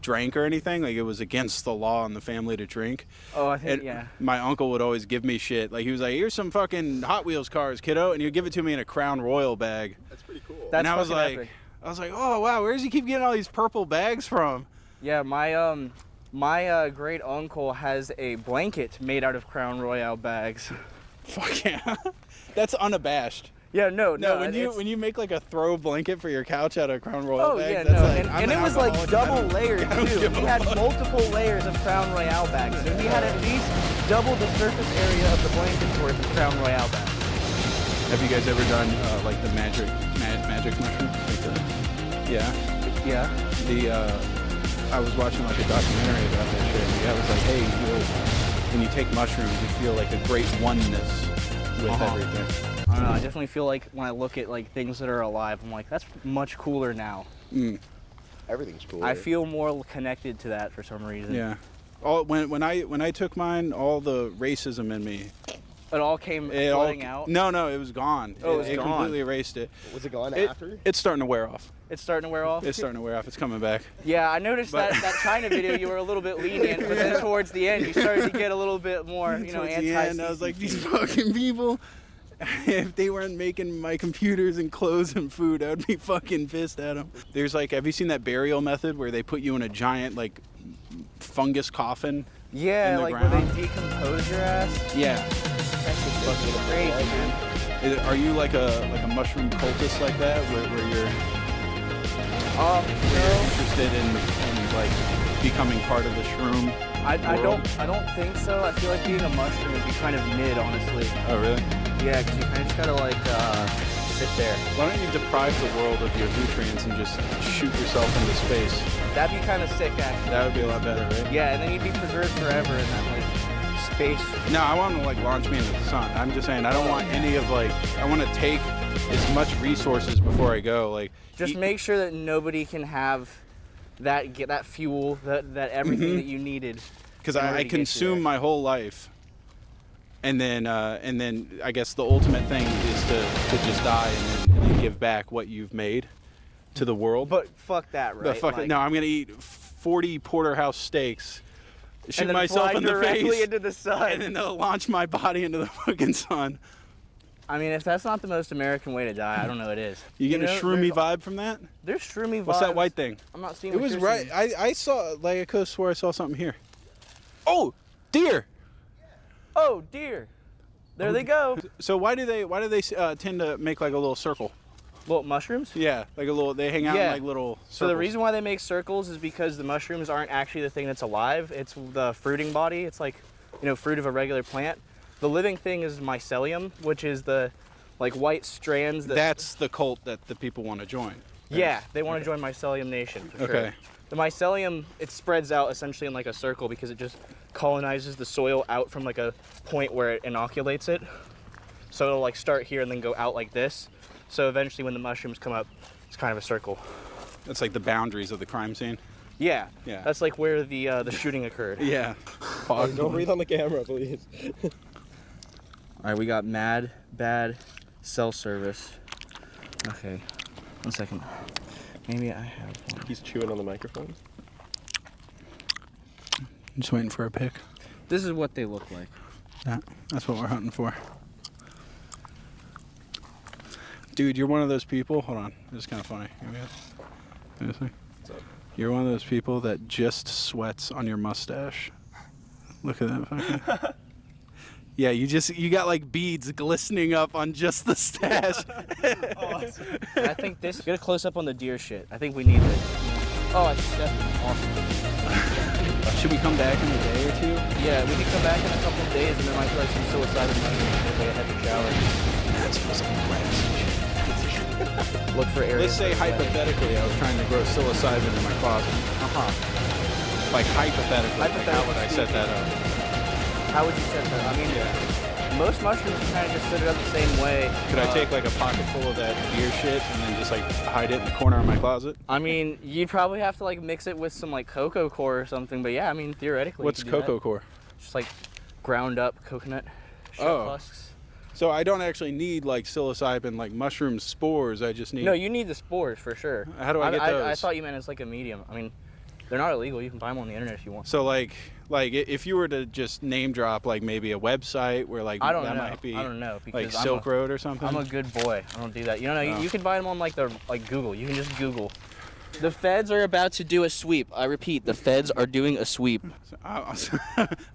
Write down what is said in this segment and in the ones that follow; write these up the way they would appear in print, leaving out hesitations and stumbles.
drank or anything. Like, it was against the law in the family to drink. Oh, I think, And yeah. my uncle would always give me shit. Like, he was like, here's some fucking Hot Wheels cars, kiddo. And he would give it to me in a Crown Royal bag. That's pretty cool. That's And I was fucking like, epic. oh, wow, where does he keep getting all these purple bags from? Yeah, my great uncle has a blanket made out of Crown Royale bags. Fuck yeah. That's unabashed. Yeah, no, When you make like a throw blanket for your couch out of Crown Royal Oh bag, yeah, that's no, like, and it was like double layered too. He had multiple layers of Crown Royale bags, so he had at least double the surface area of the blanket's worth of Crown Royale bags. Have you guys ever done like the magic mushroom? Yeah. I was watching like a documentary about that shit. And the guy was like, hey, when you take mushrooms, you feel like a great oneness with everything. I don't know. I definitely feel like when I look at like things that are alive, I'm like, that's much cooler now. Everything's cool. I feel more connected to that for some reason. Yeah. When I took mine, all the racism in me, It all came flooding out. No, it was gone. Oh, it it gone. completely erased it. Was it gone after? It's starting to wear off. It's starting to wear off. It's starting to wear off. It's coming back. Yeah, I noticed that China video. You were a little bit lenient, but then towards the end, you started to get a little bit more, Towards the anti. end, I was like, these fucking people. If they weren't making my computers and clothes and food, I'd be fucking pissed at them. There's like, have you seen that burial method where they put you in a giant like fungus coffin? Yeah, in the like ground? where they decompose your ass. Yeah. That's just fucking crazy, man. Are you like a mushroom cultist like that, where you're No. interested in like becoming part of the shroom? I don't think so. I feel like being a mushroom would be kind of mid, honestly. Oh really? Yeah, because you kind of just gotta like sit there. Why don't you deprive the world of your nutrients and just shoot yourself into space? That'd be kind of sick, actually. That would be a lot better, right? Yeah, and then you'd be preserved forever in that like space. No, I want to like launch me into the sun. I'm just saying I don't want any of like, I want to take as much resources before I go. Like, Just make sure that nobody can have that fuel, that everything that you needed. because in order I to get you consume there. my whole life, and then I guess the ultimate thing is to just die and then give back what you've made to the world. But fuck that, right? Like, No, I'm gonna eat 40 porterhouse steaks, shoot and then myself fly in the directly face, into the sun. and then they'll launch my body into the fucking sun. I mean, if that's not the most American way to die, I don't know what it is. You getting a know, shroomy there's- vibe from that? There's shroomy vibes. What's that white thing? I'm not seeing It what was you're right. seeing. I saw, like, I could have swore I saw something here. Oh, deer. Oh, dear. There they go. So why do they tend to make like a little circle? Little mushrooms? Yeah, like a little. They hang out in Yeah. like little circles. So the reason why they make circles is because the mushrooms aren't actually the thing that's alive. It's the fruiting body. It's like, fruit of a regular plant. The living thing is mycelium, which is the like white strands that... That's the cult that the people want to join. Yeah, they want to join Mycelium Nation, for sure. Okay. The mycelium, it spreads out essentially in like a circle because it just colonizes the soil out from like a point where it inoculates it. So it'll like start here and then go out like this. So eventually when the mushrooms come up, it's kind of a circle. That's like the boundaries of the crime scene. Yeah. Yeah. That's like where the shooting occurred. Yeah. Don't breathe on the camera, please. All right, we got mad, bad, cell service. Okay, 1 second. Maybe I have one. He's chewing on the microphone. I'm just waiting for a pick. This is what they look like. That's what we're hunting for. Dude, you're one of those people. Hold on, this is kind of funny. Give me a- What's up? You're one of those people that just sweats on your mustache. Look at that fucking. Yeah, you got like beads glistening up on just the stash. I think this. Get a close up on the deer shit. I think we need this. Oh, it's definitely awesome. Should we come back in a day or two? Yeah, we can come back in a couple of days and there might be like some psilocybin mushrooms if I had to shower. That's some class. Look for areas. Let's say like that. hypothetically, I was trying to grow psilocybin in my closet. Like hypothetically, like how would I set that up? How would you set that? I mean, most mushrooms you kind of just set it up the same way. Could I take like a pocket full of that deer shit and then just like hide it in the corner of my closet? I mean, you'd probably have to like mix it with some like cocoa core or something. But yeah, I mean, theoretically. What's you could do cocoa that. core? Just like ground up coconut shell Oh. husks. So I don't actually need like psilocybin, like mushroom spores. I just need. No, you need the spores for sure. How do I get those? I thought you meant it's like a medium. I mean, They're not illegal. You can buy them on the internet if you want. So like if you were to just name drop like maybe a website where like I don't that know. might be I don't know because like Silk Road or something. I'm a good boy. I don't do that. You know, you can buy them on like Google. You can just Google. The feds are about to do a sweep. I repeat, the feds are doing a sweep. I was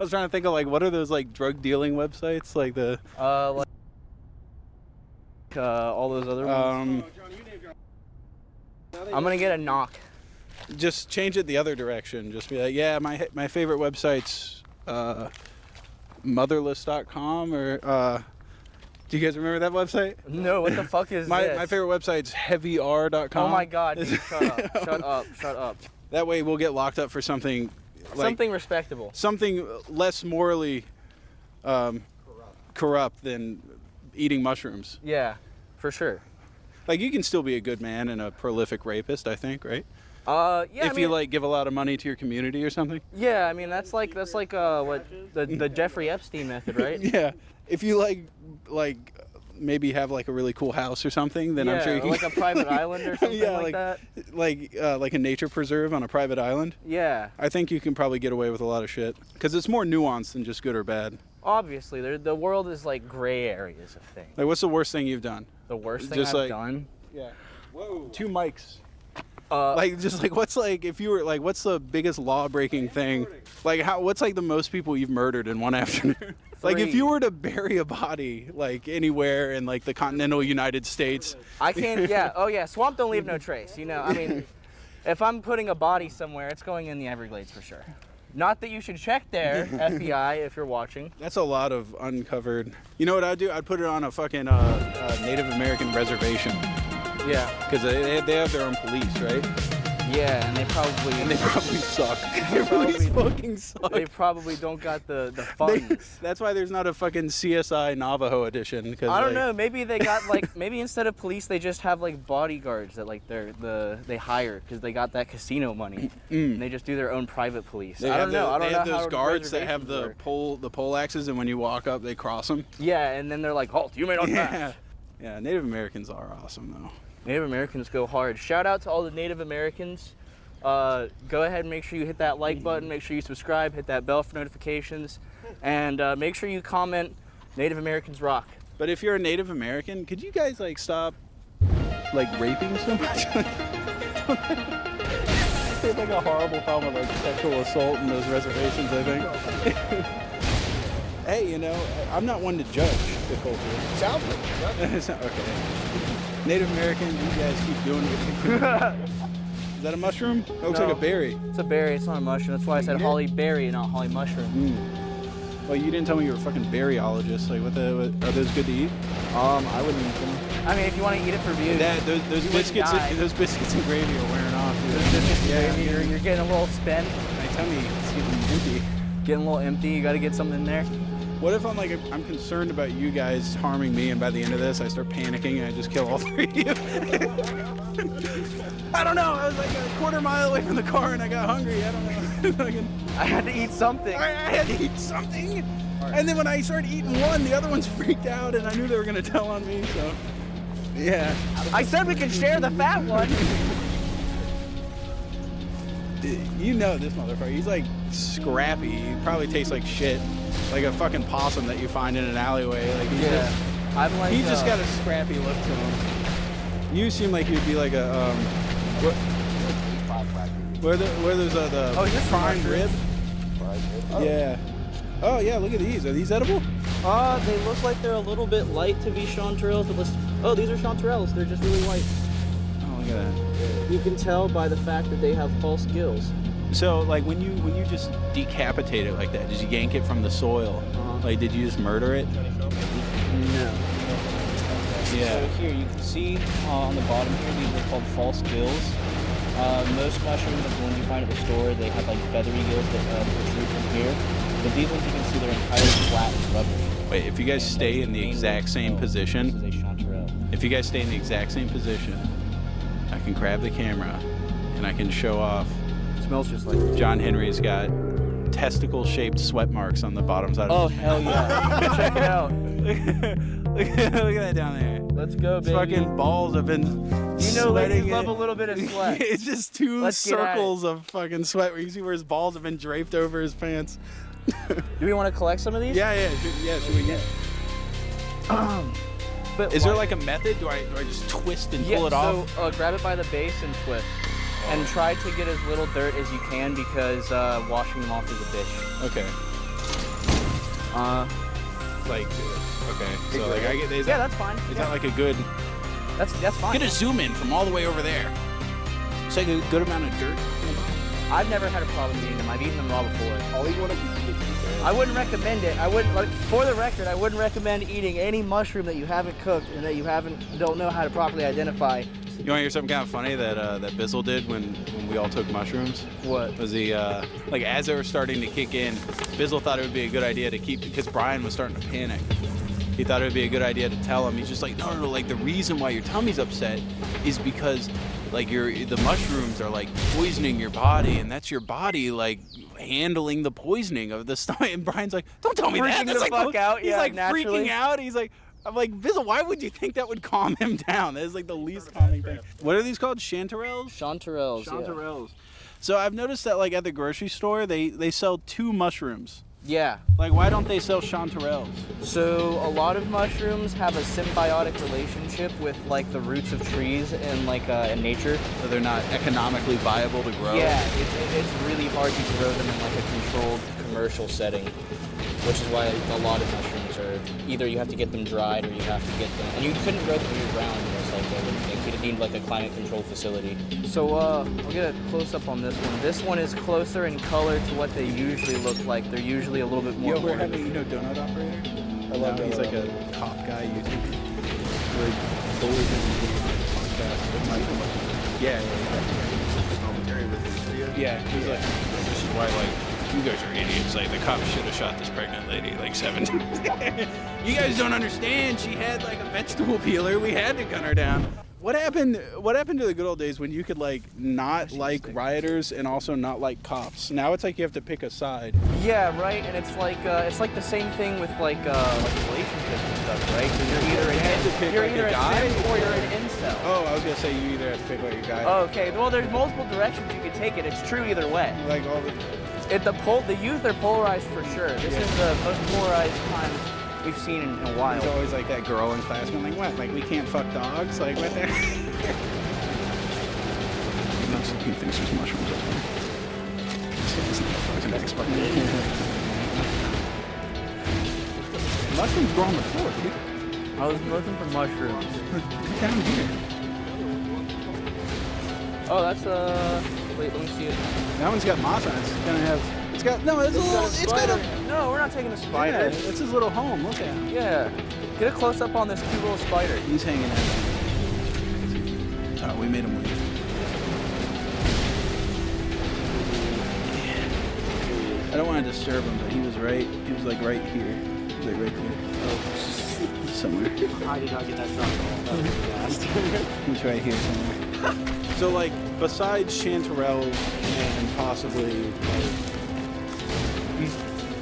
trying to think of like what are those like drug dealing websites like the All those other ones. I'm gonna get a knock. Just change it the other direction. Just be like, yeah, my favorite website's motherless.com or do you guys remember that website? No, what the fuck is my this? my favorite website's heavyr.com. Oh my god, dude, shut up. Shut up. That way we'll get locked up for something like Something respectable. something less morally corrupt than eating mushrooms. Yeah, for sure. Like you can still be a good man and a prolific rapist, I think, right? Yeah. If you like give a lot of money to your community or something. Yeah, I mean that's like what the Jeffrey Epstein method, right? Yeah. If you like maybe have like a really cool house or something, then I'm sure you can like a private island or something yeah, like that. Like a nature preserve on a private island. Yeah. I think you can probably get away with a lot of shit because it's more nuanced than just good or bad. Obviously, the world is like gray areas of things. Like, what's the worst thing you've done? The worst thing Just I've like- done. Yeah. Whoa. 2 mics. What's like if you were like what's the biggest law-breaking thing? Like what's like the most people you've murdered in one afternoon? Like if 3. you were to bury a body like anywhere in like the continental United States. I can't. Yeah. Oh yeah. Swamp don't leave no trace. You know. I mean, if I'm putting a body somewhere, it's going in the Everglades for sure. Not that you should check there, FBI, if you're watching. That's a lot of uncovered. You know what I'd do? I'd put it on a fucking Native American reservation Yeah. because they have their own police, right? Yeah, and they probably suck. Their police fucking suck. They probably don't got the funds. That's why there's not a fucking CSI Navajo edition. Cause I don't like, know. Maybe they got maybe instead of police, they just have like bodyguards that like they hire because they got that casino money. And they just do their own private police. I don't know. I don't They know have how those guards that have reservations the work. pole axes, and when you walk up, they cross them. Yeah, and then they're like, halt, you may not Yeah, pass. yeah. Native Americans are awesome though. Native Americans go hard. Shout out to all the Native Americans. Go ahead and make sure you hit that like button. Make sure you subscribe. Hit that bell for notifications. And make sure you comment Native Americans rock. But if you're a Native American, could you guys like stop like raping so much? It's like a horrible problem with like sexual assault in those reservations, I think. Hey, you know, I'm not one to judge the culture. Sounds like It's not- okay. Native Americans, you guys keep doing it. Is that a mushroom? That looks No. like a berry. It's a berry. It's not a mushroom. That's why I said eat it? holly berry and not holly mushroom. Well, you didn't tell me you were a fucking berryologist. Like, are those good to eat? I wouldn't eat them. I mean, if you want to eat it for views, Those wouldn't biscuits, die. those biscuits and gravy are wearing off. Dude. you're getting a little spent, My tummy is getting empty. getting a little empty. You got to get something in there. What if I'm concerned about you guys harming me, and by the end of this, I start panicking and I just kill all 3 of you? I don't know. I was like a quarter mile away from the car and I got hungry. I don't know. I had to eat something. I had to eat something. And then when I started eating one, the other ones freaked out, and I knew they were gonna tell on me. So, yeah. I said we could share the fat one. You know this motherfucker. He's like scrappy. He probably tastes like shit, like a fucking possum that you find in an alleyway. Like I'm like. he just got a scrappy look to him. You seem like you'd be like a where there's the Oh, here's some prime rib. Oh. Yeah. Oh yeah, look at these. Are these edible? They look like they're a little bit light to be chanterelles. Oh, these are chanterelles. They're just really white. Oh, look at that. You can tell by the fact that they have false gills. So like when you just decapitate it like that, did you yank it from the soil? Like did you just murder it? No. Yeah. So here you can see on the bottom here, these are called false gills. Most mushrooms, like the ones you find at the store, they have like feathery gills that protrude from here. But these ones you can see they're entirely flat and rubbery. Wait, if you guys stay in the exact same position, This is a chanterelle. if you guys stay in the exact same position, I can grab the camera and I can show off. It smells just like. John Henry's got testicle-shaped sweat marks on the bottom side Oh of his hell yeah! Check it out. look at that down there. Let's go, His baby. fucking balls have been You know, ladies sweating love it. a little bit of sweat. It's just two Let's get at it. circles of fucking sweat where you see where his balls have been draped over his pants. Do we want to collect some of these? Yeah, should we get? But Is there why- like a method? Do I just twist and pull it off? So grab it by the base and twist. And try to get as little dirt as you can because washing them off is a bitch. Okay. Like, okay. So like I get. Is Yeah, that, that's fine. is that like a good? That's fine. Get a zoom in from all the way over there. It's like a good amount of dirt. I've never had a problem eating them. I've eaten them raw before. All you want to do is I wouldn't recommend it. I wouldn't, like, for the record, I wouldn't recommend eating any mushroom that you haven't cooked and that you don't know how to properly identify. You want to hear something kind of funny that Bizzle did when we all took mushrooms? What? Was he like as they were starting to kick in, Bizzle thought it would be a good idea to keep because Brian was starting to panic. He thought it would be a good idea to tell him. He's just like, no, like the reason why your tummy's upset is because like the mushrooms are like poisoning your body, and that's your body like handling the poisoning of the stomach. And Brian's like, don't tell me that. Freaking That's the like fuck out, He's yeah, like naturally. freaking out. He's like. I'm like, Bizzle, why would you think that would calm him down? That is like the least calming thing. What are these called? Chanterelles? Chanterelles. Chanterelles. So I've noticed that like at the grocery store, they sell 2 mushrooms. Yeah. Like, why don't they sell chanterelles? So a lot of mushrooms have a symbiotic relationship with like the roots of trees and like in nature. So they're not economically viable to grow? Yeah, it's really hard to grow them in like a controlled commercial setting, which is why a lot of mushrooms are either you have to get them dried or you have to get them, and you couldn't grow them year round most likely. I wouldn't think you'd need like a climate controlled facility. So we'll get a close up on this one. This one is closer in color to what they usually look like. They're usually a little bit more. You ever have Donut Operator? I love He's like a top guy YouTuber. Really bullies him podcast with Michael. Yeah. Yeah, he's like, this is why, like, you guys are idiots. Like, the cops should have shot this pregnant lady like 7 times. You guys don't understand. She had like a vegetable peeler. We had to gun her down. What happened to the good old days when you could like not like rioters and also not like cops? Now it's like you have to pick a side. Yeah, right. And it's like the same thing with like relationships and stuff, right? Because you're either pick, like, a guy simp or you're an incel. Oh, I was gonna say you either have to pick like a guy. Okay. Well, there's multiple directions you could take it. It's true either way. Like all the. The youth are polarized for sure. This is the most polarized time we've seen in a while. There's always like that girl in class going like, what? Like we can't fuck dogs? Like what the? He thinks there's mushrooms up there. Isn't that fucking expert? Mushrooms grow on the floor, dude. I was looking for mushrooms. Get down here. Oh, that's wait, let me see it. That one's got moss on it. It's gonna have. It's got no. It's a little. It's got a. No, we're not taking a Yeah, spider. it's his little home. Look at him. Yeah. Get a close up on this cute little spider. He's hanging out. Oh, we made him leave. I don't want to disturb him, but he was right. He was like right here. He was like right there. Oh, somewhere. I did not get that shot. He's right here somewhere. So like, besides chanterelles and possibly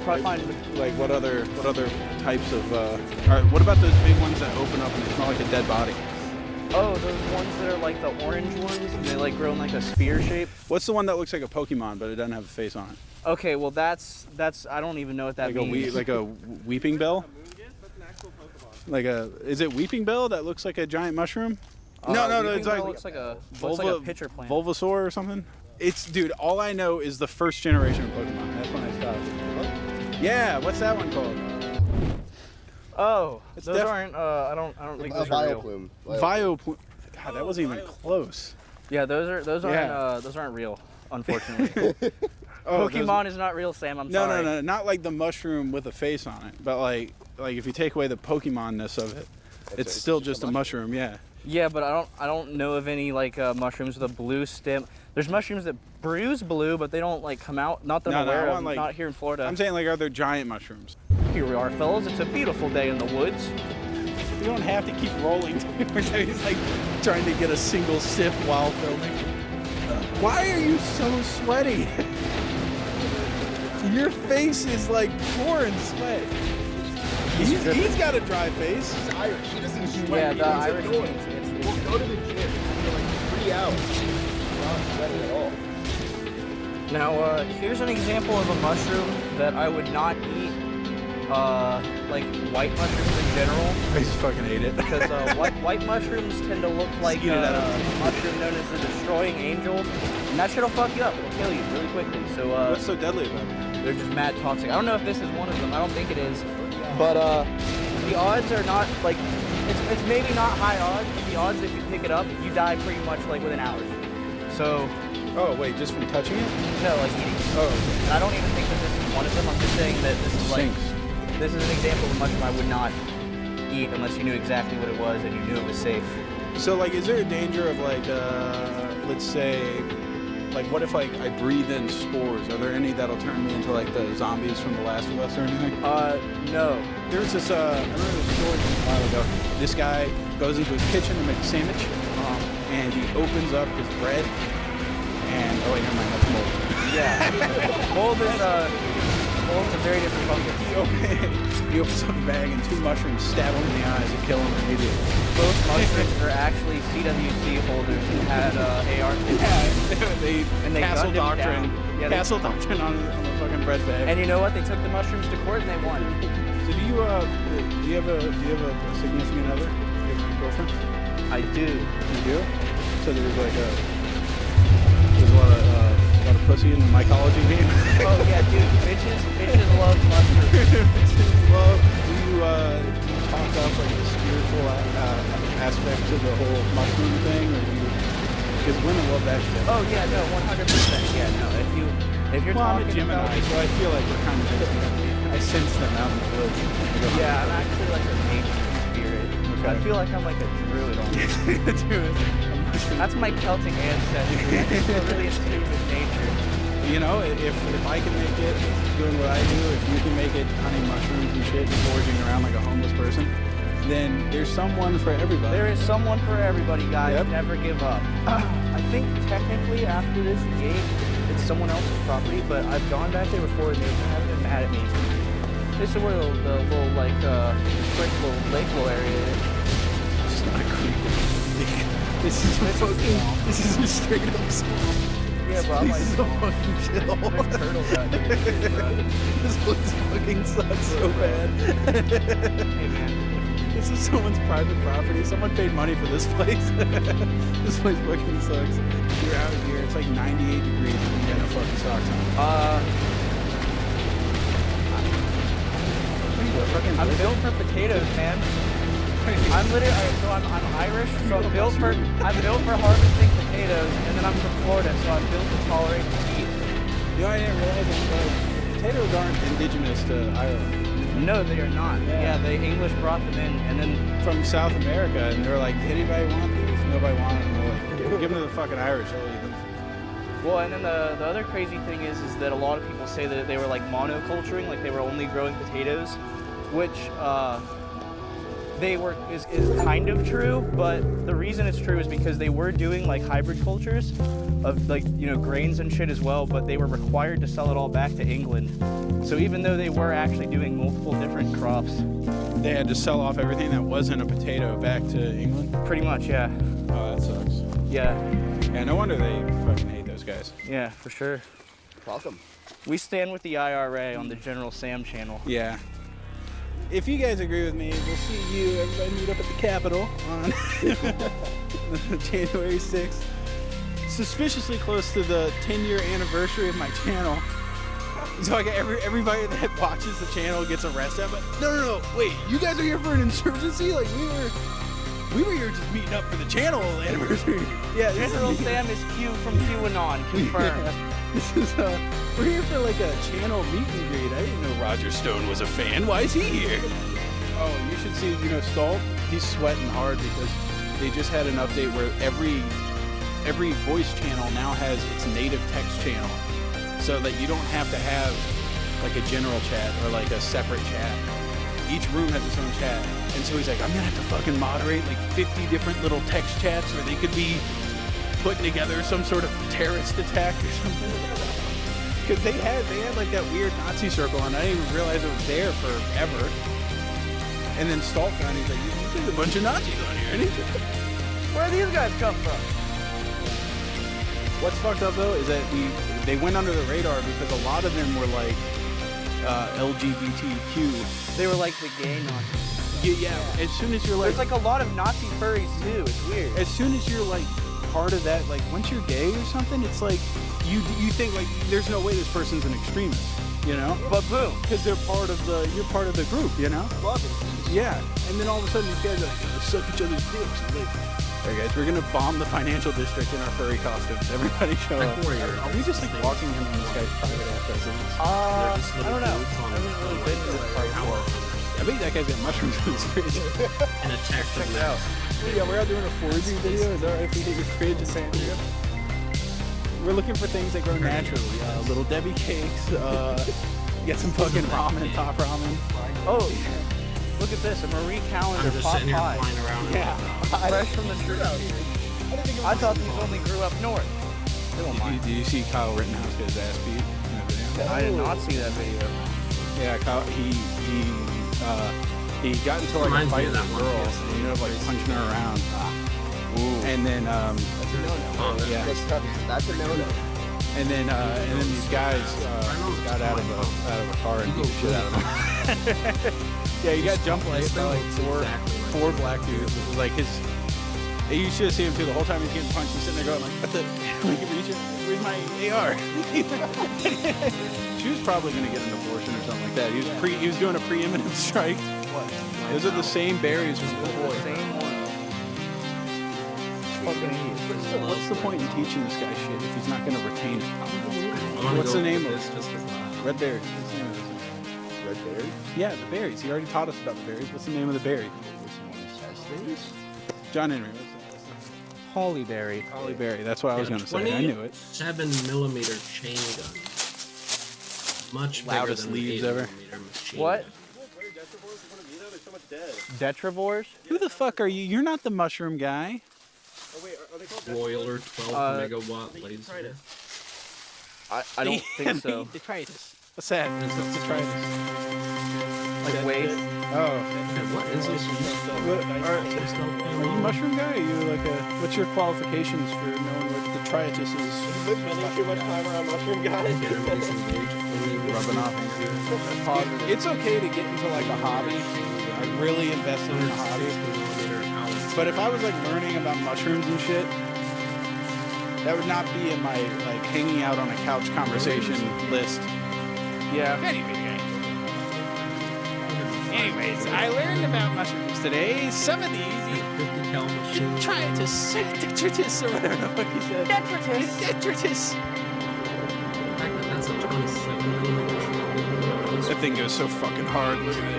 Probably find like what other types of all right, what about those big ones that open up and they smell like a dead body? Oh, those ones that are like the orange ones, and they like grow in like a sphere shape. What's the one that looks like a Pokemon but it doesn't have a face on it? Okay, well that's I don't even know what that Like means. like a weeping bell? Like is it weeping bell that looks like a giant mushroom? No, Weeping it's Bell like looks like a pitcher plant. Bulbasaur or something. It's dude. All I know is the first generation of Pokemon. That's when I stopped. Yeah, what's that one called? Oh, It's those aren't. I don't think those are real. Vileplume. Vileplume. God, that wasn't even close. Yeah, those aren't real, unfortunately. Pokemon is not real, Sam. I'm sorry. No, not like the mushroom with a face on it, but like if you take away the Pokemon-ness of it, it's still just a mushroom. Yeah. Yeah, but I don't know of any like mushrooms with a blue stem. There's mushrooms that bruise blue, but they don't like come out. Not that I'm aware of. like, not here in Florida. I'm saying like, are there giant mushrooms? Here we are, fellas. It's a beautiful day in the woods. You don't have to keep rolling. He's like trying to get a single sip while filming. Why are you so sweaty? Your face is like pouring sweat. He's got a dry face. He's Irish. He doesn't sweat. Yeah, He the needs Irish a noise. means We'll go to the gym. 3 hours. Not sweating at all. Now, here's an example of a mushroom that I would not eat, like white mushrooms in general. I just fucking hate it. Because white mushrooms tend to look like eat it out a of mushroom known as the destroying angel, and that shit'll fuck you up. It'll kill you really quickly. So What's so deadly about it? they're just mad toxic. I don't know if this is one of them. I don't think it is, but the odds are not like it's maybe not high odds, but the odds if you pick it up, you die pretty much like within hours. So Oh wait, just from touching it? no, like eating. Oh, And I don't even think that this is one of them. I'm just saying that this is like Stinks. this is an example of a mushroom I would not eat unless you knew exactly what it was and you knew it was safe. So like, is there a danger of like, let's say, like what if like I breathe in spores? Are there any that'll turn me into like the zombies from The Last of Us or anything? No. There was this, I remember this story from a while ago. This guy goes into his kitchen to make a sandwich, and he opens up his bread, and oh wait, never mind, that's mold. Yeah. Mold's a very different fungus. He opens up a bag, and 2 mushrooms stab him in the eyes and kill him immediately. Both mushrooms are actually CWC holders who had AR-15. Yeah, they castle gunned him doctrine, down. Yeah, castle doctrine on the fucking bread bag. And you know what? They took the mushrooms to court and they won. So do you have a significant other? Do you have a girlfriend? I do. You do? So there's like there's a lot of pussy in the mycology game. Oh yeah, dude. Bitches love mushrooms. Well, do you talk up like the spiritual aspect to the whole mushroom thing, or do you? Because women love that shit. Oh yeah, no, 100%. Yeah, no. If you're Well, I'm a talking Gemini, about, so I feel like we're kind of I sense them out in the village. yeah, I'm actually like a nature spirit. Okay. I feel like I'm like a druid almost. Dude, That's my Celtic ancestry. I just feel really in tune with nature. you know, if I can make it doing what I do, if you can make it hunting mushrooms and shit, and foraging around like a homeless person, then there's someone for everybody. There is someone for everybody, guys. Yep. Never give up. I think technically after this gate, it's someone else's property, but I've gone back there before and they haven't been mad at me. This is where the little like quick little lake area is. It's not creepy. This is a straight up swamp. Yeah, bro. I'm like, This is so fucking chill. there's turtles out here, too, bro. This place fucking sucks so bad. Hey man. This is someone's private property. Someone paid money for this place. This place fucking sucks. You're out here. It's like 98 degrees and you got no fucking socks on. I'm built for potatoes, man. I'm literally I'm Irish, so I'm built for harvesting potatoes, and then I'm from Florida, so I'm built to tolerate the heat. You know, I didn't realize that potatoes aren't indigenous to Ireland. No, they are not. Yeah. Yeah, the English brought them in, and then From South America, and they were like, anybody want these? Nobody wanted them. They're like, give them to the fucking Irish. They'll eat them. well, and then the other crazy thing is that a lot of people say that they were like monoculturing, like they were only growing potatoes, which is kind of true, but the reason it's true is because they were doing like hybrid cultures of like, you know, grains and shit as well, but they were required to sell it all back to England. So even though they were actually doing multiple different crops, They had to sell off everything that wasn't a potato back to England. pretty much, yeah. Oh, that sucks. Yeah, Yeah, no wonder they fucking hate those guys. yeah, for sure. Welcome. We stand with the IRA on the General Sam channel. Yeah. If you guys agree with me, we'll see you. Everybody meet up at the Capitol on January 6th. Suspiciously close to the 10-year anniversary of my channel. So like everybody that watches the channel gets arrested. I'm like, no, wait, you guys are here for an insurgency? Like we were here just meeting up for the channel anniversary. Yeah, this General is Sam is Q from QAnon, confirmed. Yeah. This is we're here for like a channel meet and greet. I didn't know Roger Stone was a fan. Why is he here? Oh, you should see, you know, Stolp, he's sweating hard because they just had an update where every voice channel now has its native text channel. So that you don't have to have like a general chat or like a separate chat. Each room has its own chat. And so he's like, I'm gonna have to fucking moderate like 50 different little text chats where they could be putting together some sort of terrorist attack or something. Because they had like that weird Nazi circle, and I didn't even realize it was there forever. And then Stolp found, he's like, there's a bunch of Nazis on here. And Where do these guys come from? What's fucked up though is that they went under the radar because a lot of them were like LGBTQ. They were like the gay Nazis. Yeah. As soon as you're like, There's like a lot of Nazi furries too. It's weird. as soon as you're like part of that, like once you're gay or something, it's like you think like there's no way this person's an extremist, you know? But boom. Because you're part of the group, you know? Love it. Yeah. And then all of a sudden these guys are like, "Let's suck each other's dicks." And like, all right, guys, we're gonna bomb the financial district in our furry costumes. Everybody show up. Are we just like walking in on this guy's private ass residence? I don't know. I haven't really been to this part before. I bet that guy's got mushrooms in his fridge. And a text Check it out. Yeah, we're out doing a foraging video. Is that right if we get your fridge in San Diego? We're looking for things that grow naturally. Little Debbie cakes. Get some fucking ramen, top ramen. Oh, look at this. A Marie Callender I'm just pot sitting here pie. flying around. Yeah. Fresh from the tree. I thought these only grew up north. They don't mind. Did you see Kyle Rittenhouse get his ass beat in that video? I did not see that video. Yeah, Kyle, he got into like a Reminds me fight of with that a one girl, PS. and he ended up like punching her around. And then That's a no-no. Oh, that's yeah. That's a no-no. And then these guys got out of a car and beat the shit out of him. Yeah, you got jumped like by like four black dudes. It was like his. You should have seen him too. The whole time he's getting punched, he's sitting there going like, "What the? Like, where's my AR?" She was probably gonna get an abortion or something like that. He was doing a preeminent strike. What? Those are the same berries as the boy. The same one. Fucking idiot. What's the point in teaching this guy shit if he's not gonna retain it? I wanna What's go the name with of this just 'cause of Red berries. What's the name of this? Red berry? Yeah, the berries. He already taught us about the berries. What's the name of the berry? John Henry. What's Hollyberry. that? Holly berry. That's what I was that. gonna say. I knew it. 7mm chain gun. Much bigger Loudest than leaves an ever. 8mm machine What? gun. Detravores? Who the fuck are you? You're not the mushroom guy. Broiler 12 megawatt laser. I don't think so. Detritus. What's that? What's detritus? Like waste? Oh. What is this? Are you mushroom guy? Are you like a? What's your qualifications for knowing what detritus is? Spending too much time around mushroom guys. Rubbing off into you. It's okay to get into like a hobby. I'm really invested in a hobby. But if I was like learning about mushrooms and shit, that would not be in my like hanging out on a couch conversation list. Yeah. Anyways, I learned about mushrooms today. Some of these, detritus, detritus, or whatever the fuck you said. Detritus. Detritus. That's a 27mm. That thing goes so fucking hard. Look at it.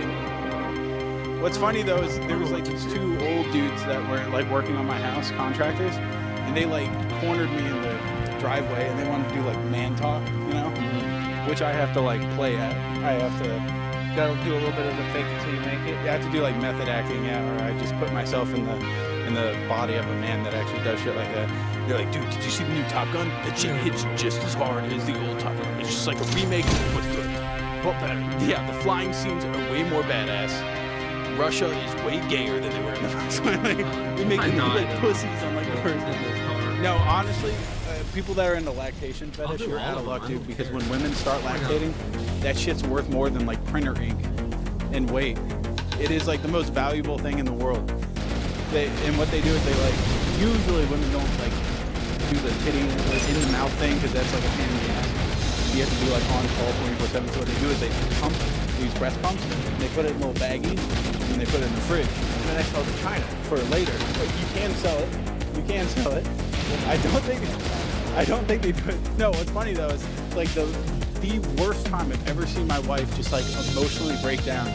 What's funny though is there was like these two old dudes that were like working on my house, contractors, and they like cornered me in the driveway and they wanted to do like man talk, you know, which I have to like play at. I have to. Gotta do a little bit of the fake it till you make it. I have to do like method acting, yeah, or I just put myself in the body of a man that actually does shit like that. They're like, dude, did you see the new Top Gun? That shit hits just as hard as the old Top Gun. It's just like a remake, but good. But better. Yeah, the flying scenes are way more badass. Russia is way gayer than they were in the first one. Like, we make them look like pussies on like the first one. No, honestly, people that are into lactation fetish, you're out of luck, dude, because when women start lactating, that shit's worth more than like printer ink and weight. It is like the most valuable thing in the world. And what they do is they like, usually women don't like do the titty like, in the mouth thing because that's like a pain in the ass. You have to be like on call 24/7. So what they do is they pump, use breast pumps, and they put it in little baggies, and they put it in the fridge. And then I sell it to China. For later. But you can sell it. You can sell it. I don't think they do it. No, what's funny though is like the worst time I've ever seen my wife just like emotionally break down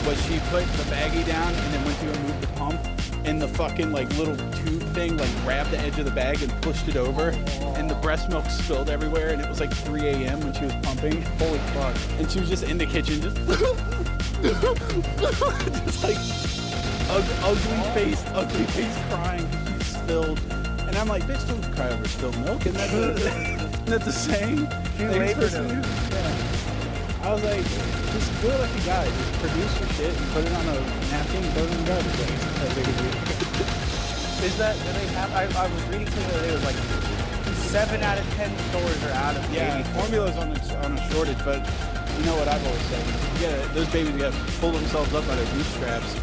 was she put the baggie down and then went to go move the pump and the fucking like little tube thing like grabbed the edge of the bag and pushed it over and the breast milk spilled everywhere and it was like 3 a.m. when she was pumping. Holy fuck. And she was just in the kitchen just just like ugly face crying because she spilled. And I'm like, bitch, don't cry over spilled milk. Isn't that the saying? labor Yeah. I was like, just do it like a guy. Just produce your shit and put it on a napkin and throw it in the garbage. That's big a deal. Is that, do they have, I was reading something the other day, it was like 7 out of 10 stores are out of Yeah, baby formula's on a shortage, but you know what I've always said. Those babies got to pull themselves up by their bootstraps.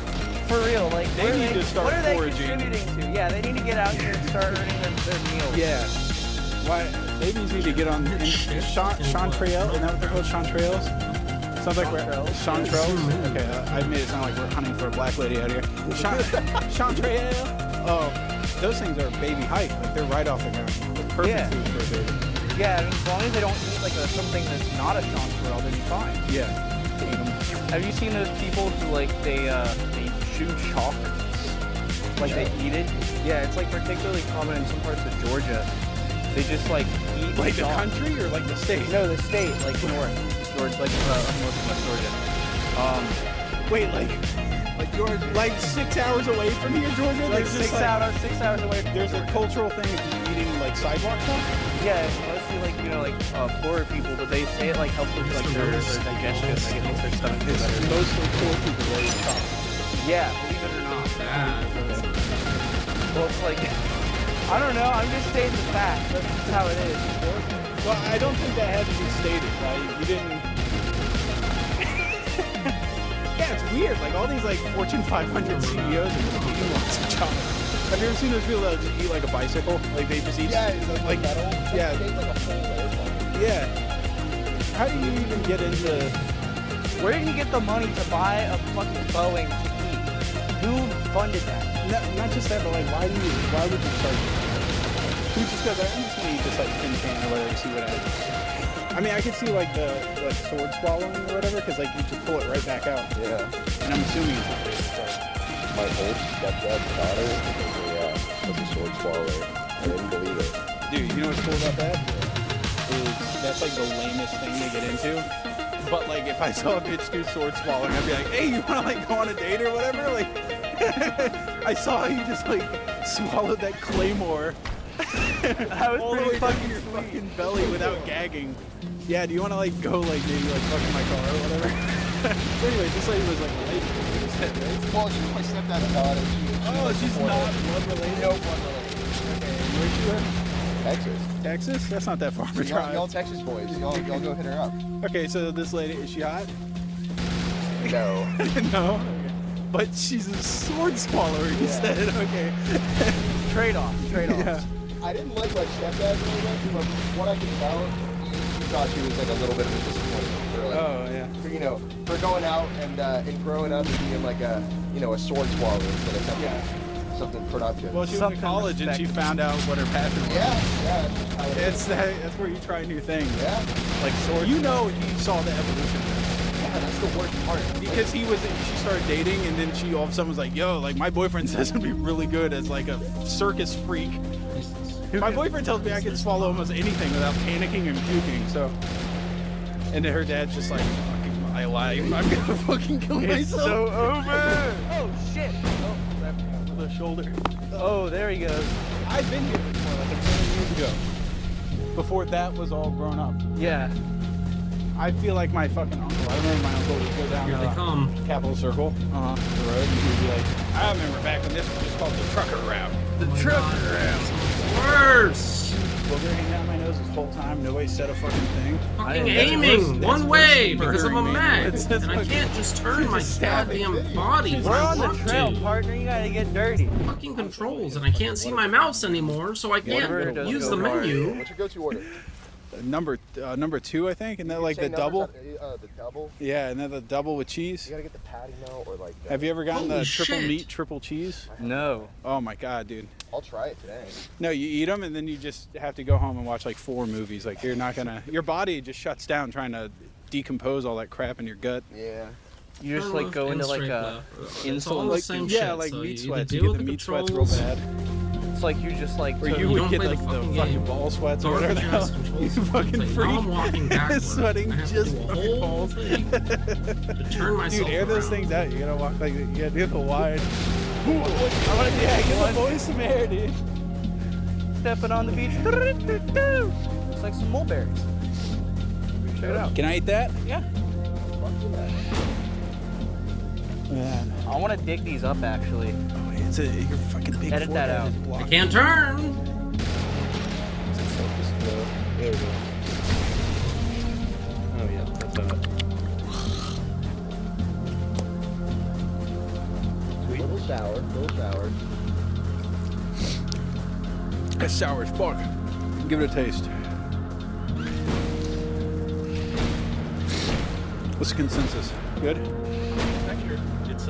For real, like They need to start what are they foraging. contributing to? Yeah, they need to get out here and start earning their meals. Yeah. Why babies need to get on chanterelles? Isn't that what they're called? Chanterelles? Sounds like we're chanterelles. Okay, I made it sound like we're hunting for a black lady out here. Chanterelle. Oh, those things are baby height. Like they're right off the ground. They're perfect Yeah. food for a baby. Yeah, I mean, as long as they don't eat like something that's not a chanterelle, then you're fine. Yeah. Have you seen those people who like they chew chalk? Like they eat it? Yeah, it's like particularly common in some parts of Georgia. They just like eat Like the chalk. country or like the state? No, the state, like north, Georgia, like north of West Georgia. Wait, like Georgia, like 6 hours away from here, Georgia. Like There's just 6 hours away. From There's a cultural thing of eating like sidewalk stuff. Yeah, it's mostly like poorer people, but they say it like helps with like their digestion. Like it makes their stomach feel better. Mostly poor people that eat chocolate. Yeah, believe it or not. Bad. Well, it's like I don't know. I'm just stating the fact. That's just how it is. Well, I don't think that had to be stated, right? You didn't. Yeah, it's weird. Like all these like Fortune 500 CEOs are just eating lots of chocolate. Have you ever seen those people that just eat like a bicycle? Like they just eat. like metal. Yeah. They take, like a whole layer from it. Yeah. How do you even get into? Where did he get the money to buy a fucking Boeing to eat? Who funded that? Not just that, but like, why would you start? Who just goes, I'm just gonna eat this like tin can or whatever, see what happens. I mean, I could see like the sword swallowing or whatever, because like you just pull it right back out. Yeah. And I'm assuming it's My old stepdad's daughter was a sword swallower. I didn't believe it. dude, you know what's cool about that? Is that's like the lamest thing to get into. But like, if I saw a bitch do sword swallowing, I'd be like, hey, you wanna like go on a date or whatever? Like, I saw you just like swallowed that claymore. That was all the pretty way down fucking your fucking belly without gagging. Yeah, do you want to like go like maybe like fuck in my car or whatever? So anyways, this lady was like related. Right? Well, she's my stepdad's daughter. Oh, she's not blood related. No blood related. Where's she from? Texas. Texas? That's not that far of a Y'all drive. Texas boys. Y'all go hit her up. Okay, so this lady, is she hot? No. No. Okay. But she's a sword swallower, you said. Okay. trade-offs. Yeah. I didn't like my stepdad very much, but from what I could tell, he thought she was like a little bit of a disappointment for like, Oh yeah. for going out and growing up and being like a sword swallower instead of something something productive. Well, she went Something to college and she respectable. found out what her passion was. yeah. That's where you try new things. Yeah. Like sword. You know, he saw the evolution. Yeah, that's the worst part. Because she started dating, and then she all of a sudden was like, "Yo, like my boyfriend says I'd be really good as like a circus freak." My boyfriend tells me I can swallow almost anything without panicking and puking. So, and then her dad's just like, "Fucking my life, I'm gonna fucking kill It's myself." so over. Oh shit. Oh, the shoulder. oh, there he goes. I've been here before, like a million years ago. Before that was all grown up. Yeah. I feel like my fucking uncle. I remember my uncle would go down Here they come. Capitol Circle, the road, and he would be like, I remember back when this was just called the trucker route. The trucker route. Worse. Booger hanging out my nose this whole time. Nobody said a fucking thing. Fucking that's aiming worse- one that's way worse than because I'm a murdering me. mech, That's and I fucking- can't just turn my just stabbing. goddamn body. We're when I on the want trail, to. partner. You gotta get dirty. Fucking controls, and I can't see my mouse anymore, so I Whatever can't does use go the hard. menu. What's your go-to order? Number 2, I think, and then like the Say double. numbers, the double. Yeah, and then the double with You cheese. gotta get the patty now or like. Have you ever gotten Holy the triple shit. meat, triple cheese? No. Oh my god, dude. I'll try it today. No, you eat them and then you just have to go home and watch like 4 movies. Like you're not gonna, your body just shuts down trying to decompose all that crap in your gut. Yeah. You just like go into like a It's all insulin. the Like same yeah, shit, like so meat you sweats. either You deal get the with meat sweats real controls, bad. It's like you just like. Or took- you you would don't get play the the fucking fucking game. ball sweats Or or whatever the hell. just controls You the fucking thing. freak. Now I'm walking backwards. Sweating I have just to do a fucking whole balls. thing to turn myself Dude, air those around. things out. You gotta walk like you gotta do the wide. I wanna give the boys some air, dude. stepping on the beach. It's like some mulberries. Check it out. Can I eat that? Yeah. Man, I want to dig these up actually. it's you're fucking big. Edit that forehead out. is I blocked. can't turn. There we go. Oh yeah, that's hot. Sweet. Little sour, little sour. That's sour as fuck. Give it a taste. What's the consensus? Good? Texture. It's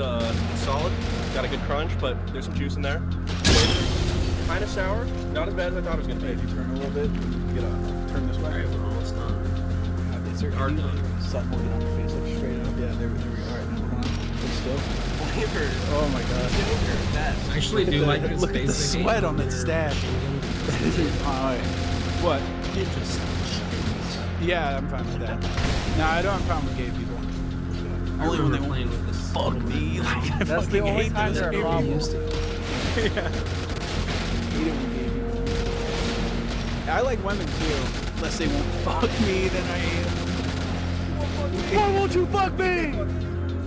solid. Got a good crunch, but there's some juice in there. Kind of sour. Not as bad as I thought it was gonna Hey, if be. you turn a little bit, get a turn this way. Alright, we're almost done. Is there Are any done. sun holding on your face like straight up? Yeah, there we go. Alright, now hold on. Hold still. Oh my god. I actually do like this Look at the basic. sweat on that stash. Alright. What? It just Yeah, I'm fine with that. No, I don't have a problem with gay people. I Only when they remember playing won't with this. fuck me. Like, I That's the fucking only hate time those they're a gay problem. people. Yeah. Hate it when gay people. I like women too. Unless they won't fuck me, then I am. Why won't you fuck me?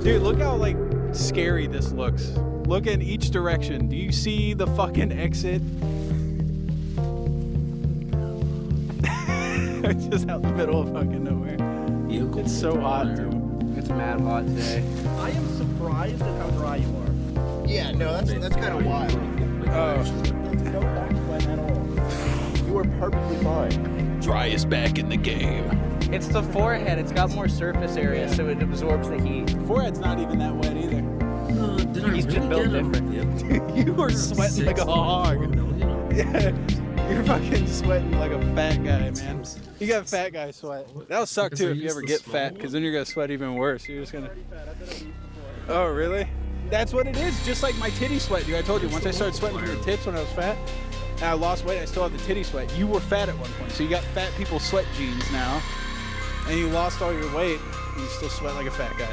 Dude, look how like scary this looks. Look in each direction. Do you see the fucking exit? It's just out in the middle of fucking nowhere. It's so hot too. It's mad hot today. I am surprised at how dry you are. Yeah, no, that's kind of wild. Oh, No back sweat at all. You are perfectly fine. driest back in the game. It's the forehead. It's got more surface area, so it absorbs the heat. Forehead's not even that wet either. Did I He's really just built get him? different. You were sweating like a hog. Yeah, you're fucking sweating like a fat guy, man. You got fat guy sweat. That'll suck Because I too if you used ever the get small fat, one. because then you're gonna sweat even worse. You're just gonna. Oh really? That's what it is. Just like my titty sweat, dude. I told you once I started sweating from the tits when I was fat, and I lost weight, I still have the titty sweat. You were fat at one point, so you got fat people sweat genes now, and you lost all your weight, and you still sweat like a fat guy.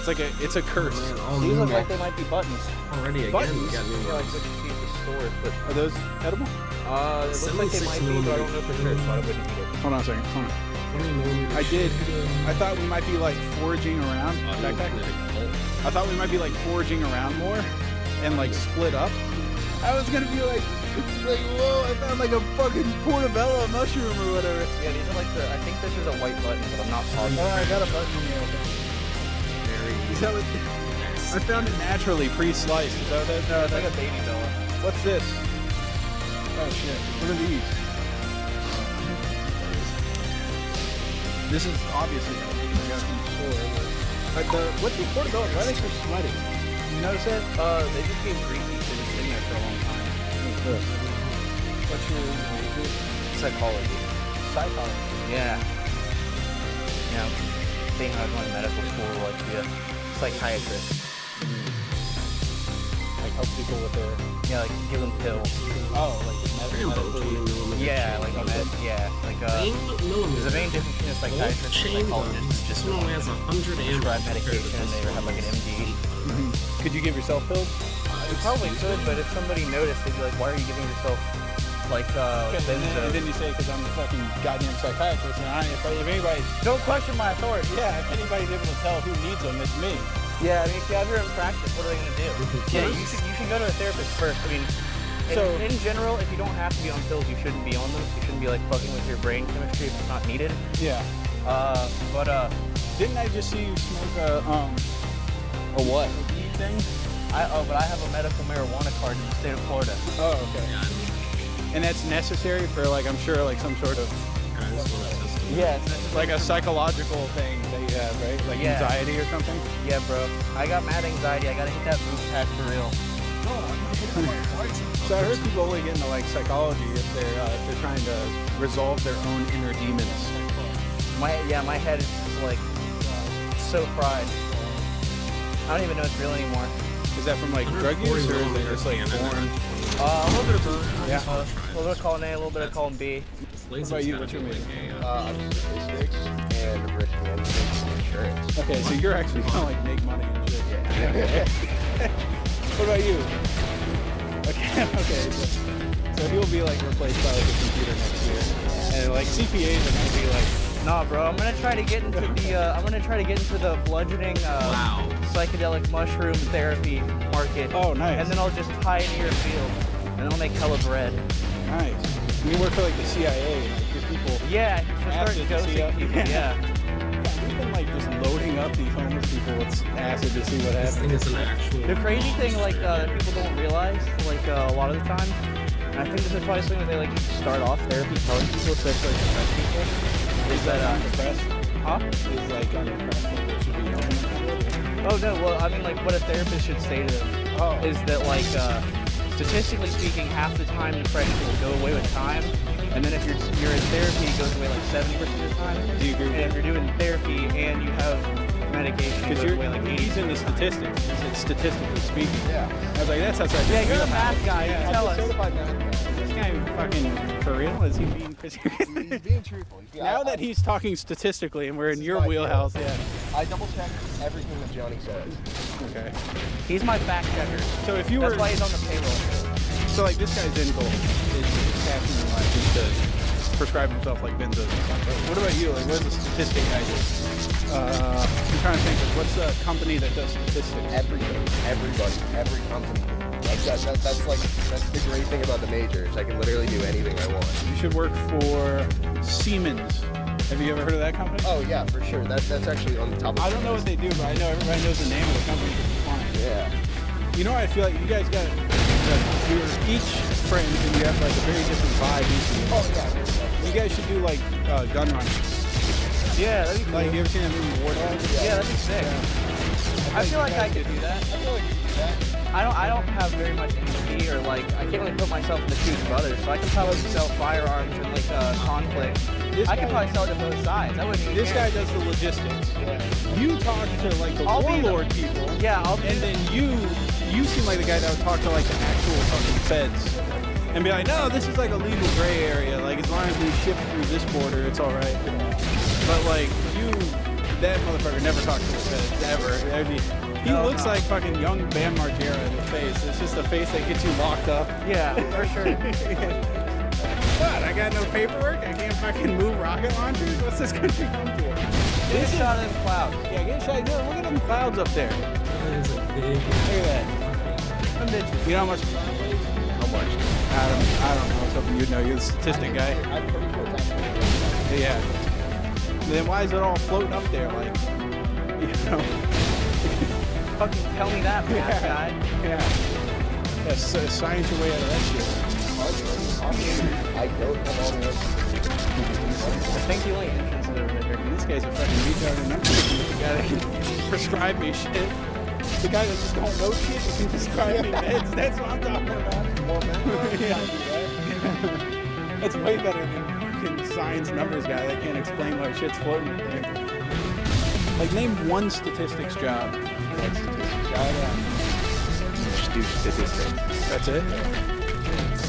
It's a curse. Man, all These new look like they might be buttons. already again. Buttons? We got new Yeah, like ones. what you see at the store, but Are those edible? it looks like they 76 might be, but I don't know for sure, so I wouldn't eat it. Hold on a second. Hold on. 20 millimeter I did. shit. I thought we might be like foraging around. Audio Backpack. magnetic pulse. I thought we might be like foraging around more and like split up. I was gonna be like, whoa, I found like a fucking portobello mushroom or whatever. Yeah, these are like the. I think this is a white button, but I'm not positive. I got a button here. Very Is that what? I found it naturally pre-sliced. Is that what that? No, it's like a baby bella. What's this? Oh shit! What are these? This is obviously not something I got from the store. What's the portobello? Why are they so sweaty? You notice that? They just get greasy because it's in there for a long time. What's your major? Psychology. Psychology. Yeah. Yeah. Being I was going to medical school, like be a psychiatrist. Like help people with their. Yeah, like give them pills. Oh, like Rambo 20 medically. millimeter. Yeah, like there's a main difference between a psychiatrist and a chain psychologist. guns. It's This just one only has 100 ammo. prescribe medication and they have like an MD. Could you give yourself pills? You probably could, but if somebody noticed, they'd be like, "Why are you giving yourself like And benzo?" then you say, because I'm a fucking goddamn psychiatrist, and if anybody, Don't question my authority. yeah, if anybody's able to tell who needs them, it's me. Yeah, I mean, if you have your own practice, what are they gonna do? Yeah, you should go to a therapist first. I mean, So- in general, if you don't have to be on pills, you shouldn't be on them. You shouldn't be like fucking with your brain chemistry if it's not needed. Yeah. But Didn't I just see you smoke a what? weed thing? But I have a medical marijuana card in the state of Florida. Oh, okay. And that's necessary for like I'm sure like some sort of Yeah, it's like a psychological thing that you have, right? Like Yeah. anxiety or something. yeah, bro. I got mad anxiety. I gotta hit that boot pack for real. So I heard people only get into like psychology if they're trying to resolve their own inner demons. My head is just like so fried. I don't even know it's real anymore. Is that from like drug use or is it just like born? A little bit of both. Yeah. A little bit of column A, a little bit of column B. What about you? What's your major? I'm statistics and risk management and insurance. Okay, so you're actually gonna like make money and shit. Yeah. What about you? Okay, okay. So he'll be like replaced by like a computer next year, and like CPAs are gonna be like, Nah, bro. I'm gonna try to get into the bludgeoning Wow. psychedelic mushroom therapy market. oh nice, And then I'll just pioneer a field, and I'll make hella bread. nice. And you work for like the CIA, like, your people. Yeah, he's just Acid started to see ghosting people. Yeah. We've been like just loading up these homeless people with acid to see what This thing happens. is an actual. The crazy thing, like, that people don't realize, like, a lot of the time, and I think this is probably something that they, like, start off therapy telling people, especially like depressed people, is that, Depressed? huh? Is like undepressed, like they should be helping. Oh, no, well, I mean, like, what a therapist should say to them Oh. is that, like, statistically speaking, half the time depression will go away with time, and then if you're in therapy, it goes away like 70% of the time. Do you agree with And if you're doing therapy and you have medication, it Because goes you're away like 80%. he's into statistics. He said statistically speaking. Yeah. I was like, that's outside. Yeah, you're the math guy. Yeah. Tell I'm a us. certified math guy. This guy fucking for real? Is he being serious? He's being truthful. Now that he's talking statistically and we're in This is your my wheelhouse, field. yeah. I double check everything that Johnny says. Okay. He's my fact checker. So if you were, That's why he's on the payroll. so like this guy's end goal is passion in life is to prescribe himself like benzos. What about you? Like, what's the statistic guy do? I'm trying to think of what's the company that does statistics? Everything, everybody, every company. That's the great thing about the majors. I can literally do anything I want. You should work for Siemens. Have you ever heard of that company? Oh yeah, for sure. That's actually on the top of I don't know what they do, but I know everybody knows the name of the company because it's fine. Yeah. You know, I feel like you guys got you're each friends and you have like a very different vibe each of you. Oh yeah. You guys should do like gun running. Yeah, that'd be cool. Like, you ever seen that movie War Dogs? Yeah, that'd be sick. I feel like I could do that. I feel like you do that. I don't have very much empathy or like I can't really put myself in the shoes of others, so I can probably sell firearms in like conflict. This I guy- could probably sell it to both sides. I wouldn't even This care. guy does the logistics. You talk to like the I'll be the- warlord people. Yeah, I'll be And then you seem like the guy that would talk to like the actual fucking feds. And be like, no, this is like a legal gray area. Like, as long as we ship through this border, it's all right. But like, that motherfucker never talked to the feds, ever. He No, looks no. like fucking young Bam Margera in the face. It's just a face that gets you locked up. Yeah, for sure. What? I got no paperwork? I can't fucking move rocket launchers? What's this country come to? Get a shot of them clouds. Yeah, get a shot. Look at them clouds up there. Look That is a big. at that. Them bitches. You know how much? How much? I don't know. I was hoping you'd know. You're the statistic guy. I'm pretty sure it's actually. Yeah. Then why is it all floating up there? Like, you know? Fucking tell me that, math guy. Yeah. Yeah, science your way out of that shit. I don't have all the answers. I think the only entrance is over there. This guy's a fucking retard, and I'm the guy that can prescribe me shit. The guy that just don't know shit that can prescribe me meds. That's what I'm talking about. More men. Yeah. That's way better than fucking science numbers guy that can't explain why shit's floating up there. Like, name one statistics job. Just do statistics. That's it?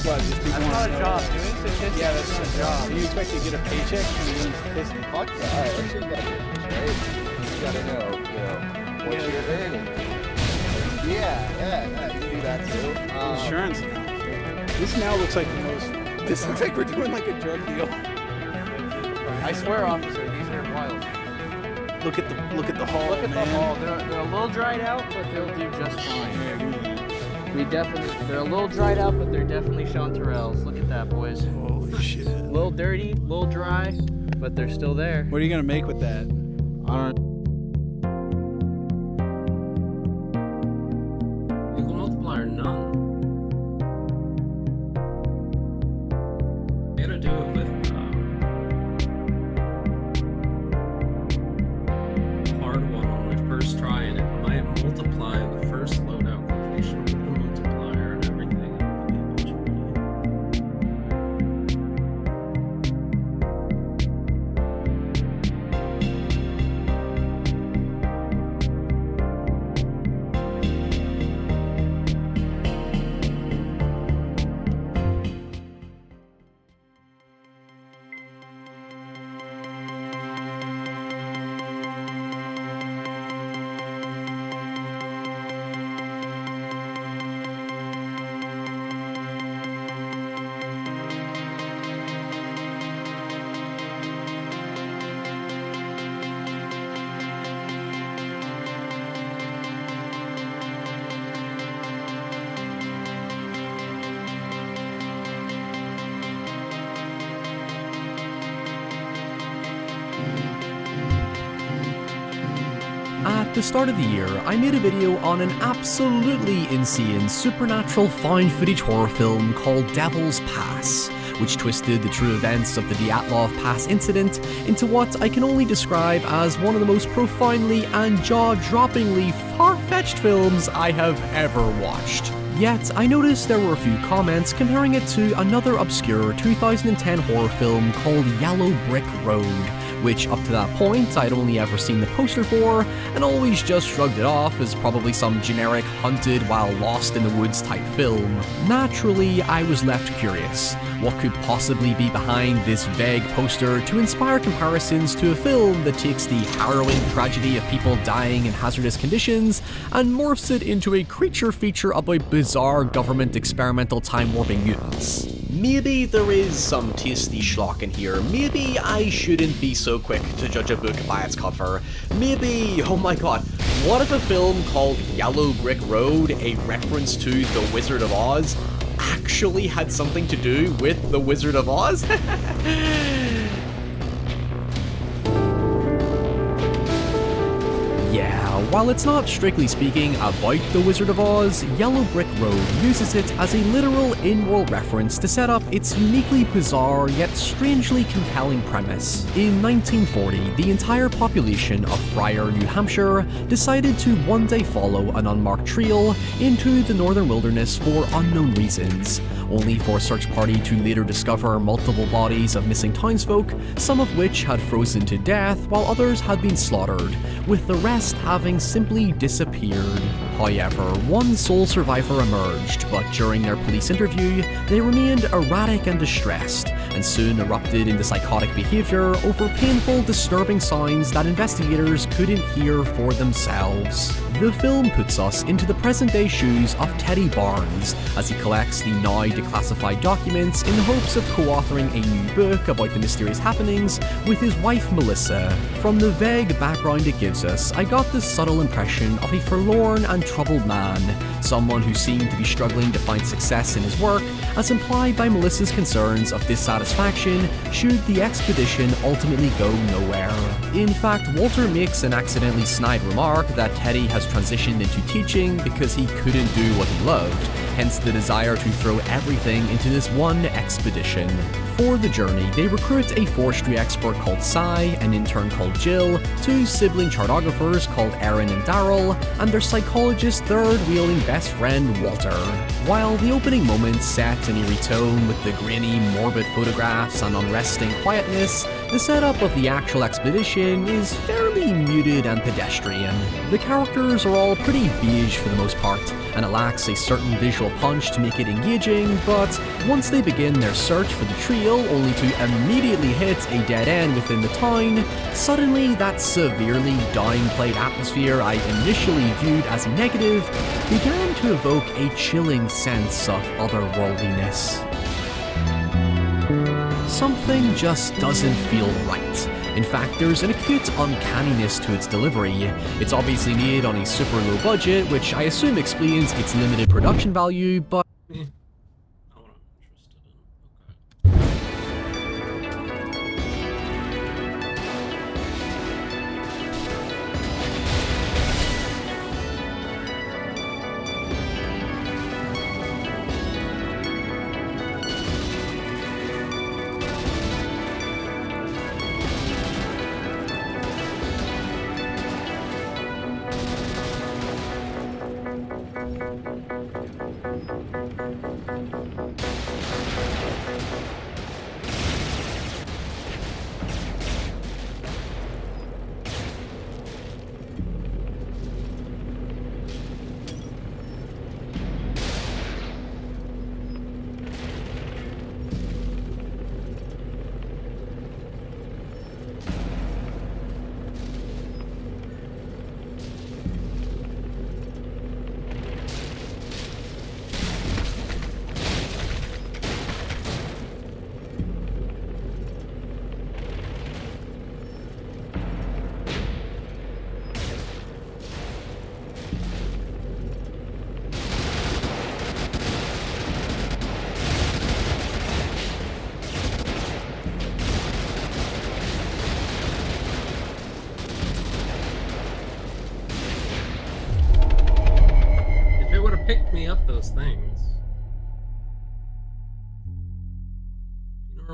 What, just people That's not wanna a know? job. Doing statistics Yeah, that's is not a job. You expect to get a paycheck from doing statistics? Fuck yeah. All right, let's see that. Right? You gotta know, what Yeah. you're earning. Yeah, you can do that too. Insurance now. This now looks like the most. This looks like we're doing like a drug deal. I swear, officer, these are wild. Look at the hall. Look at the man. hall. They're a little dried out, but they'll do just fine. Yeah, give me that. They're a little dried out, but they're definitely chanterelles. Look at that, boys. Holy shit. A little dirty, a little dry, but they're still there. What are you gonna make with that? I don't Equal multiplier, none. I gotta do it with hard one on my first try, and it might multiply the first loadout completion with the multiplier and everything. the start of the year, I made a video on an absolutely insane supernatural found footage horror film called Devil's Pass, which twisted the true events of the Dyatlov Pass incident into what I can only describe as one of the most profoundly and jaw-droppingly far-fetched films I have ever watched. Yet, I noticed there were a few comments comparing it to another obscure 2010 horror film called Yellow Brick Road, which up to that point I'd only ever seen the poster for, and always just shrugged it off as probably some generic hunted while lost in the woods type film. Naturally, I was left curious. What could possibly be behind this vague poster to inspire comparisons to a film that takes the harrowing tragedy of people dying in hazardous conditions and morphs it into a creature feature about bizarre government experimental time-warping mutants? Maybe there is some tasty schlock in here. Maybe I shouldn't be so quick to judge a book by its cover. Maybe, oh my god, what if a film called Yellow Brick Road, a reference to The Wizard of Oz, actually had something to do with The Wizard of Oz? Yeah, while it's not strictly speaking about The Wizard of Oz, Yellow Brick Road uses it as a literal in-world reference to set up its uniquely bizarre yet strangely compelling premise. In 1940, the entire population of Friar, New Hampshire decided to one day follow an unmarked trail into the northern wilderness for unknown reasons, only for a search party to later discover multiple bodies of missing townsfolk, some of which had frozen to death while others had been slaughtered, with the rest having simply disappeared. However, one sole survivor emerged, but during their police interview, they remained erratic and distressed, and soon erupted into psychotic behavior over painful, disturbing sounds that investigators couldn't hear for themselves. The film puts us into the present-day shoes of Teddy Barnes, as he collects the now declassified documents in the hopes of co-authoring a new book about the mysterious happenings with his wife Melissa. From the vague background it gives us, I got the subtle impression of a forlorn and troubled man, someone who seemed to be struggling to find success in his work, as implied by Melissa's concerns of dissatisfaction should the expedition ultimately go nowhere. In fact, Walter makes an accidentally snide remark that Teddy has transitioned into teaching because he couldn't do what he loved, hence the desire to throw everything into this one expedition. For the journey, they recruit a forestry expert called Cy, an intern called Jill, two sibling chartographers called Erin and Daryl, and their psychologist third-wheeling best friend Walter. While the opening moments set an eerie tone with the grainy, morbid photographs and unresting quietness, the setup of the actual expedition is fairly muted and pedestrian. The characters are all pretty beige for the most part, and it lacks a certain visual punch to make it engaging, but once they begin their search for the trio only to immediately hit a dead end within the town, suddenly that severely downplayed atmosphere I initially viewed as a negative began to evoke a chilling sense of otherworldliness. Something just doesn't feel right. In fact, there's an acute uncanniness to its delivery. It's obviously made on a super low budget, which I assume explains its limited production value, but Not what I'm interested in. Okay.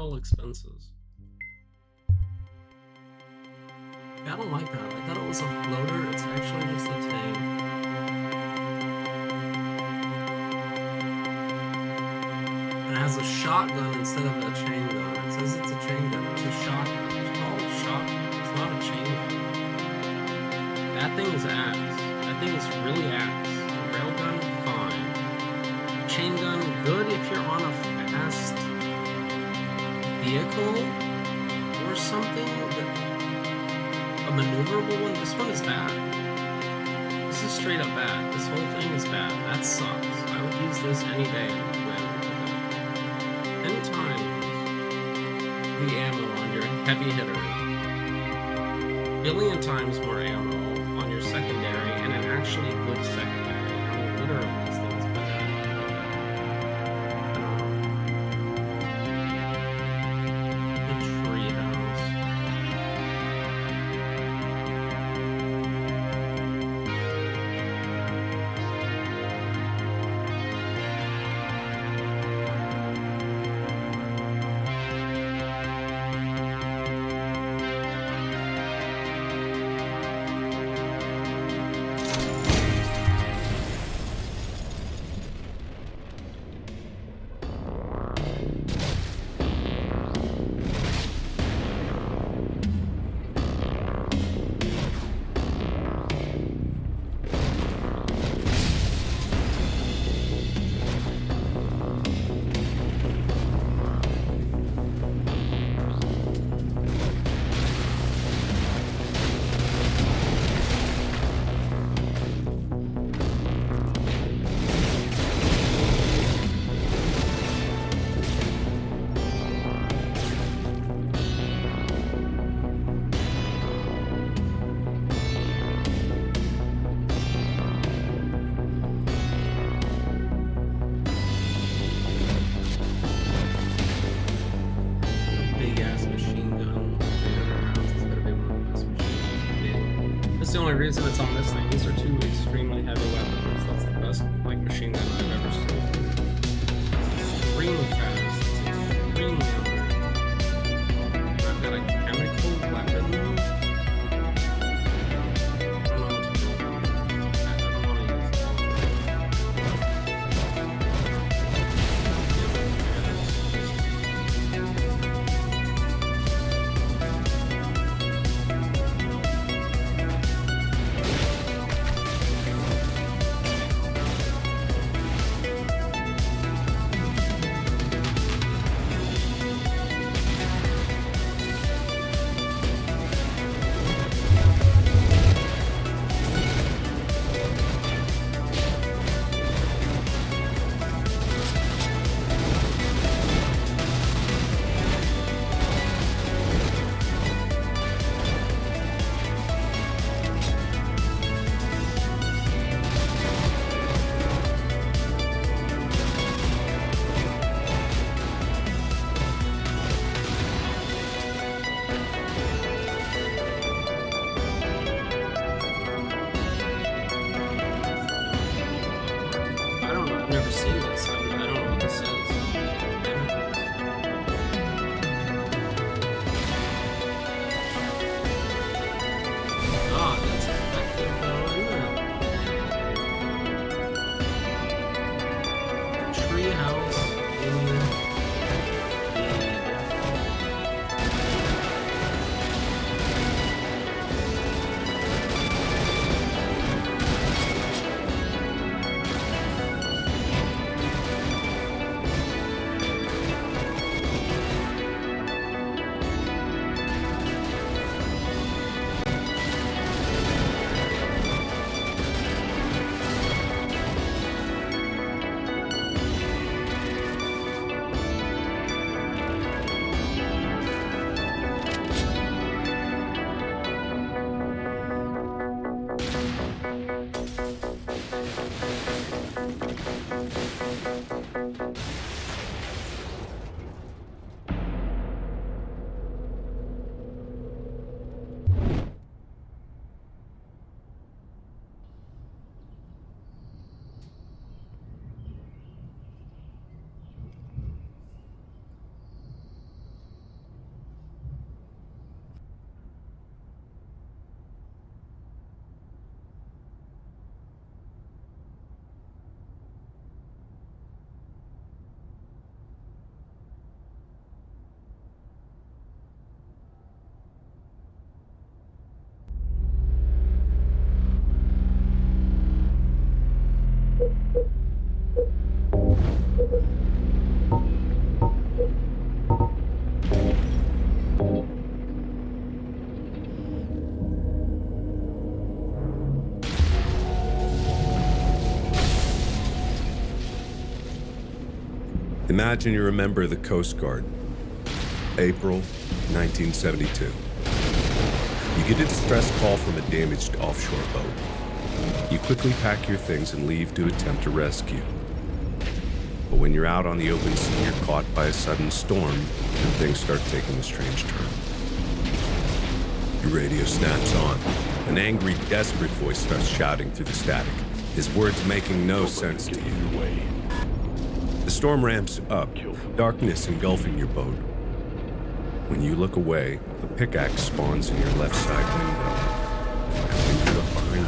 overall expenses. I don't like that. I thought it was a floater. It's actually just a tank. And it has a shotgun instead of a chain gun. It says it's a chain gun. It's a shotgun. It's called a shotgun. It's not a chain gun. That thing is ass. That thing is really ass. Railgun, fine. Chain gun, good if you're on a fast vehicle or something. A maneuverable one. This one is bad. This is straight up bad. This whole thing is bad. That sucks. I would use this any day and win with it. 10 times the ammo on your heavy hitter. Billion times more ammo on your secondary and an actually good secondary. I mean, literally, this thing's better. The treehouse. That's the only reason it's on this thing. These are two extremely heavy weapons. That's the best machine gun I've ever seen. It's extremely fast. It's extremely hard. I've got a chemical weapon. I don't know what to do. I don't want to use it. I've never seen this. I don't know what this is. Ah, that's effective though, isn't it? Treehouse indeed. Imagine you're a member of the Coast Guard. April 1972. You get a distress call from a damaged offshore boat. You quickly pack your things and leave to attempt a rescue. But when you're out on the open sea, you're caught by a sudden storm, and things start taking a strange turn. Your radio snaps on. An angry, desperate voice starts shouting through the static, his words making no sense to you. The storm ramps up, darkness engulfing your boat. When you look away, a pickaxe spawns in your left side window. And when you look behind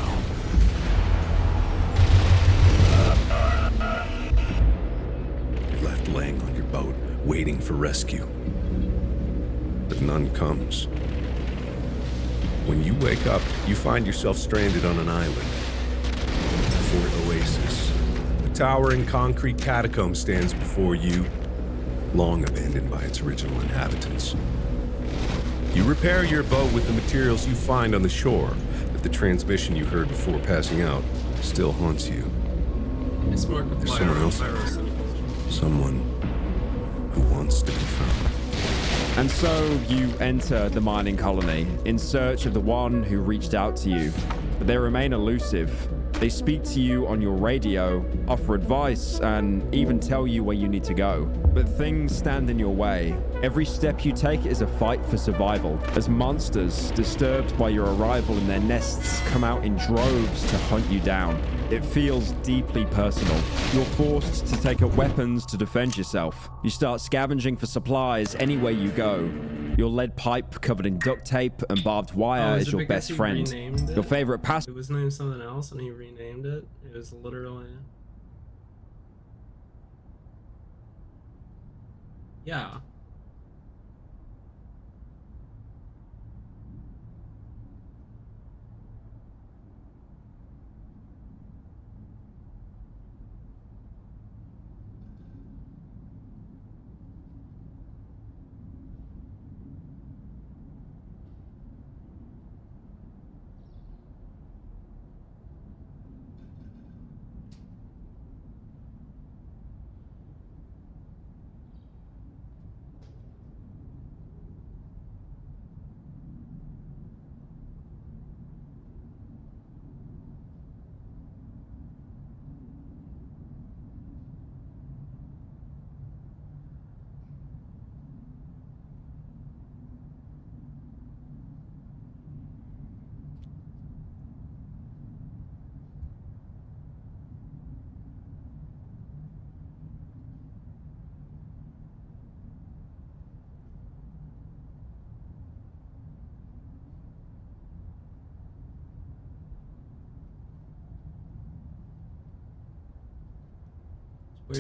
you, you're left laying on your boat, waiting for rescue. But none comes. When you wake up, you find yourself stranded on an island. Fort Oasis. A towering concrete catacomb stands before you, long abandoned by its original inhabitants. You repair your boat with the materials you find on the shore, but the transmission you heard before passing out still haunts you. There's someone else out there. Someone who wants to be found. And so you enter the mining colony in search of the one who reached out to you, but they remain elusive. They speak to you on your radio, offer advice, and even tell you where you need to go. But things stand in your way. Every step you take is a fight for survival, as monsters, disturbed by your arrival in their nests, come out in droves to hunt you down. It feels deeply personal. You're forced to take up weapons to defend yourself. You start scavenging for supplies anywhere you go. Your lead pipe covered in duct tape and barbed wire is your best friend. Your favorite pass. It was named something else and he renamed it. It was literally... Yeah.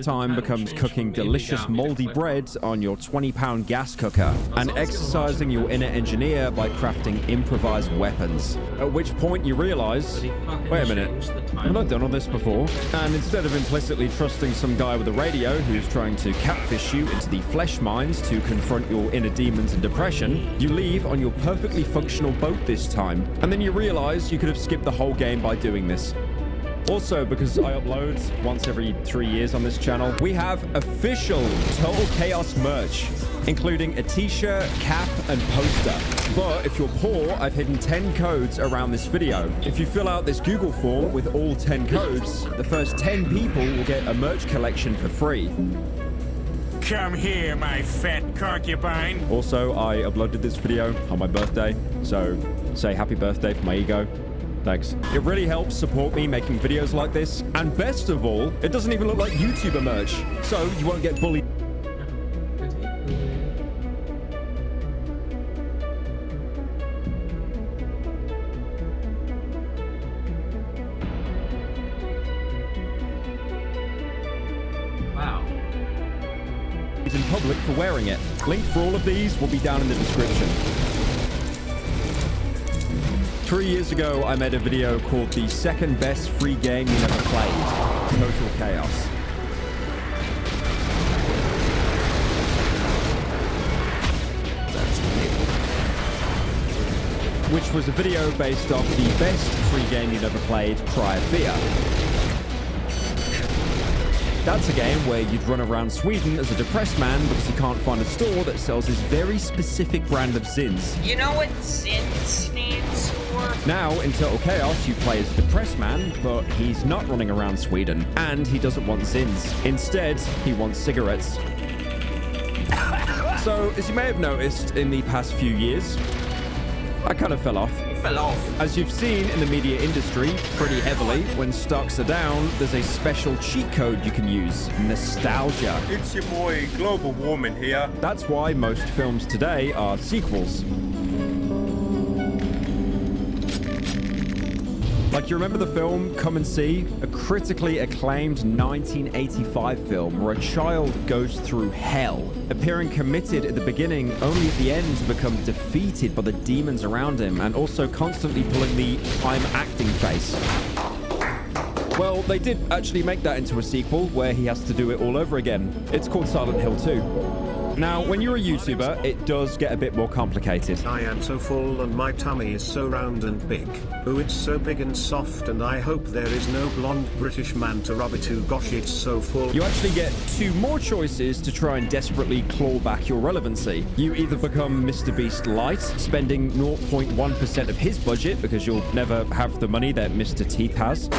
Time becomes cooking delicious moldy bread on your 20-pound gas cooker and exercising your inner engineer by crafting improvised weapons. At which point you realize, wait a minute, have I done all this before? And instead of implicitly trusting some guy with a radio who's trying to catfish you into the flesh mines to confront your inner demons and depression, you leave on your perfectly functional boat this time. And then you realize you could have skipped the whole game by doing this. Also, because I upload once every 3 years on this channel, we have official Total Chaos merch, including a t-shirt, cap, and poster. But if you're poor, I've hidden 10 codes around this video. If you fill out this Google form with all 10 codes, the first 10 people will get a merch collection for free. Come here, my fat concubine. Also, I uploaded this video on my birthday, so say happy birthday for my ego. Thanks. It really helps support me making videos like this. And best of all, it doesn't even look like YouTuber merch, so you won't get bullied. Wow. In public for wearing it. Link for all of these will be down in the description. 3 years ago, I made a video called the second best free game you never played, Total Chaos. Which was a video based off the best free game you never played, Cry of Fear. That's a game where you'd run around Sweden as a depressed man because you can't find a store that sells this very specific brand of Zins. You know what Zin stands for? Now, in Total Chaos, you play as a depressed man, but he's not running around Sweden, and he doesn't want Zins. Instead, he wants cigarettes. So, as you may have noticed in the past few years, I kind of fell off. Fell off. As you've seen in the media industry pretty heavily, when stocks are down, there's a special cheat code you can use, nostalgia. It's your boy, Global Warming here. That's why most films today are sequels. Like, you remember the film Come and See? A critically acclaimed 1985 film where a child goes through hell, appearing committed at the beginning, only at the end to become defeated by the demons around him, and also constantly pulling the I'm acting face. Well, they did actually make that into a sequel where he has to do it all over again. It's called Silent Hill 2. Now, when you're a YouTuber, it does get a bit more complicated. I am so full and my tummy is so round and big. Oh, it's so big and soft, and I hope there is no blonde British man to rub it to. Gosh, it's so full. You actually get 2 more choices to try and desperately claw back your relevancy. You either become Mr. Beast Light, spending 0.1% of his budget because you'll never have the money that Mr. Teeth has,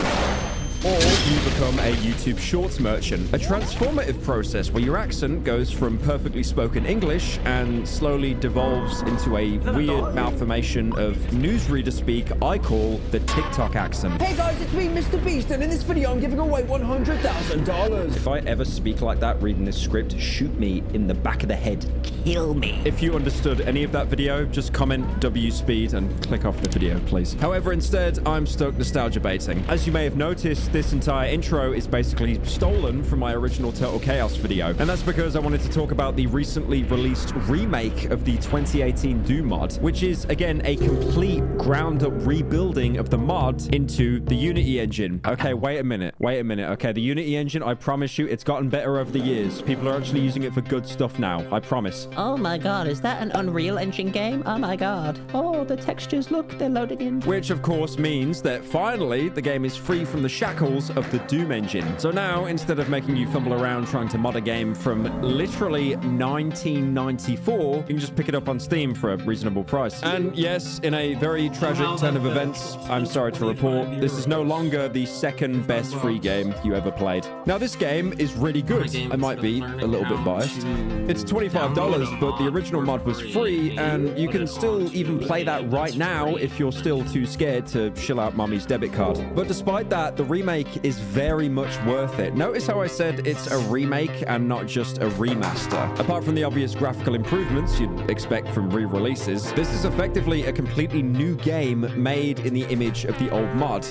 or you become a YouTube Shorts merchant, a transformative process where your accent goes from perfectly spoken English and slowly devolves into a weird malformation of newsreader speak I call the TikTok accent. Hey guys, it's me, Mr. Beast, and in this video I'm giving away $100,000. If I ever speak like that reading this script, shoot me in the back of the head. Kill me. If you understood any of that video, just comment W speed and click off the video, please. However, instead, I'm stuck nostalgia baiting. As you may have noticed, this entire intro is basically stolen from my original Total Chaos video. And that's because I wanted to talk about the recently released remake of the 2018 Doom mod, which is, again, a complete ground-up rebuilding of the mod into the Unity engine. Okay, wait a minute. Okay, the Unity engine, I promise you, it's gotten better over the years. People are actually using it for good stuff now. I promise. Oh my god, is that an Unreal Engine game? Oh my god. Oh, the textures, look, they're loading in. Which, of course, means that finally, the game is free from the shackles of the Doom engine. So now, instead of making you fumble around trying to mod a game from literally 1994, you can just pick it up on Steam for a reasonable price. And yes, in a very tragic turn of events, I'm sorry to report, this is no longer the second best free game you ever played. Now, this game is really good. I might be a little bit biased. It's $25, but the original mod was free, and you can still even play that right now if you're still too scared to shill out mommy's debit card. But despite that, the remake is very much worth it. Notice how I said it's a remake and not just a remaster. Apart from the obvious graphical improvements you'd expect from re-releases, this is effectively a completely new game made in the image of the old mod,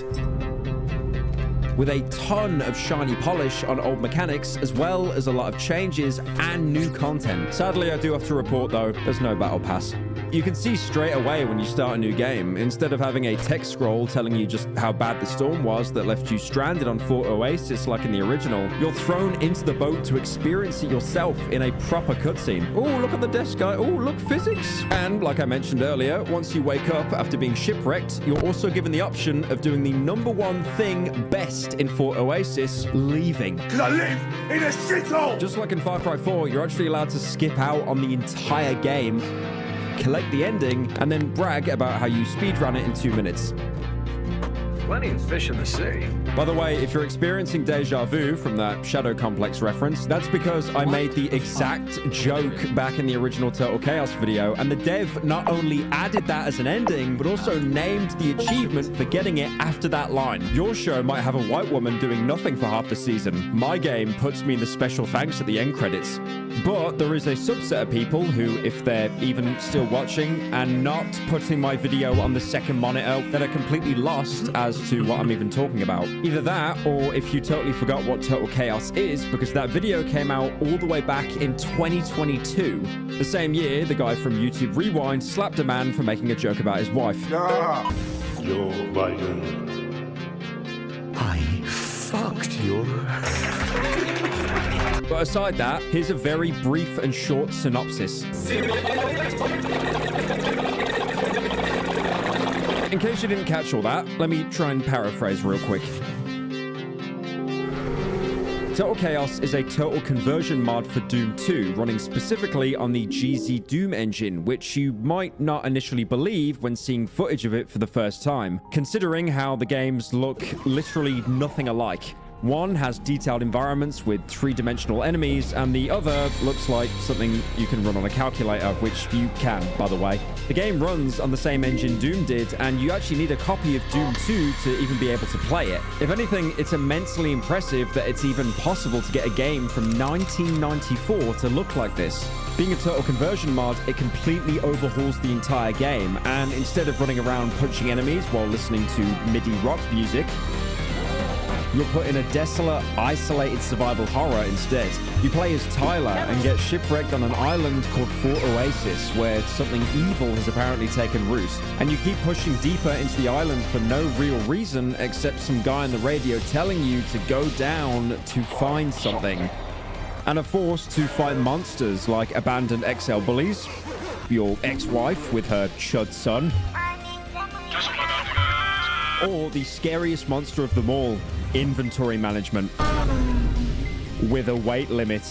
with a ton of shiny polish on old mechanics, as well as a lot of changes and new content. Sadly, I do have to report, though, there's no battle pass. You can see straight away when you start a new game, instead of having a text scroll telling you just how bad the storm was that left you stranded on Fort Oasis like in the original, you're thrown into the boat to experience it yourself in a proper cutscene. Oh, look at the desk guy. Oh, look, physics. And like I mentioned earlier, once you wake up after being shipwrecked, you're also given the option of doing the #1 thing best in Fort Oasis, leaving. I live in a shithole! Just like in Far Cry 4, you're actually allowed to skip out on the entire game, collect the ending, and then brag about how you speedrun it in 2 minutes. Plenty of fish in the sea. By the way, if you're experiencing deja vu from that Shadow Complex reference, that's because I made the exact joke back in the original Total Chaos video, and the dev not only added that as an ending, but also named the achievement for getting it after that line. Your show might have a white woman doing nothing for half the season. My game puts me in the special thanks at the end credits. But there is a subset of people who, if they're even still watching and not putting my video on the second monitor, that are completely lost as to what I'm even talking about. Either that, or if you totally forgot what Total Chaos is, because that video came out all the way back in 2022. The same year, the guy from YouTube Rewind slapped a man for making a joke about his wife. Joe Biden. I fucked you. But aside that, here's a very brief and short synopsis. In case you didn't catch all that, let me try and paraphrase real quick. Total Chaos is a total conversion mod for Doom 2, running specifically on the GZ Doom engine, which you might not initially believe when seeing footage of it for the first time, considering how the games look literally nothing alike. One has detailed environments with three-dimensional enemies, and the other looks like something you can run on a calculator, which you can, by the way. The game runs on the same engine Doom did, and you actually need a copy of Doom 2 to even be able to play it. If anything, it's immensely impressive that it's even possible to get a game from 1994 to look like this. Being a total conversion mod, it completely overhauls the entire game, and instead of running around punching enemies while listening to MIDI rock music, you're put in a desolate, isolated survival horror instead. You play as Tyler and get shipwrecked on an island called Fort Oasis, where something evil has apparently taken root. And you keep pushing deeper into the island for no real reason except some guy on the radio telling you to go down to find something. And are forced to fight monsters like abandoned XL bullies, your ex-wife with her chud son, or the scariest monster of them all, inventory management, with a weight limit.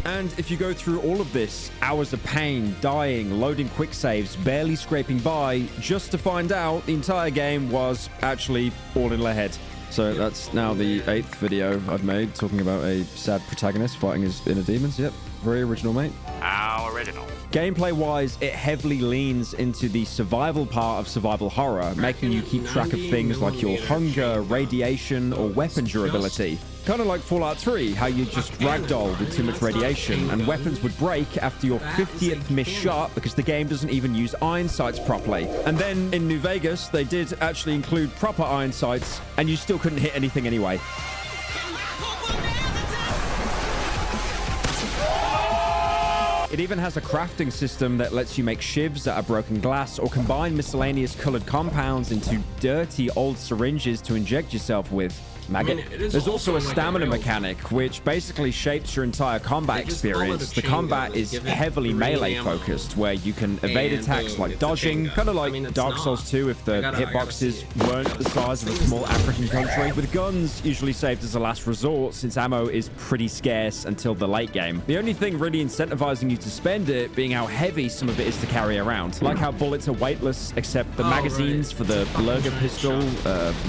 And if you go through all of this, hours of pain, dying, loading quick saves, barely scraping by, just to find out the entire game was actually all in the head. So that's now the 8th video I've made talking about a sad protagonist fighting his inner demons. Yep, very original, mate. How original. Gameplay-wise, it heavily leans into the survival part of survival horror, making you keep track of things like your hunger, radiation, or weapon durability. Kind of like Fallout 3, how you just ragdoll with too much radiation, and weapons would break after your 50th missed shot because the game doesn't even use iron sights properly. And then in New Vegas, they did actually include proper iron sights, and you still couldn't hit anything anyway. It even has a crafting system that lets you make shivs out of broken glass or combine miscellaneous colored compounds into dirty old syringes to inject yourself with. Maggot. There's also a stamina mechanic, which basically shapes your entire combat experience. The combat is heavily melee focused, where you can evade attacks like dodging, kind of like Dark Souls 2 if the hitboxes weren't the size of a small African country, with guns usually saved as a last resort since ammo is pretty scarce until the late game. The only thing really incentivizing you to spend it being how heavy some of it is to carry around. Like how bullets are weightless, except the magazines for the Lurga pistol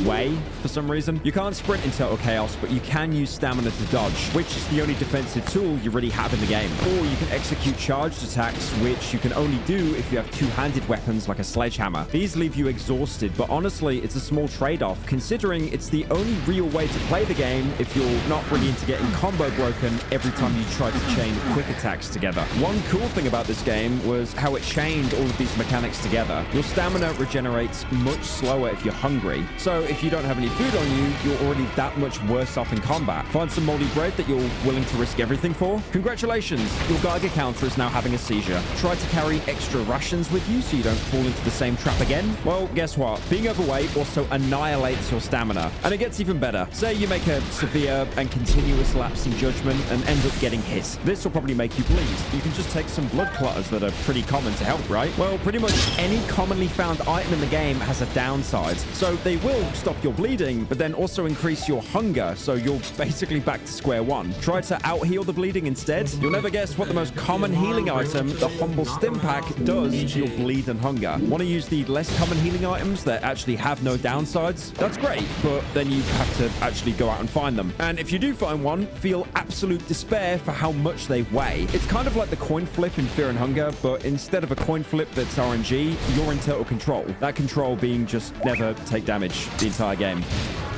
weigh for some reason. You can't sprint in Total Chaos, but you can use stamina to dodge, which is the only defensive tool you really have in the game. Or you can execute charged attacks, which you can only do if you have two-handed weapons like a sledgehammer. These leave you exhausted, but honestly, it's a small trade-off, considering it's the only real way to play the game if you're not really into getting combo broken every time you try to chain quick attacks together. One cool thing about this game was how it chained all of these mechanics together. Your stamina regenerates much slower if you're hungry, so if you don't have any food on you, you're already that much worse off in combat. Find some moldy bread that you're willing to risk everything for? Congratulations, your Geiger counter is now having a seizure. Try to carry extra rations with you so you don't fall into the same trap again? Well, guess what? Being overweight also annihilates your stamina. And it gets even better. Say you make a severe and continuous lapse in judgment and end up getting hit. This will probably make you bleed. You can just take some blood clotters that are pretty common to help, right? Well, pretty much any commonly found item in the game has a downside. So they will stop your bleeding, but then also increase your hunger, so you're basically back to square one. Try to out-heal the bleeding instead. You'll never guess what the most common healing item, the Humble Stim Pack, does to your bleed and hunger. Want to use the less common healing items that actually have no downsides? That's great, but then you have to actually go out and find them. And if you do find one, feel absolute despair for how much they weigh. It's kind of like the coin flip in Fear and Hunger, but instead of a coin flip that's RNG, you're in total control. That control being just never take damage the entire game.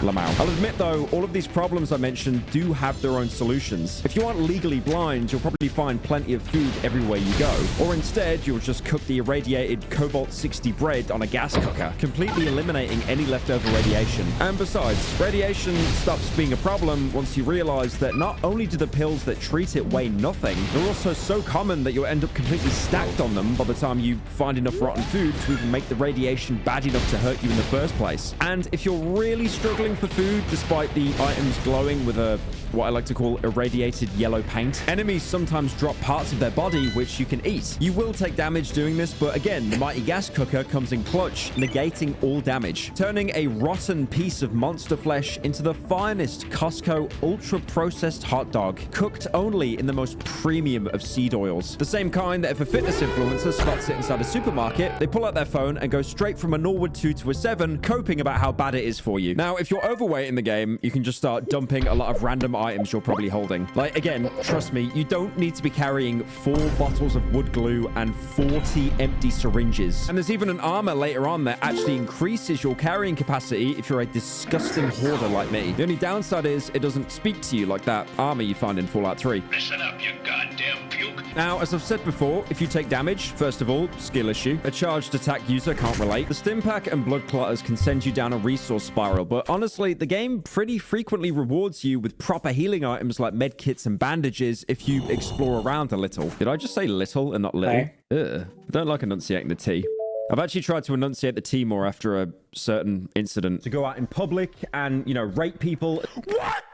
Lamau. I'll admit though, all of these problems I mentioned do have their own solutions. If you aren't legally blind, you'll probably find plenty of food everywhere you go. Or instead, you'll just cook the irradiated Cobalt 60 bread on a gas cooker, completely eliminating any leftover radiation. And besides, radiation stops being a problem once you realize that not only do the pills that treat it weigh nothing, they're also so common that you'll end up completely stacked on them by the time you find enough rotten food to even make the radiation bad enough to hurt you in the first place. And if you're really struggling searching for food despite the items glowing with a what I like to call irradiated yellow paint. Enemies sometimes drop parts of their body which you can eat. You will take damage doing this, but again, the mighty gas cooker comes in clutch, negating all damage, turning a rotten piece of monster flesh into the finest Costco ultra-processed hot dog, cooked only in the most premium of seed oils. The same kind that if a fitness influencer spots it inside a supermarket, they pull out their phone and go straight from a Norwood 2 to a 7, coping about how bad it is for you. Now, if you're overweight in the game, you can just start dumping a lot of random items you're probably holding. Like, again, trust me, you don't need to be carrying 4 bottles of wood glue and 40 empty syringes. And there's even an armor later on that actually increases your carrying capacity if you're a disgusting hoarder like me. The only downside is it doesn't speak to you like that armor you find in Fallout 3. Listen up, you goddamn puke. Now, as I've said before, if you take damage, first of all, skill issue. A charged attack user can't relate. The stim pack and blood clotters can send you down a resource spiral, but honestly, the game pretty frequently rewards you with proper healing items like medkits and bandages if you explore around a little. Did I just say little and not little? Ugh. I don't like enunciating the T. I've actually tried to enunciate the T more after a certain incident. To go out in public and, you know, rape people. What?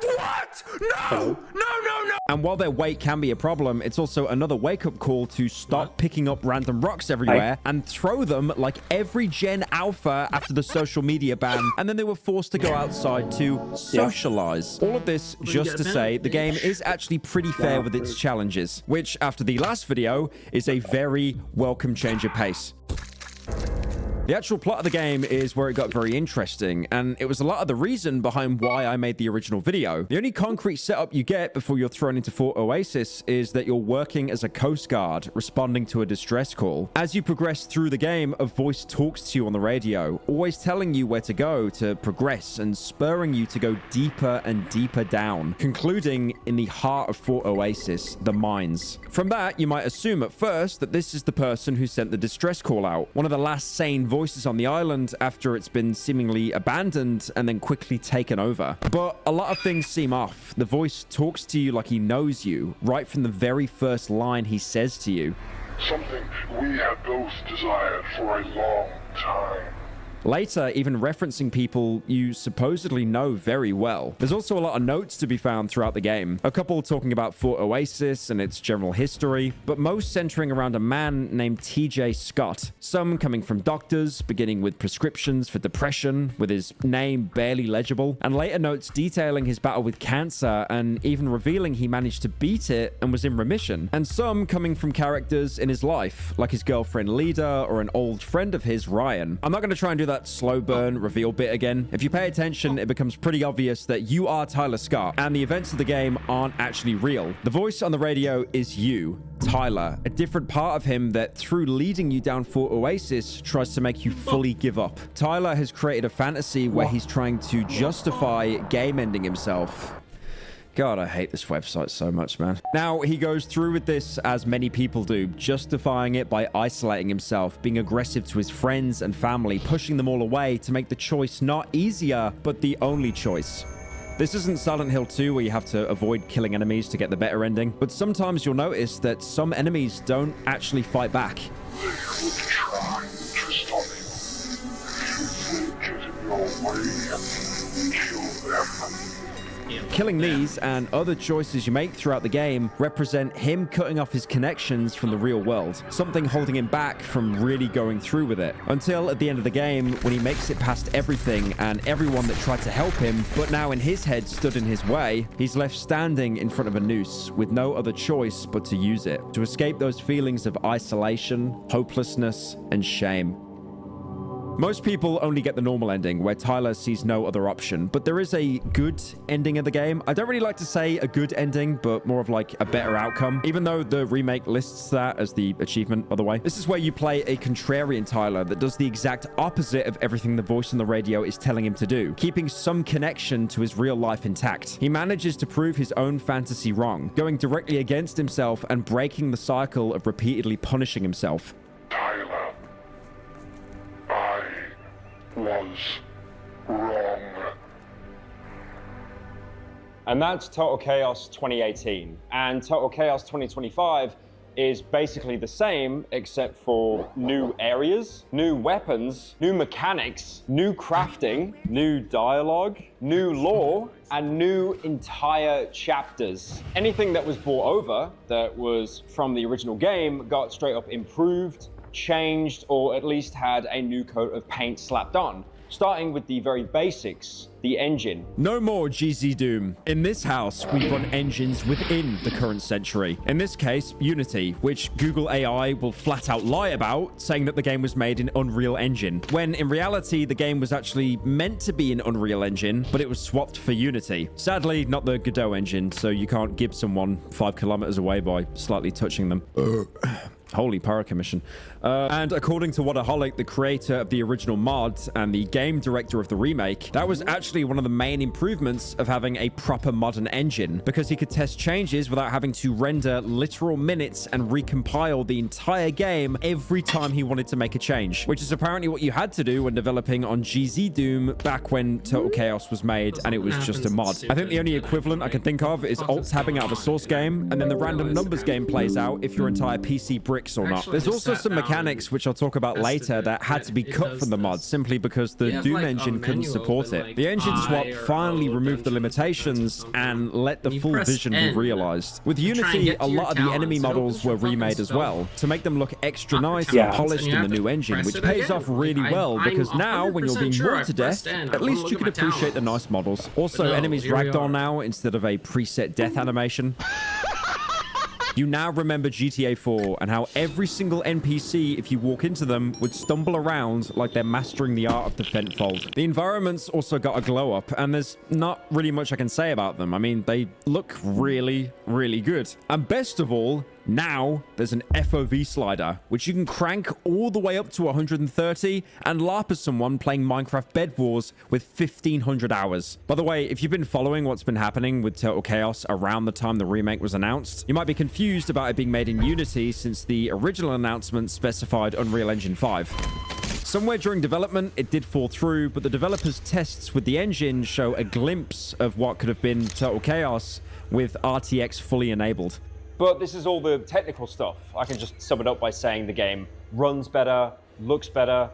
No! No! And while their weight can be a problem, it's also another wake-up call to stop picking up random rocks everywhere and throw them like every Gen Alpha after the social media ban, and then they were forced to go outside to socialize. All of this just to say the game is actually pretty fair with its challenges, which after the last video is a very welcome change of pace. The actual plot of the game is where it got very interesting, and it was a lot of the reason behind why I made the original video. The only concrete setup you get before you're thrown into Fort Oasis is that you're working as a Coast Guard, responding to a distress call. As you progress through the game, a voice talks to you on the radio, always telling you where to go to progress and spurring you to go deeper and deeper down, concluding in the heart of Fort Oasis, the mines. From that, you might assume at first that this is the person who sent the distress call out, one of the last sane voices on the island after it's been seemingly abandoned and then quickly taken over. But a lot of things seem off. The voice talks to you like he knows you, right from the very first line he says to you. Something we have both desired for a long time. Later, even referencing people you supposedly know very well. There's also a lot of notes to be found throughout the game. A couple talking about Fort Oasis and its general history, but most centering around a man named TJ Scott. Some coming from doctors, beginning with prescriptions for depression, with his name barely legible, and later notes detailing his battle with cancer and even revealing he managed to beat it and was in remission. And some coming from characters in his life, like his girlfriend Lida or an old friend of his, Ryan. I'm not going to try and do that slow burn reveal bit again. If you pay attention, it becomes pretty obvious that you are Tyler Scott, and the events of the game aren't actually real. The voice on the radio is you, Tyler, a different part of him that, through leading you down Fort Oasis, tries to make you fully give up. Tyler has created a fantasy where he's trying to justify game ending himself. God, I hate this website so much, man. Now, he goes through with this as many people do, justifying it by isolating himself, being aggressive to his friends and family, pushing them all away to make the choice not easier, but the only choice. This isn't Silent Hill 2 where you have to avoid killing enemies to get the better ending, but sometimes you'll notice that some enemies don't actually fight back. They will try to stop you. If you get in your way, kill them. Killing these and other choices you make throughout the game represent him cutting off his connections from the real world, something holding him back from really going through with it. Until at the end of the game, when he makes it past everything and everyone that tried to help him, but now in his head stood in his way, he's left standing in front of a noose with no other choice but to use it, to escape those feelings of isolation, hopelessness, and shame. Most people only get the normal ending, where Tyler sees no other option, but there is a good ending of the game. I don't really like to say a good ending, but more of like a better outcome, even though the remake lists that as the achievement, by the way. This is where you play a contrarian Tyler that does the exact opposite of everything the voice on the radio is telling him to do, keeping some connection to his real life intact. He manages to prove his own fantasy wrong, going directly against himself and breaking the cycle of repeatedly punishing himself. Tyler, was wrong. And that's Total Chaos 2018. And Total Chaos 2025 is basically the same except for new areas, new weapons, new mechanics, new crafting, new dialogue, new lore, and new entire chapters. Anything that was brought over that was from the original game got straight up improved, changed, or at least had a new coat of paint slapped on. Starting with the very basics, the engine. No more GZ Doom. In this house, we run engines within the current century. In this case, Unity, which Google AI will flat out lie about, saying that the game was made in Unreal Engine, when in reality, the game was actually meant to be in Unreal Engine, but it was swapped for Unity. Sadly, not the Godot engine, so you can't give someone 5 kilometers away by slightly touching them. Holy Power Commission. And according to Wadaholic, the creator of the original mod and the game director of the remake, that was actually one of the main improvements of having a proper modern engine, because he could test changes without having to render literal minutes and recompile the entire game every time he wanted to make a change, which is apparently what you had to do when developing on GZ Doom back when Total Chaos was made and it was just a mod. I think the only equivalent I can think of is alt-tabbing out of a source game, and then the random numbers game plays out if your entire PC bricks or not. There's also some mechanics, which I'll talk about later, that had to be cut from the mod simply because the Doom engine couldn't support it. The engine swap finally removed the limitations and let the full vision be realized. With Unity, a lot of the enemy models were remade as well to make them look extra nice and polished in the new engine, which pays off really well because now when you're being mauled to death, at least you can appreciate the nice models. Also, enemies ragdoll now instead of a preset death animation. You now remember GTA 4 and how every single NPC, if you walk into them, would stumble around like they're mastering the art of the Fentfold. The environments also got a glow up, and there's not really much I can say about them. I mean, they look really, really good. And best of all, now there's an FOV slider, which you can crank all the way up to 130 and LARP as someone playing Minecraft Bed Wars with 1500 hours. By the way, if you've been following what's been happening with Total Chaos around the time the remake was announced, you might be confused about it being made in Unity since the original announcement specified Unreal Engine 5. Somewhere during development, it did fall through, but the developers' tests with the engine show a glimpse of what could have been Total Chaos with RTX fully enabled. But this is all the technical stuff. I can just sum it up by saying the game runs better, looks better,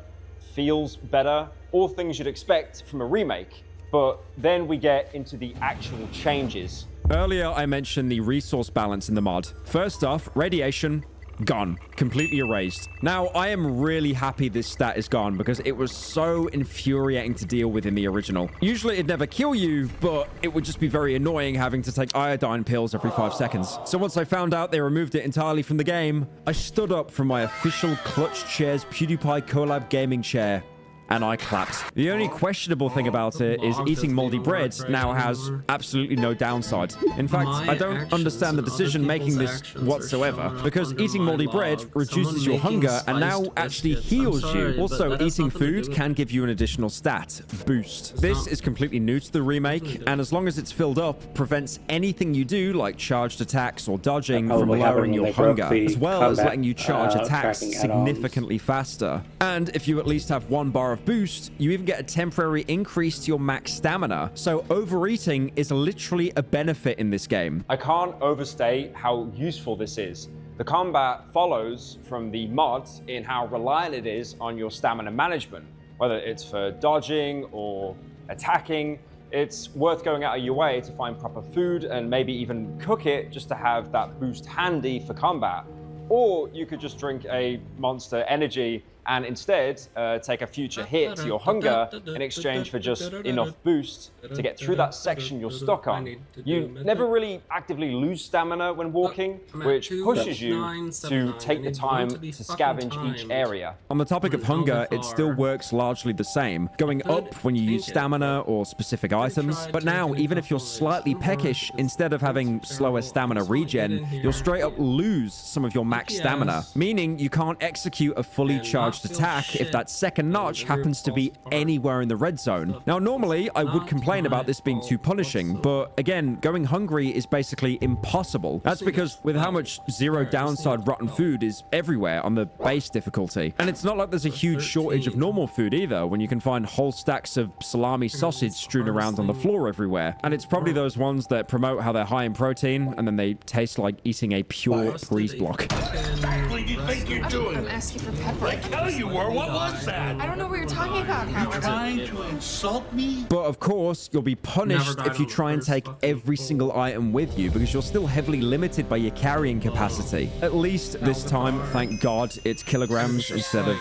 feels better, all things you'd expect from a remake. But then we get into the actual changes. Earlier, I mentioned the resource balance in the mod. First off, radiation, gone, completely erased. Now, I am really happy this stat is gone because it was so infuriating to deal with in the original. Usually it'd never kill you, but it would just be very annoying having to take iodine pills every 5 seconds. So once I found out they removed it entirely from the game, I stood up from my official Clutch Chairs PewDiePie collab gaming chair and I clapped. The only questionable thing about it is eating moldy bread now has absolutely no downside. In fact, I don't understand the decision making this whatsoever, because eating moldy bread reduces your hunger and now actually heals you. Also, eating food can give you an additional stat boost. This is completely new to the remake, and as long as it's filled up, prevents anything you do, like charged attacks or dodging, from lowering your hunger, as well as letting you charge attacks significantly faster. And if you at least have 1 bar of boost, you even get a temporary increase to your max stamina. So overeating is literally a benefit in this game. I can't overstate how useful this is. The combat follows from the mod in how reliant it is on your stamina management. Whether it's for dodging or attacking, it's worth going out of your way to find proper food and maybe even cook it just to have that boost handy for combat. Or you could just drink a Monster Energy and instead take a future hit to your hunger in exchange for just enough boost to get through that section you're stuck on. You never really actively lose stamina when walking, which pushes you to take the time to scavenge each area. On the topic of hunger, it still works largely the same, going up when you use stamina or specific items, but now even if you're slightly peckish, instead of having slower stamina regen, you'll straight up lose some of your max stamina, meaning you can't execute a fully charged launched attack if that second notch happens to be anywhere in the red zone. Now, normally, I would complain about this being too punishing, but again, going hungry is basically impossible. That's because with how much zero downside rotten food is everywhere on the base difficulty. And it's not like there's a huge shortage of normal food either, when you can find whole stacks of salami sausage strewn around on the floor everywhere. And it's probably those ones that promote how they're high in protein, and then they taste like eating a pure breeze block. Exactly, you think you're doing? I'm asking for pepper. Like hell you were. What was that? I don't know what you're talking about, Howard. Trying to insult me? But of course, you'll be punished if you try and take every single item with you, because you're still heavily limited by your carrying capacity. At least this time, thank God, it's kilograms instead of,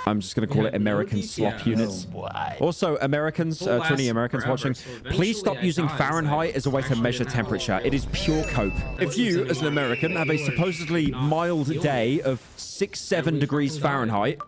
I'm just going to call it American slop units. Also, Americans, to any Americans watching, please stop using Fahrenheit as a way to measure temperature. It is pure cope. If you, as an American, have a supposedly mild day of 6-7 degrees Fahrenheit,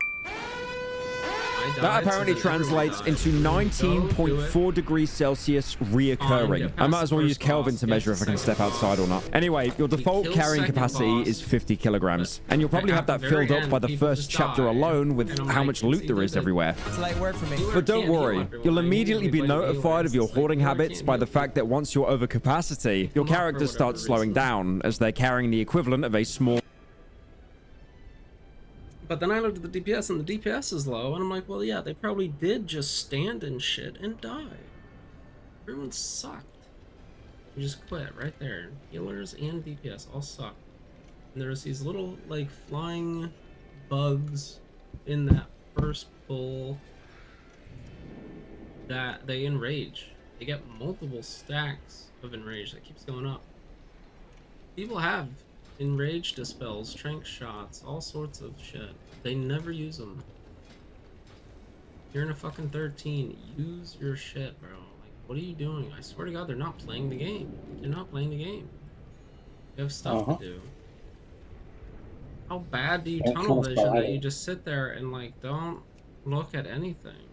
that apparently translates into 19.4 degrees Celsius reoccurring. I might as well use Kelvin to measure if I can step outside or not. Anyway, your default carrying capacity is 50 kilograms. And you'll probably have that filled up by the first chapter alone with how much loot there is everywhere. It's light work for me. But don't worry, you'll immediately be notified of your hoarding habits by the fact that once you're over capacity, your characters start slowing down as they're carrying the equivalent of a small... But then I looked at the DPS and the DPS is low, and I'm like, well, yeah, they probably did just stand and shit and die. Everyone sucked. You just quit right there. Healers and DPS all suck. And there's these little, like, flying bugs in that first pull that they enrage. They get multiple stacks of enrage that keeps going up. People have enrage dispels, trank shots, all sorts of shit. They never use them. You're in a fucking 13. Use your shit, bro. Like, what are you doing? I swear to God, they're not playing the game. They're not playing the game. You have stuff to do. How bad do you tunnel vision that you just sit there and, like, don't look at anything?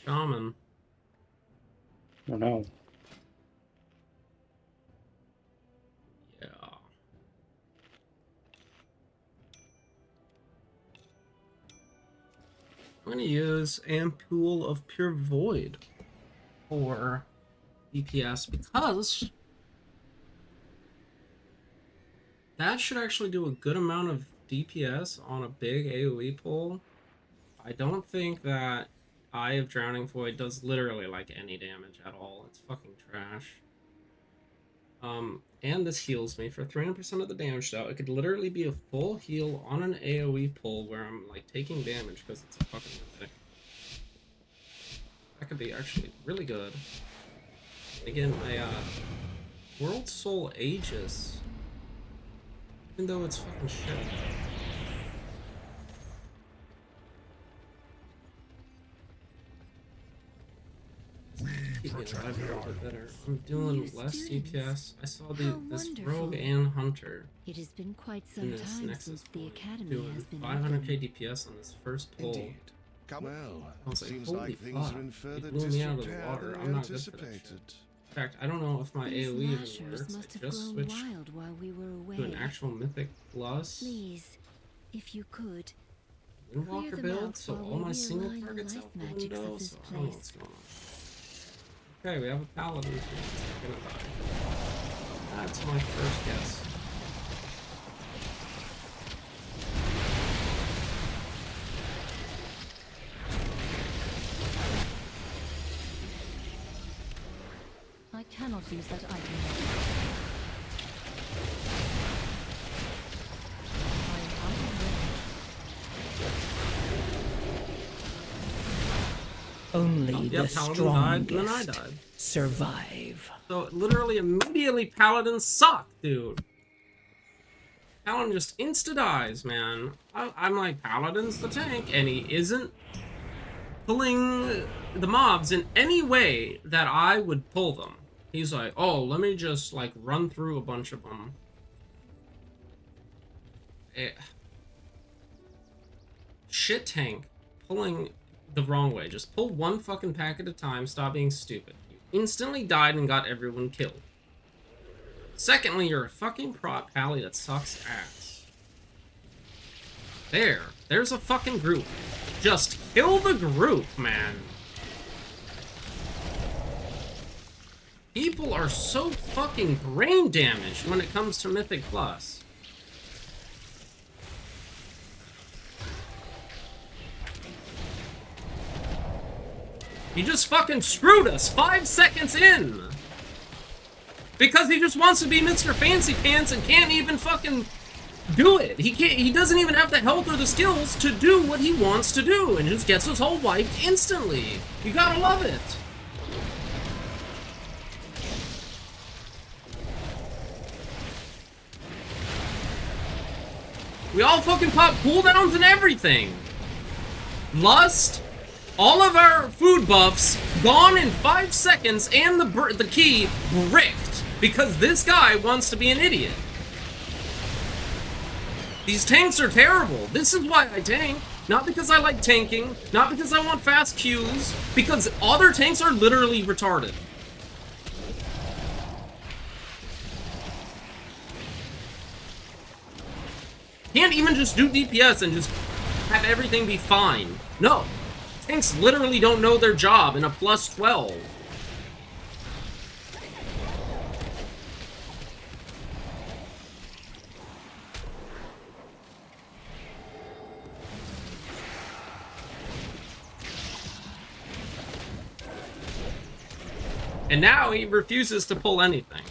Shaman. Oh no. Yeah. I'm gonna use Ampoule of Pure Void for DPS because that should actually do a good amount of DPS on a big AoE pull. I don't think that Eye of Drowning Void does literally like any damage at all. It's fucking trash. And this heals me for 300% of the damage dealt. It could literally be a full heal on an AoE pull where I'm like taking damage because it's a fucking mythic. That could be actually really good. Again, my World Soul Aegis, even though it's fucking shit. Keep me alive a little bit better. I'm doing less DPS. I saw this rogue and hunter. It has been quite in some this time Nexus since the one, academy doing has been 500k DPS on this first pull. Indeed. Well, I was it like, seems holy like things fuck, are in further it blew me out of the disrepair water. than I'm not good for that shit. anticipated. In fact, I don't know if my These AoE even lashers works. must I have just grown switched wild while we were away. to an actual Mythic Plus Please, if you could, Windwalker them build, out so while all we my single realign the targets life out the magics of window, this so I don't know place. what's going on. Okay, we have a paladin who's gonna die. That's my first guess. I cannot use that item. I am out of range. Only Yeah, the Paladin died, and then I strongest died. survive. So literally immediately Paladins suck, dude. Paladin just insta-dies, man. I'm like, Paladin's the tank, and he isn't pulling the mobs in any way that I would pull them. He's like, oh, let me just like run through a bunch of them. Shit tank pulling the wrong way. Just pull one fucking pack at a time. Stop being stupid. You instantly died and got everyone killed. Secondly, you're a fucking prot pally that sucks ass. There's a fucking group. Just kill the group, man. People are so fucking brain damaged when it comes to Mythic Plus. He just fucking screwed us 5 seconds in! Because he just wants to be Mr. Fancy Pants and can't even fucking do it. He doesn't even have the health or the skills to do what he wants to do and just gets us all wiped instantly. You gotta love it. We all fucking pop cooldowns and everything. Lust, all of our food buffs gone in 5 seconds, and the key bricked because this guy wants to be an idiot. These tanks are terrible. This is why I tank. Not because I like tanking, not because I want fast Qs, because other tanks are literally retarded. Can't even just do DPS and just have everything be fine. No. Tanks literally don't know their job in a plus 12. And now he refuses to pull anything.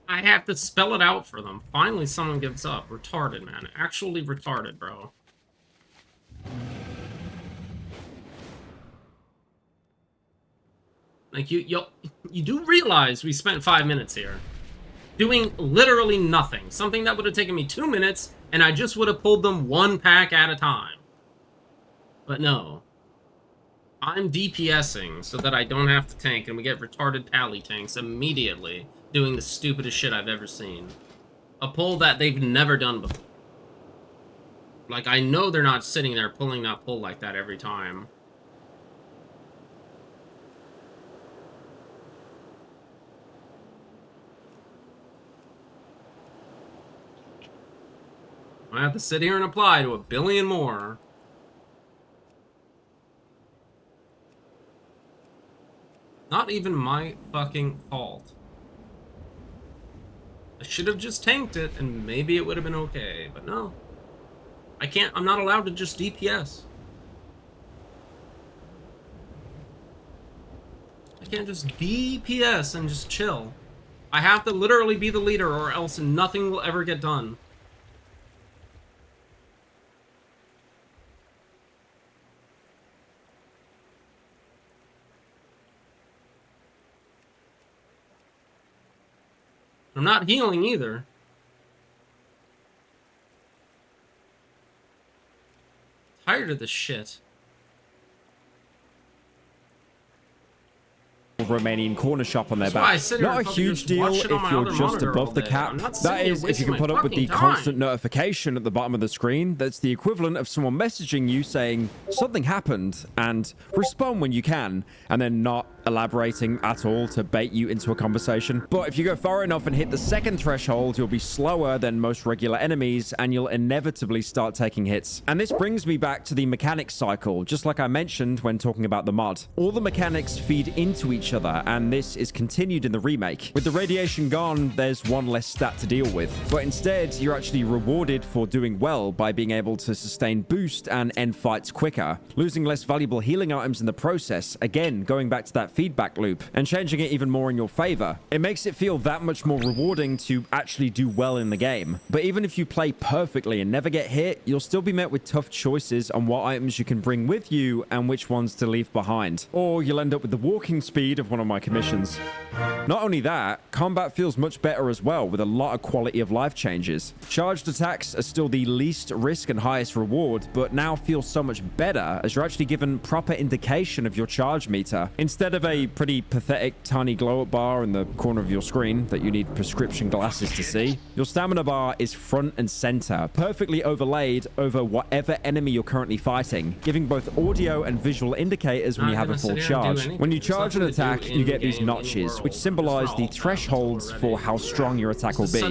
I have to spell it out for them. Finally, someone gives up. Retarded, man. Actually retarded, bro. Like, you do realize we spent 5 minutes here doing literally nothing. Something that would have taken me 2 minutes, and I just would have pulled them 1 pack at a time. But no. I'm DPSing so that I don't have to tank, and we get retarded pally tanks immediately doing the stupidest shit I've ever seen. A pull that they've never done before. Like, I know they're not sitting there pulling that pull like that every time. I have to sit here and apply to a billion more. Not even my fucking fault. I should have just tanked it and maybe it would have been okay, but no. I can't, I'm not allowed to just DPS. I can't just DPS and just chill. I have to literally be the leader or else nothing will ever get done. I'm not healing either. Tired of this shit. Romanian corner shop on their That's why I back. sit here Not a and fucking huge just deal watch if it on my you're other just monitor above all the day. cap. I'm not That sitting is, here if you can wasting put my up with the fucking time. constant notification at the bottom of the screen, that's the equivalent of someone messaging you saying something happened and respond when you can, and then not elaborating at all to bait you into a conversation. But if you go far enough and hit the second threshold, you'll be slower than most regular enemies, and you'll inevitably start taking hits. And this brings me back to the mechanics cycle, just like I mentioned when talking about the mod. All the mechanics feed into each other, and this is continued in the remake. With the radiation gone, there's one less stat to deal with, but instead you're actually rewarded for doing well by being able to sustain boost and end fights quicker, losing less valuable healing items in the process, again going back to that feedback loop and changing it even more in your favor. It makes it feel that much more rewarding to actually do well in the game. But even if you play perfectly and never get hit, you'll still be met with tough choices on what items you can bring with you and which ones to leave behind. Or you'll end up with the walking speed of one of my commissions. Not only that, combat feels much better as well, with a lot of quality of life changes. Charged attacks are still the least risk and highest reward, but now feel so much better as you're actually given proper indication of your charge meter. Instead of a pretty pathetic tiny glow-up bar in the corner of your screen that you need prescription glasses to see, your stamina bar is front and center, perfectly overlaid over whatever enemy you're currently fighting, giving both audio and visual indicators when you have a full charge. When you charge an attack, you get these notches, which symbolize the thresholds for how strong your attack will be.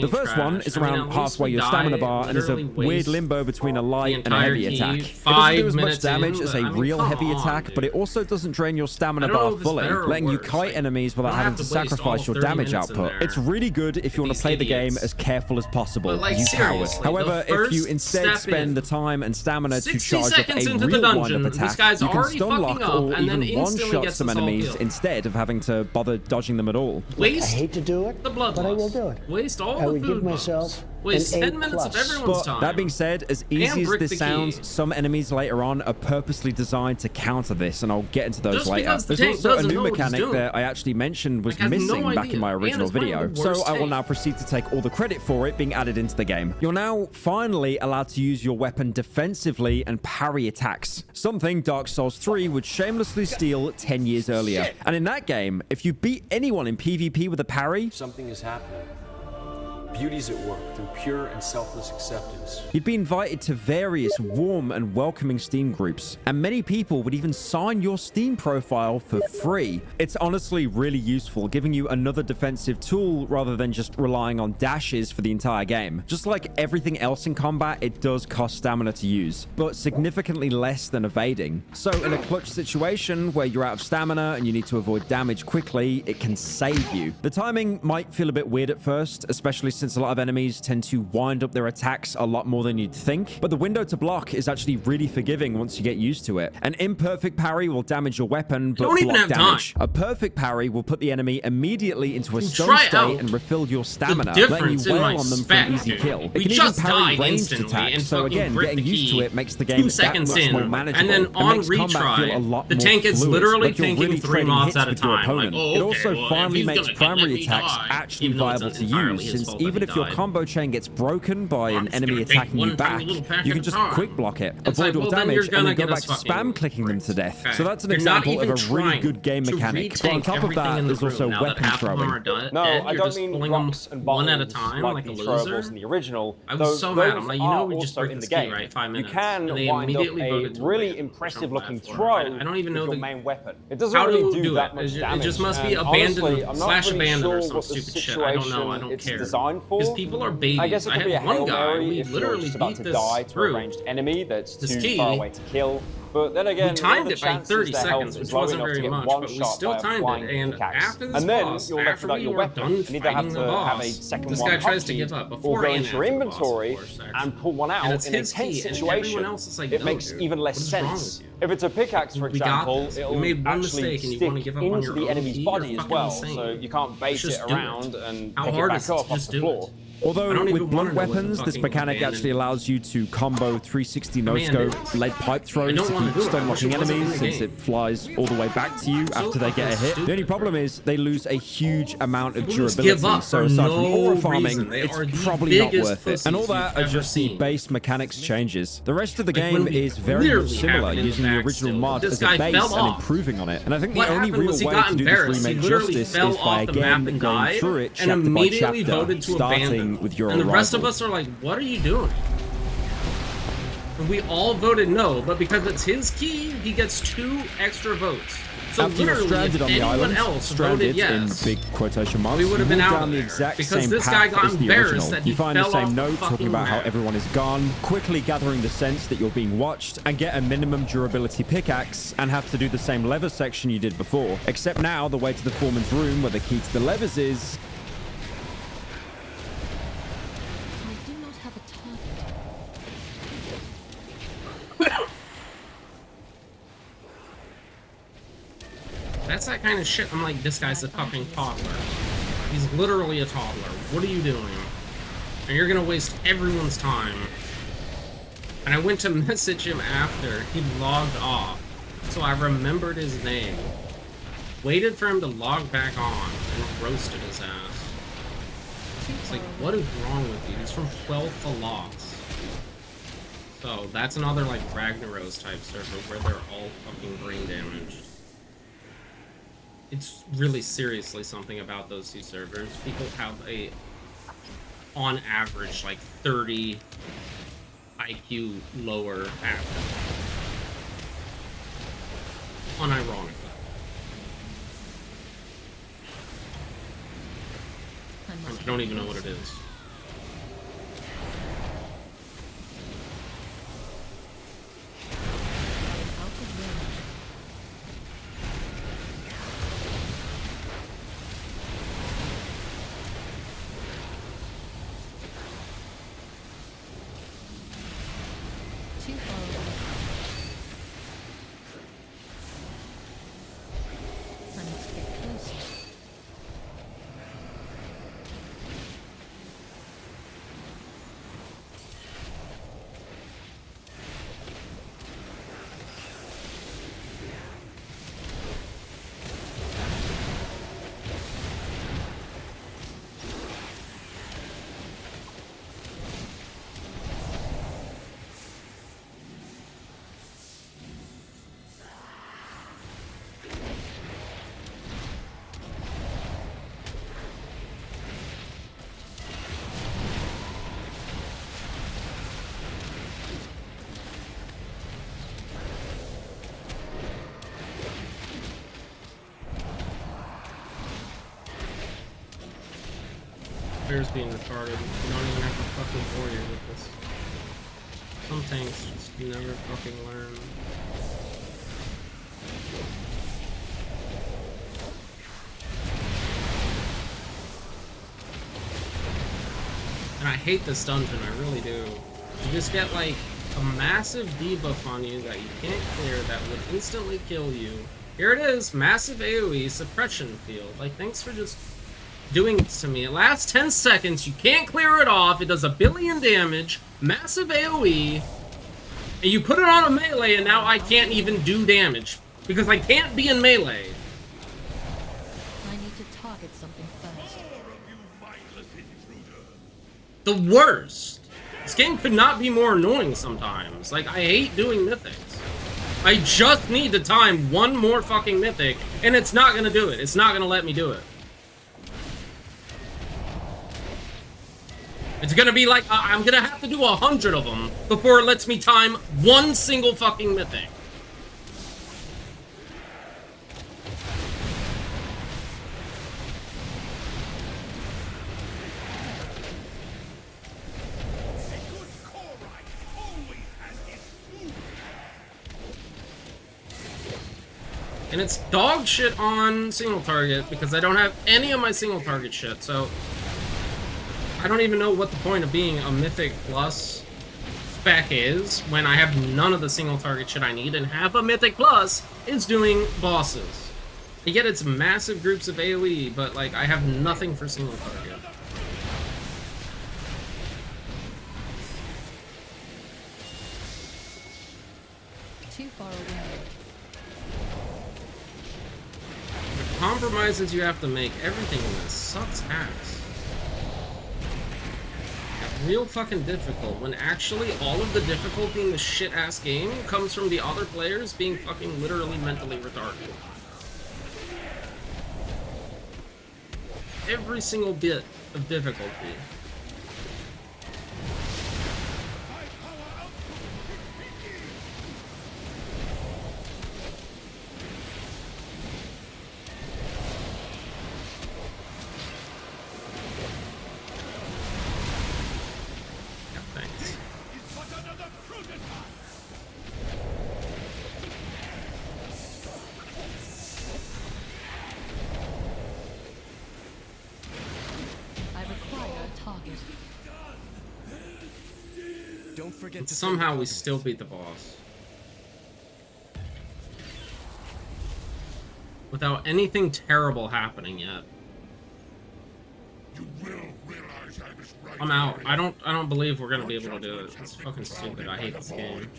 The first one is around halfway your stamina bar and is a weird limbo between a light and a heavy attack. It doesn't do as much damage as a real heavy attack, but it also doesn't drain your stamina bar fully, letting you kite enemies without having to sacrifice your damage output. It's really good if you want to play the game as careful as possible, you coward. However, if you instead spend the time and stamina to charge up a real wind-up attack, you can stun lock or even one-shot some enemies instead of having to bother dodging them at all. Waste I hate to do it, the blood but I loss. will do it. Waste all I the would food give myself bombs. Waste an 10 A+. minutes of everyone's But time. that being said, as easy as brick this the sounds, key. some enemies later on are purposely designed to counter this, and I'll get into those Just later. because the There's tank also a doesn't new know what he's mechanic doing. that I actually mentioned was Like, has no missing back idea. in my And original it's one of the video, so worst I will tanks. now proceed to take all the credit for it being added into the game. You're now finally allowed to use your weapon defensively and parry attacks, something Dark Souls 3 would shamelessly steal 10 years earlier. And in that game, if you beat anyone in PvP with a parry, Something is happening. Beauty's at work through pure and selfless acceptance. you'd be invited to various warm and welcoming Steam groups, and many people would even sign your Steam profile for free. It's honestly really useful, giving you another defensive tool rather than just relying on dashes for the entire game. Just like everything else in combat, it does cost stamina to use, but significantly less than evading. So in a clutch situation where you're out of stamina and you need to avoid damage quickly, it can save you. The timing might feel a bit weird at first, especially since since a lot of enemies tend to wind up their attacks a lot more than you'd think. But the window to block is actually really forgiving once you get used to it. An imperfect parry will damage your weapon, but block damage. A perfect parry will put the enemy immediately into a stun state and refill your stamina, letting you wail on them for an easy kill. It can even parry ranged attacks, so again, getting used to it makes the game that much more manageable. And then on makes combat feel a lot the more tank is fluid, literally like you're tanking really 3 trading mobs hits at a with your time. opponent. Like, oh, It okay, also well, finally if he's makes gonna primary let me attacks die, actually even though it's viable to entirely use, his since fault that even he if your died. combo chain gets broken by an just enemy gonna take attacking you one tiny back, little pack you at can a just time. quick block it, It's avoid like, all well, then damage, you're and gonna then go get back us to fucking spam clicking them to death. Okay. So that's an You're not example of even a really trying good game to mechanic. But on retank top of everything that, in the there's also room now that weapon half of them throwing. are dead. No, I You're don't just mean pulling them rocks and one at a buttons time like like a the loser. throwables in the original. I was so mad. I'm like, you know, we just also broke in this the key, game. right? 5 minutes. You can and they wind up immediately a voted to really win, impressive looking which I'm throw. I don't even know your the main weapon. It doesn't how really to do that it. much It damage. just must be and abandoned honestly, I'm not really abandoned sure or some what the stupid shit. I don't know. I situation don't it's care. designed for. Because people are babies. I guess it could be a had one Hail guy. Mary We if you're literally just about beat to this die to a through. ranged enemy that's This too key, far away to kill. But then again, we timed the it by 30 seconds, which wasn't very much, but we still timed it. And after this and then boss, you're left after without we your were weapon, done and either have fighting to the have a boss, second this one guy tries to key, give up or before go and into your after the boss, of inventory course, and pull one out And it's in a his tense key, and situation. everyone else is like, it no, makes dude, even less what is wrong sense. with you? If it's a pickaxe, for We got example, this. We it'll made one actually mistake and you wanna stick give up on into your the own enemy's key? body You're as fucking well, insane. so you can't base Just it do it. around and How pick it hard back is it up to off just the do it? floor. Although don't with even blunt wanna know what the weapons, this fucking mechanic abandoned- actually allows you to combo 360 Man, no-scope dude. lead pipe throws I don't to wanna keep do it. stun I wish locking it wasn't in enemies, the since game. it flies all the way back to you after they get a hit. The only problem is they lose a huge amount of People just durability, give up so for aside no from aura farming, reason. They are it's the probably not biggest worth it. And all pussies that you've are just ever the seen. base mechanics changes. The rest of the Like, when game we is very clearly similar, have it in using the the original back mod still. as This a guy base fell and off. improving on it. And I think What the only happened real was he way got to do this embarrassed. He remake literally justice fell is by off the map again and going died, through it and chapter by immediately chapter, voted to starting abandon. with your And the rest of arrival. us are like, what are you doing? And we all voted no, but because it's his key, he gets 2 extra votes. So After you're literally, stranded if on the anyone island, else stranded voted yes, in big quotation marks, we would have you been move out down the there. exact Because same this guy path got as the embarrassed original. that he You find the fell same off the note talking fucking about how map. everyone is gone, quickly gathering the sense that you're being watched, and get a minimum durability pickaxe, and have to do the same lever section you did before. Except now, the way to the foreman's room where the key to the levers is... I do not have a target. That's that kind of shit. I'm like, this guy's a fucking toddler. He's literally a toddler. What are you doing? And you're gonna waste everyone's time. And I went to message him after he logged off, so I remembered his name. Waited for him to log back on and roasted his ass. It's like, what is wrong with you? He's from 12th to Lost. So that's another like Ragnaros type server where they're all fucking brain damaged. It's really seriously something about those 2 servers. People have a, on average, like 30 IQ lower average. Unironically. I don't even know what it is. Too far away. I must get closer. Bear's being retarded. You don't even have to fucking warrior with this. Some tanks just never fucking learn. And I hate this dungeon, I really do. You just get like a massive debuff on you that you can't clear that would instantly kill you. Here it is, massive AoE suppression field. Like, thanks for just doing this to me. It lasts 10 seconds, you can't clear it off, it does 1 billion damage, massive AoE, and you put it on a melee and now I can't even do damage. Because I can't be in melee. I need to target something first. The worst. This game could not be more annoying sometimes. Like, I hate doing mythics. I just need to time one more fucking mythic, and it's not gonna do it. It's not gonna let me do it. It's gonna be like, I'm gonna have to do 100 of them before it lets me time one single fucking mythic. And it's dog shit on single target because I don't have any of my single target shit, so I don't even know what the point of being a Mythic Plus spec is when I have none of the single target shit I need, and half a Mythic Plus is doing bosses. I get it's massive groups of AoE, but like I have nothing for single target. Too far away. The compromises you have to make, everything in this sucks ass. Real fucking difficult, when actually all of the difficulty in this shit-ass game comes from the other players being fucking literally mentally retarded. Every single bit of difficulty. Somehow we still beat the boss. Without anything terrible happening yet. I'm out. I don't believe we're gonna be able to do it. It's fucking stupid. I hate this game.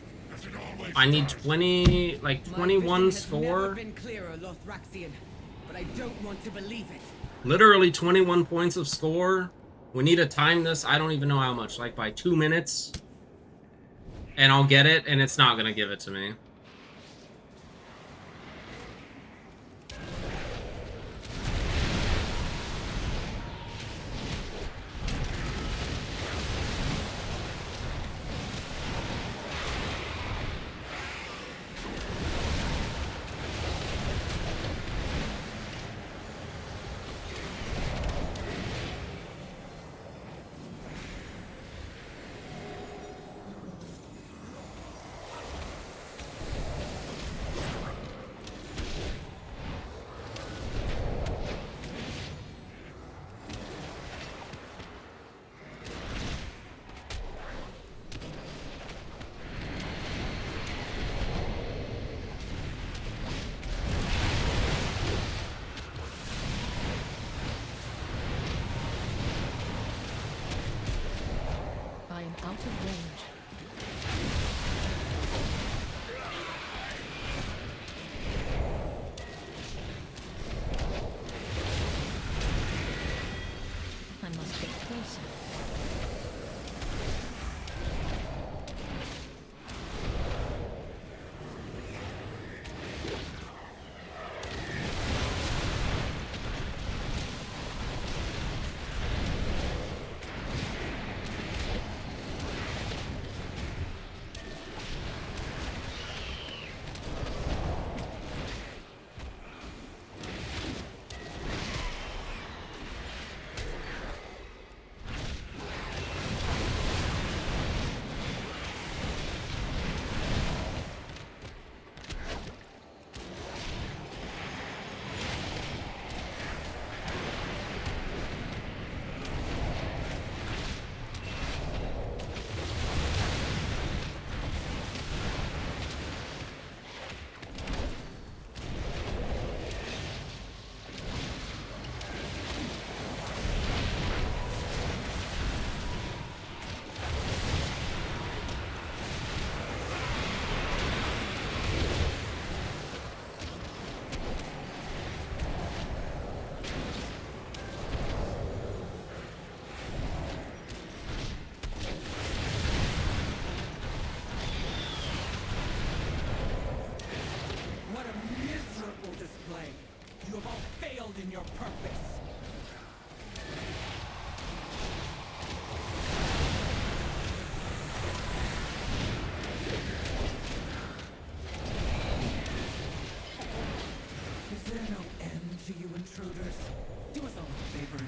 I need 21 score. But I don't want to believe it. Literally 21 points of score. We need to time this, I don't even know how much, like by 2 minutes. And I'll get it, and it's not gonna give it to me.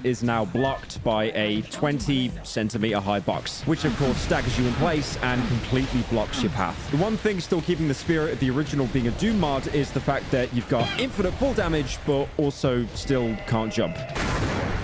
is now blocked by a 20 centimeter high box, which of course staggers you in place and completely blocks your path. The one thing still keeping the spirit of the original being a Doom mod is the fact that you've got infinite full damage, but also still can't jump.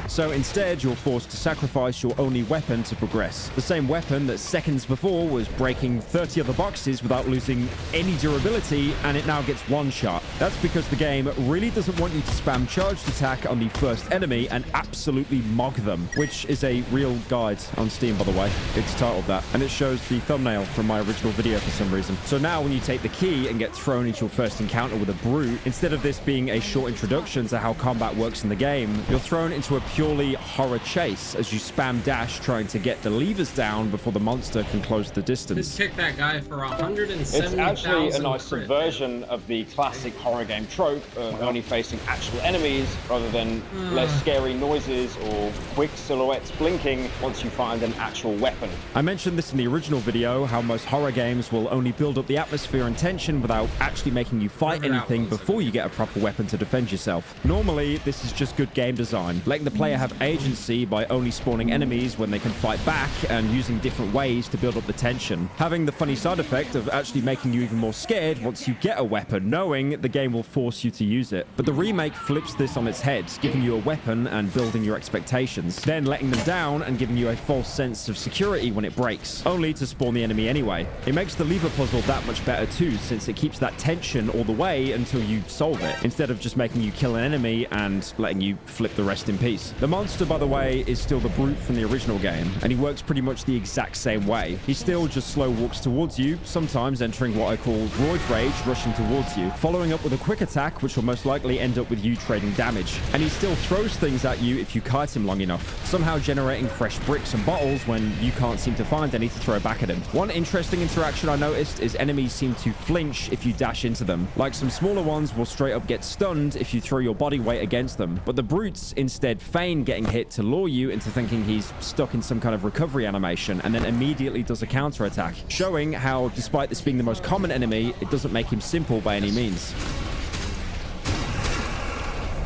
So instead, you're forced to sacrifice your only weapon to progress. The same weapon that seconds before was breaking 30 other boxes without losing any durability, and it now gets one shot. That's because the game really doesn't want you to spam charged attack on the first enemy and absolutely mog them, which is a real guide on Steam, by the way. It's titled that, and it shows the thumbnail from my original video for some reason. So now when you take the key and get thrown into your first encounter with a brute, instead of this being a short introduction to how combat works in the game, you're thrown into a purely horror chase as you spam dash trying to get the levers down before the monster can close the distance. Just kick that guy for 170,000. It's actually a nice crit. subversion of the classic horror game trope of only facing actual enemies rather than less scary noises or quick silhouettes blinking once you find an actual weapon. I mentioned this in the original video, how most horror games will only build up the atmosphere and tension without actually making you fight anything before you get a proper weapon to defend yourself. Normally, this is just good game design, letting the player have agency by only spawning enemies when they can fight back and using different ways to build up the tension. Having the funny side effect of actually making you even more scared once you get a weapon, knowing the game will force you to use it. But the remake flips this on its head, giving you a weapon and building your expectations, then letting them down and giving you a false sense of security when it breaks, only to spawn the enemy anyway. It makes the lever puzzle that much better too, since it keeps that tension all the way until you solve it, instead of just making you kill an enemy and letting you flip the rest in peace. The monster, by the way, is still the brute from the original game, and he works pretty much the exact same way. He still just slow walks towards you, sometimes entering what I call Roid Rage, rushing towards you, following up with a quick attack, which will most likely end up with you trading damage. And he still throws things at you if you kite him long enough, somehow generating fresh bricks and bottles when you can't seem to find any to throw back at him. One interesting interaction I noticed is enemies seem to flinch if you dash into them. Like some smaller ones will straight up get stunned if you throw your body weight against them, but the brutes instead feign getting hit to lure you into thinking he's stuck in some kind of recovery animation, and then immediately does a counterattack, showing how, despite this being the most common enemy, it doesn't make him simple by any means.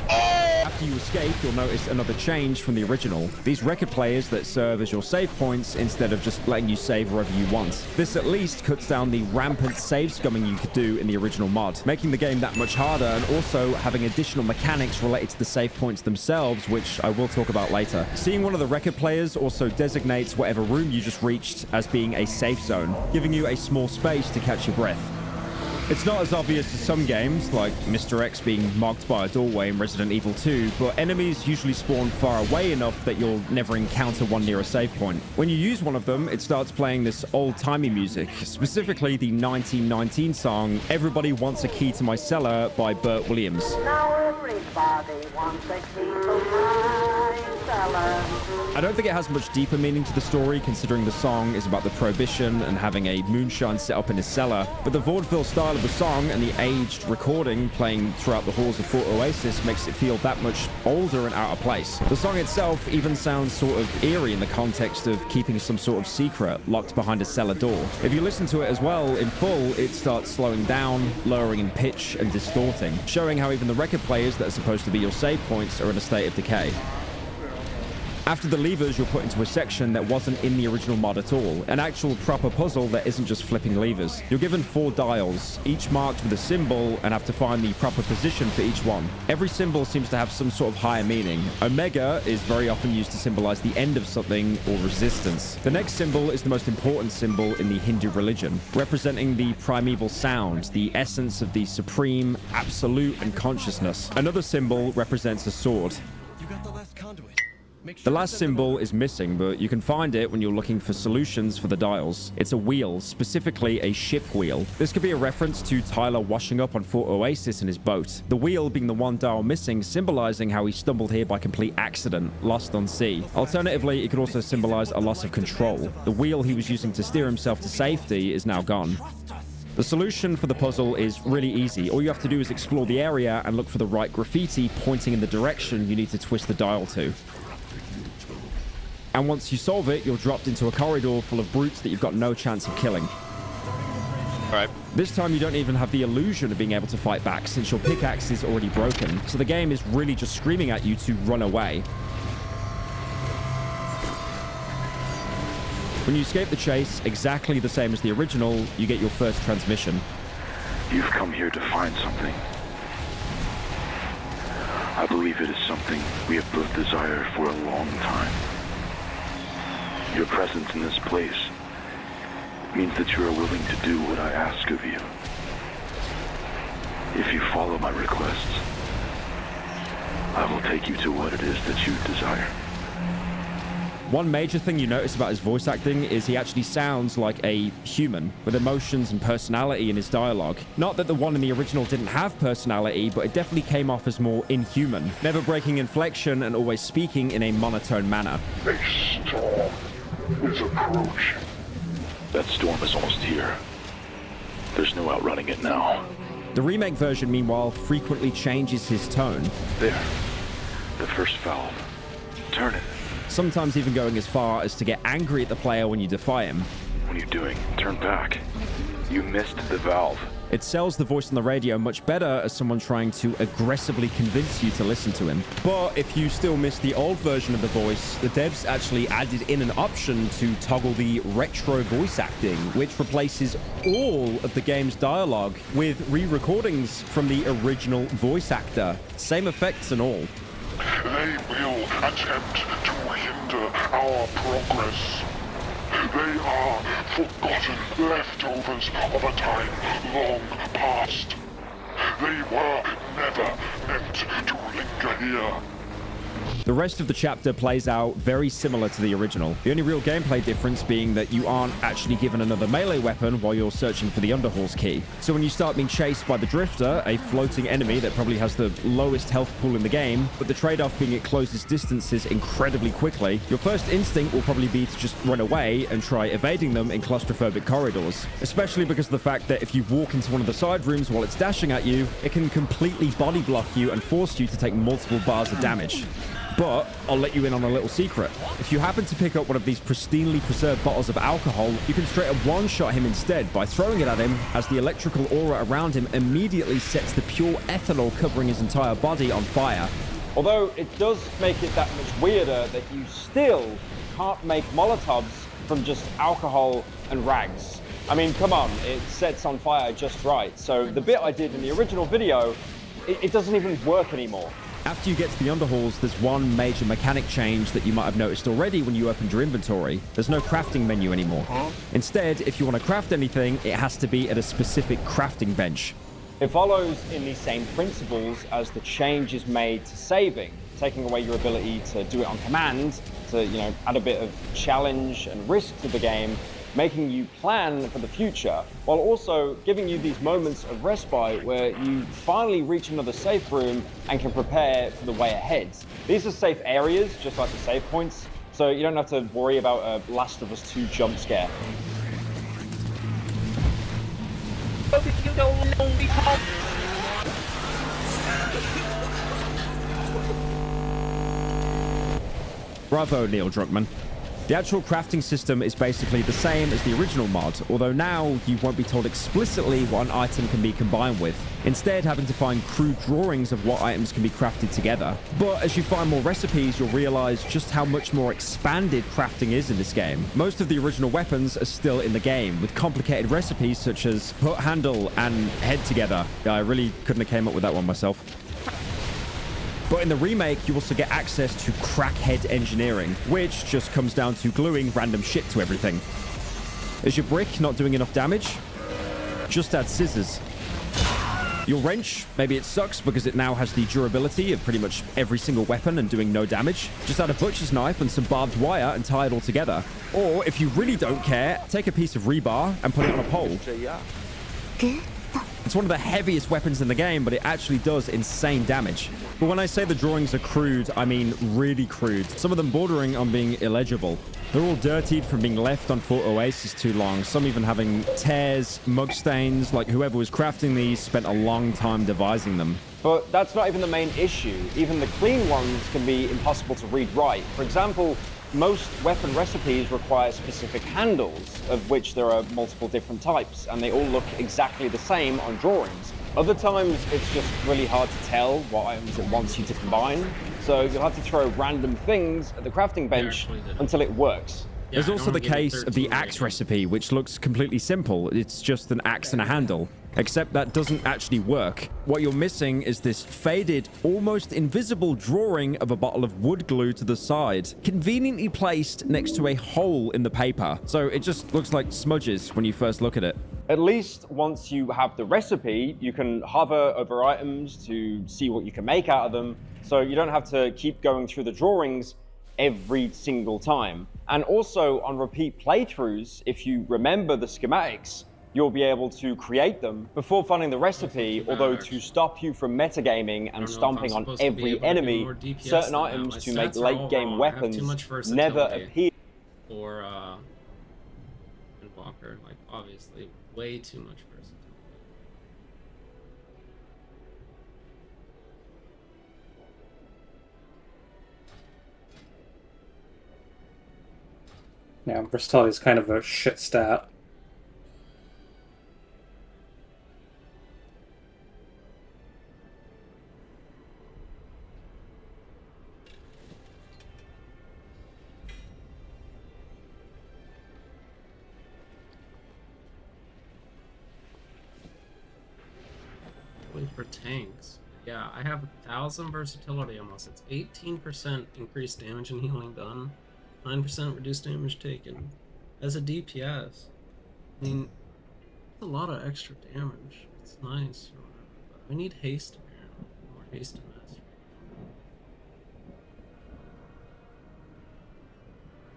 After you escape, you'll notice another change from the original. These record players that serve as your save points instead of just letting you save wherever you want. This at least cuts down the rampant save scumming you could do in the original mod, making the game that much harder and also having additional mechanics related to the save points themselves, which I will talk about later. Seeing one of the record players also designates whatever room you just reached as being a safe zone, giving you a small space to catch your breath. It's not as obvious as some games, like Mr. X being mocked by a doorway in Resident Evil 2, but enemies usually spawn far away enough that you'll never encounter one near a save point. When you use one of them, it starts playing this old-timey music, specifically the 1919 song Everybody Wants a Key to My Cellar by Burt Williams. Now everybody wants a key to my cellar. I don't think it has much deeper meaning to the story, considering the song is about the Prohibition and having a moonshine set up in his cellar, but the vaudeville style of the song and the aged recording playing throughout the halls of Fort Oasis makes it feel that much older and out of place. The song itself even sounds sort of eerie in the context of keeping some sort of secret locked behind a cellar door. If you listen to it as well in full, it starts slowing down, lowering in pitch and distorting, showing how even the record players that are supposed to be your save points are in a state of decay. After the levers, you're put into a section that wasn't in the original mod at all, an actual proper puzzle that isn't just flipping levers. You're given 4 dials, each marked with a symbol, and have to find the proper position for each one. Every symbol seems to have some sort of higher meaning. Omega is very often used to symbolize the end of something or resistance. The next symbol is the most important symbol in the Hindu religion, representing the primeval sound, the essence of the supreme, absolute, and consciousness. Another symbol represents a sword. You got the last conduit. The last symbol is missing, but you can find it when you're looking for solutions for the dials. It's a wheel, specifically a ship wheel. This could be a reference to Tyler washing up on Fort Oasis in his boat. The wheel being the one dial missing, symbolizing how he stumbled here by complete accident, lost on sea. Alternatively, it could also symbolize a loss of control. The wheel he was using to steer himself to safety is now gone. The solution for the puzzle is really easy. All you have to do is explore the area and look for the right graffiti pointing in the direction you need to twist the dial to. And once you solve it, you're dropped into a corridor full of brutes that you've got no chance of killing. All right. This time you don't even have the illusion of being able to fight back since your pickaxe is already broken. So the game is really just screaming at you to run away. When you escape the chase, exactly the same as the original, you get your first transmission. You've come here to find something. I believe it is something we have both desired for a long time. Your presence in this place means that you are willing to do what I ask of you. If you follow my requests, I will take you to what it is that you desire. One major thing you notice about his voice acting is he actually sounds like a human, with emotions and personality in his dialogue. Not that the one in the original didn't have personality, but it definitely came off as more inhuman, never breaking inflection and always speaking in a monotone manner. A storm is approaching. That storm is almost here. There's no outrunning it now. The remake version, meanwhile, frequently changes his tone. There. The first valve. Turn it. Sometimes even going as far as to get angry at the player when you defy him. What are you doing? Turn back. You missed the valve. It sells the voice on the radio much better as someone trying to aggressively convince you to listen to him. But if you still miss the old version of the voice, the devs actually added in an option to toggle the retro voice acting, which replaces all of the game's dialogue with re-recordings from the original voice actor. Same effects and all. They will attempt to hinder our progress. They are forgotten leftovers of a time long past. They were never meant to linger here. The rest of the chapter plays out very similar to the original. The only real gameplay difference being that you aren't actually given another melee weapon while you're searching for the Underhall's key. So when you start being chased by the Drifter, a floating enemy that probably has the lowest health pool in the game, but the trade-off being it closes distances incredibly quickly, your first instinct will probably be to just run away and try evading them in claustrophobic corridors. Especially because of the fact that if you walk into one of the side rooms while it's dashing at you, it can completely body block you and force you to take multiple bars of damage. But I'll let you in on a little secret. If you happen to pick up one of these pristinely preserved bottles of alcohol, you can straight up one-shot him instead by throwing it at him, as the electrical aura around him immediately sets the pure ethanol covering his entire body on fire. Although it does make it that much weirder that you still can't make Molotovs from just alcohol and rags. I mean, come on, it sets on fire just right. So the bit I did in the original video, it doesn't even work anymore. After you get to the Underhalls, there's one major mechanic change that you might have noticed already when you opened your inventory. There's no crafting menu anymore. Instead, if you want to craft anything, it has to be at a specific crafting bench. It follows in the same principles as the changes made to saving, taking away your ability to do it on command, to, add a bit of challenge and risk to the game, making you plan for the future, while also giving you these moments of respite where you finally reach another safe room and can prepare for the way ahead. These are safe areas, just like the save points, so you don't have to worry about a Last of Us 2 jump scare. Bravo, Neil Druckmann. The actual crafting system is basically the same as the original mod, although now you won't be told explicitly what an item can be combined with, instead having to find crude drawings of what items can be crafted together. But as you find more recipes, you'll realize just how much more expanded crafting is in this game. Most of the original weapons are still in the game, with complicated recipes such as put handle and head together. I really couldn't have came up with that one myself. But in the remake, you also get access to crackhead engineering, which just comes down to gluing random shit to everything. Is your brick not doing enough damage? Just add scissors. Your wrench, maybe it sucks because it now has the durability of pretty much every single weapon and doing no damage. Just add a butcher's knife and some barbed wire and tie it all together. Or if you really don't care, take a piece of rebar and put it on a pole. It's one of the heaviest weapons in the game, but it actually does insane damage. But when I say the drawings are crude, I mean really crude. Some of them bordering on being illegible. They're all dirtied from being left on Fort Oasis too long, some even having tears, mug stains, like whoever was crafting these spent a long time devising them. But that's not even the main issue. Even the clean ones can be impossible to read right. For example, most weapon recipes require specific handles, of which there are multiple different types, and they all look exactly the same on drawings. Other times, it's just really hard to tell what items it wants you to combine, so you'll have to throw random things at the crafting bench until it works. There's also the case of the axe recipe, which looks completely simple. It's just an axe and a handle. Except that doesn't actually work. What you're missing is this faded, almost invisible drawing of a bottle of wood glue to the side, conveniently placed next to a hole in the paper. So it just looks like smudges when you first look at it. At least once you have the recipe, you can hover over items to see what you can make out of them, so you don't have to keep going through the drawings every single time. And also on repeat playthroughs, if you remember the schematics, you'll be able to create them before finding the recipe, although to stop you from metagaming and stomping on every enemy, certain items to make late game weapons never appear. Or Invoker, like obviously way too much versatility. Yeah, versatility is kind of a shit stat. For tanks, yeah, I have 1,000 versatility almost. It's 18% increased damage and healing done, 9% reduced damage taken. As a DPS, I mean, it's a lot of extra damage. It's nice. But we need haste apparently. More haste and mastery.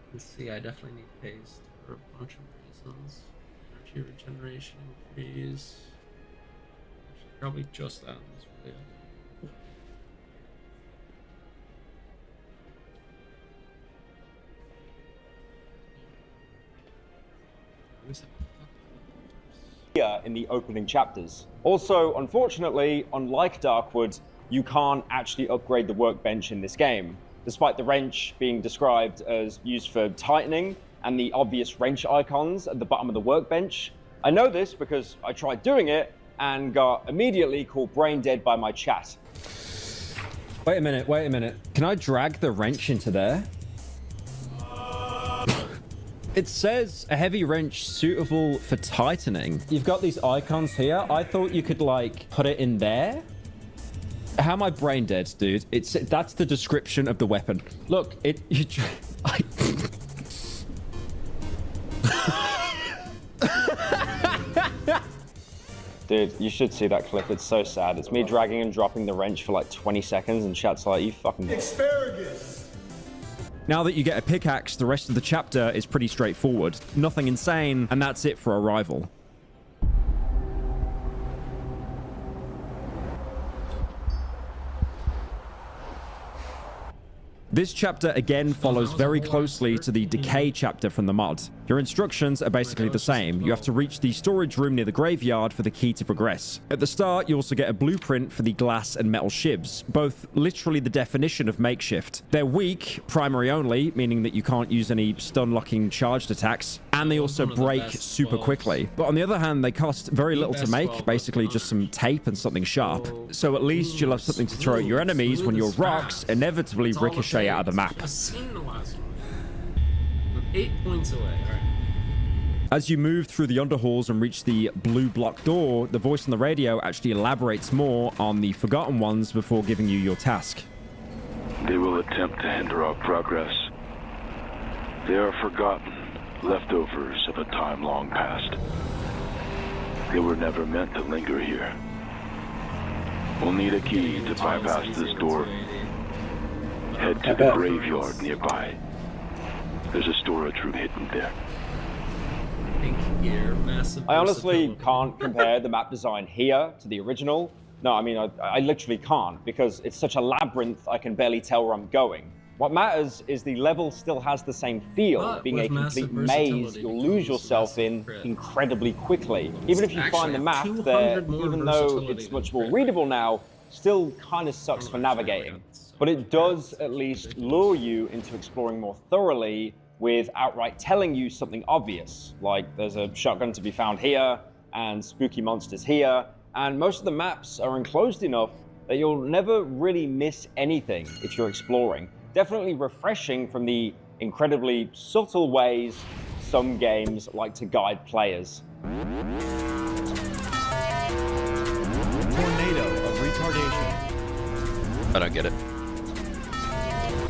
You can see I definitely need haste for a bunch of reasons. Energy regeneration increase. Probably just that. That's really here in the opening chapters. Also, unfortunately, unlike Darkwood, you can't actually upgrade the workbench in this game, despite the wrench being described as used for tightening and the obvious wrench icons at the bottom of the workbench. I know this because I tried doing it and got immediately called brain dead by my chat. Wait a minute. Can I drag the wrench into there? It says a heavy wrench suitable for tightening. You've got these icons here. I thought you could like put it in there. How am I brain dead, dude? That's the description of the weapon. Look, Dude, you should see that clip. It's so sad. It's me dragging and dropping the wrench for like 20 seconds and chat's like, you fucking... Asparagus! Now that you get a pickaxe, the rest of the chapter is pretty straightforward. Nothing insane, and that's it for Arrival. This chapter again follows very closely to the Decay chapter from the mod. Your instructions are basically the same. You have to reach the storage room near the graveyard for the key to progress. At the start, you also get a blueprint for the glass and metal shivs, both literally the definition of makeshift. They're weak, primary only, meaning that you can't use any stun-locking charged attacks, and they also break super quickly. But on the other hand, they cost very little to make, basically just some tape and something sharp. So at least you'll have something to throw at your enemies when your rocks inevitably ricochet out of the map. I've seen the last one. I'm 8 points away. All right. As you move through the underhalls and reach the blue block door, the voice on the radio actually elaborates more on the Forgotten Ones before giving you your task. They will attempt to hinder our progress. They are forgotten, leftovers of a time long past. They were never meant to linger here. We'll need a key to bypass this door. Head to the graveyard nearby. There's a storage room hidden there. I honestly can't compare the map design here to the original. No, I mean, I literally can't, because it's such a labyrinth I can barely tell where I'm going. What matters is the level still has the same feel, being a complete maze you'll lose yourself in incredibly quickly. Even if you find the map there, even though it's much more readable now, still kind of sucks for navigating. But it does at least lure you into exploring more thoroughly with outright telling you something obvious, like there's a shotgun to be found here, and spooky monsters here, and most of the maps are enclosed enough that you'll never really miss anything if you're exploring. Definitely refreshing from the incredibly subtle ways some games like to guide players. Tornado of retardation. I don't get it.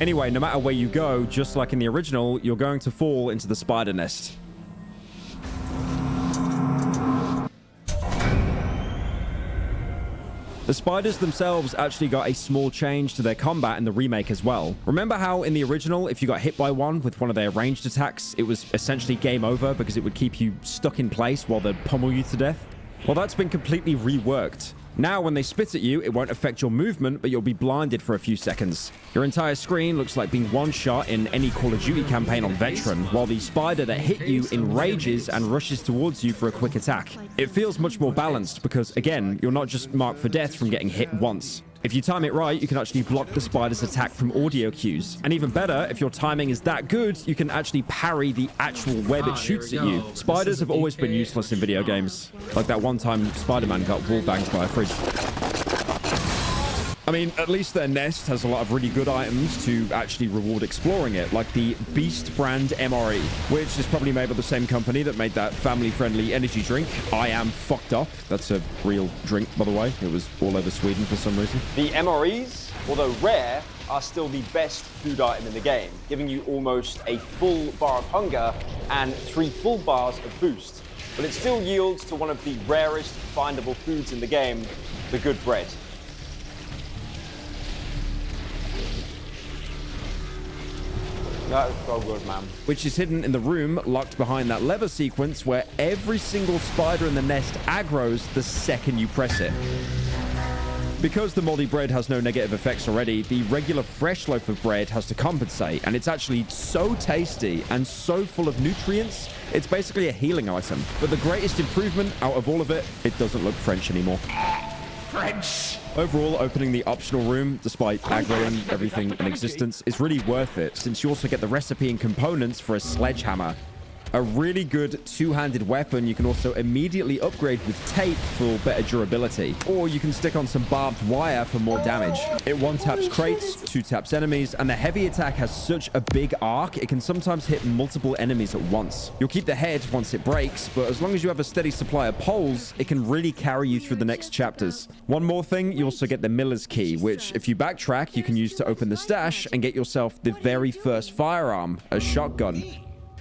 Anyway, no matter where you go, just like in the original, you're going to fall into the spider nest. The spiders themselves actually got a small change to their combat in the remake as well. Remember how in the original, if you got hit by one with one of their ranged attacks, it was essentially game over because it would keep you stuck in place while they'd pummel you to death? Well, that's been completely reworked. Now, when they spit at you, it won't affect your movement, but you'll be blinded for a few seconds. Your entire screen looks like being one-shot in any Call of Duty campaign on Veteran, while the spider that hit you enrages and rushes towards you for a quick attack. It feels much more balanced because, again, you're not just marked for death from getting hit once. If you time it right, you can actually block the spider's attack from audio cues. And even better, if your timing is that good, you can actually parry the actual web it shoots at you. Spiders have always been useless in video games. Like that one time Spider-Man got wall-banged by a fridge. I mean, at least their nest has a lot of really good items to actually reward exploring it, like the Beast brand MRE, which is probably made by the same company that made that family-friendly energy drink, I Am Fucked Up. That's a real drink, by the way. It was all over Sweden for some reason. The MREs, although rare, are still the best food item in the game, giving you almost a full bar of hunger and 3 full bars of boost. But it still yields to one of the rarest findable foods in the game, the good bread. That is so good, man. Which is hidden in the room locked behind that lever sequence where every single spider in the nest aggroes the second you press it. Because the moldy bread has no negative effects already, the regular fresh loaf of bread has to compensate, and it's actually so tasty and so full of nutrients, it's basically a healing item. But the greatest improvement out of all of it, it doesn't look French anymore. French! Overall, opening the optional room, despite aggroing everything in existence, is really worth it, since you also get the recipe and components for a sledgehammer. A really good two-handed weapon you can also immediately upgrade with tape for better durability. Or you can stick on some barbed wire for more damage. It one-taps crates, two-taps enemies, and the heavy attack has such a big arc, it can sometimes hit multiple enemies at once. You'll keep the head once it breaks, but as long as you have a steady supply of poles, it can really carry you through the next chapters. One more thing, you also get the Miller's Key, which, if you backtrack, you can use to open the stash and get yourself the very first firearm, a shotgun.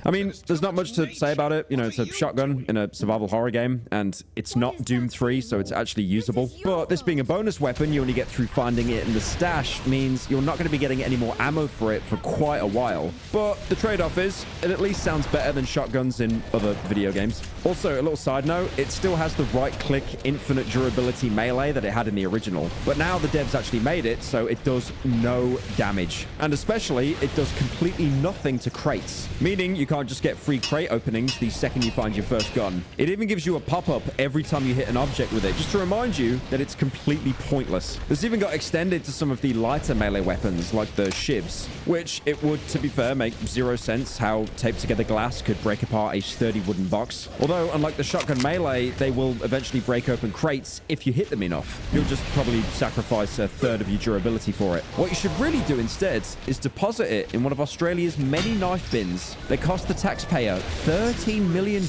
I mean, there's not much to say about it. You know, it's a shotgun in a survival horror game, and it's not Doom 3, so it's actually usable. But this being a bonus weapon you only get through finding it in the stash means you're not going to be getting any more ammo for it for quite a while. But the trade-off is, it at least sounds better than shotguns in other video games. Also, a little side note, it still has the right-click infinite durability melee that it had in the original. But now the devs actually made it, so it does no damage. And especially, it does completely nothing to crates, meaning you can't just get free crate openings the second you find your first gun. It even gives you a pop-up every time you hit an object with it, just to remind you that it's completely pointless. This even got extended to some of the lighter melee weapons, like the shivs, which it would, to be fair, make zero sense how taped together glass could break apart a sturdy wooden box. Although, unlike the shotgun melee, they will eventually break open crates if you hit them enough. You'll just probably sacrifice a third of your durability for it. What you should really do instead is deposit it in one of Australia's many knife bins. They cost the taxpayer $13 million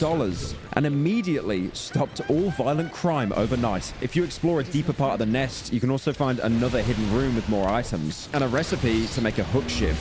and immediately stopped all violent crime overnight. If you explore a deeper part of the nest, you can also find another hidden room with more items and a recipe to make a hook shiv,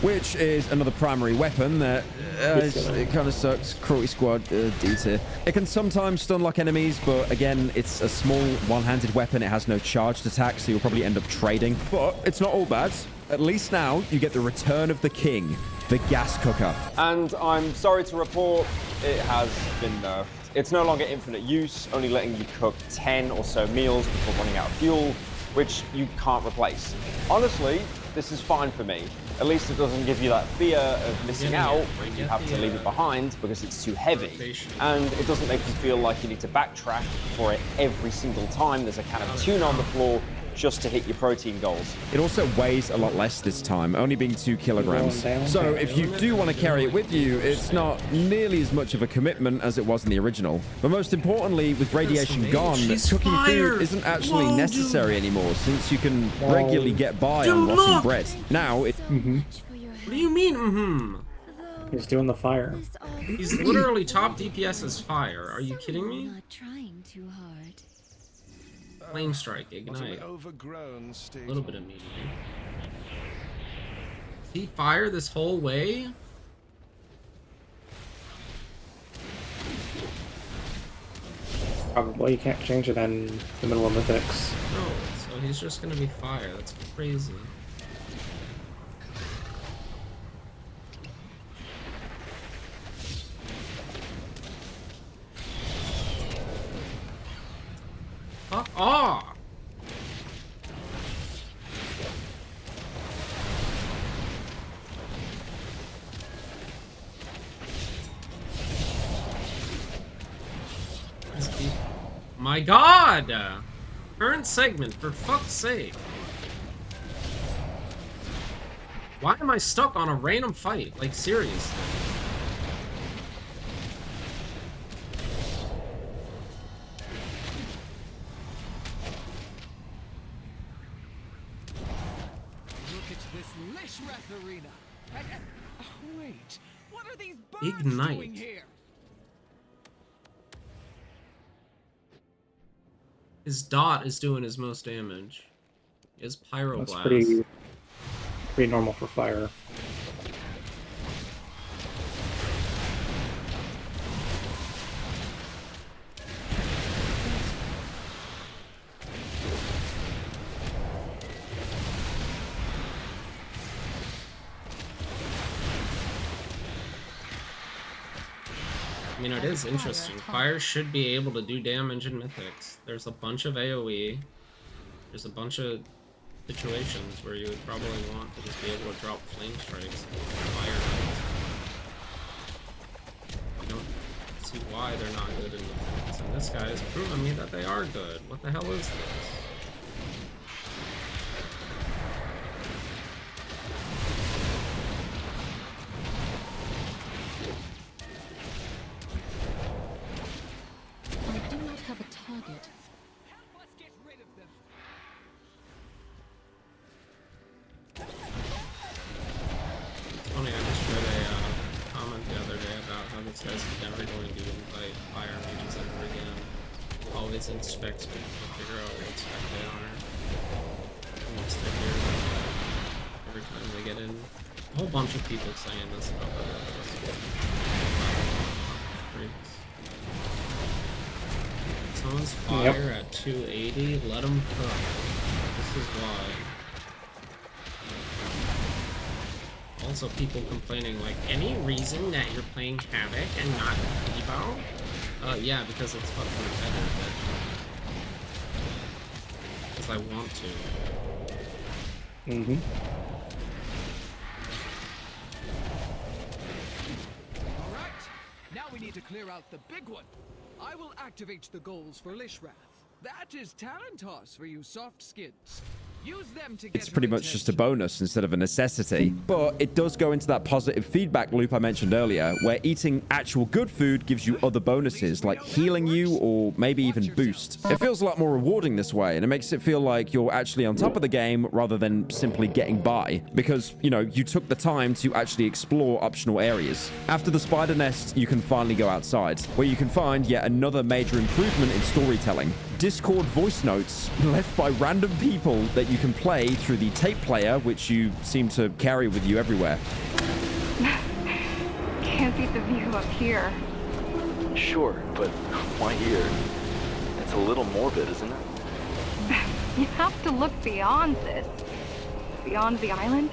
which is another primary weapon that it kind of sucks. Cruelty Squad D tier. It can sometimes stun lock enemies, but again, it's a small one-handed weapon. It has no charged attack, so you'll probably end up trading. But it's not all bad. At least now you get the return of the king, the gas cooker. And I'm sorry to report, it has been nerfed. It's no longer infinite use, only letting you cook 10 or so meals before running out of fuel, which you can't replace. Honestly, this is fine for me. At least it doesn't give you that fear of missing out when you have to leave it behind because it's too heavy. And it doesn't make you feel like you need to backtrack for it every single time there's a can of tuna on the floor just to hit your protein goals. It also weighs a lot less this time, only being 2 kilograms. So if you do want to carry it with you, it's not nearly as much of a commitment as it was in the original. But most importantly, with radiation gone, cooking food isn't actually necessary anymore, since you can regularly get by on rotten bread. Now, What do you mean, mm-hmm? He's doing the fire. He's literally top DPS as fire. Are you kidding me? Not trying too hard. Flame strike, ignite. A little bit of medium. He fire this whole way? Probably. You can't change it in the middle of Mythics. No, so he's just gonna be fire. That's crazy. Fuck off! My god! Current segment, for fuck's sake. Why am I stuck on a random fight? Like, seriously. Look at this Lishrath arena. Wait, what are these birds Ignite. doing here? His dot is doing his most damage. His pyroblast. That's pretty normal for fire. I mean, it is interesting. Fire should be able to do damage in Mythics. There's a bunch of AoE. There's a bunch of situations where you would probably want to just be able to drop flame strikes and fire knights. I don't see why they're not good in Mythics. And this guy has proven me that they are good. What the hell is this? Funny, I just read a comment the other day about how this guy's never going to invite fire mages ever again. Always inspects people to figure out what spec they are. Once they're here, every time they get in. A whole bunch of people saying this about this. Freaks. Someone's fire at 280, let them cook. This is why. Also, people complaining, like, any reason that you're playing Havoc and not Evo? Yeah, because it's fucking repetitive. Because I want to. Mm-hmm. Alright, now we need to clear out the big one. I will activate the goals for Lishrath. That is Talentos for you soft skins. Use them to get It's pretty much just a bonus instead of a necessity, but it does go into that positive feedback loop I mentioned earlier, where eating actual good food gives you other bonuses, like healing you or maybe even boost. It feels a lot more rewarding this way, and it makes it feel like you're actually on top of the game rather than simply getting by, because, you know, you took the time to actually explore optional areas. After the spider nest, you can finally go outside, where you can find yet another major improvement in storytelling. Discord voice notes left by random people that you can play through the tape player, which you seem to carry with you everywhere. Can't beat the view up here. Sure, but why here? It's a little morbid, isn't it? You have to look beyond this. Beyond the island.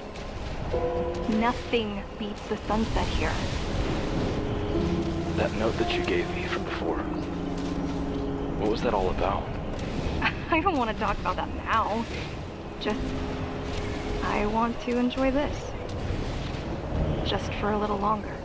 Nothing beats the sunset here. That note that you gave me from before. What was that all about? I don't want to talk about that now. Just, I want to enjoy this. Just for a little longer.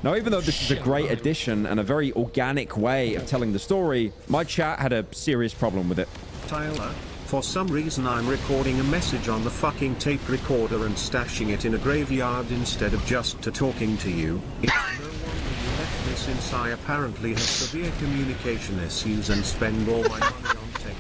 Now, even though this is a great addition and a very organic way of telling the story, my chat had a serious problem with it. Tyler, for some reason I'm recording a message on the fucking tape recorder and stashing it in a graveyard instead of just talking to you. It's no wonder you left me since I apparently have severe communication issues and spend all my money on tapes.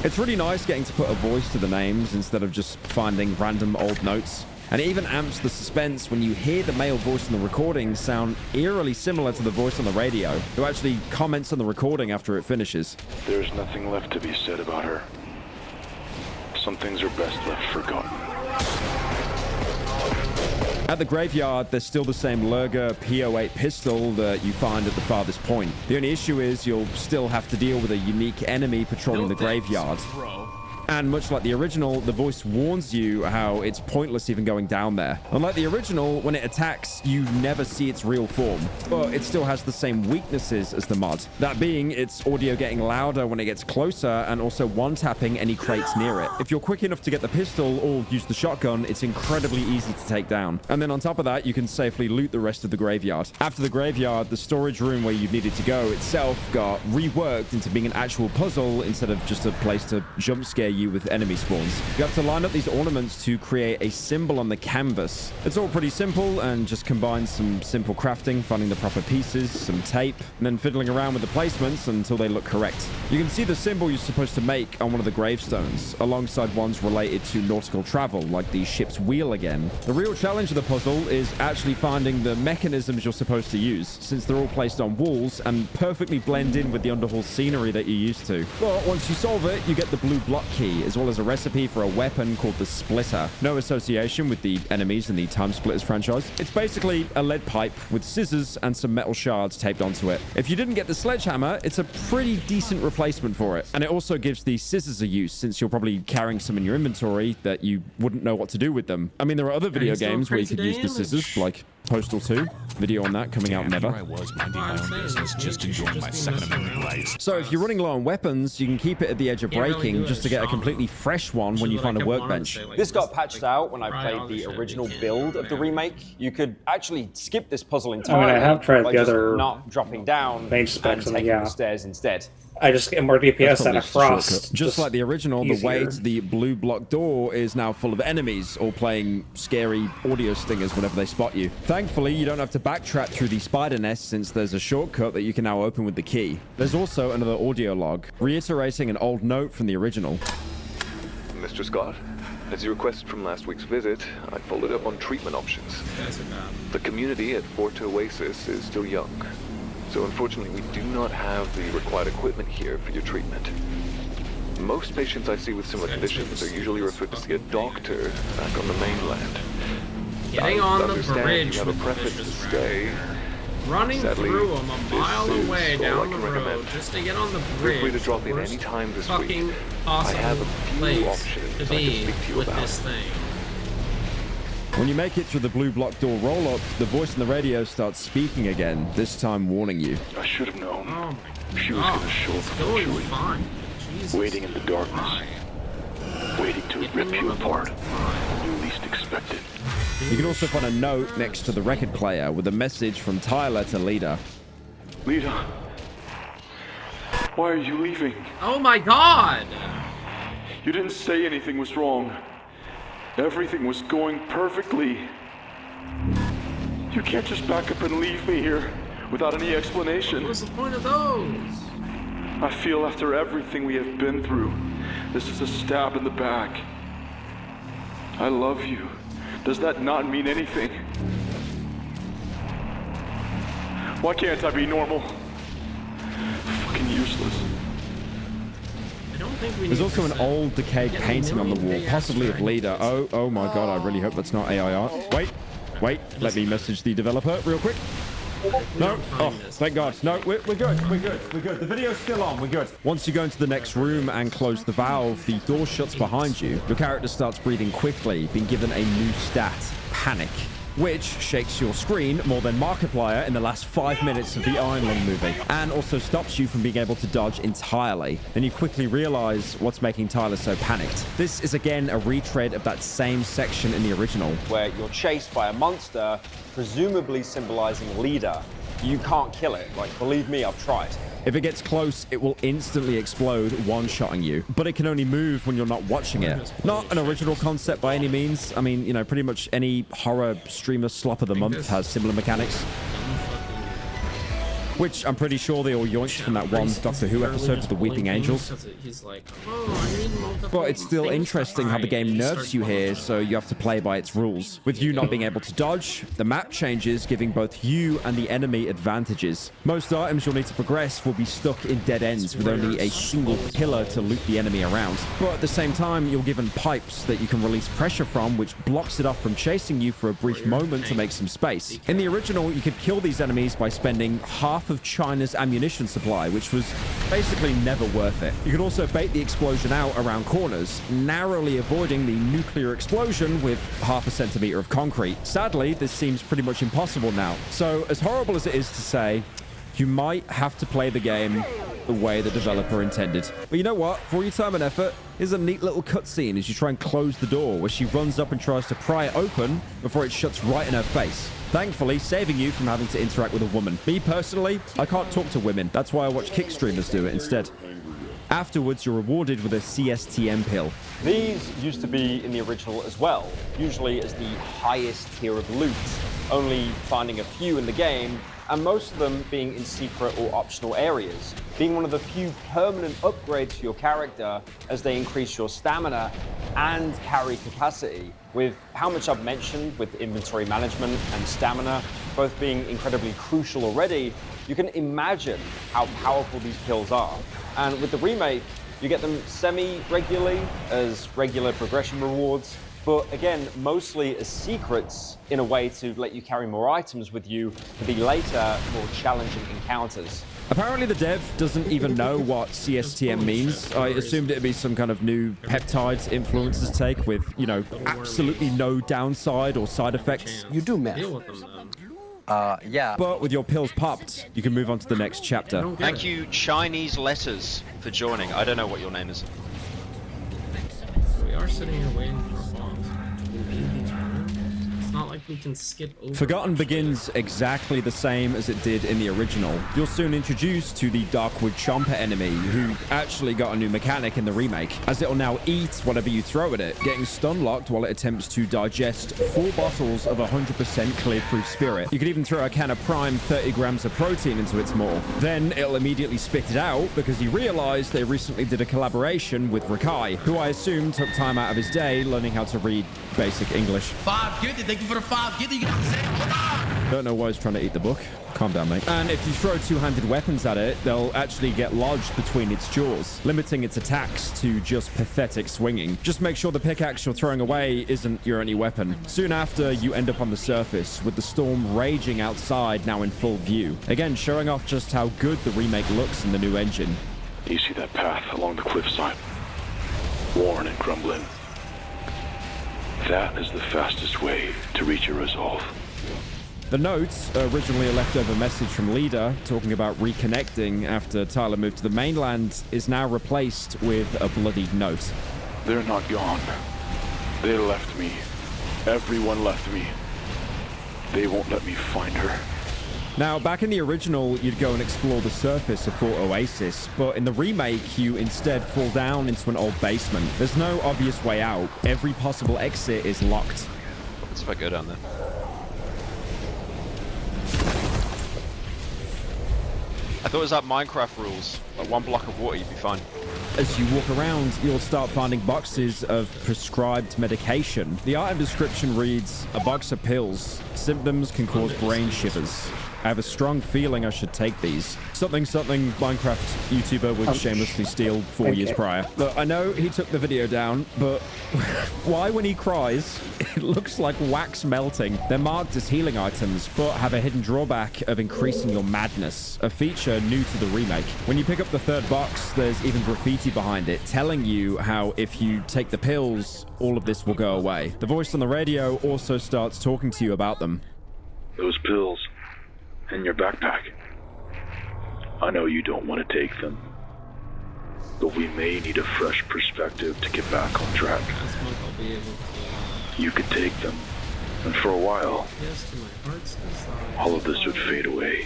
It's really nice getting to put a voice to the names instead of just finding random old notes. And it even amps the suspense when you hear the male voice in the recording sound eerily similar to the voice on the radio, who actually comments on the recording after it finishes. There's nothing left to be said about her. Some things are best left forgotten. At the graveyard, there's still the same Lurga P08 pistol that you find at the farthest point. The only issue is you'll still have to deal with a unique enemy patrolling the graveyard. And much like the original, the voice warns you how it's pointless even going down there. Unlike the original, when it attacks, you never see its real form, but it still has the same weaknesses as the mod. That being, its audio getting louder when it gets closer and also one-tapping any crates near it. If you're quick enough to get the pistol or use the shotgun, it's incredibly easy to take down. And then on top of that, you can safely loot the rest of the graveyard. After the graveyard, the storage room where you needed to go itself got reworked into being an actual puzzle instead of just a place to jump scare you with enemy spawns. You have to line up these ornaments to create a symbol on the canvas. It's all pretty simple and just combines some simple crafting, finding the proper pieces, some tape, and then fiddling around with the placements until they look correct. You can see the symbol you're supposed to make on one of the gravestones, alongside ones related to nautical travel, like the ship's wheel again. The real challenge of the puzzle is actually finding the mechanisms you're supposed to use, since they're all placed on walls and perfectly blend in with the underhaul scenery that you're used to. But once you solve it, you get the blue block key, as well as a recipe for a weapon called the Splitter. No association with the enemies in the Time Splitters franchise. It's basically a lead pipe with scissors and some metal shards taped onto it. If you didn't get the sledgehammer, it's a pretty decent replacement for it. And it also gives the scissors a use, since you're probably carrying some in your inventory that you wouldn't know what to do with them. I mean, there are other video games where you could use the scissors, like Postal 2. Video on that coming out never. I was minding my own business, just enjoying my Second Amendment rights. So if you're running low on weapons, you can keep it at the edge of breaking just to get a completely fresh one when you find a workbench. This got patched out when I played the original build of the remake. You could actually skip this puzzle entirely. I have tried by the just other not dropping down mage specs and and taking the stairs instead. I just get more DPS than a frost. Just like the original, the way easier. to the blue block door is now full of enemies, all playing scary audio stingers whenever they spot you. Thankfully, you don't have to backtrack through the spider nest, since there's a shortcut that you can now open with the key. There's also another audio log, reiterating an old note from the original. Mr. Scott, as you requested from last week's visit, I followed up on treatment options. The community at Fort Oasis is still young, so unfortunately we do not have the required equipment here for your treatment. Most patients I see with similar conditions are usually referred to see a doctor back on the mainland. Getting I on the understand bridge you have a with preference to vicious stay. Running Sadly, through them a mile this is away all I down can the road recommend. just to get on the Feel bridge. free to drop in Worst any time this fucking week. I possible have a few place options to I can be speak to you with about. this thing. When you make it through the blue block door roll-up, the voice in the radio starts speaking again, this time warning you. I should have known. Oh my She was God, going to show up it's going eventually. fine. Jesus Waiting in the darkness. Christ. Waiting to rip you apart when you least expect it. You can also find a note next to the record player with a message from Tyler to Lita. Lita, why are you leaving? Oh my God! You didn't say anything was wrong. Everything was going perfectly. You can't just back up and leave me here without any explanation. What was the point of those? I feel after everything we have been through, this is a stab in the back. I love you. Does that not mean anything? Why can't I be normal? Fucking useless. I don't think we There's need also to an set- old decayed get a painting on the wall, million possibly of extra. Lita. Oh my God, I really hope that's not AI art. Wait, let me message the developer real quick. No, oh, thank God. No, we're good. The video's still on, we're good. Once you go into the next room and close the valve, the door shuts behind you. Your character starts breathing quickly, being given a new stat, Panic, which shakes your screen more than Markiplier in the last 5 minutes of the Iron Lung movie, and also stops you from being able to dodge entirely. Then you quickly realize what's making Tyler so panicked. This is again a retread of that same section in the original. Where you're chased by a monster, presumably symbolizing a leader. You can't kill it. Like, believe me, I've tried. If it gets close, it will instantly explode, one-shotting you. But it can only move when you're not watching it. Not an original concept by any means. I mean, you know, pretty much any horror streamer slop of the month has similar mechanics. which I'm pretty sure they all yoinked from that one Doctor Who episode with the Weeping Angels. He's like, oh, I need multiple But it's still interesting how the game nerfs you here, so you have to play by its rules. With you not being able to dodge, the map changes, giving both you and the enemy advantages. Most items you'll need to progress will be stuck in dead ends with only a single pillar to loop the enemy around. But at the same time, you're given pipes that you can release pressure from, which blocks it off from chasing you for a brief moment to make some space. In the original, you could kill these enemies by spending half of China's ammunition supply, which was basically never worth it. You could also bait the explosion out around corners, narrowly avoiding the nuclear explosion with half a centimeter of concrete. Sadly, this seems pretty much impossible now. So, as horrible as it is to say, you might have to play the game the way the developer intended. But you know what? For all your time and effort, here's a neat little cutscene as you try and close the door, where she runs up and tries to pry it open before it shuts right in her face, thankfully saving you from having to interact with a woman. Me personally, I can't talk to women. That's why I watch kick streamers do it instead. Afterwards, you're rewarded with a CSTM pill. These used to be in the original as well, usually as the highest tier of loot, only finding a few in the game, and most of them being in secret or optional areas, being one of the few permanent upgrades to your character as they increase your stamina and carry capacity. With how much I've mentioned with inventory management and stamina both being incredibly crucial already, you can imagine how powerful these pills are. And with the remake, you get them semi-regularly as regular progression rewards, but again, mostly as secrets in a way to let you carry more items with you for the later, more challenging encounters. Apparently the dev doesn't even know what CSTM means. I assumed it'd be some kind of new peptides influencers take with, you know, absolutely no downside or side effects. You do meth. Yeah. But with your pills popped, you can move on to the next chapter. Thank you, Chinese Letters, for joining. I don't know what your name is. We are sitting here waiting for a boss. It's not like we can skip over. Forgotten begins exactly the same as it did in the original. You're soon introduced to the Darkwood Chomper enemy, who actually got a new mechanic in the remake, as it'll now eat whatever you throw at it, getting stun locked while it attempts to digest 4 bottles of 100% clear-proof spirit. You could even throw a can of prime 30 grams of protein into its maw. Then it'll immediately spit it out because he realized they recently did a collaboration with Rakai, who I assume took time out of his day learning how to read basic English. 550, thank you for the 550. You got to say, hold on. Don't know why he's trying to eat the book. Calm down, mate. And if you throw two-handed weapons at it, they'll actually get lodged between its jaws, limiting its attacks to just pathetic swinging. Just make sure the pickaxe you're throwing away isn't your only weapon. Soon after, you end up on the surface, with the storm raging outside now in full view. Again, showing off just how good the remake looks in the new engine. You see that path along the cliffside? Worn and crumbling. That is the fastest way to reach your resolve. The notes, originally a leftover message from Leader talking about reconnecting after Tyler moved to the mainland, is now replaced with a bloodied note. They're not gone. They left me. Everyone left me. They won't let me find her. Now, back in the original, you'd go and explore the surface of Fort Oasis, but in the remake, you instead fall down into an old basement. There's no obvious way out. Every possible exit is locked. Let's if I go down there. I thought it was like Minecraft rules. Like 1 block of water, you'd be fine. As you walk around, you'll start finding boxes of prescribed medication. The item description reads, a box of pills. Symptoms can cause brain shivers. I have a strong feeling I should take these. Something Minecraft YouTuber would shamelessly steal 4 years prior. Look, I know he took the video down, but why when he cries, it looks like wax melting. They're marked as healing items, but have a hidden drawback of increasing your madness, a feature new to the remake. When you pick up the 3rd box, there's even graffiti behind it, telling you how if you take the pills, all of this will go away. The voice on the radio also starts talking to you about them. Those pills in your backpack. I know you don't want to take them, but we may need a fresh perspective to get back on track. You could take them, and for a while, all of this would fade away.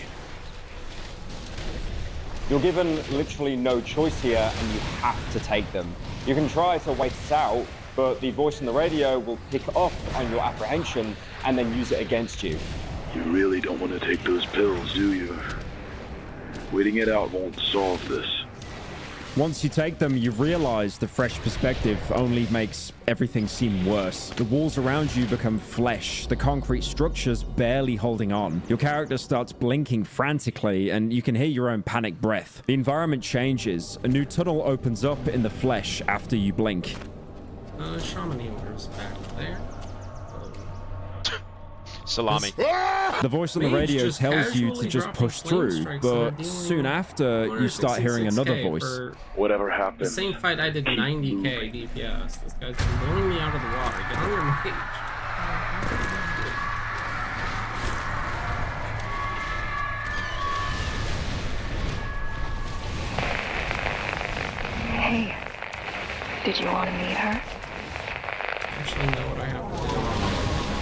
You're given literally no choice here, and you have to take them. You can try to wait it out, but the voice on the radio will pick up on your apprehension and then use it against you. You really don't want to take those pills, do you? Waiting it out won't solve this. Once you take them, you realize the fresh perspective only makes everything seem worse. The walls around you become flesh, the concrete structure's barely holding on. Your character starts blinking frantically, and you can hear your own panicked breath. The environment changes. A new tunnel opens up in the flesh after you blink. Shaman Healer's back there. Salami. The voice on the radio tells you to just push through, but soon after, you start hearing another voice. Whatever happened. The same fight I did 90k DPS. This guy's been blowing me out of the water. Get on your mage. Hey, did you want to meet her? Actually know what I have to do.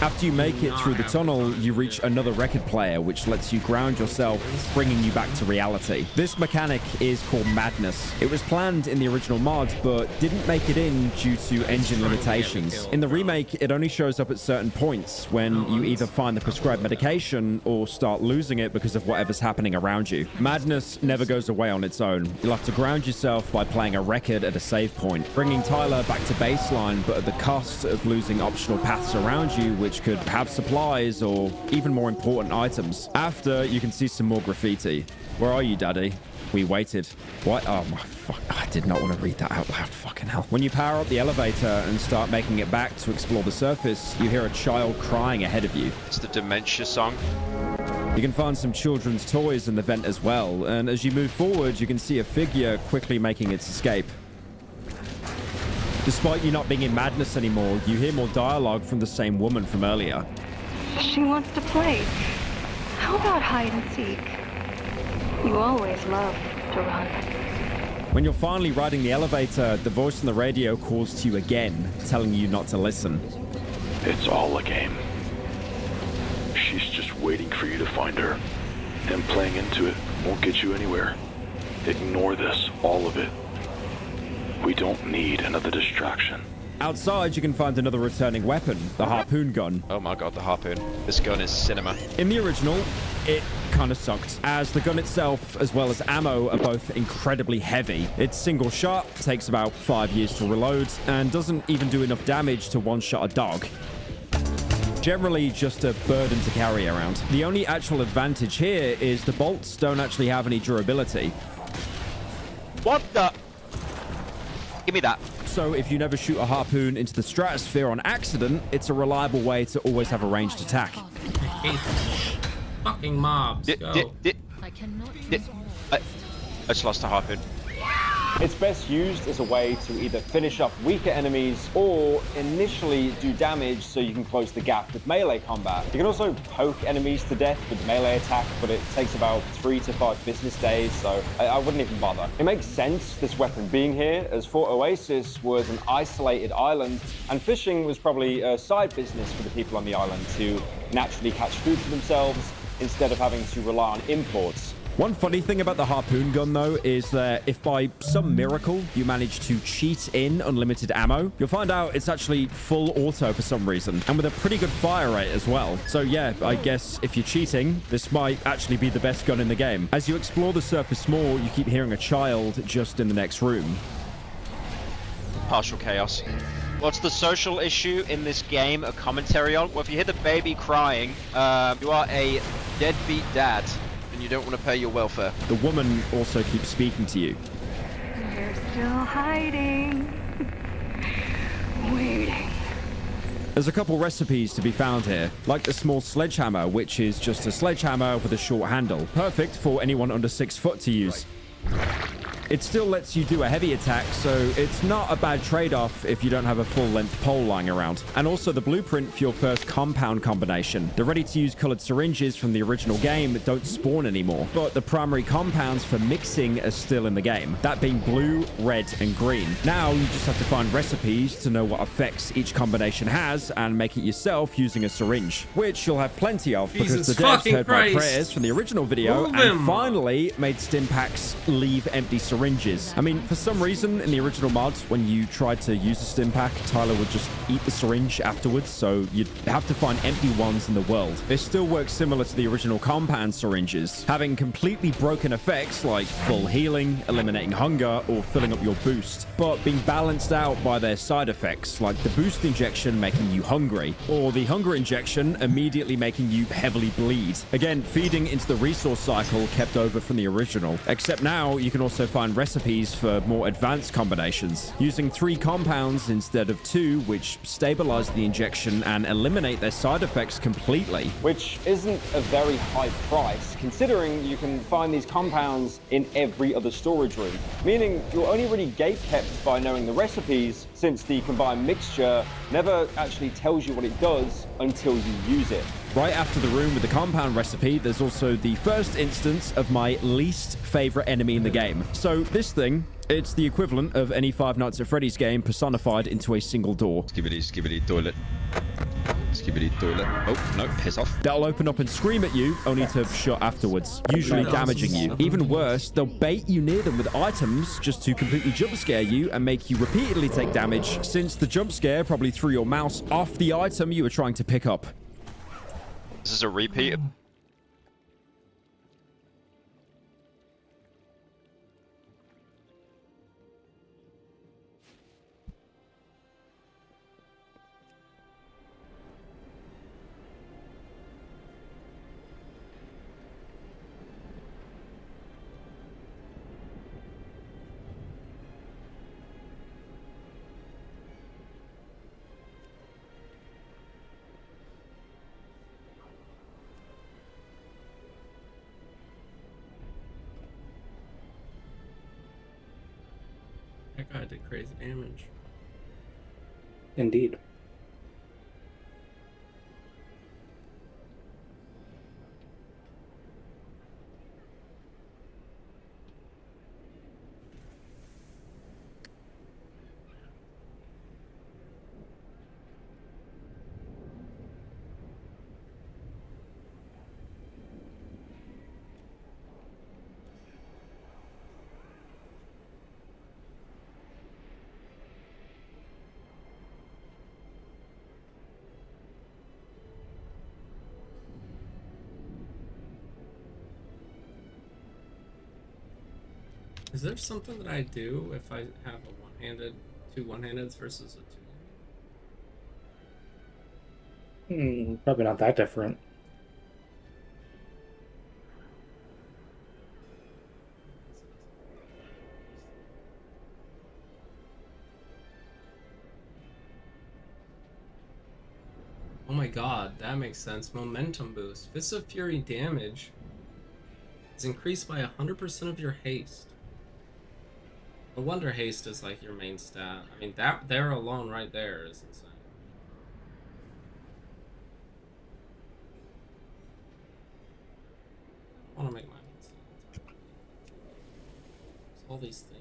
After you make it through the tunnel, you reach another record player, which lets you ground yourself, bringing you back to reality. This mechanic is called Madness. It was planned in the original mod, but didn't make it in due to engine limitations. In the remake, it only shows up at certain points when you either find the prescribed medication or start losing it because of whatever's happening around you. Madness never goes away on its own. You'll have to ground yourself by playing a record at a save point, bringing Tyler back to baseline, but at the cost of losing optional paths around you, which could have supplies or even more important items. After, you can see some more graffiti. Where are you, Daddy? We waited. What? Oh my fuck. I did not want to read that out loud. Fucking hell. When you power up the elevator and start making it back to explore the surface, you hear a child crying ahead of you. It's the Dementia song. You can find some children's toys in the vent as well, and as you move forward, you can see a figure quickly making its escape. Despite you not being in Madness anymore, you hear more dialogue from the same woman from earlier. She wants to play. How about hide and seek? You always love to run. When you're finally riding the elevator, the voice on the radio calls to you again, telling you not to listen. It's all a game. She's just waiting for you to find her. And playing into it won't get you anywhere. Ignore this, all of it. We don't need another distraction. Outside, you can find another returning weapon, the harpoon gun. Oh my god, the harpoon. This gun is cinema. In the original, it kind of sucked, as the gun itself, as well as ammo, are both incredibly heavy. Its single shot takes about 5 years to reload, and doesn't even do enough damage to one-shot a dog. Generally just a burden to carry around. The only actual advantage here is the bolts don't actually have any durability. What the? Give me that. So if you never shoot a harpoon into the stratosphere on accident, it's a reliable way to always have a ranged attack. I hate fucking mobs. I just lost a harpoon. It's best used as a way to either finish up weaker enemies or initially do damage so you can close the gap with melee combat. You can also poke enemies to death with melee attack, but it takes about 3 to 5 business days, so I wouldn't even bother. It makes sense, this weapon being here, as Fort Oasis was an isolated island, and fishing was probably a side business for the people on the island to naturally catch food for themselves instead of having to rely on imports. One funny thing about the harpoon gun, though, is that if by some miracle you manage to cheat in unlimited ammo, you'll find out it's actually full auto for some reason, and with a pretty good fire rate as well. So yeah, I guess if you're cheating, this might actually be the best gun in the game. As you explore the surface more, you keep hearing a child just in the next room. Partial chaos. What's the social issue in this game a commentary on? Well, if you hear the baby crying, you are a deadbeat dad. And you don't want to pay your welfare. The woman also keeps speaking to you. You're still hiding. Waiting. There's a couple recipes to be found here, like the small sledgehammer, which is just a sledgehammer with a short handle. Perfect for anyone under 6 foot to use. It still lets you do a heavy attack, so it's not a bad trade-off if you don't have a full-length pole lying around. And also the blueprint for your first compound combination. The ready-to-use colored syringes from the original game don't spawn anymore, but the primary compounds for mixing are still in the game, that being blue, red, and green. Now you just have to find recipes to know what effects each combination has and make it yourself using a syringe, which you'll have plenty of because the devs heard my prayers from the original video and finally made stim packs leave empty syringes syringes. I mean, for some reason, in the original mod, when you tried to use a stim pack, Tyler would just eat the syringe afterwards, so you'd have to find empty ones in the world. This still works similar to the original compound syringes, having completely broken effects like full healing, eliminating hunger, or filling up your boost, but being balanced out by their side effects, like the boost injection making you hungry, or the hunger injection immediately making you heavily bleed. Again, feeding into the resource cycle kept over from the original, except now you can also find recipes for more advanced combinations, using 3 compounds instead of 2, which stabilize the injection and eliminate their side effects completely. Which isn't a very high price, considering you can find these compounds in every other storage room, meaning you're only really gatekept by knowing the recipes, since the combined mixture never actually tells you what it does until you use it. Right after the room with the compound recipe, there's also the first instance of my least favorite enemy in the game. So this thing, it's the equivalent of any Five Nights at Freddy's game personified into a single door. Skibidi toilet. Skibidi toilet. Oh, no, piss off. They'll open up and scream at you, only to shut afterwards, usually damaging you. Even worse, they'll bait you near them with items just to completely jump scare you and make you repeatedly take damage, since the jump scare probably threw your mouse off the item you were trying to pick up. This is a repeat. That guy did crazy damage. Indeed. Is there something that I do if I have a one-handed, 2 one-handeds versus a 2? Probably not that different. Oh my god, that makes sense. Momentum boost. Fists of Fury damage is increased by 100% of your haste. No wonder haste is like your main stat. I mean, that there alone right there is insane. I want to make my own stat. There's all these things.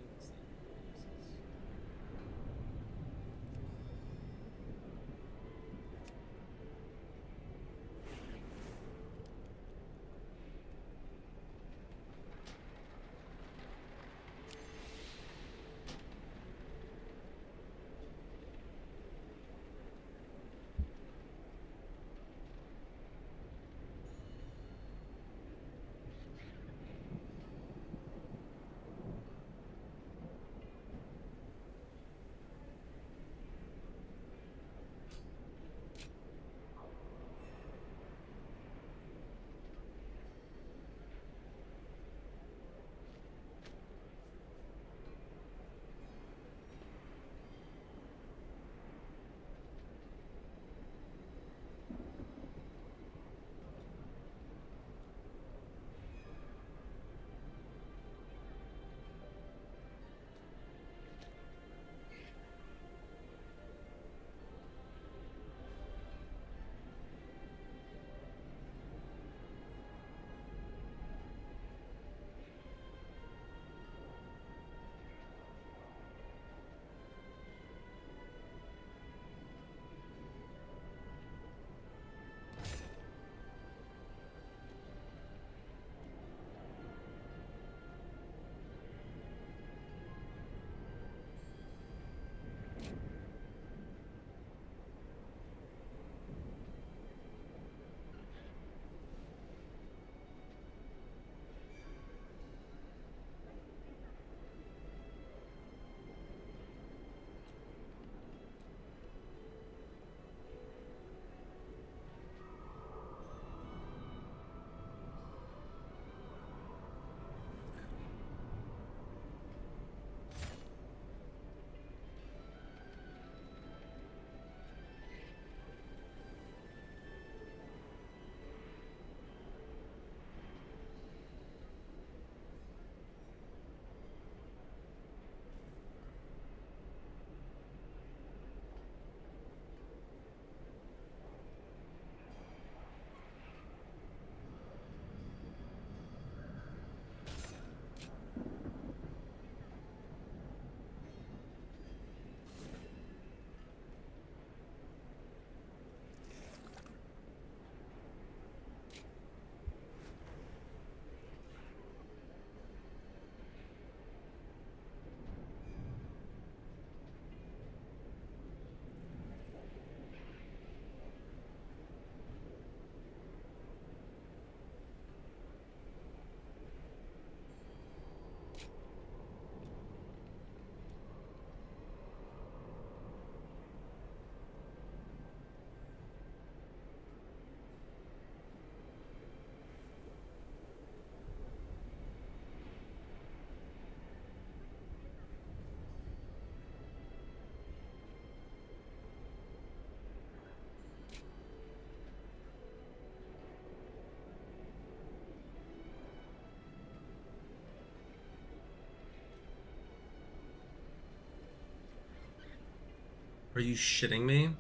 Are you shitting me?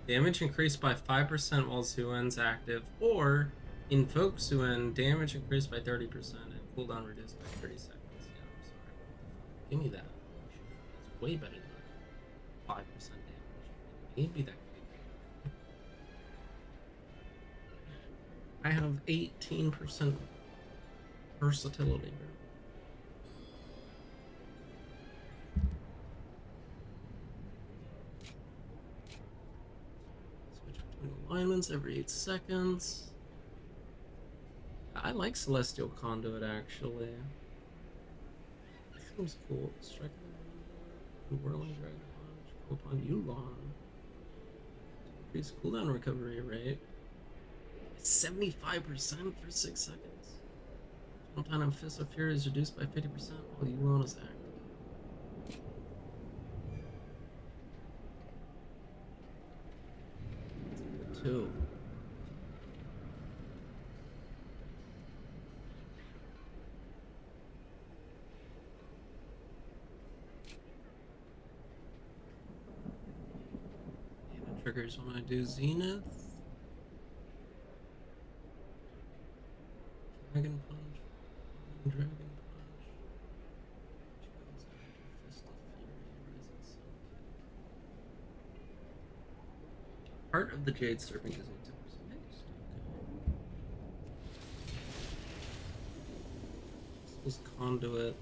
Damage increased by 5% while Zhuan's active, or invoke Zhuan, damage increased by 30% and cooldown reduced by 30 seconds. Yeah, I'm sorry. Give me that. That's way better than 5% damage. It can't be that good. I have 18% versatility. Alignments every 8 seconds. I like Celestial Conduit actually. It seems cool. Strike Whirling Dragon Punch. Go upon Yulon. Increase cooldown recovery rate. 75% for 6 seconds. Sometime and Fist of Fury is reduced by 50% while Yulon is active. 2. It triggers when I do Zenith. Dragon Punch. Dragon Punch. Fist of Fury. Rising Sun. Part of the Jade Serpent gives me 10% haste. This was Conduit.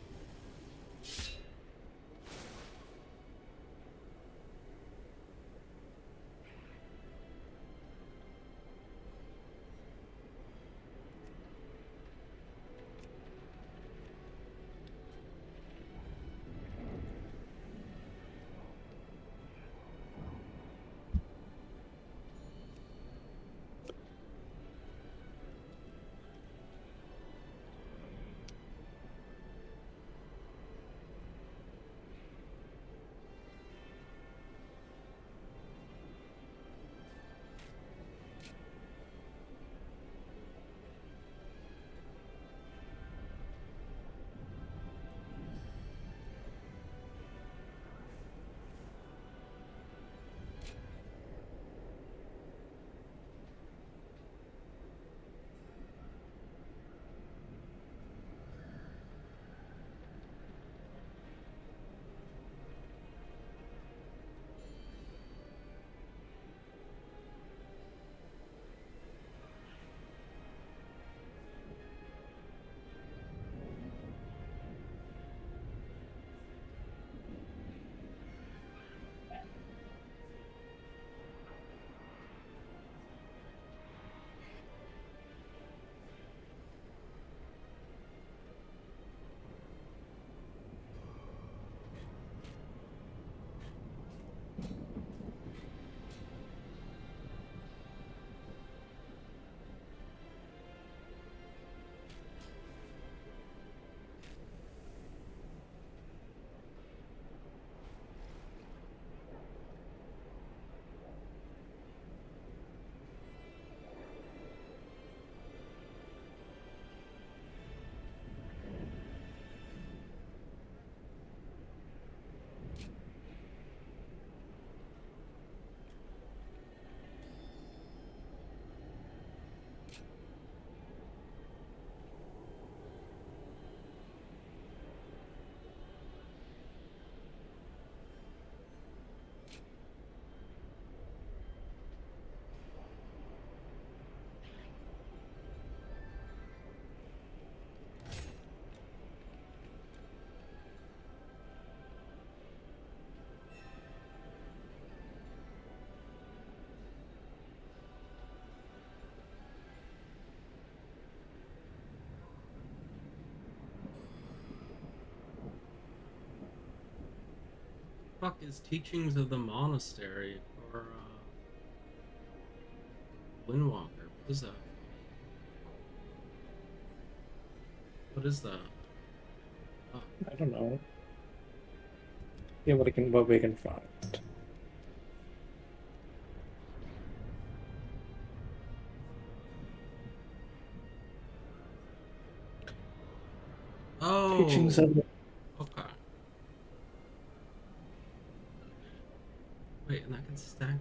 Fuck is Teachings of the Monastery or Windwalker? What is that? What is that? Oh. I don't know. Yeah, what we can find. Oh. Teachings of the... Okay. Stack.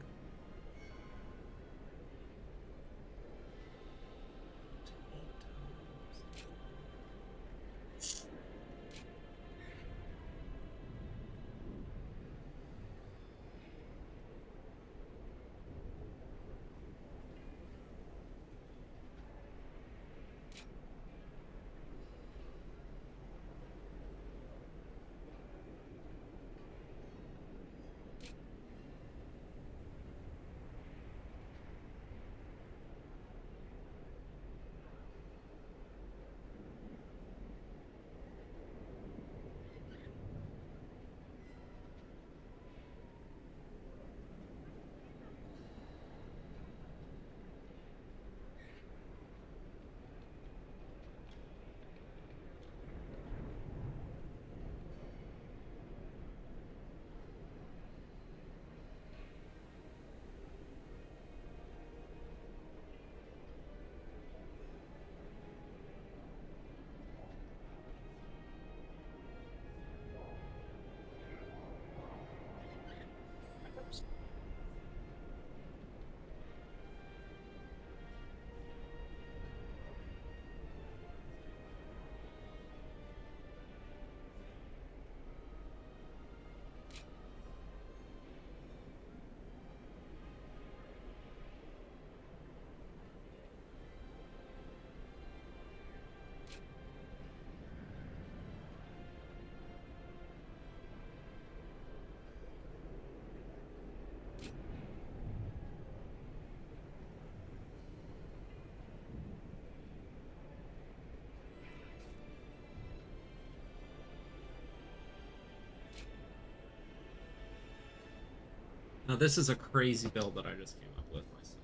Now this is a crazy build that I just came up with myself.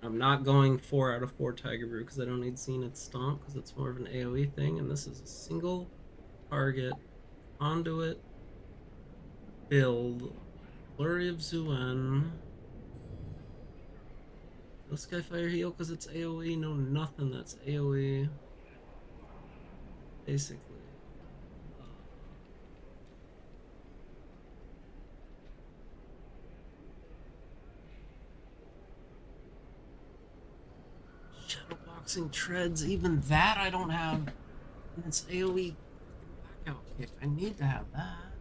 I'm not going 4 out of 4 Tiger Brew because I don't need Zenith Stomp because it's more of an AoE thing, and this is a single target conduit build. Flurry of Zuen. No Skyfire heal because it's AoE, no nothing that's AoE. Basically. Shadowboxing treads, even that I don't have. And it's AoE blackout kick. I need to have that.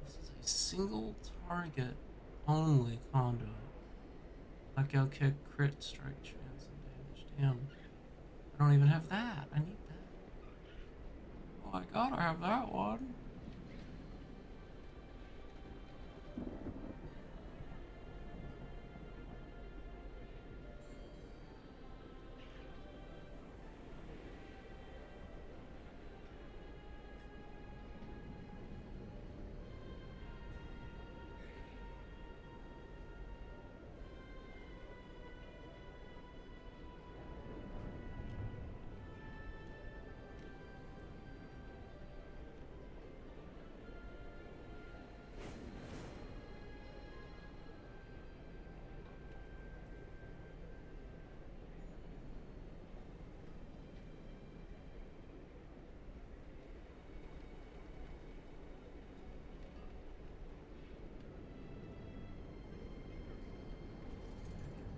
This is a single target only conduit. Blackout kick, crit, strike chance, and damage. Damn. I don't even have that. I need that. Oh, I gotta have that one.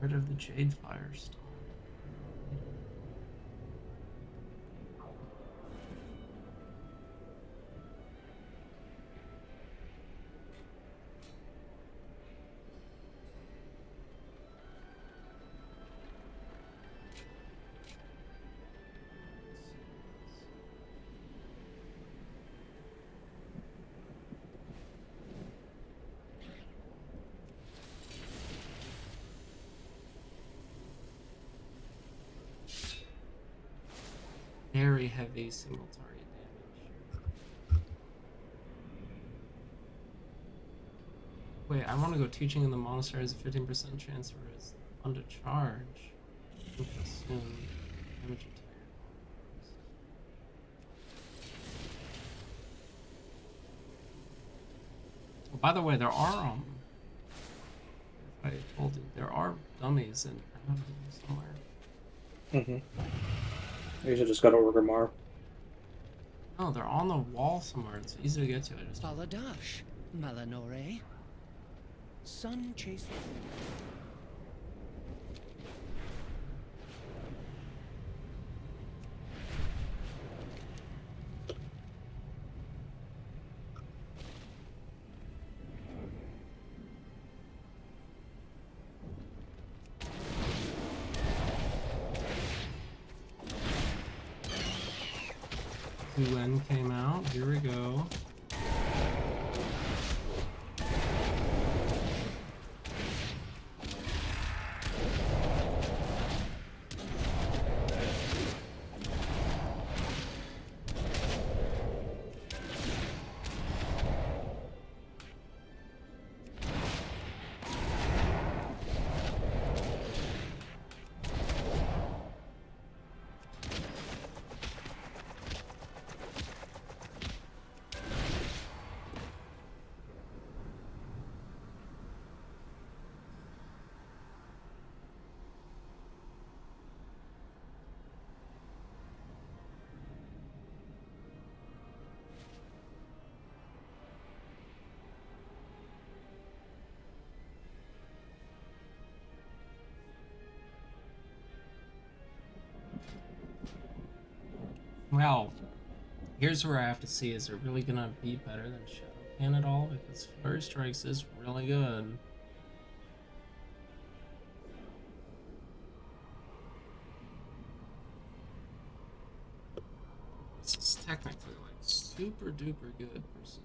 Rid of the Jade Firestone. Very heavy single target damage. Wait, I want to go teaching in the monastery has a 15% chance for his fun to charge. Soon. Damage attack. Oh, by the way, there are I told you there are dummies in somewhere. You should just go to Orgrimmar. No, they're on the wall somewhere. It's easy to get to. I just Baladash, Malinore. Sun chasing. UN came out. Here we go. Well, here's where I have to see, is it really gonna be better than Shadowcan at all? Because Flurry Strikes is really good. This is technically like super duper good versus.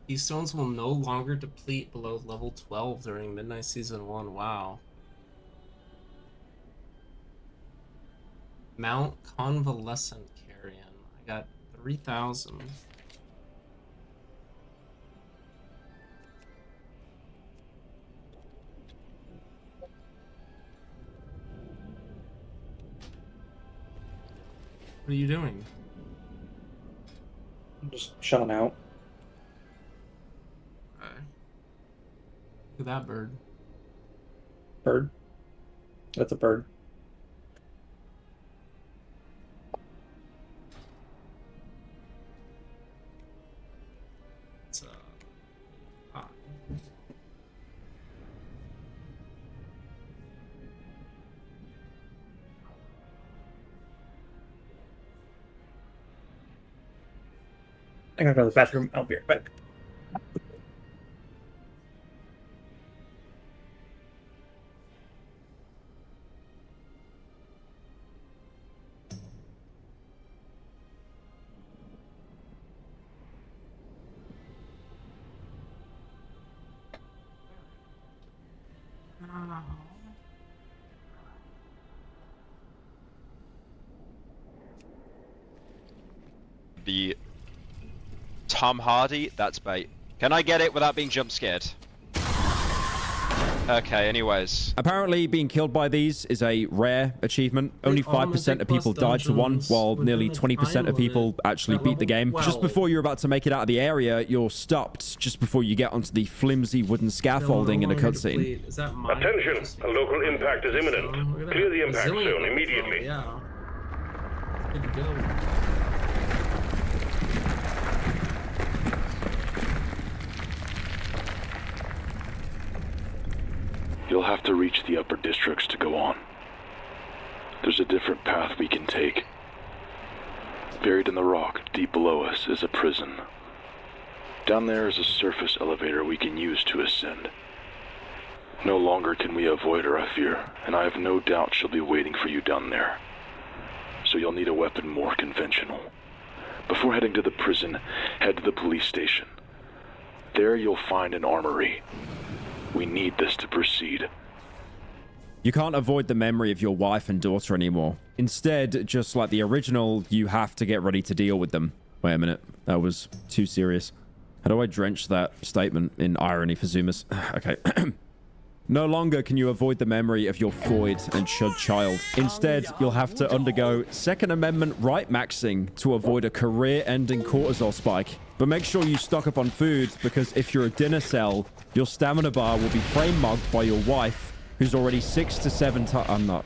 These stones will no longer deplete below level 12 during Midnight Season 1. Wow. Mount Convalescent Carrion. I got 3,000. What are you doing? I'm just chilling out. Look at that bird. Bird? That's a bird. It's I I gotta go to the bathroom. I'll be right back. The Tom Hardy, that's bait. Can I get it without being jump scared? Okay, anyways. Apparently, being killed by these is a rare achievement. Only 5% of people died to one, while nearly 20% of people actually beat the game. Just before you're about to make it out of the area, you're stopped just before you get onto the flimsy wooden scaffolding in a cutscene. Attention! A local impact is imminent. Clear the impact zone immediately. Yeah. Good to go. You'll have to reach the upper districts to go on. There's a different path we can take. Buried in the rock, deep below us, is a prison. Down there is a surface elevator we can use to ascend. No longer can we avoid her, I fear, and I have no doubt she'll be waiting for you down there. So you'll need a weapon more conventional. Before heading to the prison, head to the police station. There you'll find an armory. We need this to proceed. You can't avoid the memory of your wife and daughter anymore. Instead, just like the original, you have to get ready to deal with them. Wait a minute. That was too serious. How do I drench that statement in irony for Zoomers? Okay. No longer can you avoid the memory of your Freud and Chud child. Instead, you'll have to undergo Second Amendment right maxing to avoid a career-ending cortisol spike. But make sure you stock up on food, because if you're a dinner cell, your stamina bar will be frame mugged by your wife, who's already 6 to 7 times...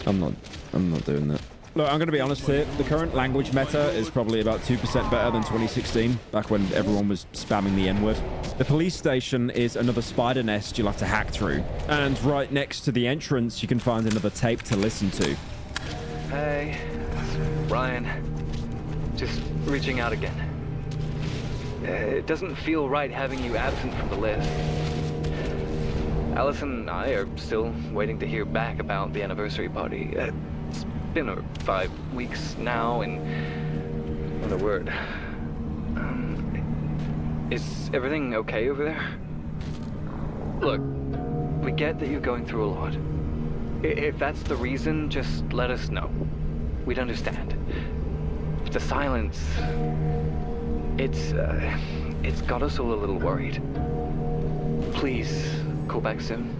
I'm not doing that. Look, I'm going to be honest here. The current language meta is probably about 2% better than 2016, back when everyone was spamming the N-word. The police station is another spider nest you'll have to hack through. And right next to the entrance, you can find another tape to listen to. Hey, it's Ryan. Just reaching out again. It doesn't feel right having you absent from the list. Allison and I are still waiting to hear back about the anniversary party. It's been 5 weeks now, and not a word. Is everything okay over there? Look, we get that you're going through a lot. If that's the reason, just let us know. We'd understand. But the silence, it's got us all a little worried. Please, call back soon.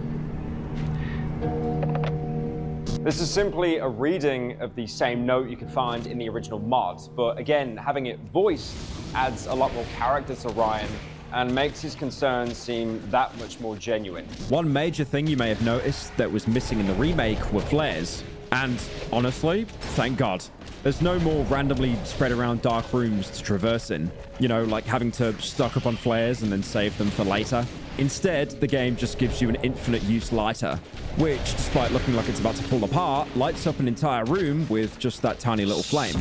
This is simply a reading of the same note you can find in the original mod, but again, having it voiced adds a lot more character to Ryan and makes his concerns seem that much more genuine. One major thing you may have noticed that was missing in the remake were flares. And honestly, thank God. There's no more randomly spread around dark rooms to traverse in. You know, like having to stock up on flares and then save them for later. Instead, the game just gives you an infinite use lighter, which, despite looking like it's about to fall apart, lights up an entire room with just that tiny little flame.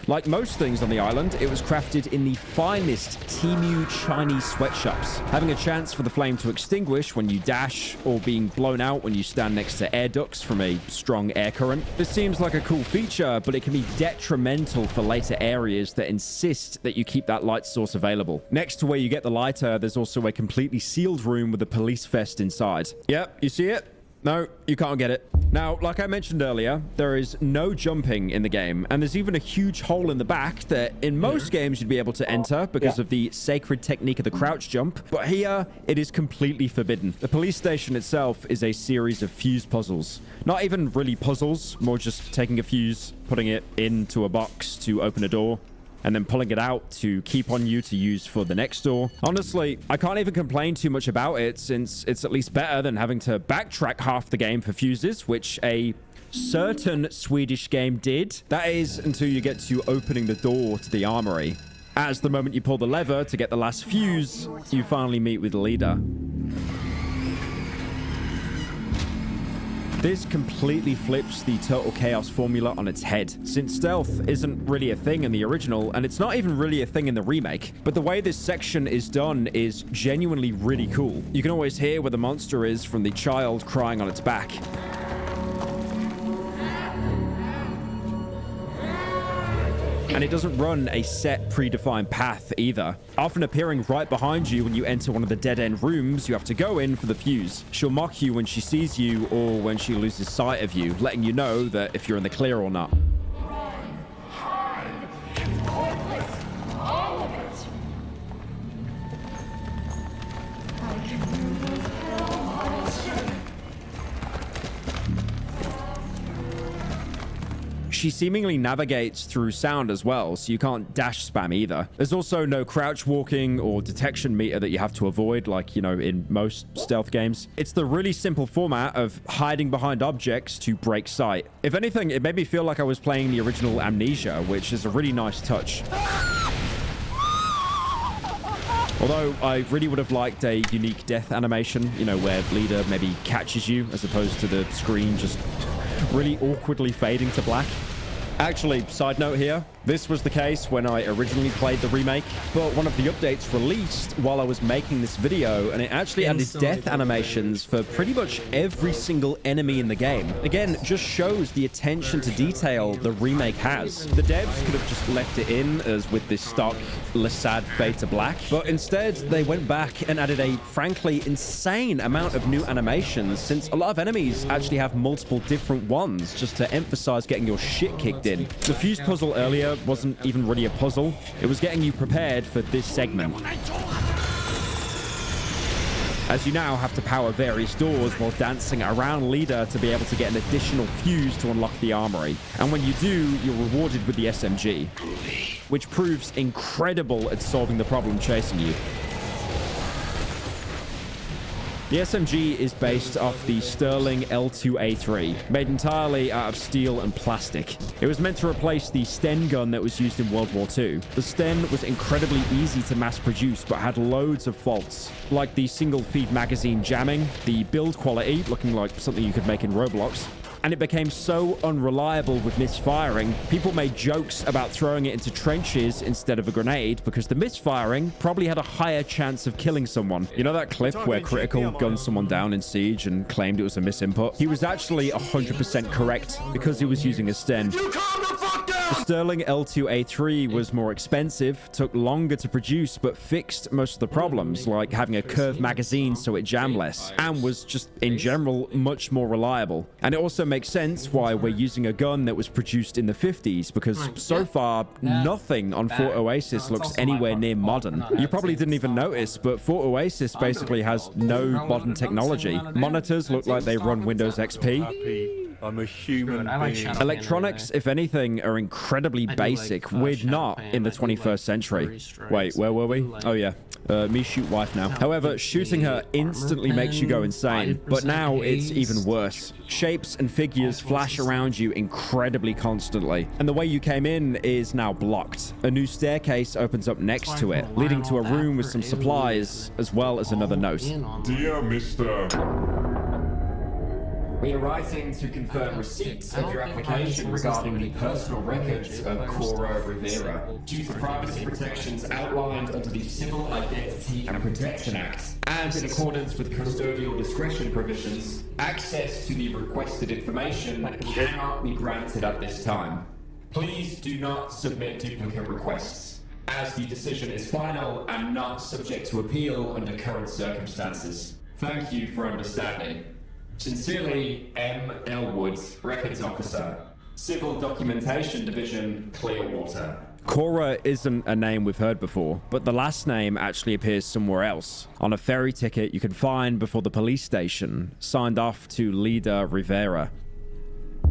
Like most things on the island, it was crafted in the finest Temu Chinese sweatshops, having a chance for the flame to extinguish when you dash, or being blown out when you stand next to air ducts from a strong air current. This seems like a cool feature, but it can be detrimental for later areas that insist that you keep that light source available. Next to where you get the lighter, there's also a completely sealed room with a police vest inside. Yep, you see it? No, you can't get it. Now, like I mentioned earlier, there is no jumping in the game, and there's even a huge hole in the back that in most games you'd be able to enter because of the sacred technique of the crouch jump, but here it is completely forbidden. The police station itself is a series of fuse puzzles. Not even really puzzles, more just taking a fuse, putting it into a box to open a door, and then pulling it out to keep on you to use for the next door. Honestly, I can't even complain too much about it, since it's at least better than having to backtrack half the game for fuses, which a certain Swedish game did. That is until you get to opening the door to the armory. As the moment you pull the lever to get the last fuse, you finally meet with the leader. This completely flips the Total Chaos formula on its head, since stealth isn't really a thing in the original, and it's not even really a thing in the remake. But the way this section is done is genuinely really cool. You can always hear where the monster is from the child crying on its back. And it doesn't run a set predefined path either, often appearing right behind you when you enter one of the dead-end rooms you have to go in for the fuse. She'll mock you when she sees you or when she loses sight of you, letting you know that if you're in the clear or not. She seemingly navigates through sound as well, so you can't dash spam either. There's also no crouch walking or detection meter that you have to avoid, like, you know, in most stealth games. It's the really simple format of hiding behind objects to break sight. If anything, it made me feel like I was playing the original Amnesia, which is a really nice touch. Although I really would have liked a unique death animation, you know, where leader maybe catches you as opposed to the screen just really awkwardly fading to black. Actually, side note here, This was the case when I originally played the remake, but one of the updates released while I was making this video, and it actually added death animations for pretty much every single enemy in the game. Again, just shows the attention to detail the remake has. The devs could have just left it in as with this stock Lasad fade to black, but instead they went back and added a frankly insane amount of new animations, since a lot of enemies actually have multiple different ones just to emphasize getting your shit kicked in. The fuse puzzle earlier wasn't even really a puzzle. It was getting you prepared for this segment, as you now have to power various doors while dancing around Leader to be able to get an additional fuse to unlock the armory. And when you do, you're rewarded with the SMG, which proves incredible at solving the problem chasing you. The SMG is based off the Sterling L2A3, made entirely out of steel and plastic. It was meant to replace the Sten gun that was used in World War II. The Sten was incredibly easy to mass produce, but had loads of faults, like the single feed magazine jamming, the build quality, looking like something you could make in Roblox, and it became so unreliable with misfiring, people made jokes about throwing it into trenches instead of a grenade because the misfiring probably had a higher chance of killing someone. You know that clip where Critical gunned someone down in Siege and claimed it was a misinput? He was actually 100% correct because he was using a Sten. The Sterling L2A3 was more expensive, took longer to produce, but fixed most of the problems, like having a curved magazine so it jammed less, and was just, in general, much more reliable. And it also makes sense why we're using a gun that was produced in the 50s, because so far, nothing on Fort Oasis looks anywhere near modern. You probably didn't even notice, but Fort Oasis basically has no modern technology. Monitors look like they run Windows XP. I'm a human being. Electronics, if anything, are incredibly basic. We're not in the 21st century. Wait, where were we? Oh, yeah. Me shoot wife now. However, shooting her instantly makes you go insane, but now it's even worse. Shapes and figures flash around you incredibly constantly, and the way you came in is now blocked. A new staircase opens up next to it, leading to a room with some supplies, as well as another note. Dear Mr. We are writing to confirm receipt of your application regarding the personal records of Cora Rivera. Due to privacy protections outlined under the Civil Identity and Protection Act, and in accordance with custodial discretion provisions, access to the requested information cannot be granted at this time. Please do not submit duplicate requests, as the decision is final and not subject to appeal under current circumstances. Thank you for understanding. Sincerely, M. Elwood, Records Officer, Civil Documentation Division, Clearwater. Cora isn't a name we've heard before, but the last name actually appears somewhere else, on a ferry ticket you can find before the police station, signed off to Leader Rivera.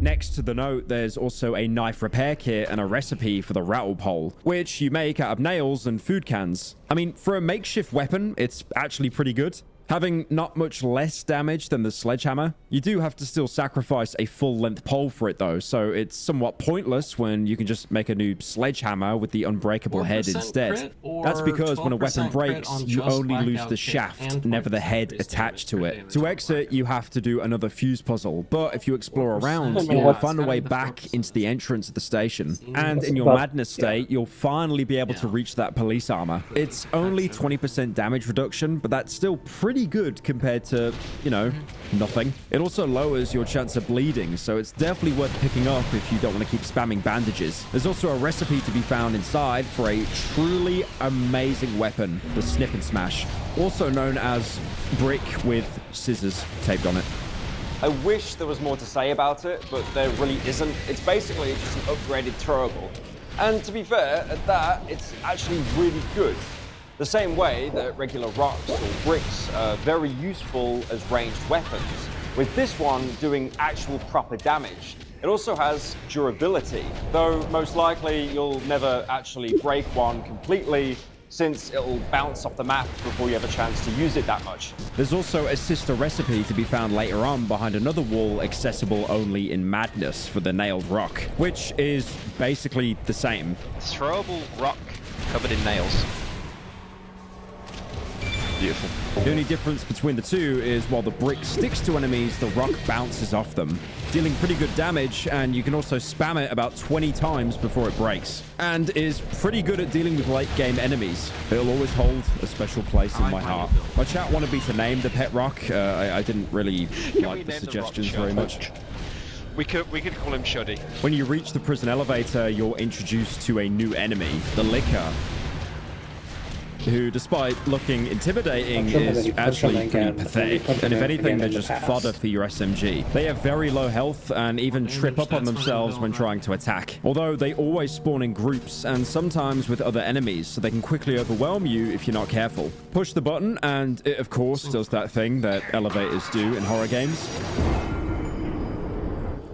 Next to the note, there's also a knife repair kit and a recipe for the rattle pole, which you make out of nails and food cans. I mean, for a makeshift weapon, it's actually pretty good. Having not much less damage than the sledgehammer, you do have to still sacrifice a full-length pole for it though, so it's somewhat pointless when you can just make a new sledgehammer with the unbreakable head instead. That's because when a weapon breaks, you only lose the shaft, never the head attached to it. To exit, you have to do another fuse puzzle, but if you explore around, you'll find a way back into the entrance of the station. And in your madness state, you'll finally be able to reach that police armor. It's only 20% damage reduction, but that's still pretty good compared to, you know, nothing. It also lowers your chance of bleeding, so it's definitely worth picking up if you don't want to keep spamming bandages. There's also a recipe to be found inside for a truly amazing weapon, the Snip and Smash, also known as brick with scissors taped on it. I wish there was more to say about it, but there really isn't. It's basically just an upgraded throwable. And to be fair, at that, it's actually really good. The same way that regular rocks or bricks are very useful as ranged weapons, with this one doing actual proper damage. It also has durability, though most likely you'll never actually break one completely, since it'll bounce off the map before you have a chance to use it that much. There's also a sister recipe to be found later on behind another wall accessible only in Madness for the nailed rock, which is basically the same. Throwable rock covered in nails. Beautiful. The only difference between the two is while the brick sticks to enemies, the rock bounces off them, dealing pretty good damage, and you can also spam it about 20 times before it breaks, and is pretty good at dealing with late game enemies. It'll always hold a special place in my heart. My chat wanted me to name the pet rock. I didn't really like the suggestions very much. We could call him Shuddy. When you reach the prison elevator, you're introduced to a new enemy, the Licker, who, despite looking intimidating, is actually pretty pathetic. And if anything, they're just fodder for your SMG. They have very low health and even trip up on themselves when trying to attack. Although they always spawn in groups and sometimes with other enemies, so they can quickly overwhelm you if you're not careful. Push the button and it, of course, does that thing that elevators do in horror games,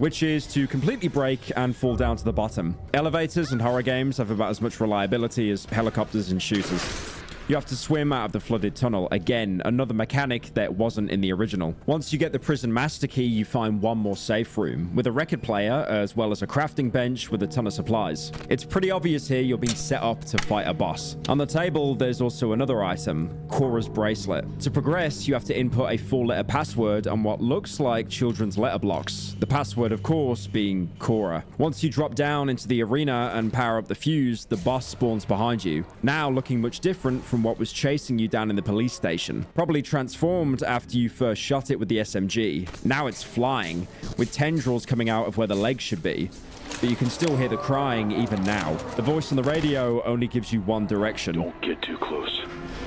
which is to completely break and fall down to the bottom. Elevators in horror games have about as much reliability as helicopters and shooters. You have to swim out of the flooded tunnel. Again, another mechanic that wasn't in the original. Once you get the prison master key, you find one more safe room with a record player, as well as a crafting bench with a ton of supplies. It's pretty obvious here you're being set up to fight a boss. On the table, there's also another item, Cora's bracelet. To progress, you have to input a 4-letter password on what looks like children's letter blocks. The password, of course, being Cora. Once you drop down into the arena and power up the fuse, the boss spawns behind you, now looking much different from what was chasing you down in the police station. Probably transformed after you first shot it with the SMG. Now it's flying, with tendrils coming out of where the legs should be. But you can still hear the crying even now. The voice on the radio only gives you one direction. Don't get too close.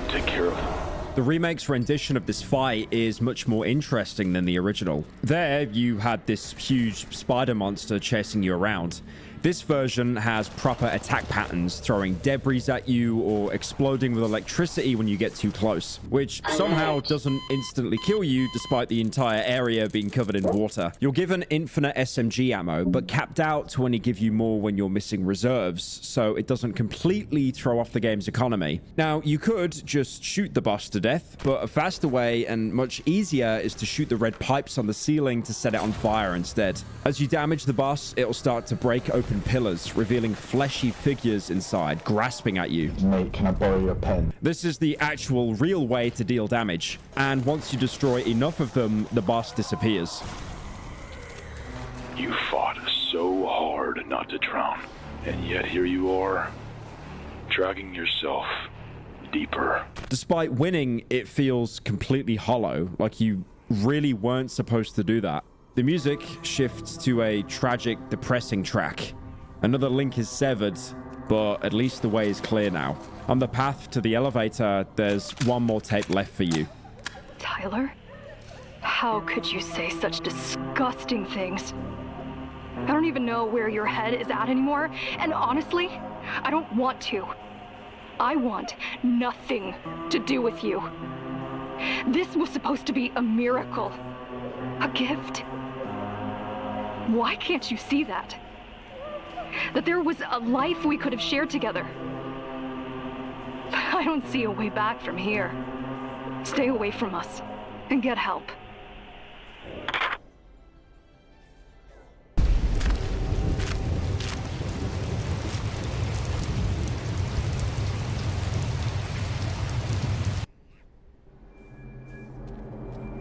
Take care of them. The remake's rendition of this fight is much more interesting than the original. There, you had this huge spider monster chasing you around. This version has proper attack patterns, throwing debris at you or exploding with electricity when you get too close, which somehow doesn't instantly kill you despite the entire area being covered in water. You're given infinite SMG ammo, but capped out to only give you more when you're missing reserves, so it doesn't completely throw off the game's economy. Now, you could just shoot the boss to death, but a faster way and much easier is to shoot the red pipes on the ceiling to set it on fire instead. As you damage the boss, it'll start to break open pillars, revealing fleshy figures inside, grasping at you. Mate, can I borrow your pen? This is the actual real way to deal damage, and once you destroy enough of them, the boss disappears. You fought so hard not to drown, and yet here you are, dragging yourself deeper. Despite winning, it feels completely hollow, like you really weren't supposed to do that. The music shifts to a tragic, depressing track. Another link is severed, but at least the way is clear now. On the path to the elevator, there's one more tape left for you. Tyler? How could you say such disgusting things? I don't even know where your head is at anymore, and honestly, I don't want to. I want nothing to do with you. This was supposed to be a miracle, a gift. Why can't you see that? That there was a life we could have shared together. I don't see a way back from here. Stay away from us and get help.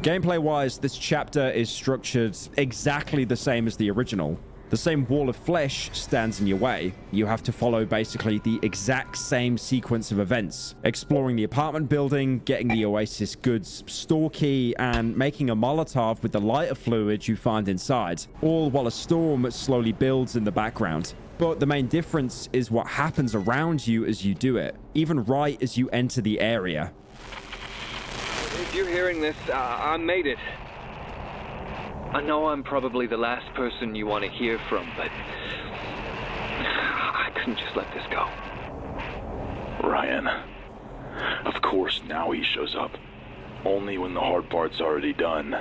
Gameplay-wise, this chapter is structured exactly the same as the original. The same wall of flesh stands in your way. You have to follow basically the exact same sequence of events. Exploring the apartment building, getting the Oasis goods store key, and making a Molotov with the lighter fluid you find inside. All while a storm slowly builds in the background. But the main difference is what happens around you as you do it, even right as you enter the area. If you're hearing this, I made it. I know I'm probably the last person you want to hear from, but I couldn't just let this go. Ryan. Of course, now he shows up. Only when the hard part's already done.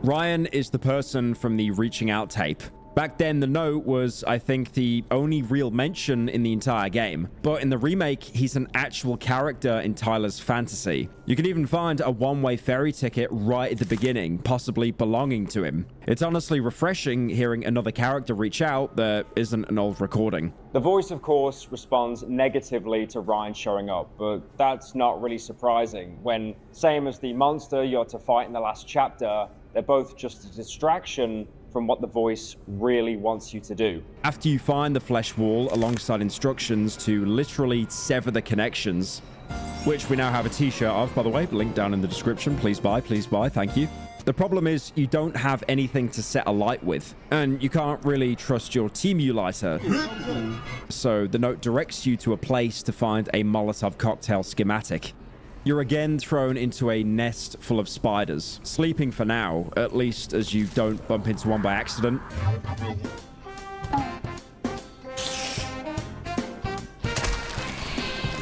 Ryan is the person from the reaching out tape. Back then, the Note was, I think, the only real mention in the entire game. But in the remake, he's an actual character in Tyler's fantasy. You can even find a one-way ferry ticket right at the beginning, possibly belonging to him. It's honestly refreshing hearing another character reach out that isn't an old recording. The voice, of course, responds negatively to Ryan showing up, but that's not really surprising when, same as the monster you're to fight in the last chapter, they're both just a distraction from what the voice really wants you to do. After you find the flesh wall alongside instructions to literally sever the connections, which we now have a t-shirt of, by the way, link down in the description. Please buy, thank you. The problem is you don't have anything to set alight with, and you can't really trust your Temu lighter. So the Note directs you to a place to find a Molotov cocktail schematic. You're again thrown into a nest full of spiders, sleeping for now, at least as you don't bump into one by accident.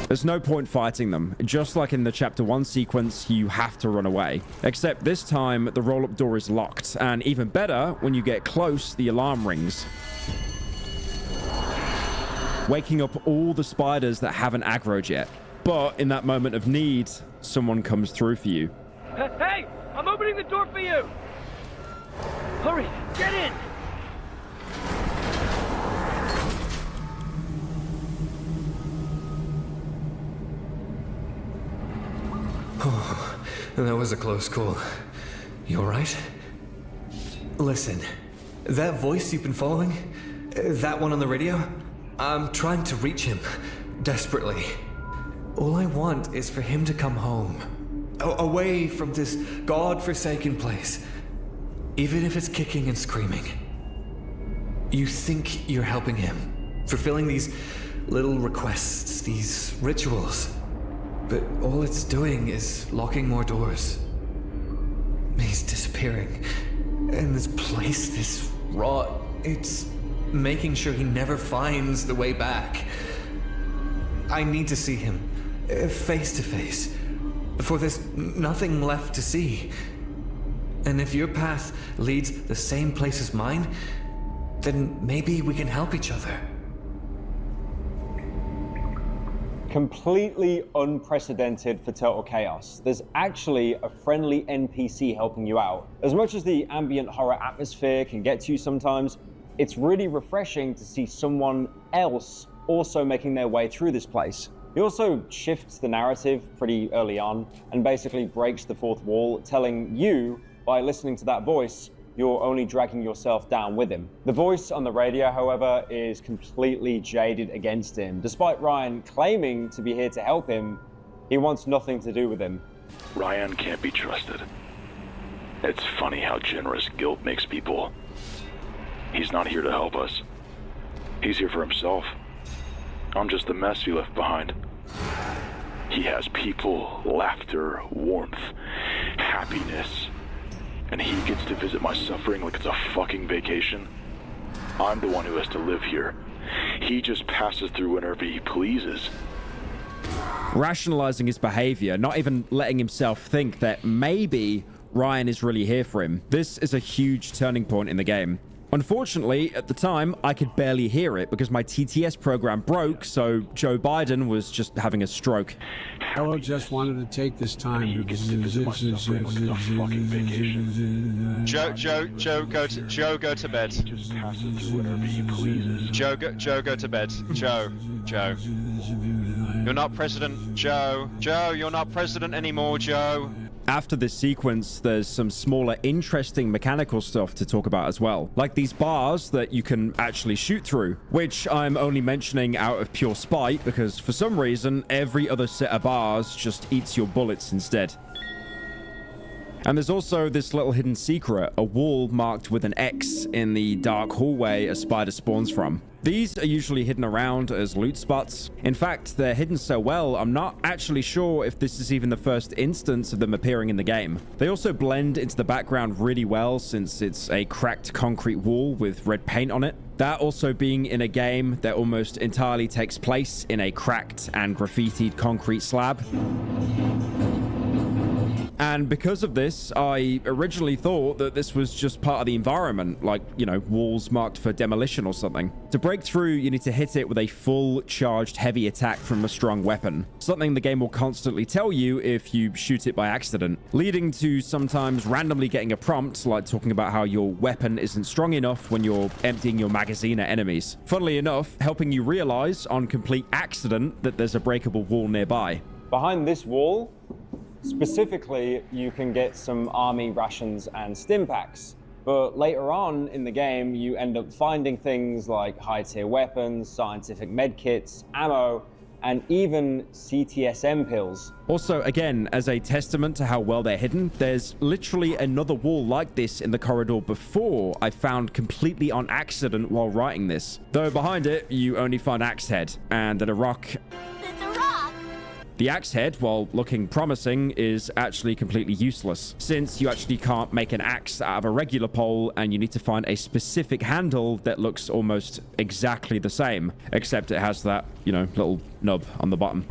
There's no point fighting them. Just like in the Chapter 1 sequence, you have to run away. Except this time, the roll-up door is locked, and even better, when you get close, the alarm rings, waking up all the spiders that haven't aggroed yet. But in that moment of need, someone comes through for you. Hey! I'm opening the door for you! Hurry! Get in! Oh, that was a close call. You alright? Listen, that voice you've been following, that one on the radio, I'm trying to reach him, desperately. All I want is for him to come home, away from this god-forsaken place, even if it's kicking and screaming. You think you're helping him, fulfilling these little requests, these rituals, but all it's doing is locking more doors. He's disappearing, and this place, this rot, it's making sure he never finds the way back. I need to see him. Face to face, for there's nothing left to see. And if your path leads the same place as mine, then maybe we can help each other. Completely unprecedented for Total Chaos. There's actually a friendly NPC helping you out. As much as the ambient horror atmosphere can get to you sometimes, it's really refreshing to see someone else also making their way through this place. He also shifts the narrative pretty early on and basically breaks the fourth wall, telling you, by listening to that voice, you're only dragging yourself down with him. The voice on the radio, however, is completely jaded against him. Despite Ryan claiming to be here to help him, he wants nothing to do with him. Ryan can't be trusted. It's funny how generous guilt makes people. He's not here to help us. He's here for himself. I'm just the mess he left behind. He has people, laughter, warmth, happiness, and he gets to visit my suffering like it's a fucking vacation. I'm the one who has to live here. He just passes through whenever he pleases. Rationalizing his behavior, not even letting himself think that maybe Ryan is really here for him. This is a huge turning point in the game. Unfortunately, at the time, I could barely hear it because my TTS program broke, so Joe Biden was just having a stroke. Hello, just wanted to take this time to Joe, go to bed. Joe, go to bed. Joe. You're not president, Joe. Joe, you're not president anymore, Joe. After this sequence, there's some smaller, interesting mechanical stuff to talk about as well. Like these bars that you can actually shoot through, which I'm only mentioning out of pure spite because for some reason, every other set of bars just eats your bullets instead. And there's also this little hidden secret, a wall marked with an X in the dark hallway a spider spawns from. These are usually hidden around as loot spots. In fact, they're hidden so well, I'm not actually sure if this is even the first instance of them appearing in the game. They also blend into the background really well since it's a cracked concrete wall with red paint on it. That also being in a game that almost entirely takes place in a cracked and graffitied concrete slab. And And because of this, I originally thought that this was just part of the environment, like, you know, walls marked for demolition or something. To break through, you need to hit it with a full charged heavy attack from a strong weapon, something the game will constantly tell you if you shoot it by accident, leading to sometimes randomly getting a prompt like talking about how your weapon isn't strong enough when you're emptying your magazine at enemies. Funnily enough, helping you realize on complete accident that there's a breakable wall nearby. Behind this wall, specifically, you can get some army rations and stim packs. But later on in the game, you end up finding things like high-tier weapons, scientific medkits, ammo, and even CTSM pills. Also, again, as a testament to how well they're hidden, there's literally another wall like this in the corridor before I found completely on accident while writing this. Though behind it, you only find Axe Head and a rock. The axe head, while looking promising, is actually completely useless, since you actually can't make an axe out of a regular pole and you need to find a specific handle that looks almost exactly the same, except it has that, you know, little nub on the bottom.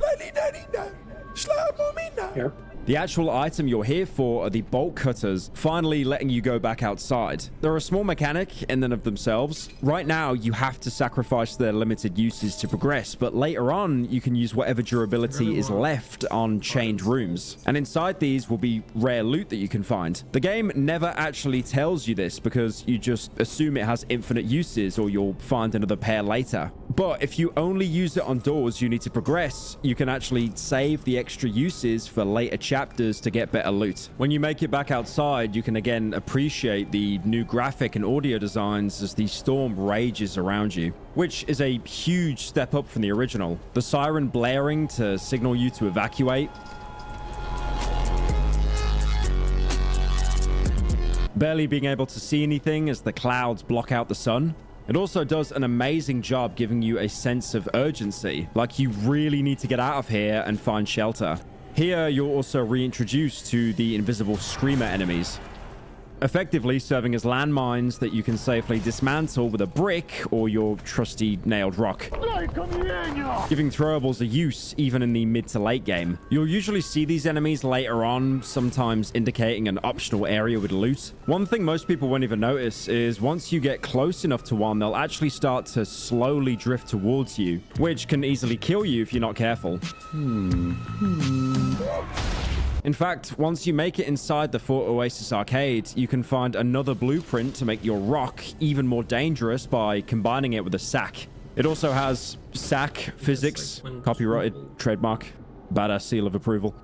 Yep. The actual item you're here for are the bolt cutters, finally letting you go back outside. They're a small mechanic in and of themselves. Right now, you have to sacrifice their limited uses to progress, but later on, you can use whatever durability is left on chained rooms. And inside these will be rare loot that you can find. The game never actually tells you this because you just assume it has infinite uses or you'll find another pair later. But if you only use it on doors you need to progress, you can actually save the extra uses for later chapters to get better loot. When you make it back outside, you can again appreciate the new graphic and audio designs as the storm rages around you, which is a huge step up from the original. The siren blaring to signal you to evacuate. Barely being able to see anything as the clouds block out the sun. It also does an amazing job giving you a sense of urgency, like you really need to get out of here and find shelter. Here, you're also reintroduced to the invisible screamer enemies, effectively serving as landmines that you can safely dismantle with a brick or your trusty nailed rock, giving throwables a use even in the mid to late game. You'll usually see these enemies later on, sometimes indicating an optional area with loot. One thing most people won't even notice is once you get close enough to one, they'll actually start to slowly drift towards you, which can easily kill you if you're not careful. In fact, once you make it inside the Fort Oasis arcade, you can find another blueprint to make your rock even more dangerous by combining it with a sack. It also has sack physics, copyrighted, trademark, badass seal of approval.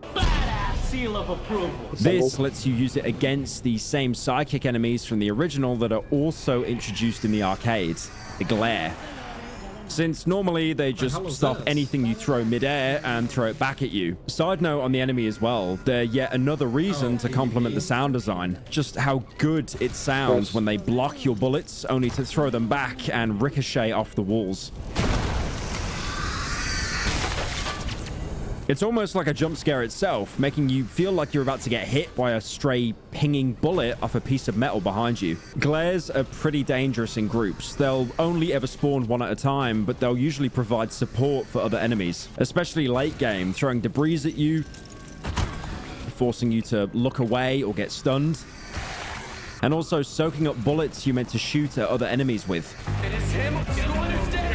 Seal of approval. This lets you use it against the same psychic enemies from the original that are also introduced in the arcade, the Glare. Since normally they just stop anything you throw midair and throw it back at you. Side note on the enemy as well, they're yet another reason to complement the sound design. Just how good it sounds when they block your bullets only to throw them back and ricochet off the walls. It's almost like a jump scare itself, making you feel like you're about to get hit by a stray pinging bullet off a piece of metal behind you. Glares are pretty dangerous in groups. They'll only ever spawn one at a time, but they'll usually provide support for other enemies, especially late game, throwing debris at you, forcing you to look away or get stunned, and also soaking up bullets you meant to shoot at other enemies with. It is him. Do you understand?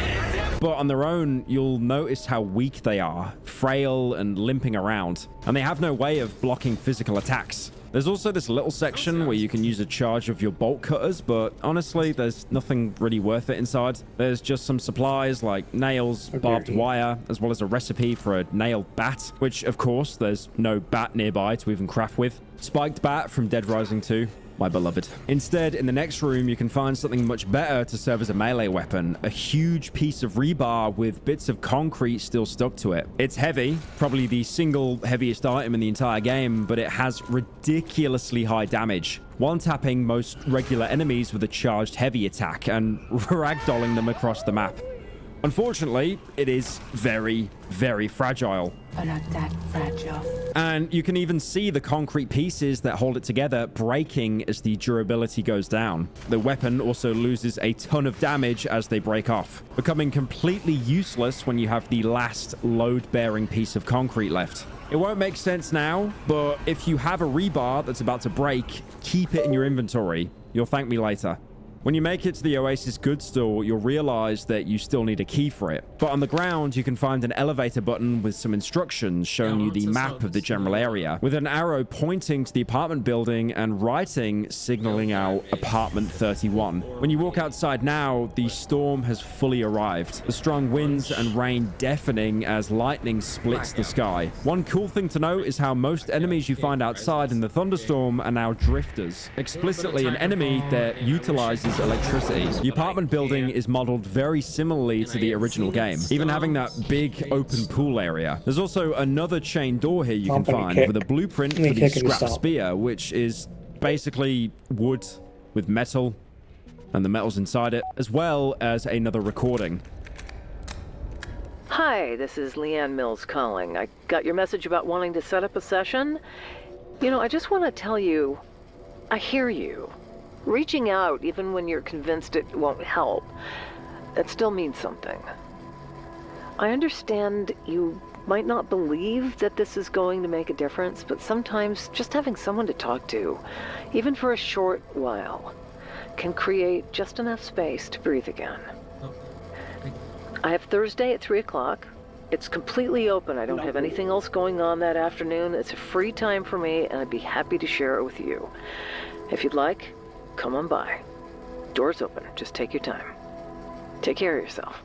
But on their own, you'll notice how weak they are, frail and limping around, and they have no way of blocking physical attacks. There's also this little section where you can use a charge of your bolt cutters, but honestly, there's nothing really worth it inside. There's just some supplies like nails, barbed wire, as well as a recipe for a nailed bat, which of course, there's no bat nearby to even craft with. Spiked bat from Dead Rising 2. My beloved. Instead, in the next room, you can find something much better to serve as a melee weapon. A huge piece of rebar with bits of concrete still stuck to it. It's heavy, probably the single heaviest item in the entire game, but it has ridiculously high damage, one-tapping most regular enemies with a charged heavy attack and ragdolling them across the map. Unfortunately, it is very, very fragile. But not that fragile. And you can even see the concrete pieces that hold it together breaking as the durability goes down. The weapon also loses a ton of damage as they break off, becoming completely useless when you have the last load-bearing piece of concrete left. It won't make sense now, but if you have a rebar that's about to break, keep it in your inventory. You'll thank me later. When you make it to the Oasis goods store, you'll realize that you still need a key for it. But on the ground, you can find an elevator button with some instructions showing you the map of the general area, with an arrow pointing to the apartment building and writing signaling out apartment 31. When you walk outside now, the storm has fully arrived. The strong winds and rain deafening as lightning splits the sky. One cool thing to note is how most enemies you find outside in the thunderstorm are now drifters, explicitly an enemy that utilizes electricity. The apartment building is modeled very similarly to the original game, even having that big open pool area. There's also another chain door here you can find with a blueprint for the scrap spear, which is basically wood with metal and the metal's inside it, as well as another recording. Hi, this is Leanne Mills calling. I got your message about wanting to set up a session. You know, I just want to tell you, I hear you. Reaching out, even when you're convinced it won't help, that still means something. I understand you might not believe that this is going to make a difference, but sometimes just having someone to talk to, even for a short while, can create just enough space to breathe again. I have Thursday at 3 o'clock. It's completely open. I don't have anything else going on that afternoon. It's a free time for me, and I'd be happy to share it with you. If you'd like, come on by. Door's open. Just take your time. Take care of yourself.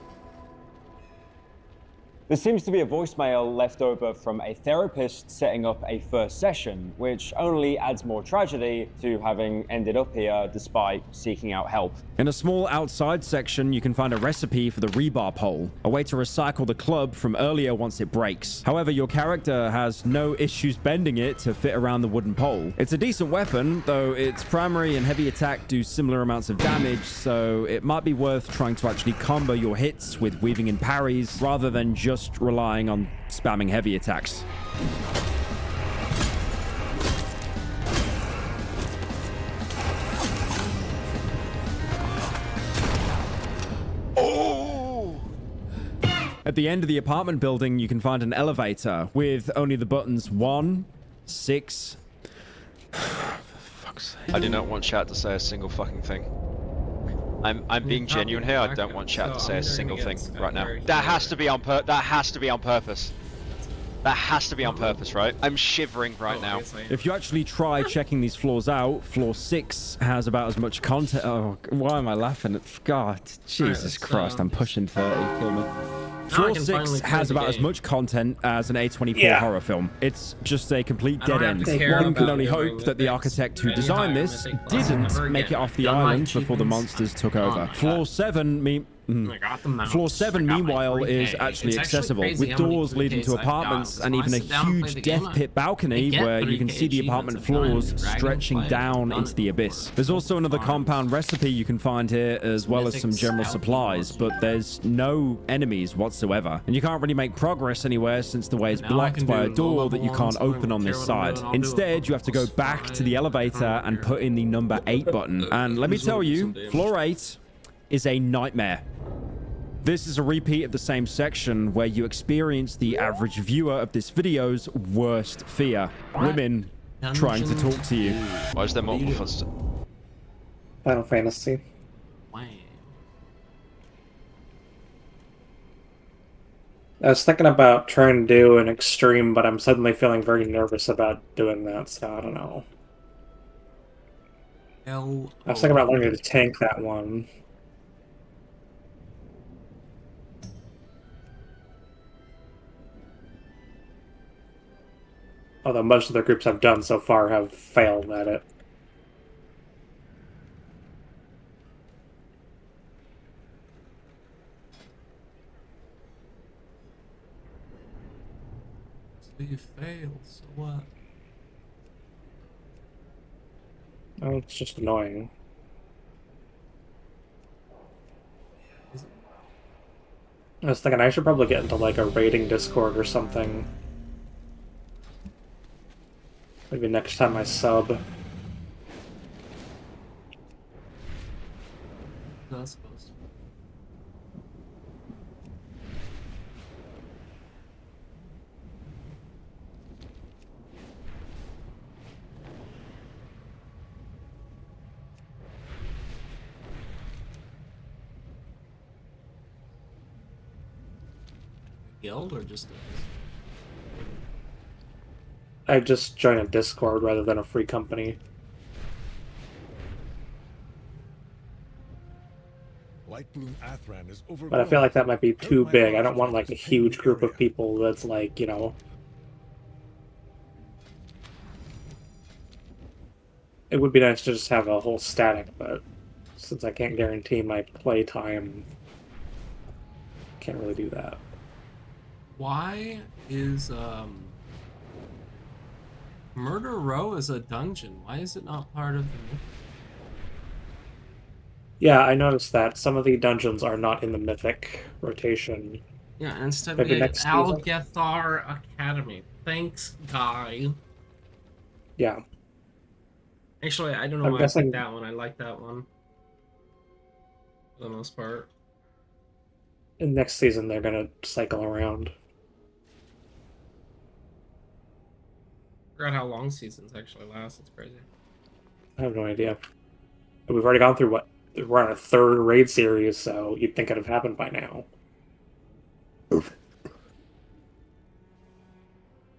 There seems to be a voicemail left over from a therapist setting up a first session, which only adds more tragedy to having ended up here despite seeking out help. In a small outside section, you can find a recipe for the rebar pole, a way to recycle the club from earlier once it breaks. However, your character has no issues bending it to fit around the wooden pole. It's a decent weapon, though its primary and heavy attack do similar amounts of damage, so it might be worth trying to actually combo your hits with weaving in parries rather than just relying on spamming heavy attacks. At the end of the apartment building, you can find an elevator with only the buttons 1, 6. Fuck's sake. I do not want chat to say a single fucking thing. I'm being genuine here. I don't want chat to say a single thing right now. That has to be on purpose. That has to be on purpose. That has to be on purpose, right? I'm shivering right now. If you actually try checking these floors out, floor 6 has about as much content. Oh, why am I laughing? God, Jesus Christ, I'm pushing 30. Kill me. Floor 6 has about as much content as an A24 horror film. It's just a complete dead end. One can only hope that the architect who designed this didn't make it off the island before the monsters took over. Floor 7, meanwhile, is actually accessible, with doors leading to apartments and even a huge death pit balcony where you can see the apartment floors stretching down into the abyss. There's also another compound recipe you can find here, as well as some general supplies, but there's no enemies whatsoever. And you can't really make progress anywhere since the way is blocked by a door that you can't open on this side. Instead, you have to go back to the elevator and put in the number 8 button. And let me tell you, floor 8 is a nightmare. This is a repeat of the same section where you experience the average viewer of this video's worst fear. Women trying to talk to you. Why is there multiple fuzz? Final Fantasy. I was thinking about trying to do an extreme, but I'm suddenly feeling very nervous about doing that, so I don't know. I was thinking about learning to tank that one. Although most of the groups I've done so far have failed at it. So you failed, so what? Oh, it's just annoying. I was thinking I should probably get into like a raiding Discord or something. Maybe next time I sub. Not supposed to. guild or just? I just joined a Discord rather than a free company. Light Bloom Athran is But I feel like that might be too big. I don't want like a huge group of people that's like, you know. It would be nice to just have a whole static, but since I can't guarantee my play time, can't really do that. Why is Murder Row is a dungeon? Why is it not part of the? Yeah, I noticed that some of the dungeons are not in the Mythic rotation. Yeah, instead Maybe we had next season. Algethar Academy. Thanks, guy. Yeah. Actually, I don't know I'm why guessing- I picked that one. I like that one. For the most part. In next season, they're gonna cycle around. I forgot how long seasons actually last. It's crazy. I have no idea. But we've already gone through what? We're on our third raid series, so you'd think it'd have happened by now. I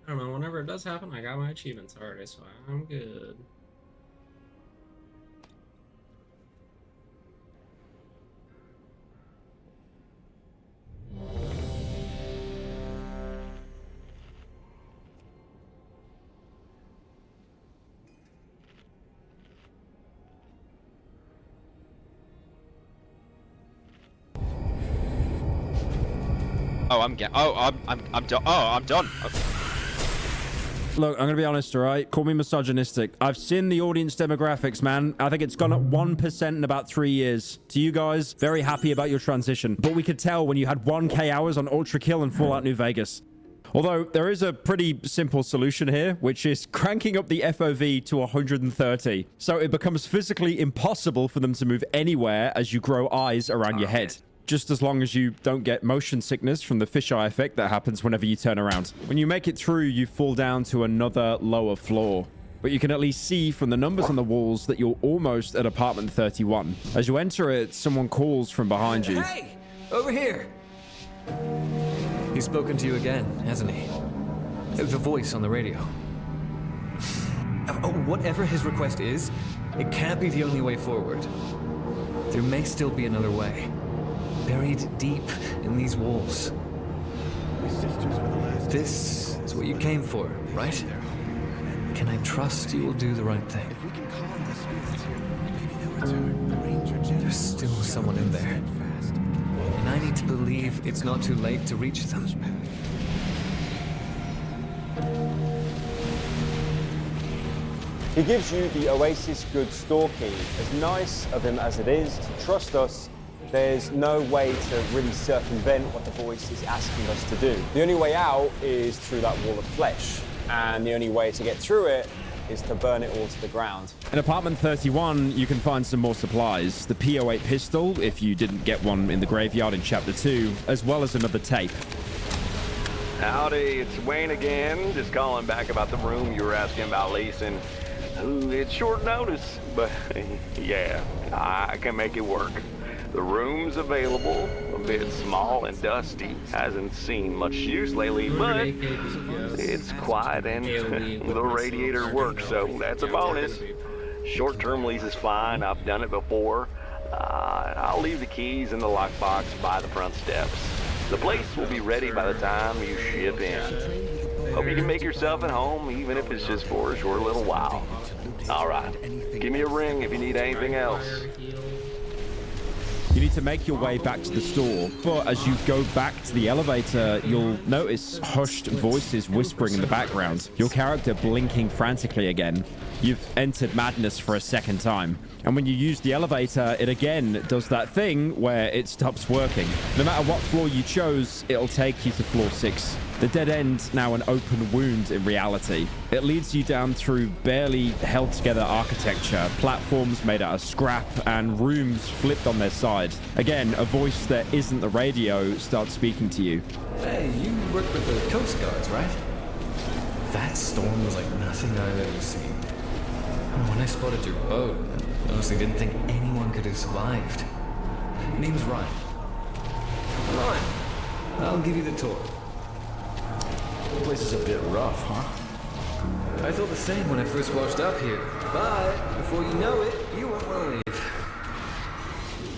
don't know. Whenever it does happen, I got my achievements already, so I'm good. Oh, I'm done. Oh, I'm done. Look, I'm gonna be honest, all right? Call me misogynistic. I've seen the audience demographics, man. I think it's gone up 1% in about 3 years. To you guys, very happy about your transition. But we could tell when you had 1K hours on Ultra Kill and Fallout New Vegas. Although, there is a pretty simple solution here, which is cranking up the FOV to 130. So it becomes physically impossible for them to move anywhere as you grow eyes around your head. Just as long as you don't get motion sickness from the fisheye effect that happens whenever you turn around. When you make it through, you fall down to another lower floor. But you can at least see from the numbers on the walls that you're almost at apartment 31. As you enter it, someone calls from behind you. Hey! Over here! He's spoken to you again, hasn't he? The voice on the radio. Whatever his request is, it can't be the only way forward. There may still be another way. Buried deep in these walls. This is what you came for, right? Can I trust you will do the right thing? There's still someone in there. And I need to believe it's not too late to reach them. He gives you the Oasis Good Store Key. As nice of him as it is to trust us, there's no way to really circumvent what the voice is asking us to do. The only way out is through that wall of flesh, and the only way to get through it is to burn it all to the ground. In apartment 31, you can find some more supplies. The P08 pistol, if you didn't get one in the graveyard in Chapter 2, as well as another tape. Howdy, it's Wayne again. Just calling back about the room you were asking about leasing. Ooh, it's short notice, but yeah, I can make it work. The room's available, a bit small and dusty, hasn't seen much use lately, but it's quiet and the radiator works, so that's a bonus. Short-term lease is fine, I've done it before. I'll leave the keys in the lockbox by the front steps. The place will be ready by the time you ship in. Hope you can make yourself at home, even if it's just for a short little while. All right, give me a ring if you need anything else. You need to make your way back to the store, but as you go back to the elevator, you'll notice hushed voices whispering in the background, your character blinking frantically again. You've entered madness for a second time. And when you use the elevator, it again does that thing where it stops working. No matter what floor you chose, it'll take you to floor 6. The dead end, now an open wound in reality. It leads you down through barely held together architecture, platforms made out of scrap, and rooms flipped on their side. Again, a voice that isn't the radio starts speaking to you. Hey, you work with the Coast Guards, right? That storm was like nothing I've ever seen. When I spotted your boat, I honestly didn't think anyone could have survived. Name's Ryan. Come on, I'll give you the tour. The place is a bit rough, huh? I felt the same when I first washed up here. But before you know it, you won't want to leave.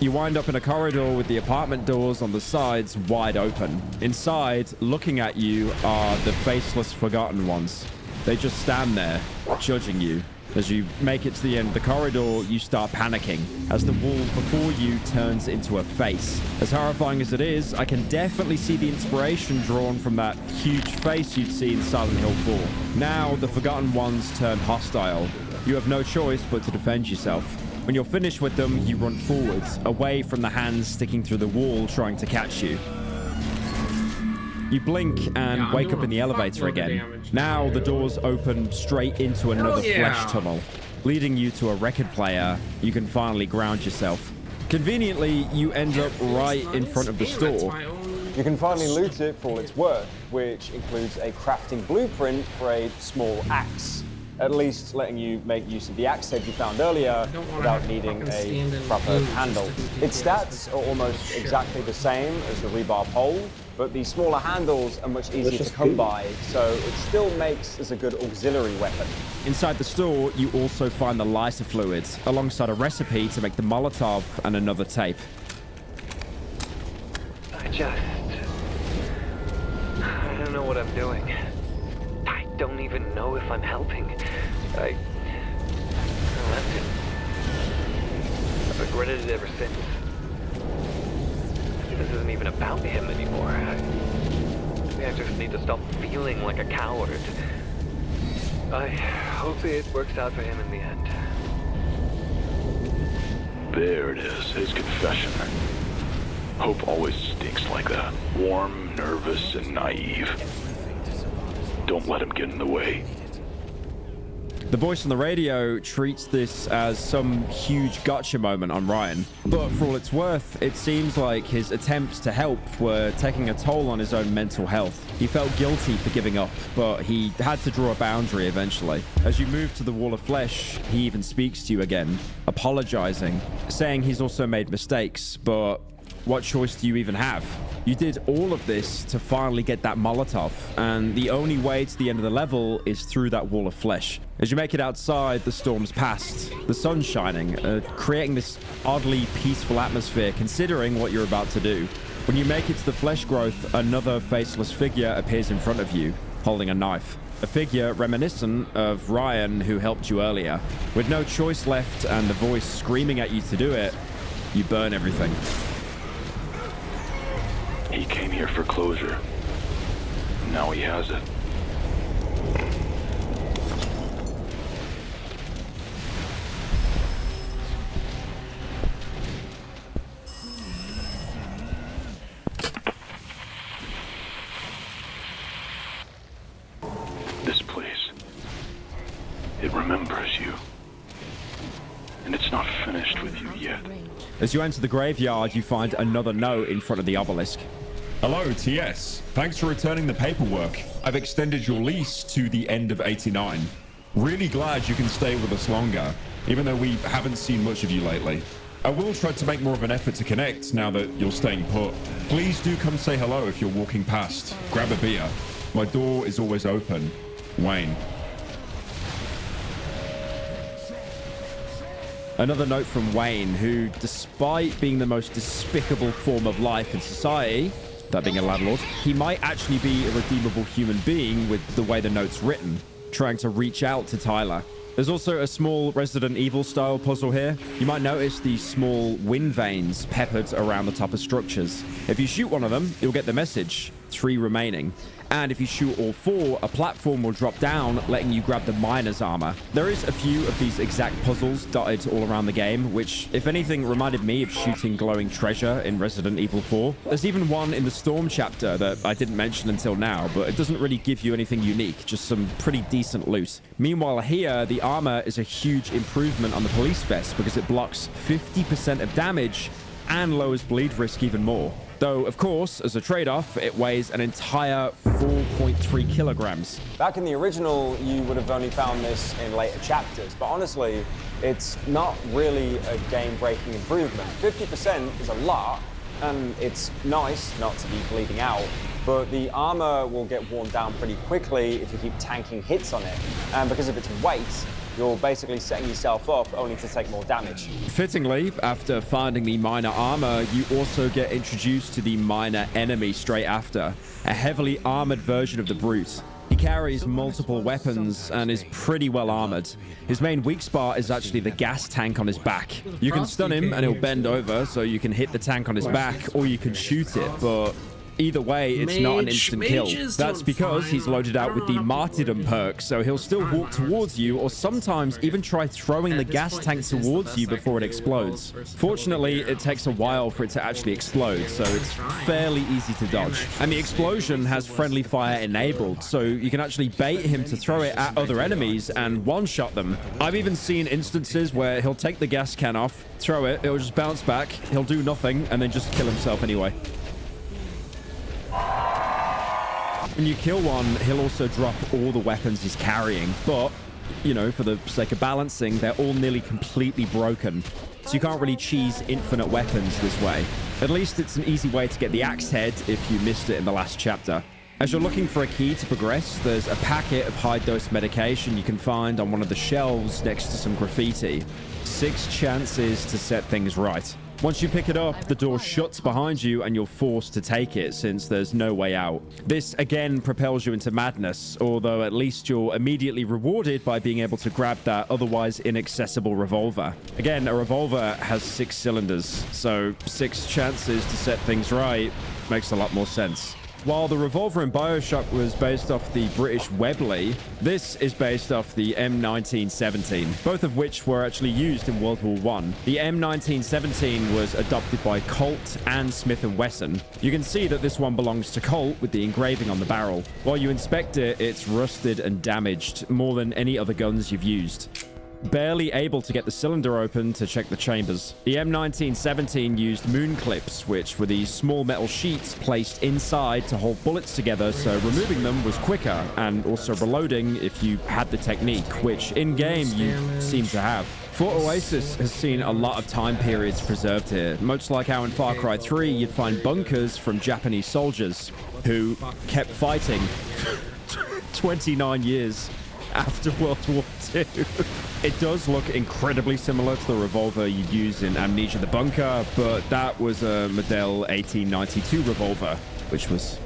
You wind up in a corridor with the apartment doors on the sides wide open. Inside, looking at you, are the faceless Forgotten Ones. They just stand there, judging you. As you make it to the end of the corridor, you start panicking as the wall before you turns into a face. As horrifying as it is, I can definitely see the inspiration drawn from that huge face you'd see in Silent Hill 4. Now, the Forgotten Ones turn hostile. You have no choice but to defend yourself. When you're finished with them, you run forwards, away from the hands sticking through the wall trying to catch you. You blink and wake up in the elevator again. Now the doors open straight into another flesh tunnel, leading you to a record player. You can finally ground yourself. Conveniently, you end up right in front of the store. You can finally loot it for all it's worth, which includes a crafting blueprint for a small axe. At least letting you make use of the axe head you found earlier without needing a proper handle. Its stats are almost exactly the same as the rebar pole, but the smaller handles are much easier to come by, so it still makes as a good auxiliary weapon. Inside the store, you also find the lighter fluids, alongside a recipe to make the Molotov and another tape. I don't know what I'm doing. I don't even know if I'm helping. I left him. I've regretted it ever since. This isn't even about him anymore. I just need to stop feeling like a coward. I hope it works out for him in the end. There it is, his confession. Hope always stinks like that. Warm, nervous, and naive. Don't let him get in the way. The voice on the radio treats this as some huge gotcha moment on Ryan. But for all it's worth, it seems like his attempts to help were taking a toll on his own mental health. He felt guilty for giving up, but he had to draw a boundary eventually. As you move to the Wall of Flesh, he even speaks to you again, apologizing, saying he's also made mistakes, but what choice do you even have? You did all of this to finally get that Molotov, and the only way to the end of the level is through that Wall of Flesh. As you make it outside, the storm's passed, the sun's shining, creating this oddly peaceful atmosphere considering what you're about to do. When you make it to the flesh growth, another faceless figure appears in front of you, holding a knife. A figure reminiscent of Ryan, who helped you earlier. With no choice left and the voice screaming at you to do it, you burn everything. He came here for closure. Now he has it. This place, it remembers you. And it's not finished with you yet. As you enter the graveyard, you find another note in front of the obelisk. Hello, TS. Thanks for returning the paperwork. I've extended your lease to the end of 89. Really glad you can stay with us longer, even though we haven't seen much of you lately. I will try to make more of an effort to connect now that you're staying put. Please do come say hello if you're walking past. Grab a beer. My door is always open. Wayne. Another note from Wayne, who, despite being the most despicable form of life in society, that being a landlord, he might actually be a redeemable human being with the way the note's written, trying to reach out to Tyler. There's also a small Resident Evil style puzzle here. You might notice these small wind vanes peppered around the top of structures. If you shoot one of them, you'll get the message, 3 remaining. And if you shoot all 4, a platform will drop down, letting you grab the miner's armor. There is a few of these exact puzzles dotted all around the game, which, if anything, reminded me of shooting glowing treasure in Resident Evil 4. There's even one in the Storm chapter that I didn't mention until now, but it doesn't really give you anything unique, just some pretty decent loot. Meanwhile here, the armor is a huge improvement on the police vest because it blocks 50% of damage and lowers bleed risk even more. Though, of course, as a trade-off, it weighs an entire 4.3 kilograms. Back in the original, you would have only found this in later chapters, but honestly, it's not really a game-breaking improvement. 50% is a lot, and it's nice not to be bleeding out, but the armor will get worn down pretty quickly if you keep tanking hits on it. And because of its weight, you're basically setting yourself up only to take more damage. Fittingly, after finding the minor armor, you also get introduced to the minor enemy straight after, a heavily armored version of the Brute. He carries multiple weapons and is pretty well armored. His main weak spot is actually the gas tank on his back. You can stun him and he'll bend over so you can hit the tank on his back, or you can shoot it, but either way, it's not an instant kill. That's because he's loaded out with the Martyrdom perk, so he'll still walk towards you or sometimes even try throwing the gas tank towards you before it explodes. Fortunately, it takes a while for it to actually explode, so it's fairly easy to dodge. And the explosion has friendly fire enabled, so you can actually bait him to throw it at other enemies and one-shot them. I've even seen instances where he'll take the gas can off, throw it, it'll just bounce back, he'll do nothing, and then just kill himself anyway. When you kill one, he'll also drop all the weapons he's carrying, but, you know, for the sake of balancing, they're all nearly completely broken, so you can't really cheese infinite weapons this way. At least it's an easy way to get the axe head if you missed it in the last chapter. As you're looking for a key to progress, there's a packet of high-dose medication you can find on one of the shelves next to some graffiti. 6 chances to set things right. Once you pick it up, the door shuts behind you and you're forced to take it since there's no way out. This again propels you into madness, although at least you're immediately rewarded by being able to grab that otherwise inaccessible revolver. Again, a revolver has 6 cylinders, so 6 chances to set things right makes a lot more sense. While the revolver in BioShock was based off the British Webley, this is based off the M1917, both of which were actually used in World War I. The M1917 was adopted by Colt and Smith & Wesson. You can see that this one belongs to Colt with the engraving on the barrel. While you inspect it, it's rusted and damaged more than any other guns you've used. Barely able to get the cylinder open to check the chambers. The M1917 used moon clips, which were these small metal sheets placed inside to hold bullets together, so removing them was quicker, and also reloading if you had the technique, which in-game you seem to have. Fort Oasis has seen a lot of time periods preserved here, much like how in Far Cry 3 you'd find bunkers from Japanese soldiers who kept fighting 29 years after World War II. It does look incredibly similar to the revolver you use in Amnesia the Bunker, but that was a Model 1892 revolver, which was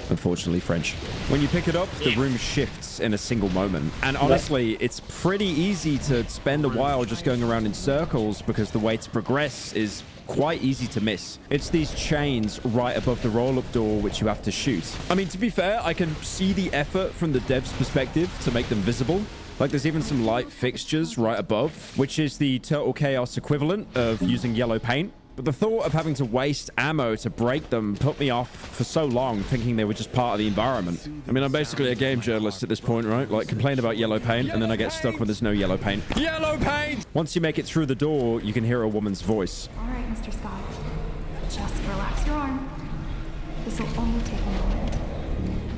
unfortunately French. When you pick it up, the room shifts in a single moment. And honestly, it's pretty easy to spend a while just going around in circles because the way to progress is quite easy to miss. It's these chains right above the roll-up door which you have to shoot. I mean, to be fair, I can see the effort from the dev's perspective to make them visible. Like, there's even some light fixtures right above, which is the Total Chaos equivalent of using yellow paint. But the thought of having to waste ammo to break them put me off for so long, thinking they were just part of the environment. I mean, I'm basically a game journalist at this point, right? Like, complain about yellow paint, and then I get stuck when there's no yellow paint. Yellow paint! Once you make it through the door, you can hear a woman's voice. All right, Mr. Scott. Just relax your arm. This will only take a moment.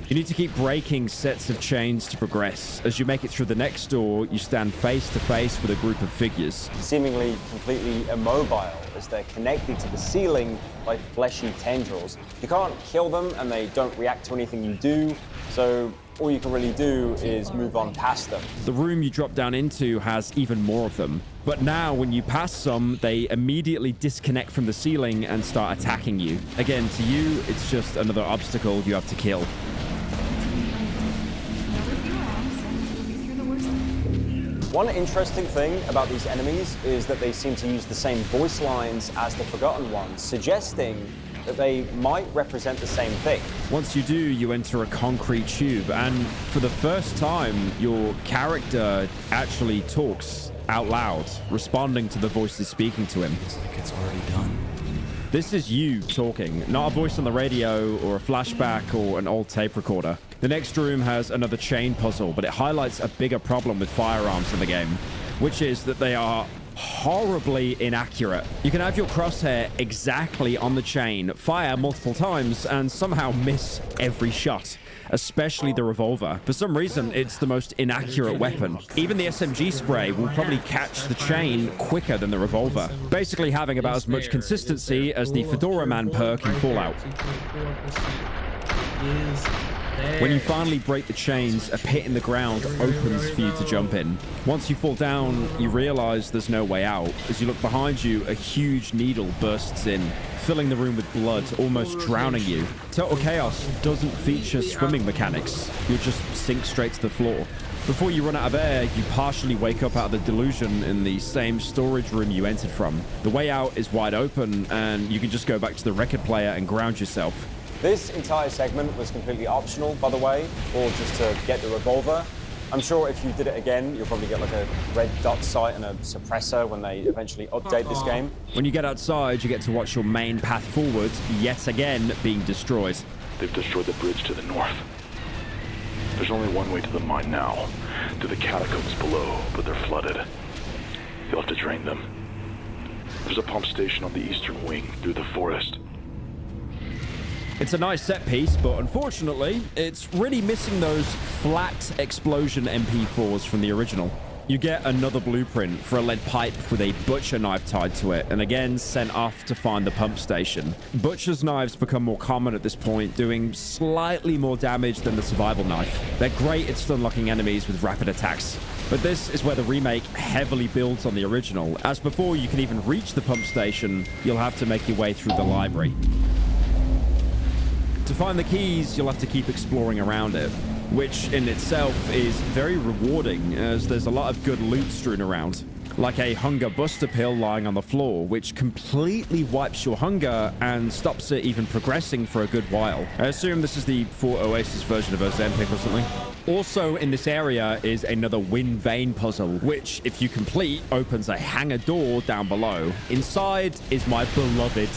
You need to keep breaking sets of chains to progress. As you make it through the next door, you stand face to face with a group of figures. Seemingly completely immobile as they're connected to the ceiling by fleshy tendrils. You can't kill them and they don't react to anything you do, so all you can really do is move on past them. The room you drop down into has even more of them. But now, when you pass some, they immediately disconnect from the ceiling and start attacking you. Again, to you, it's just another obstacle you have to kill. One interesting thing about these enemies is that they seem to use the same voice lines as the Forgotten Ones, suggesting that they might represent the same thing. Once you do, you enter a concrete tube, and for the first time, your character actually talks out loud, responding to the voices speaking to him. It's like it's already done. This is you talking, not a voice on the radio or a flashback or an old tape recorder. The next room has another chain puzzle, but it highlights a bigger problem with firearms in the game, which is that they are horribly inaccurate. You can have your crosshair exactly on the chain, fire multiple times, and somehow miss every shot, especially the revolver. For some reason, it's the most inaccurate weapon. Even the SMG spray will probably catch the chain quicker than the revolver, basically having about as much consistency as the Fedora Man perk in Fallout. is there. When you finally break the chains, a pit in the ground opens for you to jump in. Once you fall down, you realize there's no way out. As you look behind you, a huge needle bursts in, filling the room with blood, almost drowning you. Total Chaos doesn't feature swimming mechanics. You'll just sink straight to the floor. Before you run out of air, you partially wake up out of the delusion in the same storage room you entered from. The way out is wide open, and you can just go back to the record player and ground yourself. This entire segment was completely optional, by the way, or just to get the revolver. I'm sure if you did it again, you'll probably get like a red dot sight and a suppressor when they eventually update this game. When you get outside, you get to watch your main path forward yet again being destroyed. They've destroyed the bridge to the north. There's only one way to the mine now, to the catacombs below, but they're flooded. You'll have to drain them. There's a pump station on the eastern wing through the forest. It's a nice set piece, but unfortunately, it's really missing those flat explosion MP4s from the original. You get another blueprint for a lead pipe with a butcher knife tied to it, and again sent off to find the pump station. Butcher's knives become more common at this point, doing slightly more damage than the survival knife. They're great at stun-locking enemies with rapid attacks. But this is where the remake heavily builds on the original, as before you can even reach the pump station, you'll have to make your way through the library. To find the keys, you'll have to keep exploring around it, which in itself is very rewarding as there's a lot of good loot strewn around. Like a hunger buster pill lying on the floor, which completely wipes your hunger and stops it even progressing for a good while. I assume this is the Fort Oasis version of Ozempic or something. Also in this area is another Wind Vane puzzle, which, if you complete, opens a hangar door down below. Inside is my beloved,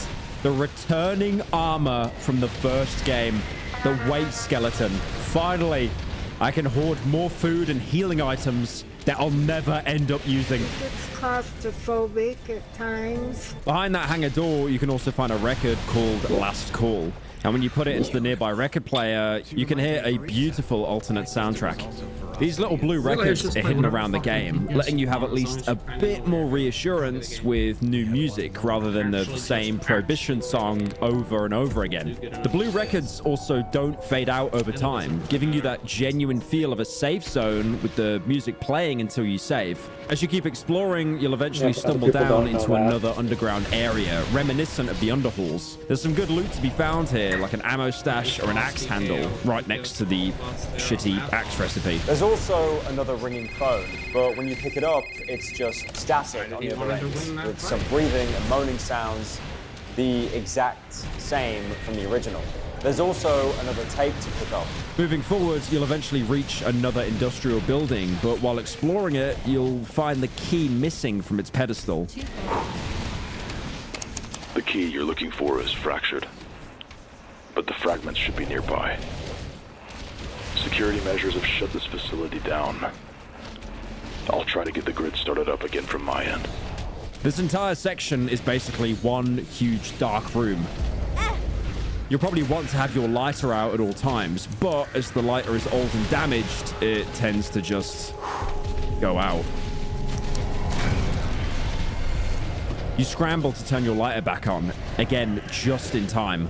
the returning armor from the first game, the Weight Skeleton. Finally, I can hoard more food and healing items that I'll never end up using. It's claustrophobic at times. Behind that hangar door, you can also find a record called Last Call. And when you put it into the nearby record player, you can hear a beautiful alternate soundtrack. These little blue records are hidden around the game, letting you have at least a bit more reassurance with new music rather than the same Prohibition song over and over again. The blue records also don't fade out over time, giving you that genuine feel of a safe zone with the music playing until you save. As you keep exploring, you'll eventually stumble down into another underground area, reminiscent of the Underhalls. There's some good loot to be found here, like an ammo stash or an axe handle, right next to the shitty axe recipe. There's also another ringing phone, but when you pick it up, it's just static on the other end, with some breathing and moaning sounds, the exact same from the original. There's also another tape to pick up. Moving forward, you'll eventually reach another industrial building, but while exploring it, you'll find the key missing from its pedestal. The key you're looking for is fractured, but the fragments should be nearby. Security measures have shut this facility down. I'll try to get the grid started up again from my end. This entire section is basically one huge dark room. You'll probably want to have your lighter out at all times, but as the lighter is old and damaged, it tends to just go out. You scramble to turn your lighter back on, again, just in time.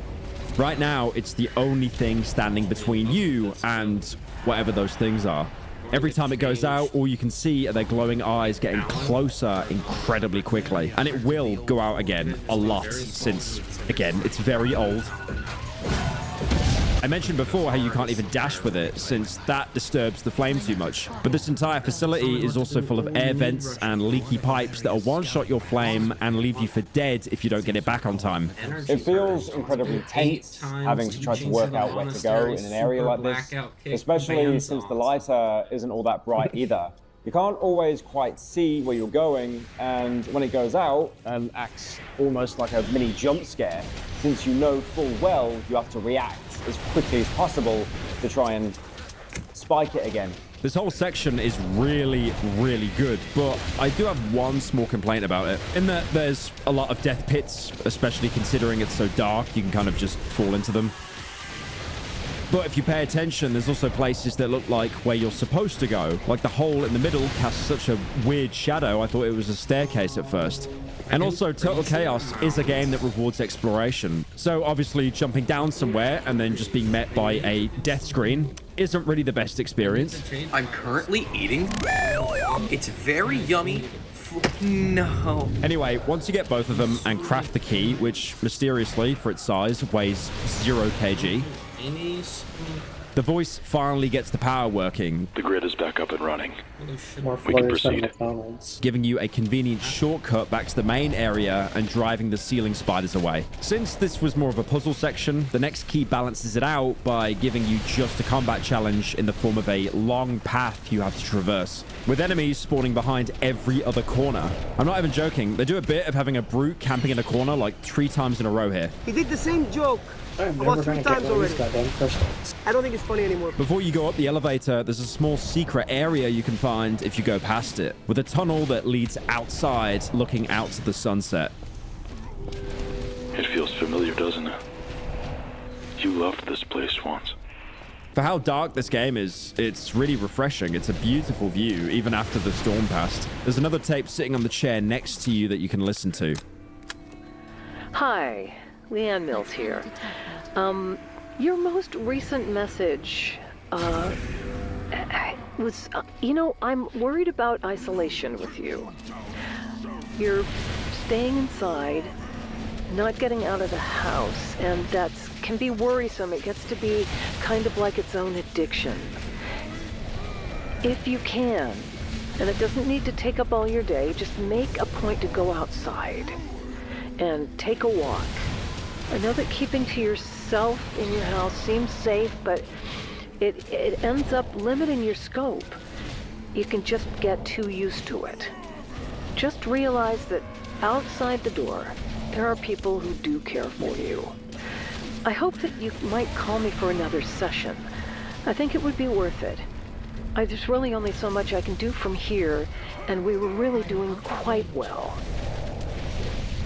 Right now, it's the only thing standing between you and whatever those things are. Every time it goes out, all you can see are their glowing eyes getting closer incredibly quickly. And it will go out again a lot since, again, it's very old. I mentioned before how you can't even dash with it since that disturbs the flame too much. But this entire facility is also full of air vents and leaky pipes that will one-shot your flame and leave you for dead if you don't get it back on time. It feels incredibly tense having to try to work out where to go in an area like this, especially since the lighter isn't all that bright either. You can't always quite see where you're going, and when it goes out, and acts almost like a mini jump scare, since you know full well you have to react as quickly as possible to try and spike it again. This whole section is really, really good, but I do have one small complaint about it, in that there's a lot of death pits, especially considering it's so dark, you can kind of just fall into them. But if you pay attention, there's also places that look like where you're supposed to go. Like the hole in the middle casts such a weird shadow, I thought it was a staircase at first. And also, Total Chaos is a game that rewards exploration. So obviously jumping down somewhere and then just being met by a death screen isn't really the best experience. I'm currently eating. It's very yummy. No. Anyway, once you get both of them and craft the key, which mysteriously, for its size, weighs 0 kg, the voice finally gets the power working. The grid is back up and running. More We can flourish than proceed. McDonald's. Giving you a convenient shortcut back to the main area and driving the ceiling spiders away. Since this was more of a puzzle section, the next key balances it out by giving you just a combat challenge in the form of a long path you have to traverse, with enemies spawning behind every other corner. I'm not even joking, they do a bit of having a brute camping in a corner like 3 times in a row here. He did the same joke about 3 times already. I don't think it's funny anymore. Before you go up the elevator, there's a small secret area you can find if you go past it, with a tunnel that leads outside, looking out to the sunset. It feels familiar, doesn't it? You loved this place once. For how dark this game is, it's really refreshing. It's a beautiful view, even after the storm passed. There's another tape sitting on the chair next to you that you can listen to. Hi, Leanne Mills here. Your most recent message, was, I'm worried about isolation with you. You're staying inside, not getting out of the house, and that can be worrisome. It gets to be kind of like its own addiction. If you can, and it doesn't need to take up all your day, just make a point to go outside and take a walk. I know that keeping to yourself in your house seems safe, but it ends up limiting your scope. You can just get too used to it. Just realize that outside the door, there are people who do care for you. I hope that you might call me for another session. I think it would be worth it. There's really only so much I can do from here, and we were really doing quite well.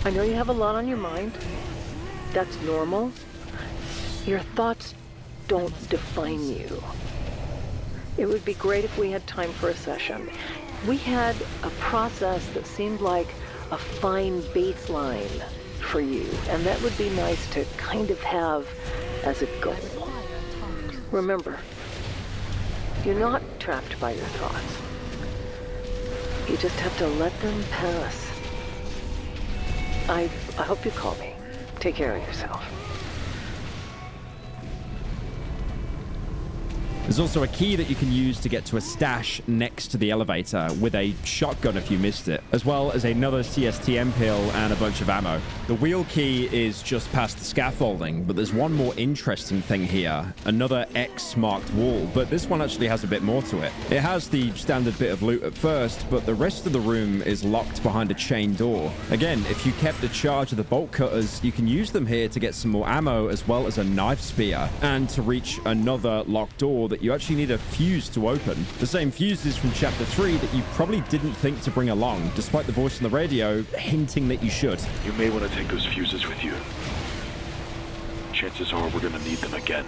I know you have a lot on your mind. That's normal. Your thoughts don't define you. It would be great if we had time for a session. We had a process that seemed like a fine baseline for you, and that would be nice to kind of have as a goal. Remember, you're not trapped by your thoughts. You just have to let them pass. I hope you call me. Take care of yourself. There's also a key that you can use to get to a stash next to the elevator with a shotgun if you missed it, as well as another CSTM pill and a bunch of ammo. The wheel key is just past the scaffolding, but there's one more interesting thing here. Another X-marked wall, but this one actually has a bit more to it. It has the standard bit of loot at first, but the rest of the room is locked behind a chain door. Again, if you kept a charge of the bolt cutters, you can use them here to get some more ammo as well as a knife spear, and to reach another locked door that you actually need a fuse to open. The same fuses from Chapter 3 that you probably didn't think to bring along, despite the voice on the radio hinting that you should. You may want to take those fuses with you. Chances are we're going to need them again.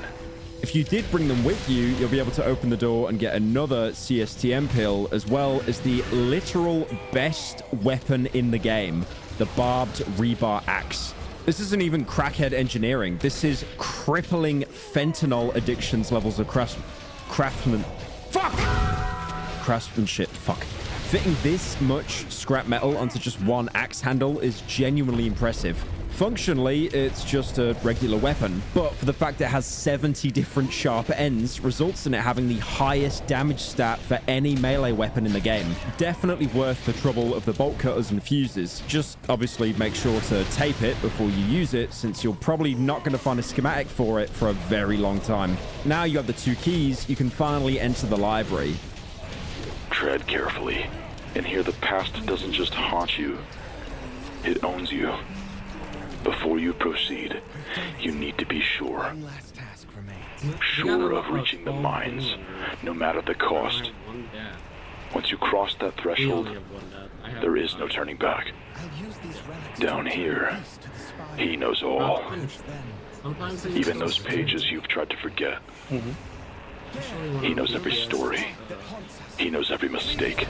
If you did bring them with you, you'll be able to open the door and get another CSTM pill, as well as the literal best weapon in the game, the barbed rebar axe. This isn't even crackhead engineering. This is crippling fentanyl addictions levels of craftsmanship. Fuck. Fitting this much scrap metal onto just one axe handle is genuinely impressive. Functionally, it's just a regular weapon, but for the fact it has 70 different sharp ends, results in it having the highest damage stat for any melee weapon in the game. Definitely worth the trouble of the bolt cutters and fuses. Just obviously make sure to tape it before you use it, since you're probably not going to find a schematic for it for a very long time. Now you have the 2 keys, you can finally enter the library. Tread carefully. In here, the past doesn't just haunt you, it owns you. Before you proceed, you need to be sure. Sure of reaching the mines, no matter the cost. Once you cross that threshold, there is no turning back. Down here, he knows all. Even those pages you've tried to forget. He knows every story. He knows every mistake.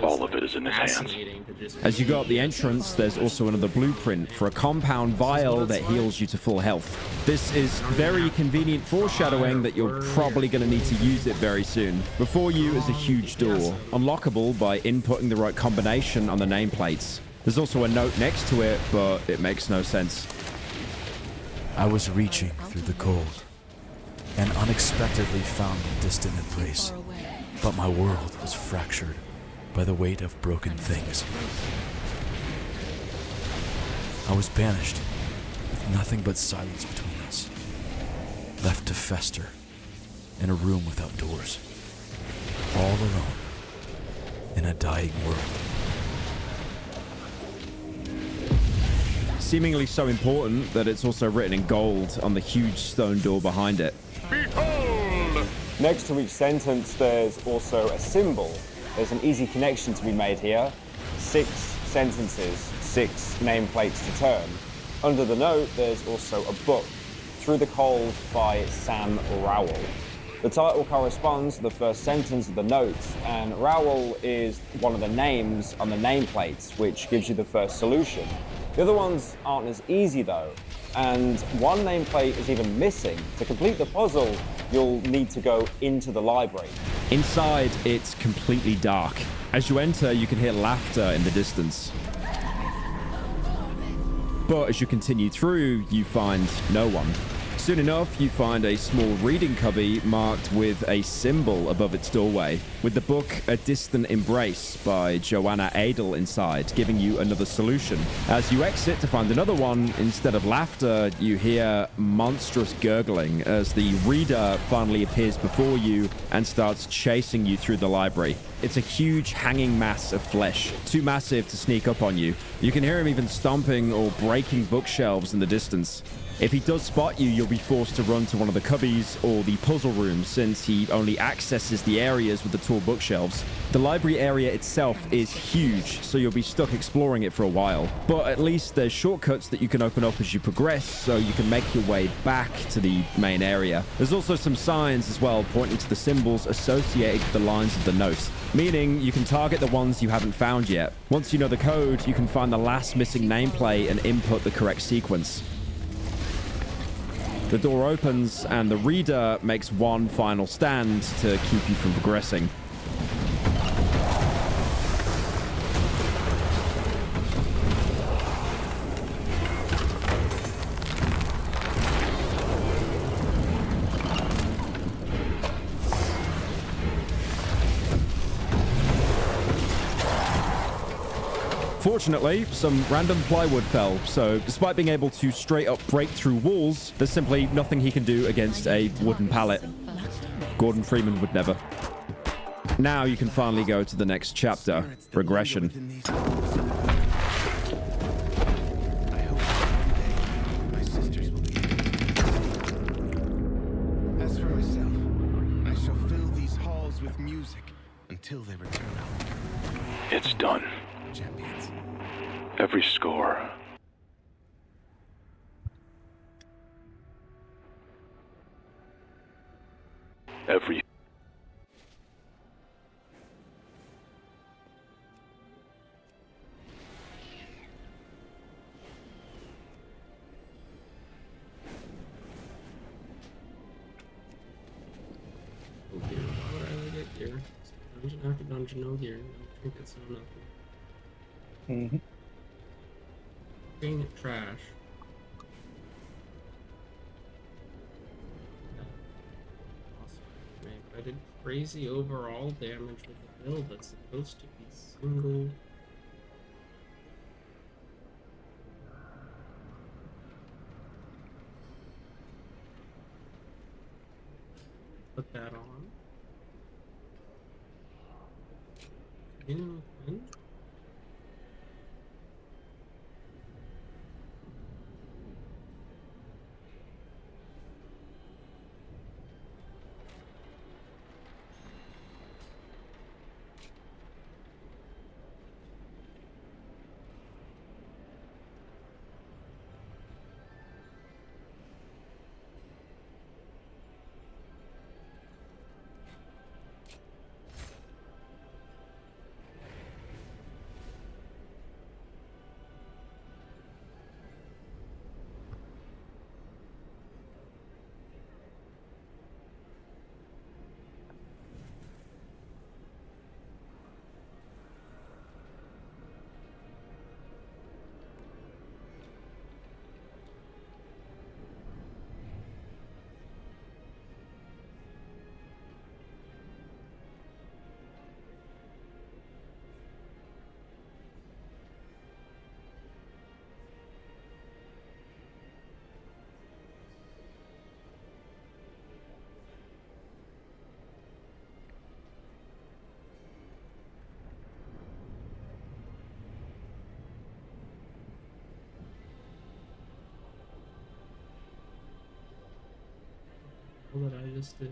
All of it is in his hands. Fascinating to just As you go up the entrance, there's also another blueprint for a compound vial that heals you to full health. This is very convenient foreshadowing that you're probably going to need to use it very soon. Before you is a huge door, unlockable by inputting the right combination on the nameplates. There's also a note next to it, but it makes no sense. I was reaching through the cold and unexpectedly found a distant embrace, but my world was fractured by the weight of broken things. I was banished, with nothing but silence between us, left to fester in a room without doors, all alone in a dying world. Seemingly so important that it's also written in gold on the huge stone door behind it. Behold! Next to each sentence, there's also a symbol. There's an easy connection to be made here. 6 sentences, 6 nameplates to turn. Under the note, there's also a book, Through the Cold by Sam Rowell. The title corresponds to the first sentence of the note, and Rowell is one of the names on the nameplates, which gives you the first solution. The other ones aren't as easy though, and one nameplate is even missing. To complete the puzzle, you'll need to go into the library. Inside, it's completely dark. As you enter, you can hear laughter in the distance. But as you continue through, you find no one. Soon enough, you find a small reading cubby marked with a symbol above its doorway, with the book A Distant Embrace by Joanna Adel inside, giving you another solution. As you exit to find another one, instead of laughter, you hear monstrous gurgling as the reader finally appears before you and starts chasing you through the library. It's a huge hanging mass of flesh, too massive to sneak up on you. You can hear him even stomping or breaking bookshelves in the distance. If he does spot you, you'll be forced to run to one of the cubbies or the puzzle rooms, since he only accesses the areas with the tall bookshelves. The library area itself is huge, so you'll be stuck exploring it for a while. But at least there's shortcuts that you can open up as you progress, so you can make your way back to the main area. There's also some signs as well pointing to the symbols associated with the lines of the note, meaning you can target the ones you haven't found yet. Once you know the code, you can find the last missing nameplate and input the correct sequence. The door opens, and the reader makes one final stand to keep you from progressing. Fortunately, some random plywood fell, so despite being able to straight up break through walls, there's simply nothing he can do against a wooden pallet. Gordon Freeman would never. Now you can finally go to the next chapter, Regression. As for myself, I shall fill these halls with music until they return home. It's done. Champions. Every score. Every... Okay, how would I get here? Dungeon after dungeon, no gear, no trinkets, no nothing. Mm-hmm. Being trash. Awesome. I did crazy overall damage with the build that's supposed to be single. Put that on. Anything? hell did I just do?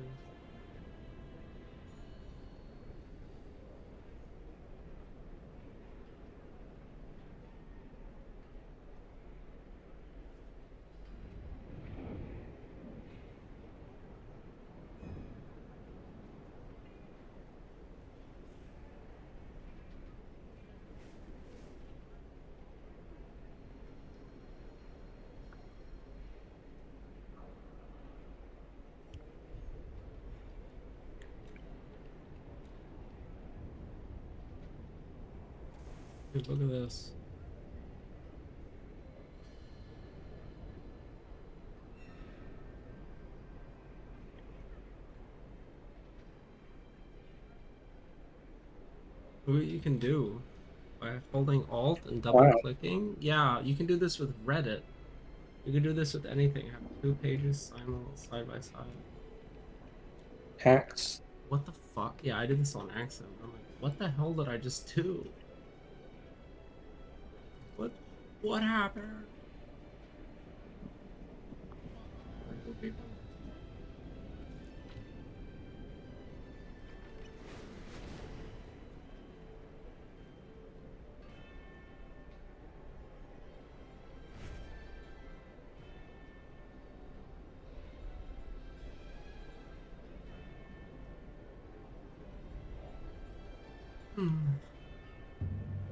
Dude, look at this. Look what you can do by holding Alt and double clicking. Yeah, you can do this with Reddit. You can do this with anything. Have 2 pages side by side. Hacks. What the fuck? Yeah, I did this on accident. I'm like, what the hell did I just do? What happened?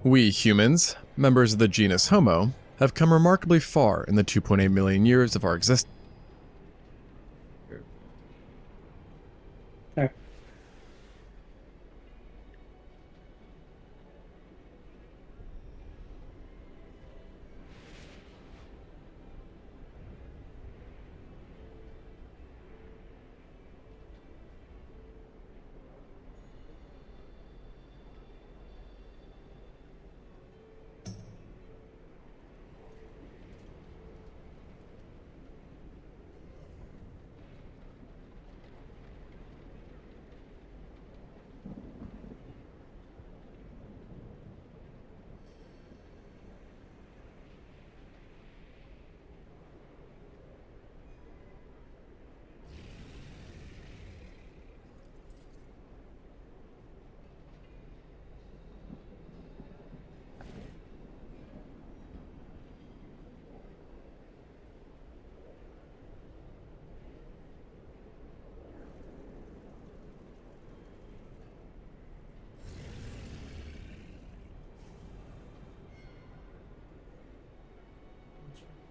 We humans, members of the genus Homo, have come remarkably far in the 2.8 million years of our existence.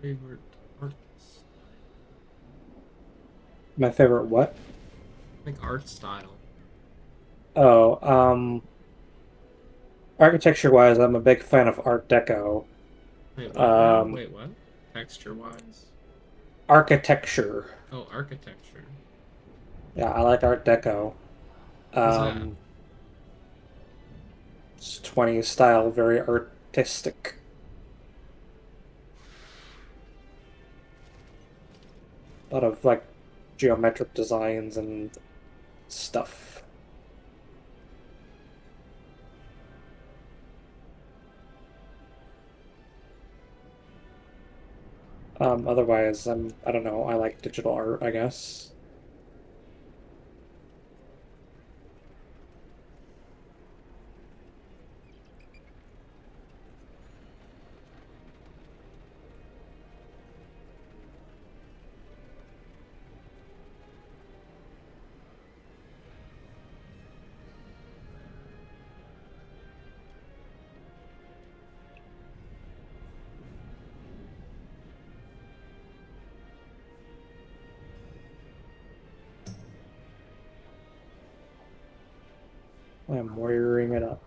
Favorite art? My favorite what? Like art style. Oh, architecture-wise, I'm a big fan of Art Deco. Wait, what? Texture-wise? Architecture. Oh, architecture. Yeah, I like Art Deco. that? It's 20s style, very artistic. A lot of like geometric designs and stuff. Otherwise, I don't know, I like digital art, I guess. I'm wiring it up.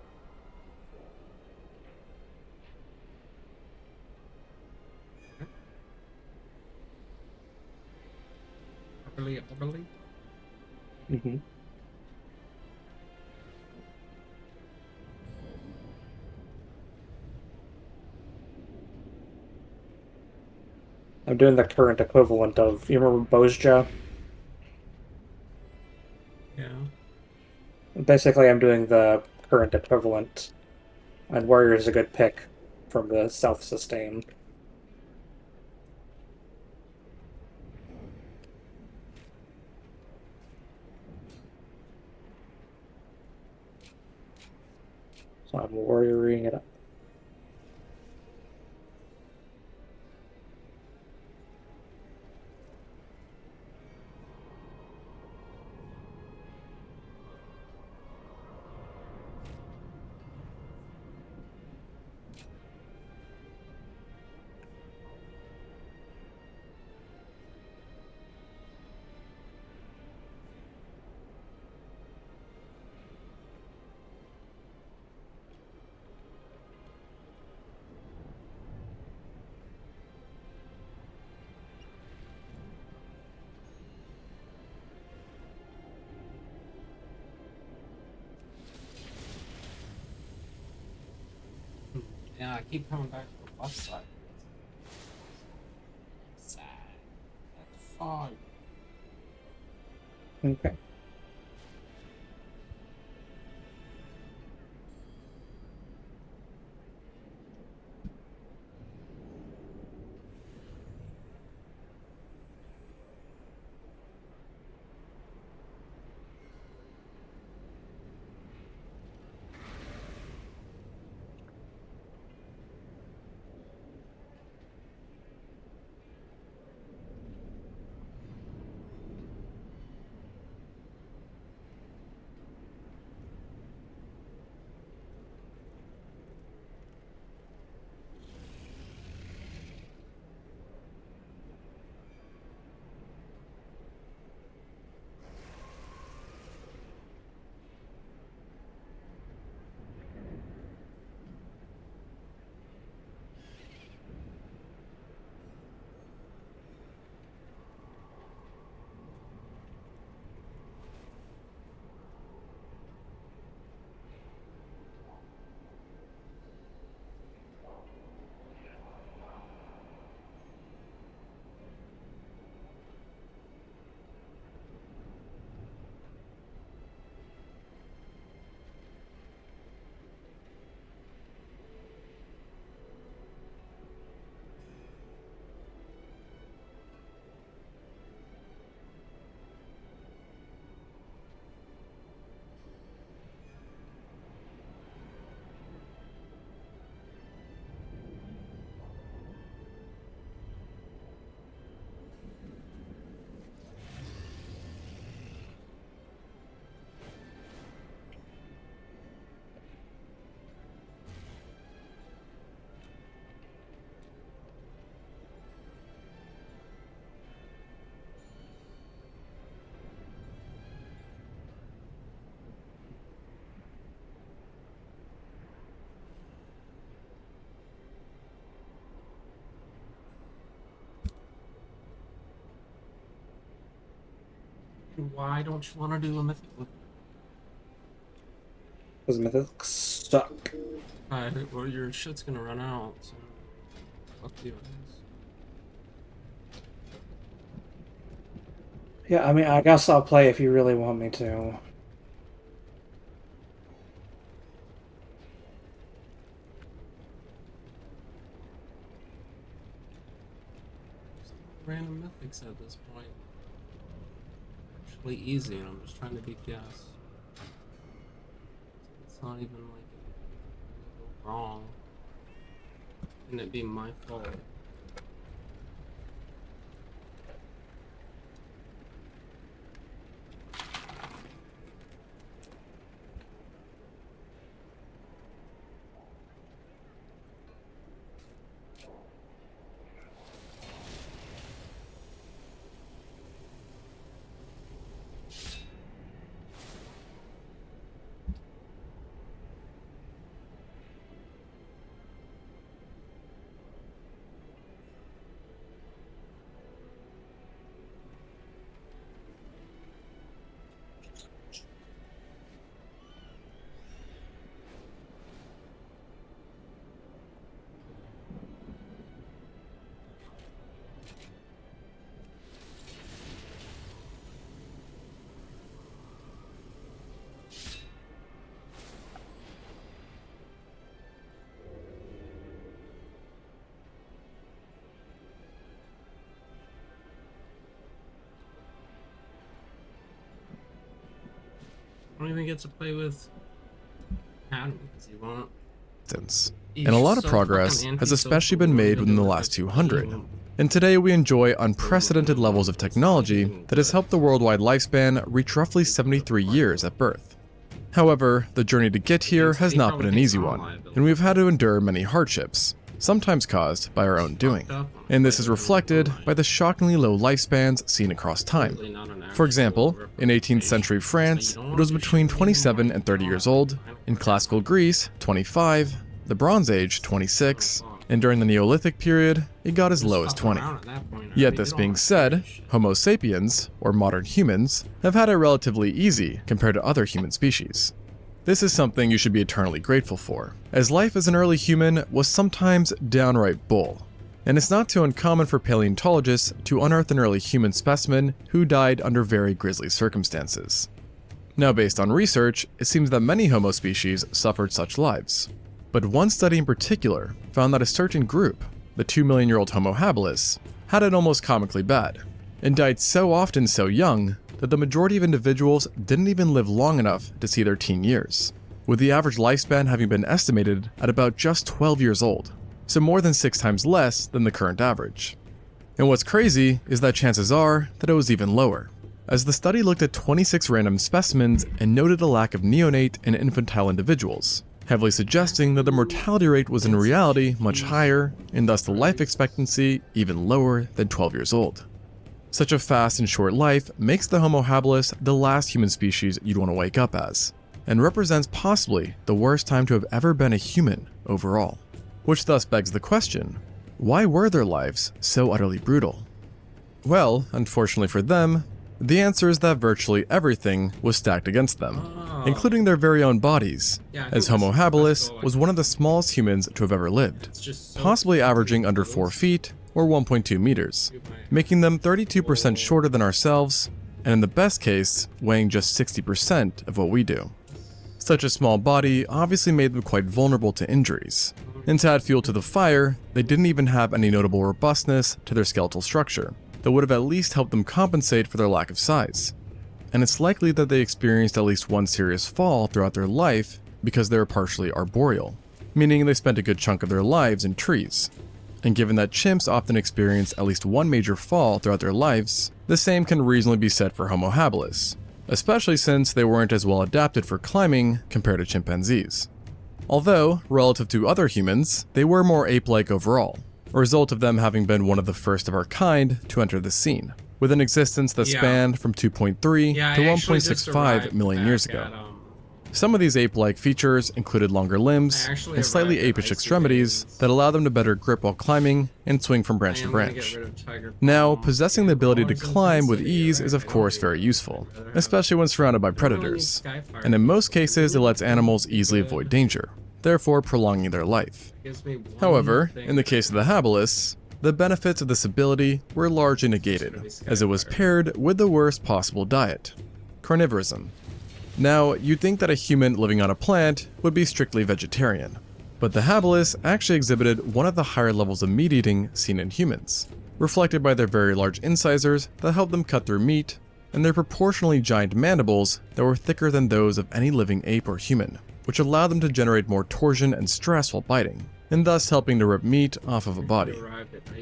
Overly? Mm-hmm. I'm doing the current equivalent of, you remember Bozja? Yeah. Basically, I'm doing the current equivalent, and Warrior is a good pick from the self-sustain. I'm warrioring it up. Yeah, I keep coming back to the left side. Sad. That's fog. Okay. Why don't you want to do a mythic? Because mythics suck. Alright, well your shit's gonna run out, so fuck you. Yeah, I mean, I guess I'll play if you really want me to. Random mythics at this point. Actually easy, and I'm just trying to beat guess. It's not even like it wrong. Can it be my fault? I don't even get to play with had me because he won't. And a lot of progress has especially been made within the last 200. And today we enjoy unprecedented levels of technology that has helped the worldwide lifespan reach roughly 73 years at birth. However, the journey to get here has not been an easy one, and we've had to endure many hardships, sometimes caused by our own doing. And this is reflected by the shockingly low lifespans seen across time. For example, in 18th century France, it was between 27 and 30 years old, in classical Greece, 25, the Bronze Age, 26, and during the Neolithic period, it got as low as 20. Yet this being said, Homo sapiens, or modern humans, have had it relatively easy compared to other human species. This is something you should be eternally grateful for, as life as an early human was sometimes downright bull. And it's not too uncommon for paleontologists to unearth an early human specimen who died under very grisly circumstances. Now, based on research, it seems that many Homo species suffered such lives. But one study in particular found that a certain group, the 2 million-year-old Homo habilis, had it almost comically bad, and died so often so young that the majority of individuals didn't even live long enough to see their teen years, with the average lifespan having been estimated at about just 12 years old, so more than 6 times less than the current average. And what's crazy is that chances are that it was even lower, as the study looked at 26 random specimens and noted a lack of neonate and infantile individuals, heavily suggesting that the mortality rate was in reality much higher, and thus the life expectancy even lower than 12 years old. Such a fast and short life makes the Homo habilis the last human species you'd want to wake up as, and represents possibly the worst time to have ever been a human overall. Which thus begs the question, why were their lives so utterly brutal? Well, unfortunately for them, the answer is that virtually everything was stacked against them, including their very own bodies, as Homo habilis was one of the smallest humans to have ever lived, possibly averaging under 4 feet or 1.2 meters, making them 32% shorter than ourselves, and in the best case, weighing just 60% of what we do. Such a small body obviously made them quite vulnerable to injuries, and to add fuel to the fire, they didn't even have any notable robustness to their skeletal structure that would have at least helped them compensate for their lack of size. And it's likely that they experienced at least one serious fall throughout their life because they were partially arboreal, meaning they spent a good chunk of their lives in trees. And given that chimps often experience at least one major fall throughout their lives, the same can reasonably be said for Homo habilis, especially since they weren't as well adapted for climbing compared to chimpanzees. Although, relative to other humans, they were more ape-like overall, a result of them having been one of the first of our kind to enter the scene, with an existence that spanned from 2.3 to 1.65 million years ago. Some of these ape-like features included longer limbs and slightly apish extremities that allow them to better grip while climbing and swing from branch to branch. Now, possessing the ability to climb with ease is of course very useful, especially when surrounded by predators, and in most cases it lets animals easily avoid danger, therefore prolonging their life. However, in the case of the habilis, the benefits of this ability were largely negated, as it was paired with the worst possible diet, carnivorism. Now, you'd think that a human living on a plant would be strictly vegetarian, but the habilis actually exhibited one of the higher levels of meat eating seen in humans, reflected by their very large incisors that helped them cut through meat, and their proportionally giant mandibles that were thicker than those of any living ape or human, which allowed them to generate more torsion and stress while biting, and thus helping to rip meat off of a body.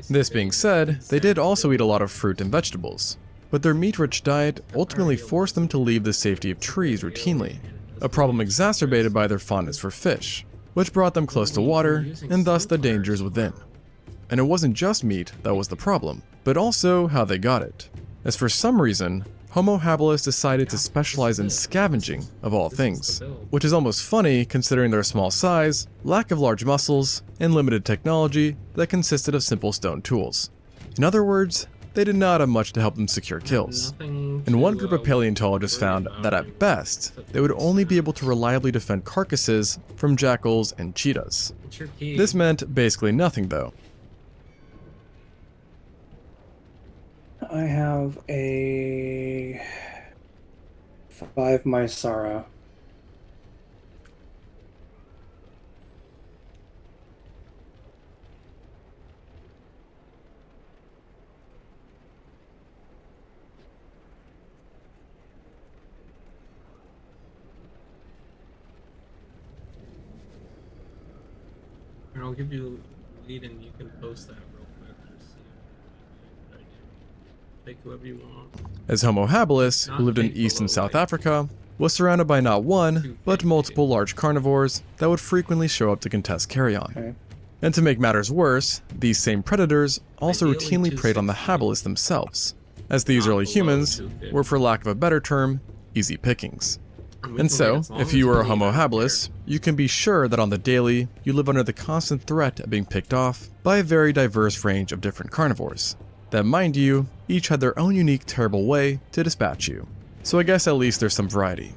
This being said, they did also eat a lot of fruit and vegetables, but their meat-rich diet ultimately forced them to leave the safety of trees routinely, a problem exacerbated by their fondness for fish, which brought them close to water, and thus the dangers within. And it wasn't just meat that was the problem, but also how they got it, as for some reason, Homo habilis decided to specialize in scavenging, of all things, which is almost funny considering their small size, lack of large muscles, and limited technology that consisted of simple stone tools. In other words, they did not have much to help them secure kills. And one group of paleontologists found that at best, they would only be able to reliably defend carcasses from jackals and cheetahs. This meant basically nothing though. I have a 5 Mysara. I'll give you a lead and you can post that real quick. Just see what I do. Take whoever you want. As Homo habilis, who lived in East and South Africa, was surrounded by not one, but multiple large carnivores that would frequently show up to contest carrion. Okay. And to make matters worse, these same predators also routinely preyed on the habilis themselves, as these early humans were, for lack of a better term, easy pickings. And so, if you are a Homo habilis, you can be sure that on the daily, you live under the constant threat of being picked off by a very diverse range of different carnivores, that, mind you, each had their own unique terrible way to dispatch you. So I guess at least there's some variety.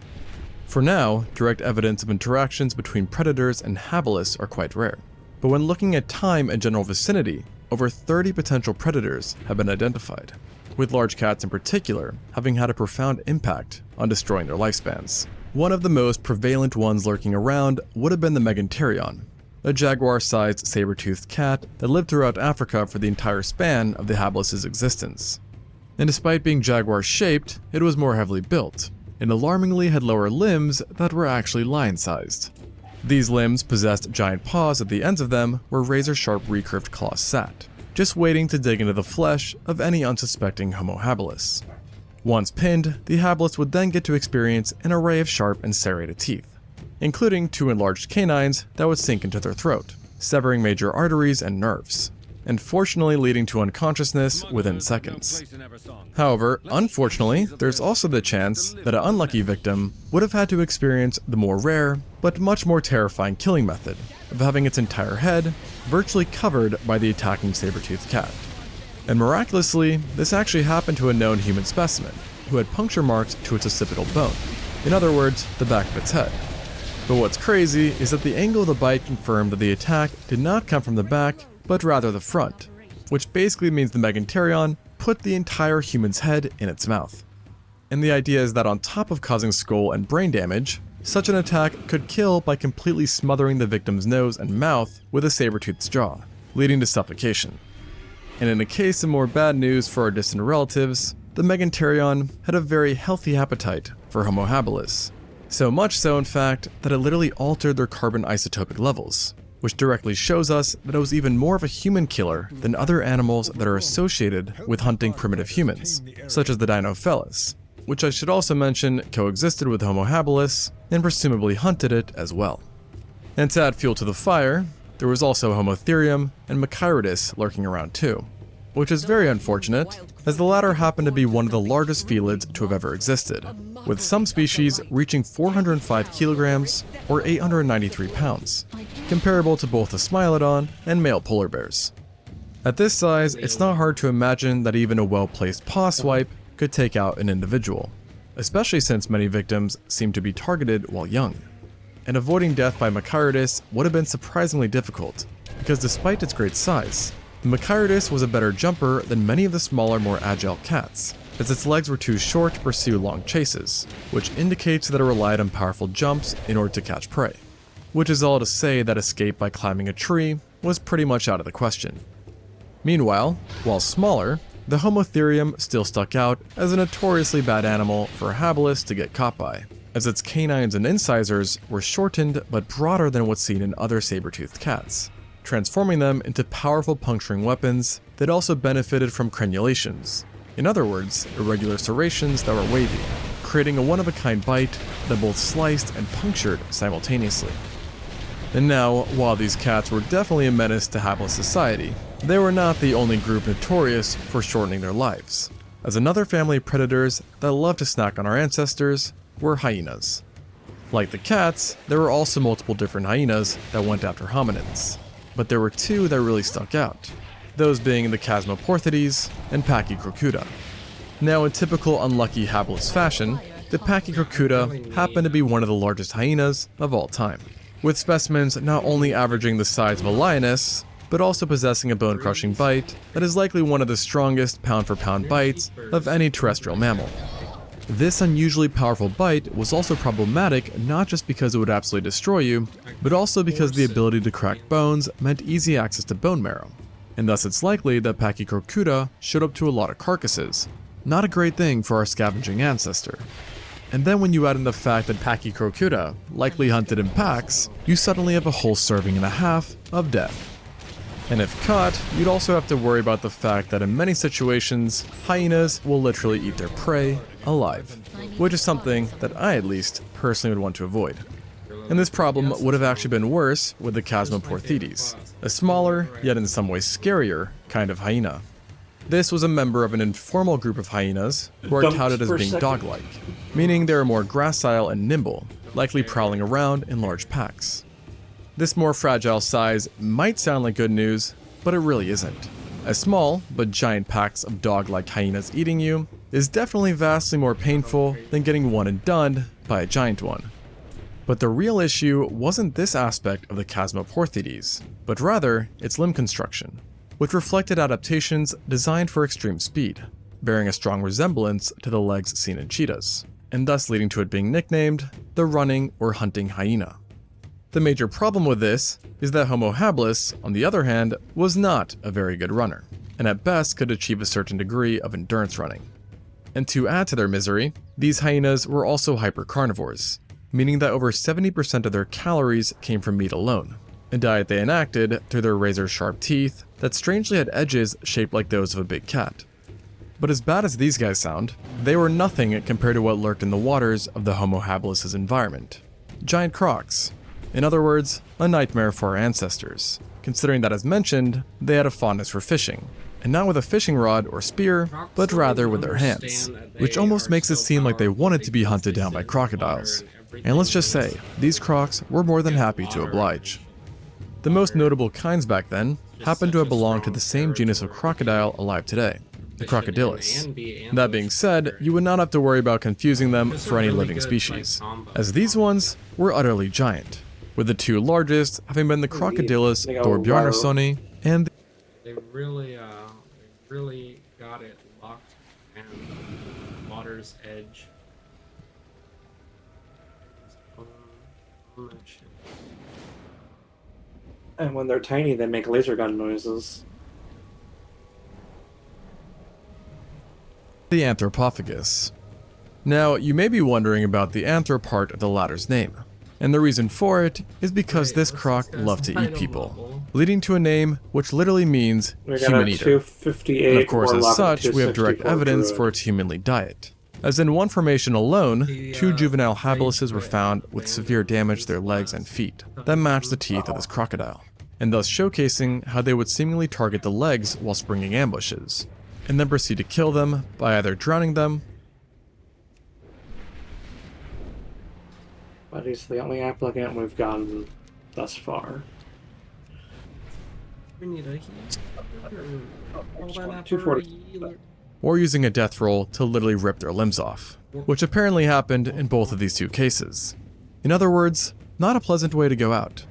For now, direct evidence of interactions between predators and habilis are quite rare. But when looking at time and general vicinity, over 30 potential predators have been identified, with large cats in particular having had a profound impact on destroying their lifespans. One of the most prevalent ones lurking around would have been the Megantereon, a jaguar-sized saber-toothed cat that lived throughout Africa for the entire span of the habilis' existence. And despite being jaguar-shaped, it was more heavily built, and alarmingly had lower limbs that were actually lion-sized. These limbs possessed giant paws at the ends of them where razor-sharp recurved claws sat, just waiting to dig into the flesh of any unsuspecting Homo habilis. Once pinned, the habilis would then get to experience an array of sharp and serrated teeth, including 2 enlarged canines that would sink into their throat, severing major arteries and nerves, and fortunately leading to unconsciousness within seconds. However, unfortunately, there's also the chance that an unlucky victim would have had to experience the more rare, but much more terrifying killing method of having its entire head virtually covered by the attacking saber-toothed cat. And miraculously, this actually happened to a known human specimen who had puncture marks to its occipital bone, in other words, the back of its head. But what's crazy is that the angle of the bite confirmed that the attack did not come from the back, but rather the front, which basically means the Megantereon put the entire human's head in its mouth. And the idea is that on top of causing skull and brain damage, such an attack could kill by completely smothering the victim's nose and mouth with a saber-tooth's jaw, leading to suffocation. And in a case of more bad news for our distant relatives, the Megantereon had a very healthy appetite for Homo habilis. So much so, in fact, that it literally altered their carbon isotopic levels, which directly shows us that it was even more of a human killer than other animals that are associated with hunting primitive humans, such as the Dinofelis, which I should also mention coexisted with Homo habilis and presumably hunted it as well. And to add fuel to the fire, there was also Homotherium and Machairodus lurking around too, which is very unfortunate, as the latter happened to be one of the largest felids to have ever existed, with some species reaching 405 kilograms or 893 pounds, comparable to both the Smilodon and male polar bears. At this size, it's not hard to imagine that even a well-placed paw swipe could take out an individual, especially since many victims seem to be targeted while young. And avoiding death by Machairodus would have been surprisingly difficult, because despite its great size, the Machairodus was a better jumper than many of the smaller, more agile cats, as its legs were too short to pursue long chases, which indicates that it relied on powerful jumps in order to catch prey. Which is all to say that escape by climbing a tree was pretty much out of the question. Meanwhile, while smaller, the Homotherium still stuck out as a notoriously bad animal for a habilis to get caught by, as its canines and incisors were shortened but broader than what's seen in other saber-toothed cats, transforming them into powerful puncturing weapons that also benefited from crenulations. In other words, irregular serrations that were wavy, creating a one-of-a-kind bite that both sliced and punctured simultaneously. And now, while these cats were definitely a menace to habilis society, they were not the only group notorious for shortening their lives, as another family of predators that loved to snack on our ancestors were hyenas. Like the cats, there were also multiple different hyenas that went after hominids, but there were 2 that really stuck out, those being the Chasmoporthides and Pachycrocuta. Now, in typical unlucky habilis fashion, the Pachycrocuta happened to be one of the largest hyenas of all time, with specimens not only averaging the size of a lioness, but also possessing a bone-crushing bite that is likely one of the strongest pound-for-pound bites of any terrestrial mammal. This unusually powerful bite was also problematic not just because it would absolutely destroy you, but also because the ability to crack bones meant easy access to bone marrow, and thus it's likely that Pachycrocuta showed up to a lot of carcasses, not a great thing for our scavenging ancestor. And then when you add in the fact that Pachycrocura likely hunted in packs, you suddenly have a whole serving and a half of death. And if caught, you'd also have to worry about the fact that in many situations, hyenas will literally eat their prey alive, which is something that I at least personally would want to avoid. And this problem would have actually been worse with the Chasmoporthetes, a smaller, yet in some ways scarier, kind of hyena. This was a member of an informal group of hyenas who are touted as being dog-like, meaning they are more gracile and nimble, likely prowling around in large packs. This more fragile size might sound like good news, but it really isn't. As small, but giant packs of dog-like hyenas eating you is definitely vastly more painful than getting one and done by a giant one. But the real issue wasn't this aspect of the Chasmoporthetes, but rather its limb construction, which reflected adaptations designed for extreme speed, bearing a strong resemblance to the legs seen in cheetahs, and thus leading to it being nicknamed the running or hunting hyena. The major problem with this is that Homo habilis, on the other hand, was not a very good runner, and at best could achieve a certain degree of endurance running. And to add to their misery, these hyenas were also hypercarnivores, meaning that over 70% of their calories came from meat alone, a diet they enacted through their razor-sharp teeth that strangely had edges shaped like those of a big cat. But as bad as these guys sound, they were nothing compared to what lurked in the waters of the Homo habilis' environment. Giant crocs. In other words, a nightmare for our ancestors, considering that, as mentioned, they had a fondness for fishing, and not with a fishing rod or spear, but rather with their hands, which almost makes it seem like they wanted to be hunted down by crocodiles. And let's just say, these crocs were more than happy to oblige. The most notable kinds back then happened to have belonged to the same genus of crocodile alive today, the Crocodylus. That being said, you would not have to worry about confusing them for any living species, as these ones were utterly giant, with the two largest having been the Crocodylus thorbjarnarssoni and They really got it locked and water's edge. And when they're tiny, they make laser gun noises. the Anthropophagus. Now, you may be wondering about the anthro part of the latter's name, and the reason for it is because this croc loved to eat people, leading to a name which literally means human eater. And of course, as such, we have direct evidence for its humanly diet. As in one formation alone, 2 juvenile habilises were found with severe damage to their legs and feet that matched the teeth of this crocodile, and thus showcasing how they would seemingly target the legs while springing ambushes, and then proceed to kill them by either drowning them. But he's the only applicant we've gotten thus far. We need a 240. Or using a death roll to literally rip their limbs off, which apparently happened in both of these 2 cases. In other words, not a pleasant way to go out.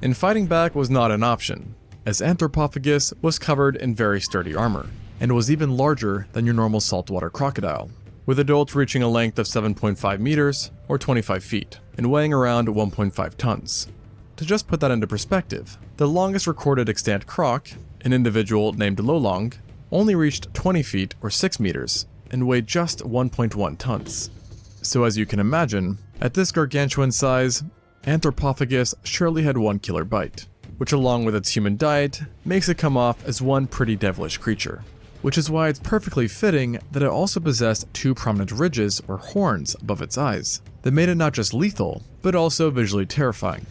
And fighting back was not an option, as Anthropophagus was covered in very sturdy armor, and was even larger than your normal saltwater crocodile, with adults reaching a length of 7.5 meters or 25 feet, and weighing around 1.5 tons. To just put that into perspective, the longest recorded extant croc, an individual named Lolong, only reached 20 feet or 6 meters, and weighed just 1.1 tons. So as you can imagine, at this gargantuan size, Anthropophagus surely had one killer bite, which along with its human diet, makes it come off as one pretty devilish creature. Which is why it's perfectly fitting that it also possessed 2 prominent ridges or horns above its eyes, that made it not just lethal, but also visually terrifying.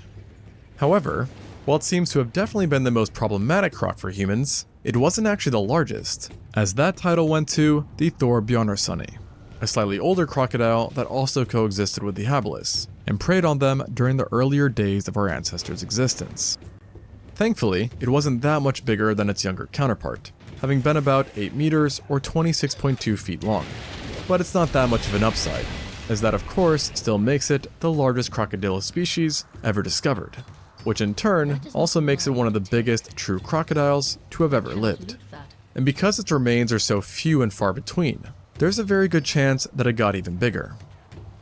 However, while it seems to have definitely been the most problematic croc for humans, it wasn't actually the largest, as that title went to the thorbjarnarssoni, a slightly older crocodile that also coexisted with the habilis, and preyed on them during the earlier days of our ancestors' existence. Thankfully, it wasn't that much bigger than its younger counterpart, having been about 8 meters or 26.2 feet long. But it's not that much of an upside, as that of course still makes it the largest crocodile species ever discovered, which in turn also makes it one of the biggest true crocodiles to have ever lived. And because its remains are so few and far between, there's a very good chance that it got even bigger.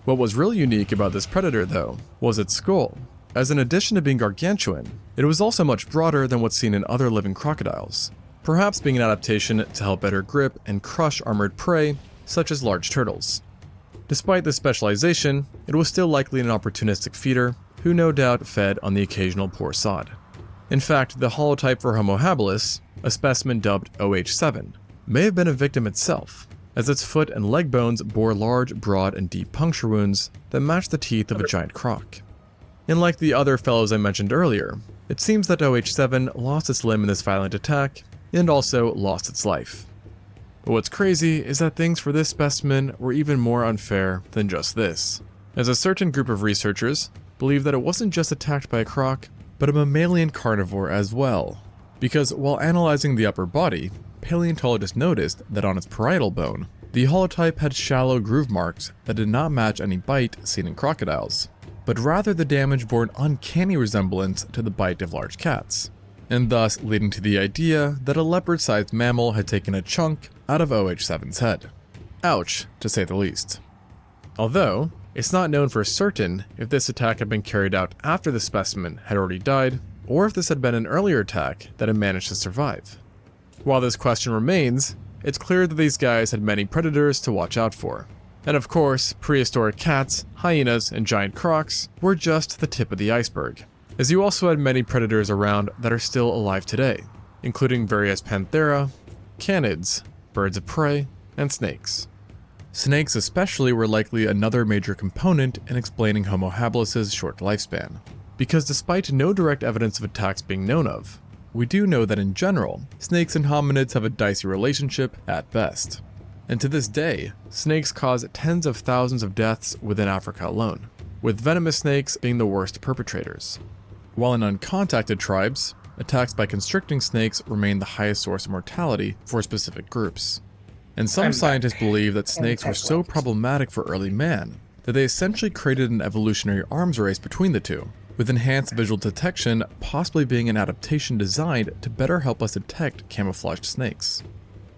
What was really unique about this predator though, was its skull, as in addition to being gargantuan, it was also much broader than what's seen in other living crocodiles, perhaps being an adaptation to help better grip and crush armored prey, such as large turtles. Despite this specialization, it was still likely an opportunistic feeder who no doubt fed on the occasional poor sod. In fact, the holotype for Homo habilis, a specimen dubbed OH7, may have been a victim itself, as its foot and leg bones bore large, broad, and deep puncture wounds that matched the teeth of a giant croc. And like the other fellows I mentioned earlier, it seems that OH7 lost its limb in this violent attack, and also lost its life. But what's crazy is that things for this specimen were even more unfair than just this, as a certain group of researchers believe that it wasn't just attacked by a croc, but a mammalian carnivore as well. Because while analyzing the upper body, paleontologists noticed that on its parietal bone, the holotype had shallow groove marks that did not match any bite seen in crocodiles, but rather the damage bore an uncanny resemblance to the bite of large cats, and thus leading to the idea that a leopard-sized mammal had taken a chunk out of OH7's head. Ouch, to say the least. Although, it's not known for certain if this attack had been carried out after the specimen had already died, or if this had been an earlier attack that had managed to survive. While this question remains, it's clear that these guys had many predators to watch out for. And of course, prehistoric cats, hyenas, and giant crocs were just the tip of the iceberg, as you also had many predators around that are still alive today, including various panthera, canids, birds of prey, and snakes. Snakes especially were likely another major component in explaining Homo habilis' short lifespan, because despite no direct evidence of attacks being known of, we do know that in general, snakes and hominids have a dicey relationship at best. And to this day, snakes cause tens of thousands of deaths within Africa alone, with venomous snakes being the worst perpetrators. While in uncontacted tribes, attacks by constricting snakes remain the highest source of mortality for specific groups. And some scientists believe that snakes were so problematic for early man that they essentially created an evolutionary arms race between the two, with enhanced visual detection possibly being an adaptation designed to better help us detect camouflaged snakes.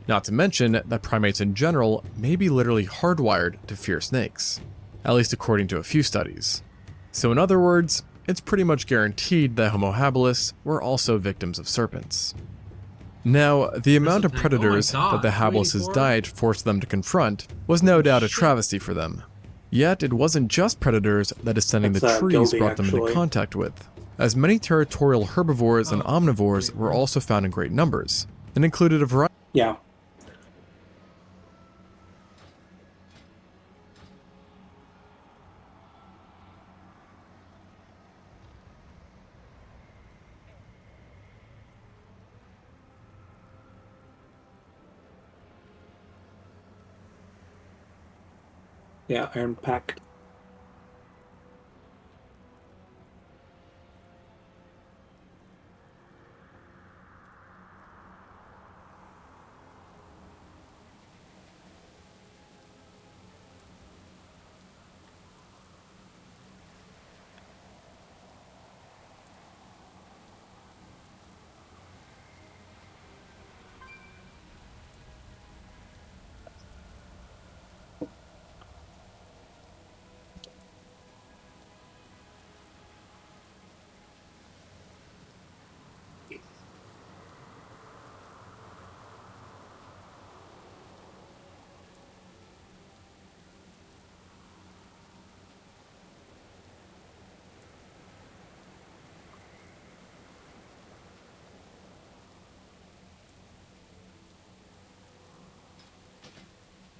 Not to mention that primates in general may be literally hardwired to fear snakes, at least according to a few studies. So in other words, it's pretty much guaranteed that Homo habilis were also victims of serpents. Now, the amount of predators that the habilis' diet forced them to confront was no doubt a travesty for them. Yet it wasn't just predators that descending the trees Gilby, brought them into contact with, as many territorial herbivores and omnivores were also found in great numbers, and included a variety. Yeah. Yeah, Iron Pack.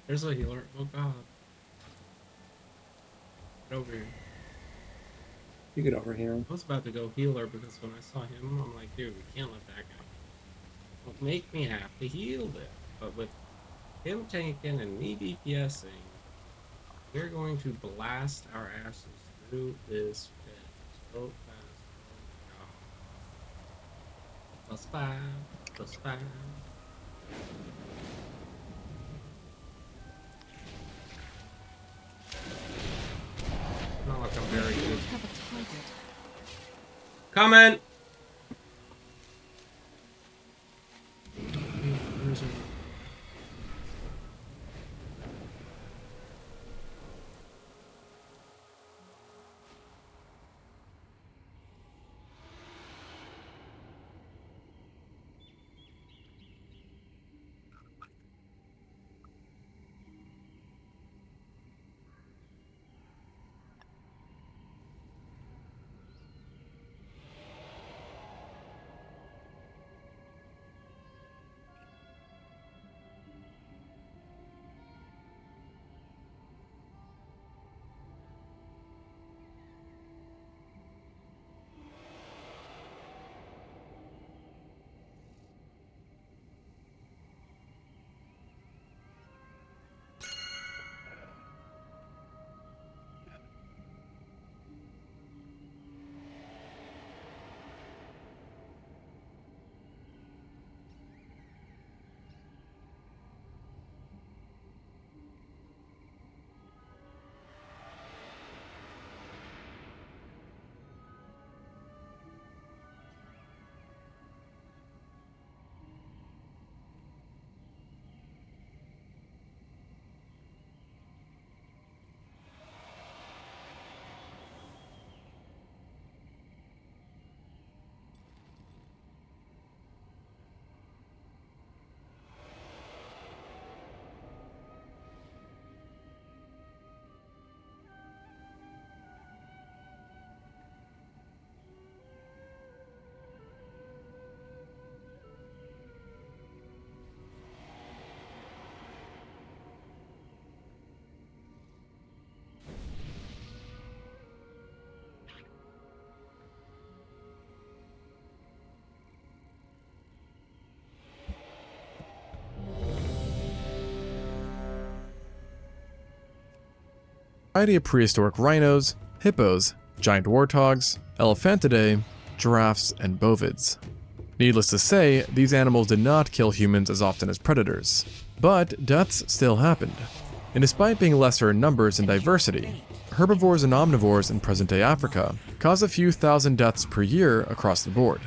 There's a healer. Oh god. Get over here. You get over here. I was about to go healer because when I saw him, I'm like, dude, we can't let that guy. Don't make me have to heal it. But with him tanking and me DPSing, we're going to blast our asses through this pit so fast. Oh my god. +5. Not like I'm very good. Comment! variety of prehistoric rhinos, hippos, giant warthogs, elephantidae, giraffes, and bovids. Needless to say, these animals did not kill humans as often as predators, but deaths still happened. And despite being lesser in numbers and diversity, herbivores and omnivores in present-day Africa cause a few thousand deaths per year across the board.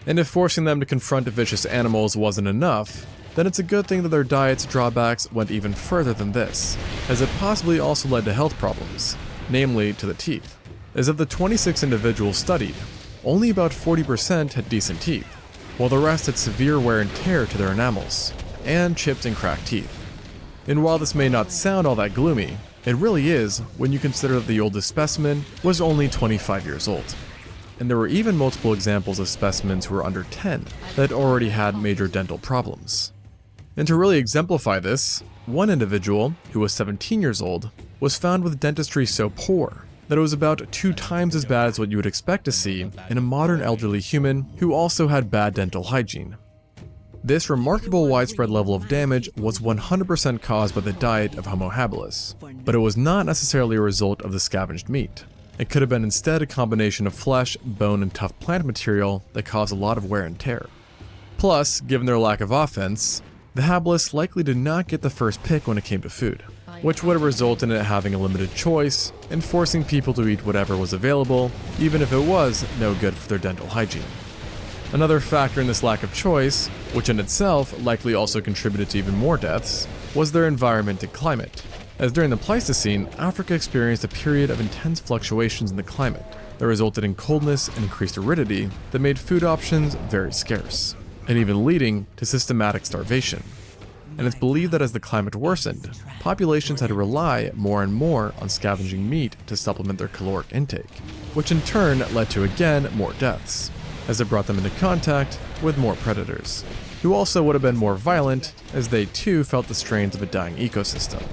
And if forcing them to confront vicious animals wasn't enough, then it's a good thing that their diet's drawbacks went even further than this, as it possibly also led to health problems, namely to the teeth. As of the 26 individuals studied, only about 40% had decent teeth, while the rest had severe wear and tear to their enamels, and chipped and cracked teeth. And while this may not sound all that gloomy, it really is when you consider that the oldest specimen was only 25 years old. And there were even multiple examples of specimens who were under 10 that already had major dental problems. And to really exemplify this, one individual, who was 17 years old, was found with dentistry so poor that it was about 2 times as bad as what you would expect to see in a modern elderly human who also had bad dental hygiene. This remarkable widespread level of damage was 100% caused by the diet of Homo habilis, but it was not necessarily a result of the scavenged meat. It could have been instead a combination of flesh, bone, and tough plant material that caused a lot of wear and tear. Plus, given their lack of offense, the habilis likely did not get the first pick when it came to food, which would have resulted in it having a limited choice and forcing people to eat whatever was available, even if it was no good for their dental hygiene. Another factor in this lack of choice, which in itself likely also contributed to even more deaths, was their environment and climate, as during the Pleistocene, Africa experienced a period of intense fluctuations in the climate that resulted in coldness and increased aridity that made food options very scarce, and even leading to systematic starvation. And it's believed that as the climate worsened, populations had to rely more and more on scavenging meat to supplement their caloric intake, which in turn led to again more deaths, as it brought them into contact with more predators, who also would have been more violent as they too felt the strains of a dying ecosystem.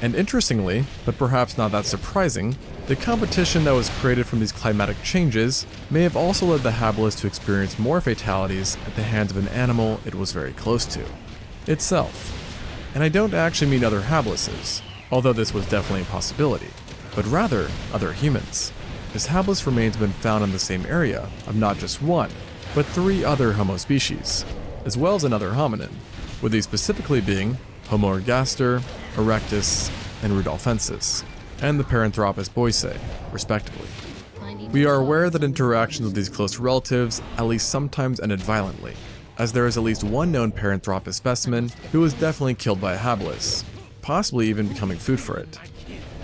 And interestingly, but perhaps not that surprising, the competition that was created from these climatic changes may have also led the habilis to experience more fatalities at the hands of an animal it was very close to, itself. And I don't actually mean other habilises, although this was definitely a possibility, but rather other humans, as habilis remains have been found in the same area of not just one, but 3 other Homo species, as well as another hominin, with these specifically being Homo ergaster, erectus, and rudolfensis, and the Paranthropus boisei, respectively. We are aware that interactions with these close relatives at least sometimes ended violently, as there is at least one known Paranthropus specimen who was definitely killed by a habilis, possibly even becoming food for it.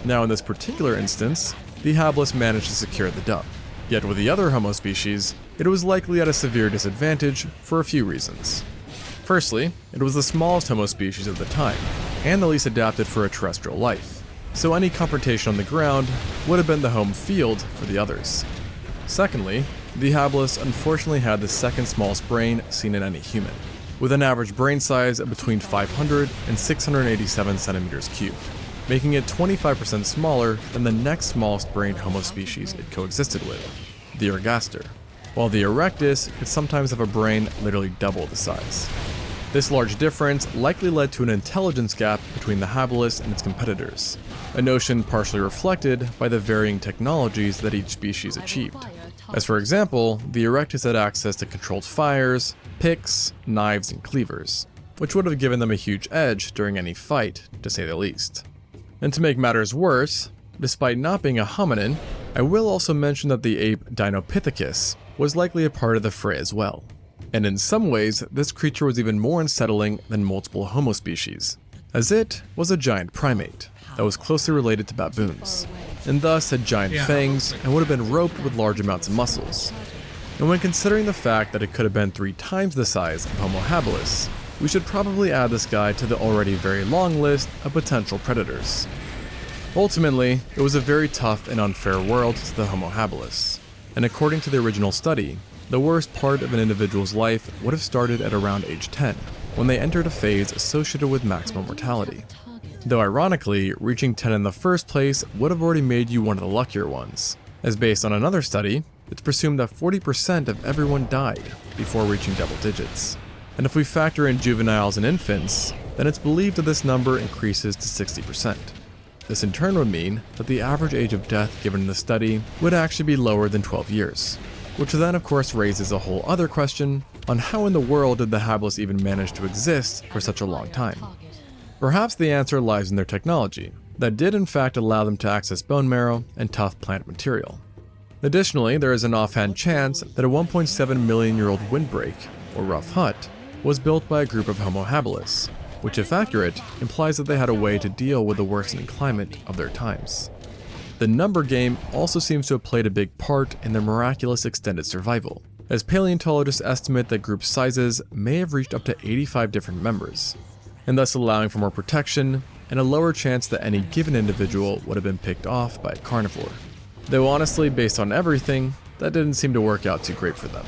Now in this particular instance, the habilis managed to secure the dub, yet with the other Homo species, it was likely at a severe disadvantage for a few reasons. Firstly, it was the smallest Homo species of the time, and the least adapted for a terrestrial life, so any confrontation on the ground would have been the home field for the others. Secondly, the habilis unfortunately had the second smallest brain seen in any human, with an average brain size of between 500 and 687 centimeters cubed, making it 25% smaller than the next smallest brained Homo species it coexisted with, the ergaster, while the erectus could sometimes have a brain literally double the size. This large difference likely led to an intelligence gap between the habilis and its competitors, a notion partially reflected by the varying technologies that each species achieved. As for example, the erectus had access to controlled fires, picks, knives, and cleavers, which would have given them a huge edge during any fight, to say the least. And to make matters worse, despite not being a hominin, I will also mention that the ape Dinopithecus was likely a part of the fray as well. And in some ways, this creature was even more unsettling than multiple Homo species, as it was a giant primate that was closely related to baboons, and thus had giant fangs and would have been roped with large amounts of muscles. And when considering the fact that it could have been 3 times the size of Homo habilis, we should probably add this guy to the already very long list of potential predators. Ultimately, it was a very tough and unfair world to the Homo habilis, and according to the original study, the worst part of an individual's life would have started at around age 10, when they entered a phase associated with maximum mortality. Though ironically, reaching 10 in the first place would have already made you one of the luckier ones, as based on another study, it's presumed that 40% of everyone died before reaching double digits. And if we factor in juveniles and infants, then it's believed that this number increases to 60%. This in turn would mean that the average age of death given in the study would actually be lower than 12 years. Which then of course raises a whole other question on how in the world did the Habelis even manage to exist for such a long time. Perhaps the answer lies in their technology, that did in fact allow them to access bone marrow and tough plant material. Additionally, there is an offhand chance that a 1.7 million year old windbreak, or rough hut, was built by a group of Homo habilis, which if accurate, implies that they had a way to deal with the worsening climate of their times. The number game also seems to have played a big part in their miraculous extended survival, as paleontologists estimate that group sizes may have reached up to 85 different members, and thus allowing for more protection and a lower chance that any given individual would have been picked off by a carnivore. Though honestly, based on everything, that didn't seem to work out too great for them.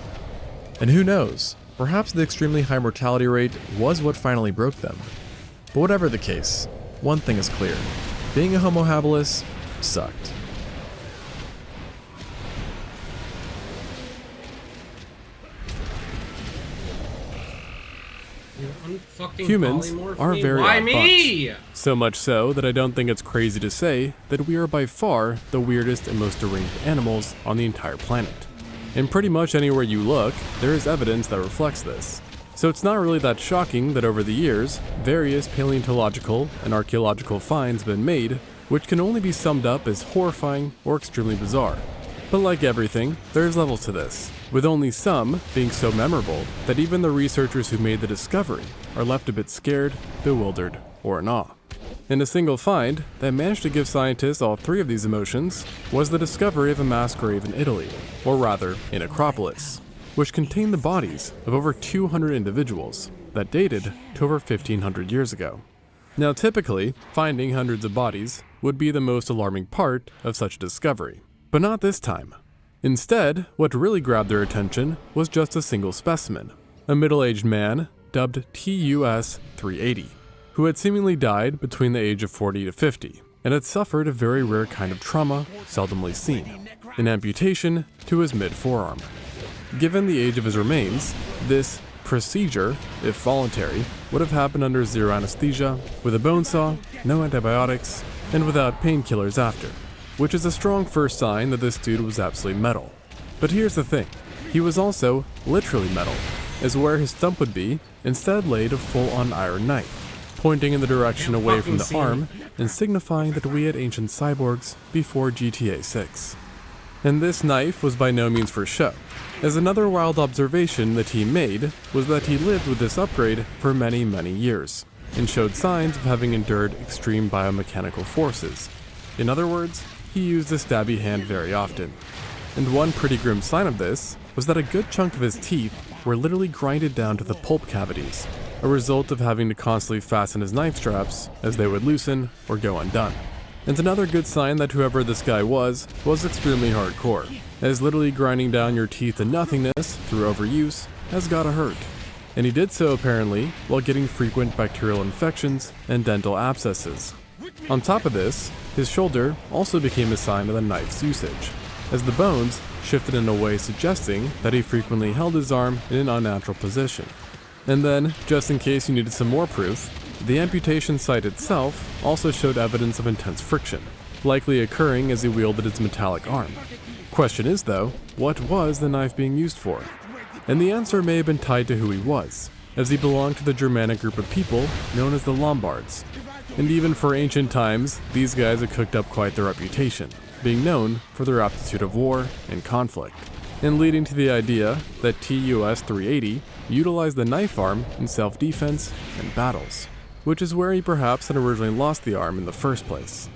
And who knows, perhaps the extremely high mortality rate was what finally broke them. But whatever the case, one thing is clear, being a Homo habilis sucked. Humans are very Why odd me? bunch. So much so that I don't think it's crazy to say that we are by far the weirdest and most deranged animals on the entire planet. And pretty much anywhere you look, there is evidence that reflects this. So it's not really that shocking that over the years, various paleontological and archaeological finds have been made, which can only be summed up as horrifying or extremely bizarre. But like everything, there's levels to this, with only some being so memorable that even the researchers who made the discovery are left a bit scared, bewildered, or in awe. And a single find that managed to give scientists all three of these emotions was the discovery of a mass grave in Italy, or rather, in Acropolis, which contained the bodies of over 200 individuals that dated to over 1500 years ago. Now typically, finding hundreds of bodies would be the most alarming part of such a discovery, but not this time. Instead, what really grabbed their attention was just a single specimen, a middle-aged man dubbed TUS-380, who had seemingly died between the age of 40 to 50, and had suffered a very rare kind of trauma seldomly seen, an amputation to his mid-forearm. Given the age of his remains, this procedure, if voluntary, would have happened under zero anesthesia, with a bone saw, no antibiotics, and without painkillers after, which is a strong first sign that this dude was absolutely metal. But here's the thing, he was also literally metal, as where his stump would be instead laid a full-on iron knife, pointing in the direction away from the arm and signifying that we had ancient cyborgs before GTA 6. And this knife was by no means for show, as another wild observation the team made was that he lived with this upgrade for many, many years, and showed signs of having endured extreme biomechanical forces. In other words, he used the stabby hand very often. And one pretty grim sign of this was that a good chunk of his teeth were literally grinded down to the pulp cavities, a result of having to constantly fasten his knife straps as they would loosen or go undone. And another good sign that whoever this guy was extremely hardcore, as literally grinding down your teeth to nothingness through overuse has gotta hurt. And he did so apparently while getting frequent bacterial infections and dental abscesses. On top of this, his shoulder also became a sign of the knife's usage, as the bones shifted in a way suggesting that he frequently held his arm in an unnatural position. And then, just in case you needed some more proof, the amputation site itself also showed evidence of intense friction, likely occurring as he wielded his metallic arm. Question is though, what was the knife being used for? And the answer may have been tied to who he was, as he belonged to the Germanic group of people known as the Lombards. And even for ancient times, these guys had cooked up quite their reputation, being known for their aptitude of war and conflict, and leading to the idea that TUS-380 utilized the knife arm in self-defense and battles, which is where he perhaps had originally lost the arm in the first place.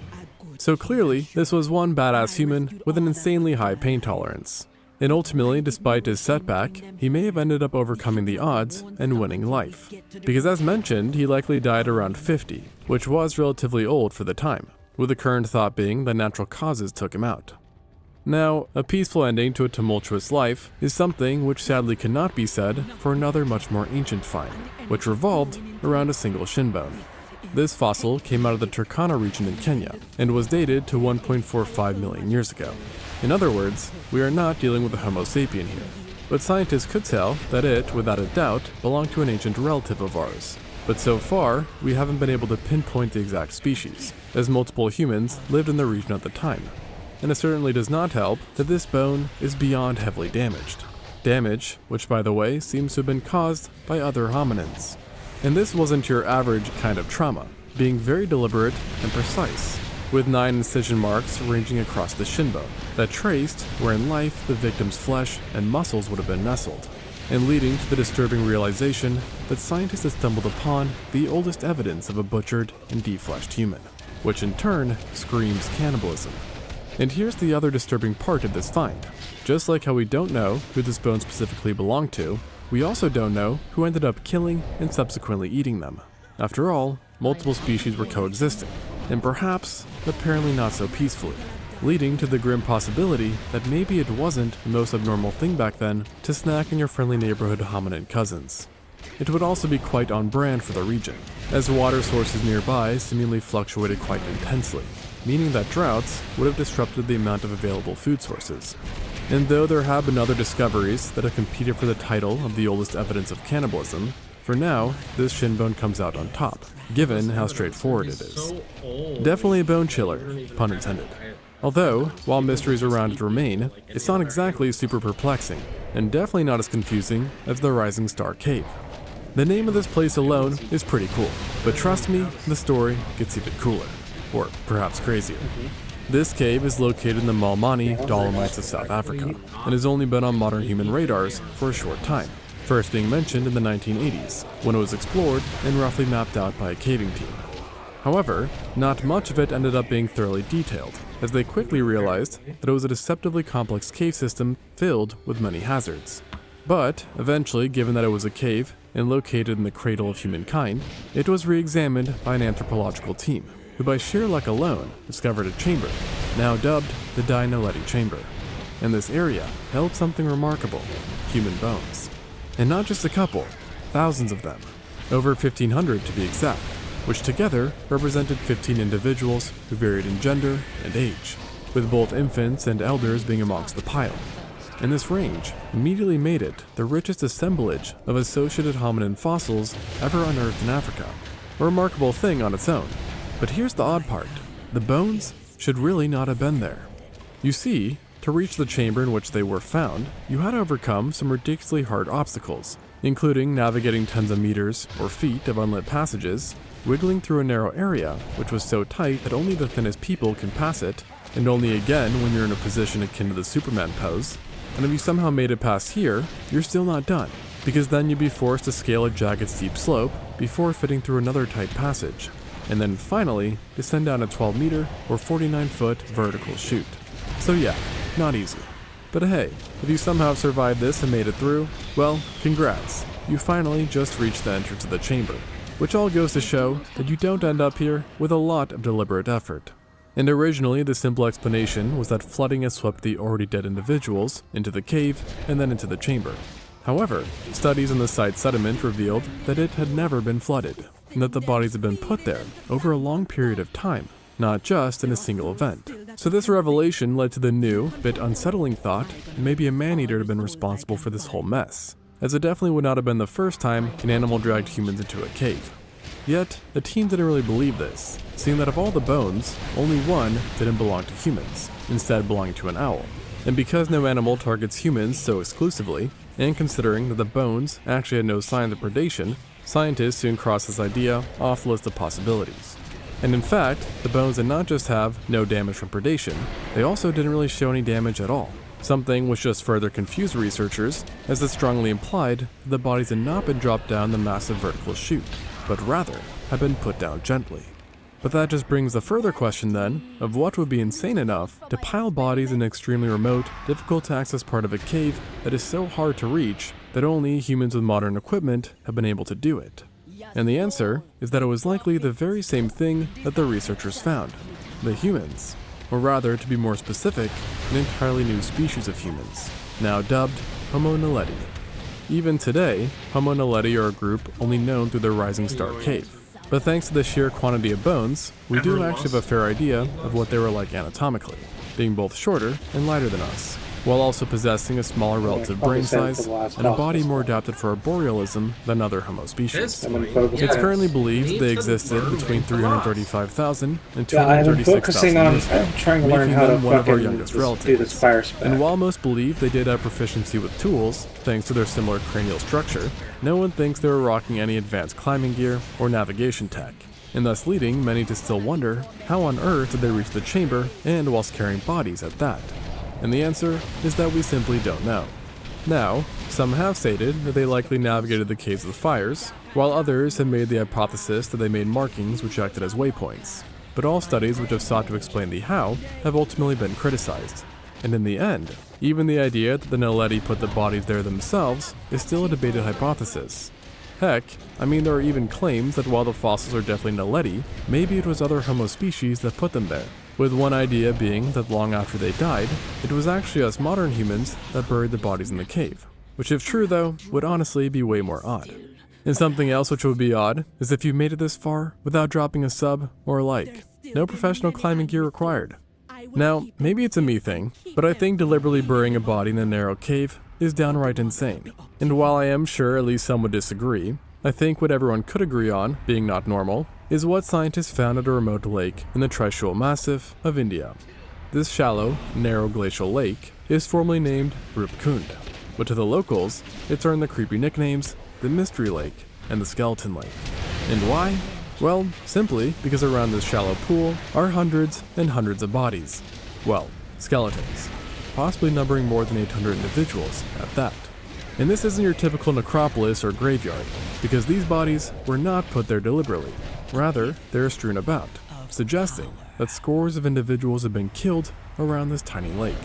So clearly, this was one badass human with an insanely high pain tolerance. And ultimately, despite his setback, he may have ended up overcoming the odds and winning life. Because as mentioned, he likely died around 50, which was relatively old for the time, with the current thought being that natural causes took him out. Now, a peaceful ending to a tumultuous life is something which sadly cannot be said for another much more ancient find, which revolved around a single shin bone. This fossil came out of the Turkana region in Kenya, and was dated to 1.45 million years ago. In other words, we are not dealing with a Homo sapien here, but scientists could tell that it, without a doubt, belonged to an ancient relative of ours, but so far, we haven't been able to pinpoint the exact species, as multiple humans lived in the region at the time. And it certainly does not help that this bone is beyond heavily damaged. Damage, which by the way, seems to have been caused by other hominins. And this wasn't your average kind of trauma, being very deliberate and precise, with 9 incision marks ranging across the shin bone that traced where in life the victim's flesh and muscles would have been nestled, and leading to the disturbing realization that scientists had stumbled upon the oldest evidence of a butchered and defleshed human, which in turn screams cannibalism. And here's the other disturbing part of this find. Just like how we don't know who this bone specifically belonged to, we also don't know who ended up killing and subsequently eating them. After all, multiple species were coexisting, and perhaps, apparently not so peacefully, leading to the grim possibility that maybe it wasn't the most abnormal thing back then to snack on your friendly neighborhood hominid cousins. It would also be quite on brand for the region, as water sources nearby seemingly fluctuated quite intensely, meaning that droughts would have disrupted the amount of available food sources. And though there have been other discoveries that have competed for the title of the oldest evidence of cannibalism, for now, this shin bone comes out on top, given how straightforward it is. Definitely a bone chiller, pun intended. Although, while mysteries around it remain, it's not exactly super perplexing, and definitely not as confusing as the Rising Star Cave. The name of this place alone is pretty cool, but trust me, the story gets even cooler, or perhaps crazier. This cave is located in the Malmani Dolomites of South Africa, and has only been on modern human radars for a short time, first being mentioned in the 1980s, when it was explored and roughly mapped out by a caving team. However, not much of it ended up being thoroughly detailed, as they quickly realized that it was a deceptively complex cave system filled with many hazards. But, eventually, given that it was a cave and located in the cradle of humankind, it was re-examined by an anthropological team, who by sheer luck alone discovered a chamber, now dubbed the Dai Naledi Chamber. And this area held something remarkable: human bones. And not just a couple, thousands of them, over 1,500 to be exact, which together represented 15 individuals who varied in gender and age, with both infants and elders being amongst the pile. And this range immediately made it the richest assemblage of associated hominin fossils ever unearthed in Africa, a remarkable thing on its own. But here's the odd part: the bones should really not have been there. You see, to reach the chamber in which they were found, you had to overcome some ridiculously hard obstacles, including navigating tens of meters or feet of unlit passages, wiggling through a narrow area which was so tight that only the thinnest people can pass it, and only again when you're in a position akin to the Superman pose. And if you somehow made it past here, you're still not done, because then you'd be forced to scale a jagged steep slope before fitting through another tight passage, and then finally descend down a 12-meter or 49-foot vertical chute. So yeah, not easy. But hey, if you somehow survived this and made it through, well, congrats. You finally just reached the entrance of the chamber, which all goes to show that you don't end up here with a lot of deliberate effort. And originally, the simple explanation was that flooding had swept the already dead individuals into the cave and then into the chamber. However, studies on the site sediment revealed that it had never been flooded, and that the bodies had been put there over a long period of time, not just in a single event. So this revelation led to the new, bit unsettling thought that maybe a man-eater had been responsible for this whole mess, as it definitely would not have been the first time an animal dragged humans into a cave. Yet, the team didn't really believe this, seeing that of all the bones, only one didn't belong to humans, instead belonging to an owl. And because no animal targets humans so exclusively, and considering that the bones actually had no signs of predation, scientists soon crossed this idea off the list of possibilities. And in fact, the bones did not just have no damage from predation, they also didn't really show any damage at all. Something which just further confused researchers, as it strongly implied that the bodies had not been dropped down the massive vertical chute, but rather had been put down gently. But that just brings the further question then, of what would be insane enough to pile bodies in an extremely remote, difficult to access part of a cave that is so hard to reach that only humans with modern equipment have been able to do it. And the answer is that it was likely the very same thing that the researchers found: the humans. Or rather, to be more specific, an entirely new species of humans, now dubbed Homo naledi. Even today, Homo naledi are a group only known through the Rising Star Cave. But thanks to the sheer quantity of bones, we do actually have a fair idea of what they were like anatomically, being both shorter and lighter than us. while also possessing a smaller relative brain size and a body more adapted for arborealism than other Homo species. It's currently believed they existed between 335,000 and 236,000 years ago, trying to learn making how to them one of our fucking youngest do relatives. this fire spec. And while most believe they did have proficiency with tools, thanks to their similar cranial structure, no one thinks they were rocking any advanced climbing gear or navigation tech, and thus leading many to still wonder how on earth did they reach the chamber and whilst carrying bodies at that. And the answer is that we simply don't know. Now, some have stated that they likely navigated the caves with fires, while others have made the hypothesis that they made markings which acted as waypoints. But all studies which have sought to explain the how have ultimately been criticized. And in the end, even the idea that the Naledi put the bodies there themselves is still a debated hypothesis. Heck, I mean, there are even claims that while the fossils are definitely Naledi, maybe it was other Homo species that put them there, with one idea being that long after they died, it was actually us modern humans that buried the bodies in the cave, which if true though, would honestly be way more odd. And something else which would be odd is if you've made it this far without dropping a sub or a like. No professional climbing gear required. Now, maybe it's a me thing, but I think deliberately burying a body in a narrow cave is downright insane. And while I am sure at least some would disagree, I think what everyone could agree on, being not normal, is what scientists found at a remote lake in the Trishul Massif of India. This shallow, narrow glacial lake is formally named Rupkund, but to the locals, it's earned the creepy nicknames the Mystery Lake and the Skeleton Lake. And why? Well, simply because around this shallow pool are hundreds and hundreds of bodies. Well, skeletons, possibly numbering more than 800 individuals at that. And this isn't your typical necropolis or graveyard, because these bodies were not put there deliberately. Rather, they're strewn about, suggesting that scores of individuals have been killed around this tiny lake.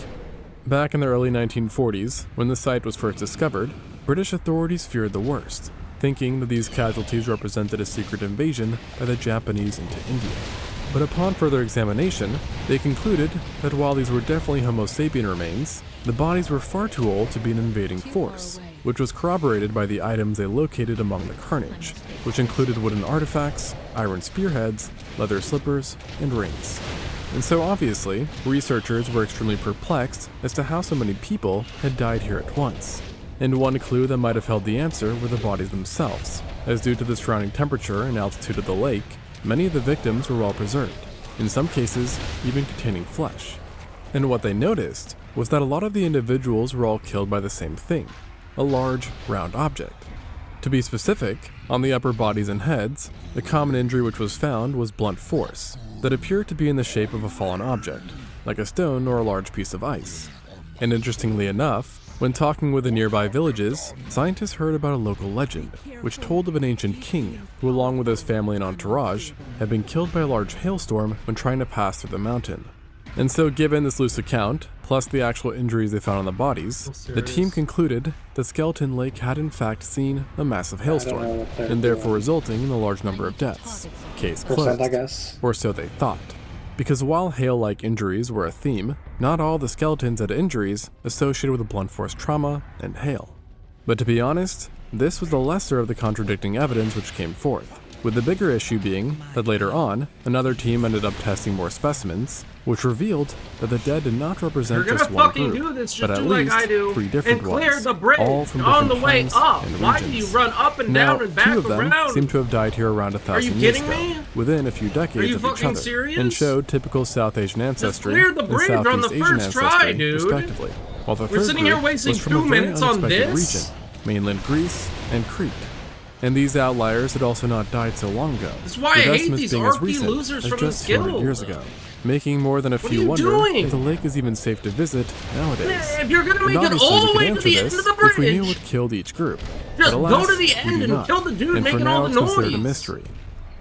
Back in the early 1940s, when the site was first discovered, British authorities feared the worst, thinking that these casualties represented a secret invasion by the Japanese into India. But upon further examination, they concluded that while these were definitely Homo sapien remains, the bodies were far too old to be an invading force, which was corroborated by the items they located among the carnage, which included wooden artifacts, iron spearheads, leather slippers, and rings. And so obviously, researchers were extremely perplexed as to how so many people had died here at once. And one clue that might have held the answer were the bodies themselves, as due to the surrounding temperature and altitude of the lake, many of the victims were well preserved, in some cases even containing flesh. And what they noticed was that a lot of the individuals were all killed by the same thing, a large, round object. To be specific, on the upper bodies and heads, the common injury which was found was blunt force, that appeared to be in the shape of a fallen object, like a stone or a large piece of ice. And interestingly enough, when talking with the nearby villages, scientists heard about a local legend, which told of an ancient king who, along with his family and entourage, had been killed by a large hailstorm when trying to pass through the mountain. And so given this loose account, plus the actual injuries they found on the bodies, the team concluded that Skeleton Lake had in fact seen a massive hailstorm, and therefore resulting in a large number of deaths. Case closed. Or so they thought. Because while hail-like injuries were a theme, not all the skeletons had injuries associated with blunt force trauma and hail. But to be honest, this was the lesser of the contradicting evidence which came forth, with the bigger issue being that later on, another team ended up testing more specimens, which revealed that the dead did not represent just one group, but at least 3 different ones, all from different times and Why do you regions. run up and Now, down and back 2 of them around? seem to have died here around 1,000 years kidding ago, me? within a few decades you of each fucking other, serious? and showed typical South Asian ancestry cleared the and bridge on Southeast the Asian first ancestry, try, dude. respectively. While the We're third sitting here group wasting was from 2 a very minutes on unexpected this? region, mainland Greece and Crete. And these outliers had also not died so long ago, That's why I with hate estimates these being as RP recent losers as from just this 200 guild. years ago, making more than a What are few you wonder doing? if the lake is even safe to visit nowadays. If you're gonna And make it obviously all we the could way to answer the end this of the if we knew bridge. what killed each group. Just But go alas, to the we end do and not. kill the dude and for making now all the it's considered a noise. mystery.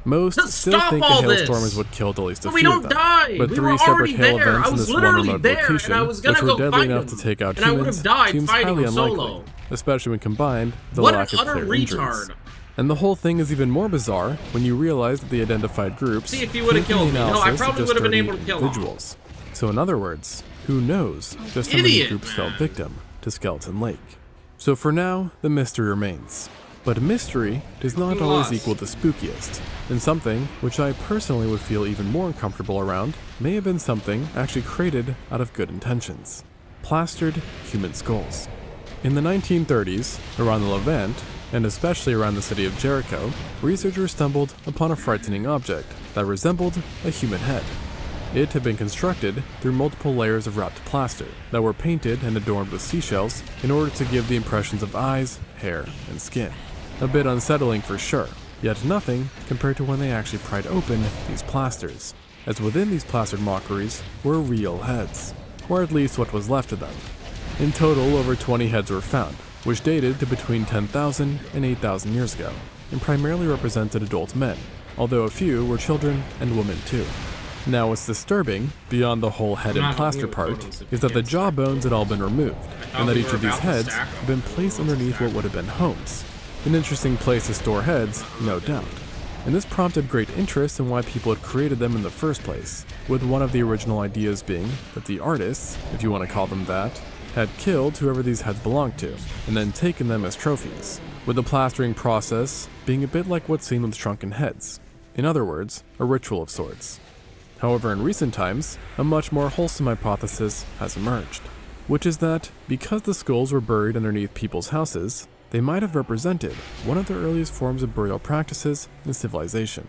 Most Just still stop think a all hailstorm this. is what killed at least a But we few don't of them. die. But We 3 were separate already hail there. events I in was this one literally remote there, and location, I was gonna which were go deadly find enough him. to take out And I would humans, have died seems fighting highly him unlikely, solo. especially when combined with the What an lack of utter clear retard. injuries. And the whole thing is even more bizarre when you realize that the identified groups See if he would've came from killed the me. No, I analysis of probably just would've been 30 able to kill him. individuals. So in other words, who knows just how many Idiot, groups fell victim to Skeleton Lake. So for now, the mystery remains. But mystery does not Who always lost? equal the spookiest, and something which I personally would feel even more uncomfortable around may have been something actually created out of good intentions. plastered human skulls. In the 1930s, around the Levant, and especially around the city of Jericho, researchers stumbled upon a frightening object that resembled a human head. It had been constructed through multiple layers of wrapped plaster that were painted and adorned with seashells in order to give the impressions of eyes, hair, and skin. A bit unsettling for sure, yet nothing compared to when they actually pried open these plasters, as within these plastered mockeries were real heads, or at least what was left of them. In total, over 20 heads were found, which dated to between 10,000 and 8,000 years ago, and primarily represented adult men, although a few were children and women too. Now what's disturbing, beyond the whole head and plaster part, is that the jaw bones had all been removed, and that each of these heads had been placed underneath what would have been homes. An interesting place to store heads, no doubt. And this prompted great interest in why people had created them in the first place, with one of the original ideas being that the artists, if you want to call them that, had killed whoever these heads belonged to, and then taken them as trophies, with the plastering process being a bit like what's seen with shrunken heads. In other words, a ritual of sorts. However, in recent times, a much more wholesome hypothesis has emerged, which is that because the skulls were buried underneath people's houses, they might have represented one of the earliest forms of burial practices in civilization.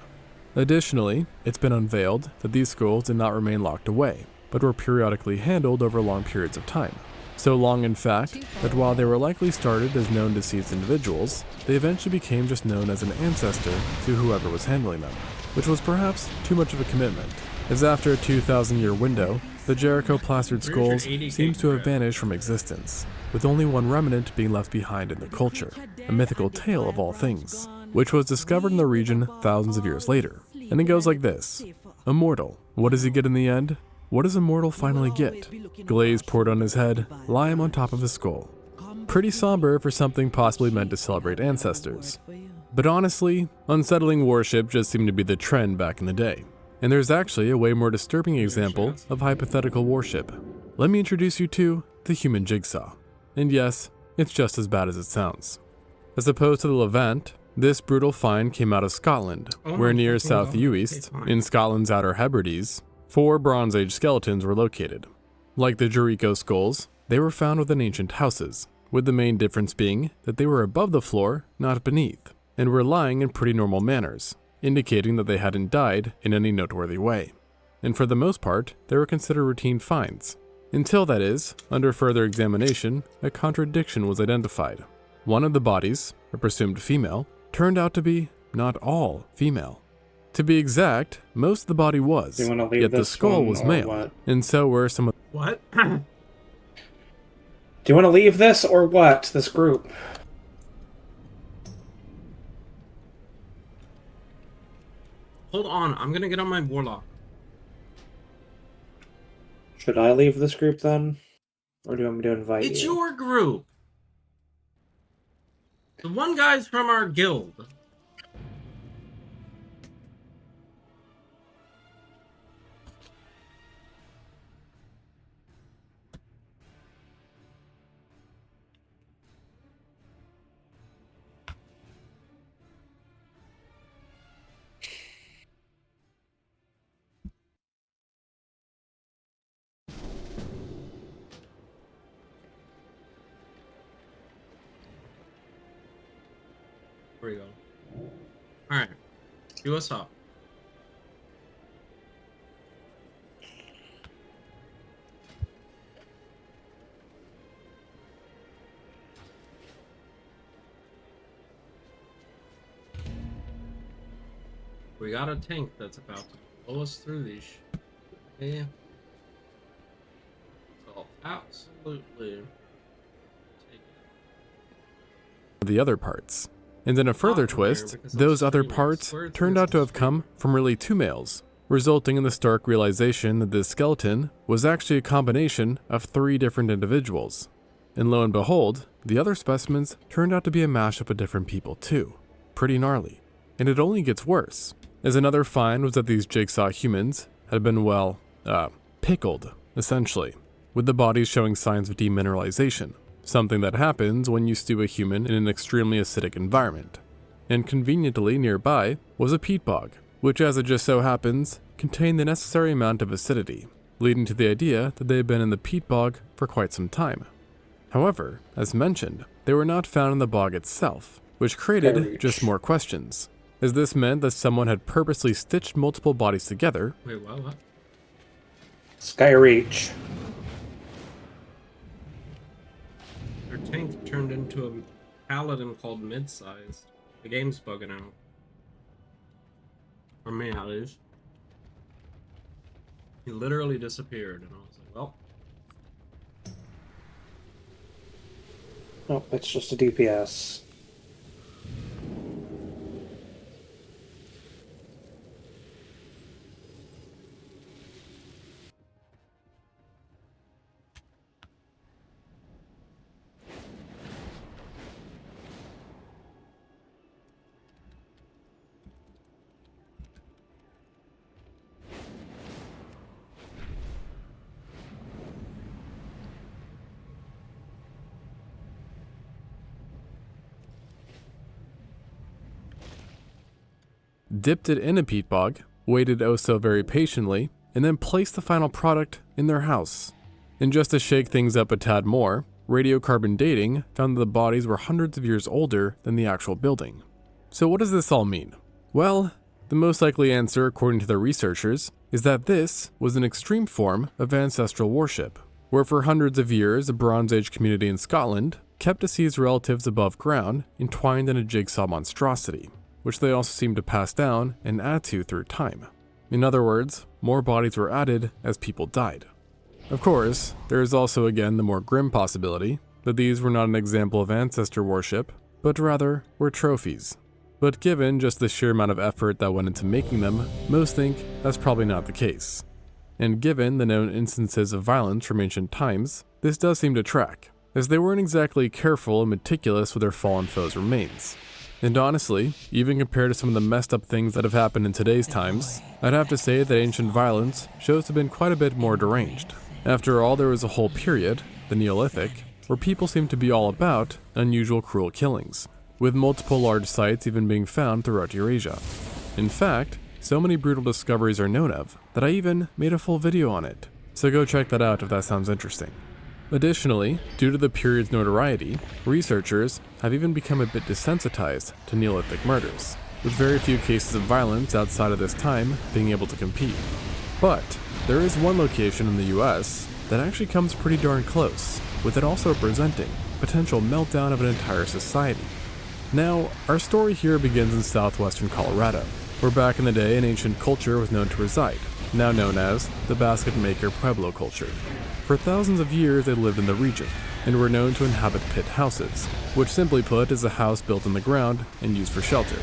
Additionally, it's been unveiled that these skulls did not remain locked away, but were periodically handled over long periods of time. So long, in fact, that while they were likely started as known deceased individuals, they eventually became just known as an ancestor to whoever was handling them, which was perhaps too much of a commitment, as after a 2,000-year window, the Jericho plastered skulls seems to have vanished from existence, with only one remnant being left behind in the culture, a mythical tale of all things, which was discovered in the region thousands of years later. And it goes like this. Immortal. What does he get in the end? What does a mortal finally get? Glaze poured on his head, lime on top of his skull. Pretty somber for something possibly meant to celebrate ancestors. But honestly, unsettling worship just seemed to be the trend back in the day. And there's actually a way more disturbing example of hypothetical worship. Let me introduce you to the human jigsaw. And yes, it's just as bad as it sounds. As opposed to the Levant, this brutal find came out of Scotland, where near South Uist, in Scotland's Outer Hebrides, 4 Bronze Age skeletons were located. Like the Jericho skulls, they were found within ancient houses, with the main difference being that they were above the floor, not beneath, and were lying in pretty normal manners, indicating that they hadn't died in any noteworthy way. And for the most part, they were considered routine finds. Until, that is, under further examination, a contradiction was identified. One of the bodies, a presumed female, turned out to be not all female. To be exact, most of the body was, yet the skull was male, and so were some of... What? Do you want to leave this or what? This group? Hold on, I'm gonna get on my warlock. Should I leave this group then? Or do you want me to invite you? It's your group! The one guy's from our guild. Here we go. Alright. Do us up. We got a tank that's about to blow us through these. Yeah. So absolutely take the other parts. And in a further twist, those other parts turned out to have come from really 2 males, resulting in the stark realization that this skeleton was actually a combination of 3 different individuals. And lo and behold, the other specimens turned out to be a mashup of different people too. Pretty gnarly. And it only gets worse, as another find was that these jigsaw humans had been, well, pickled, essentially, with the bodies showing signs of demineralization. Something that happens when you stew a human in an extremely acidic environment. And conveniently nearby was a peat bog, which, as it just so happens, contained the necessary amount of acidity. leading to the idea that they had been in the peat bog for quite some time. However, as mentioned, they were not found in the bog itself, which created just more questions, as this meant that someone had purposely stitched multiple bodies together. Wait, what? Skyreach. Their tank turned into a paladin called Mid-Sized. The game's bugging out. For me, at least. He literally disappeared, and I was like, well. Oh, it's just a DPS. Dipped it in a peat bog, waited oh so very patiently, and then placed the final product in their house. And just to shake things up a tad more, radiocarbon dating found that the bodies were hundreds of years older than the actual building. So what does this all mean? Well, the most likely answer, according to the researchers, is that this was an extreme form of ancestral worship, where for hundreds of years a Bronze Age community in Scotland kept deceased relatives above ground entwined in a jigsaw monstrosity, which they also seemed to pass down and add to through time. In other words, more bodies were added as people died. Of course, there is also again the more grim possibility that these were not an example of ancestor worship, but rather were trophies. But given just the sheer amount of effort that went into making them, most think that's probably not the case. And given the known instances of violence from ancient times, this does seem to track, as they weren't exactly careful and meticulous with their fallen foes' remains. And honestly, even compared to some of the messed up things that have happened in today's times, I'd have to say that ancient violence shows to have been quite a bit more deranged. After all, there was a whole period, the Neolithic, where people seemed to be all about unusual cruel killings, with multiple large sites even being found throughout Eurasia. In fact, so many brutal discoveries are known of that I even made a full video on it, so go check that out if that sounds interesting. Additionally, due to the period's notoriety, researchers have even become a bit desensitized to Neolithic murders, with very few cases of violence outside of this time being able to compete. But there is one location in the US that actually comes pretty darn close, with it also representing potential meltdown of an entire society. Now, our story here begins in southwestern Colorado, where back in the day an ancient culture was known to reside, now known as the Basket Maker Pueblo culture. For thousands of years they lived in the region, and were known to inhabit pit houses, which simply put is a house built in the ground and used for shelter.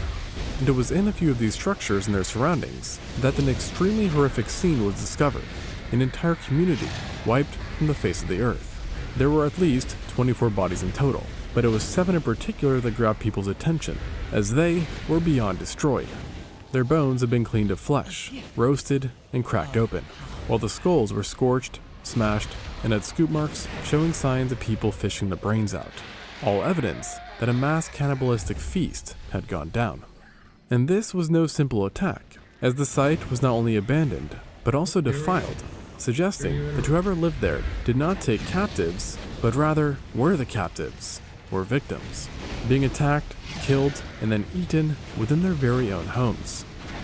And it was in a few of these structures and their surroundings that an extremely horrific scene was discovered, an entire community wiped from the face of the earth. There were at least 24 bodies in total, but it was 7 in particular that grabbed people's attention, as they were beyond destroyed. Their bones had been cleaned of flesh, roasted, and cracked open, while the skulls were scorched, smashed, and had scoop marks showing signs of people fishing the brains out, all evidence that a mass cannibalistic feast had gone down. And this was no simple attack, as the site was not only abandoned, but also defiled, suggesting that whoever lived there did not take captives, but rather were the captives, or victims, being attacked, killed, and then eaten within their very own homes.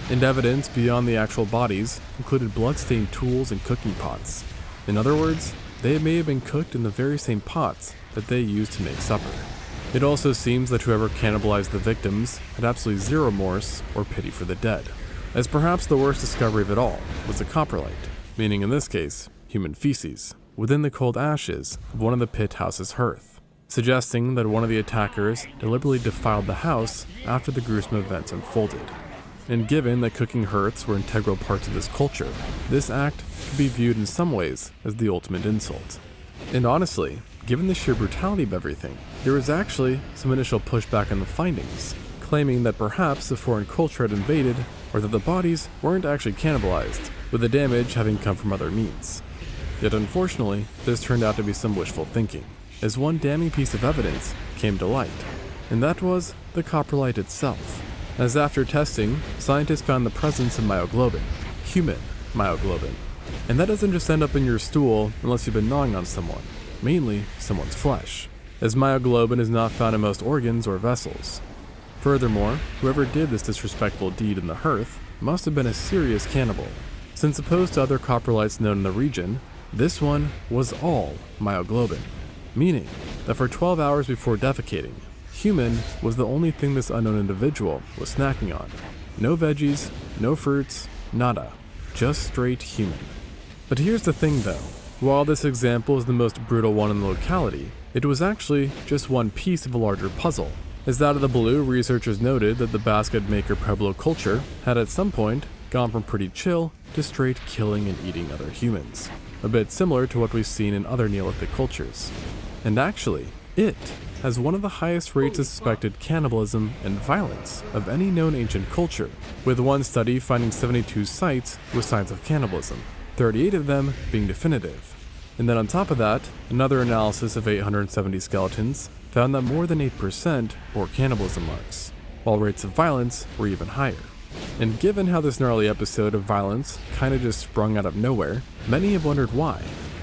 And evidence beyond the actual bodies included blood-stained tools and cooking pots. In other words, they may have been cooked in the very same pots that they used to make supper. It also seems that whoever cannibalized the victims had absolutely zero remorse or pity for the dead, as perhaps the worst discovery of it all was a coprolite, meaning in this case, human feces, within the cold ashes of one of the pit house's hearth, suggesting that one of the attackers deliberately defiled the house after the gruesome events unfolded. And given that cooking hearths were integral parts of this culture, this act could be viewed in some ways as the ultimate insult. And honestly, given the sheer brutality of everything, there was actually some initial pushback on the findings, claiming that perhaps the foreign culture had invaded, or that the bodies weren't actually cannibalized, with the damage having come from other means. Yet unfortunately, this turned out to be some wishful thinking, as one damning piece of evidence came to light, and that was the coprolite itself. As after testing, scientists found the presence of myoglobin, human myoglobin, And that doesn't just end up in your stool unless you've been gnawing on someone, mainly someone's flesh, as myoglobin is not found in most organs or vessels. Furthermore, whoever did this disrespectful deed in the hearth must have been a serious cannibal, since opposed to other coprolites known in the region, this one was all myoglobin, meaning that for 12 hours before defecating, human was the only thing this unknown individual was snacking on. No veggies, no fruits, nada, just straight human. But here's the thing though, while this example is the most brutal one in the locality, it was actually just one piece of a larger puzzle. As out of the blue, researchers noted that the basket maker Pueblo culture had at some point gone from pretty chill to straight killing and eating other humans, a bit similar to what we've seen in other Neolithic cultures. And actually, it has one of the highest rates of suspected cannibalism and violence of any known ancient culture, with one study finding 72 sites with signs of cannibalism, 38 of them being definitive. And then on top of that, another analysis of 870 skeletons found that more than 8% bore cannibalism marks, while rates of violence were even higher. And given how this gnarly episode of violence kinda just sprung out of nowhere, many have wondered why.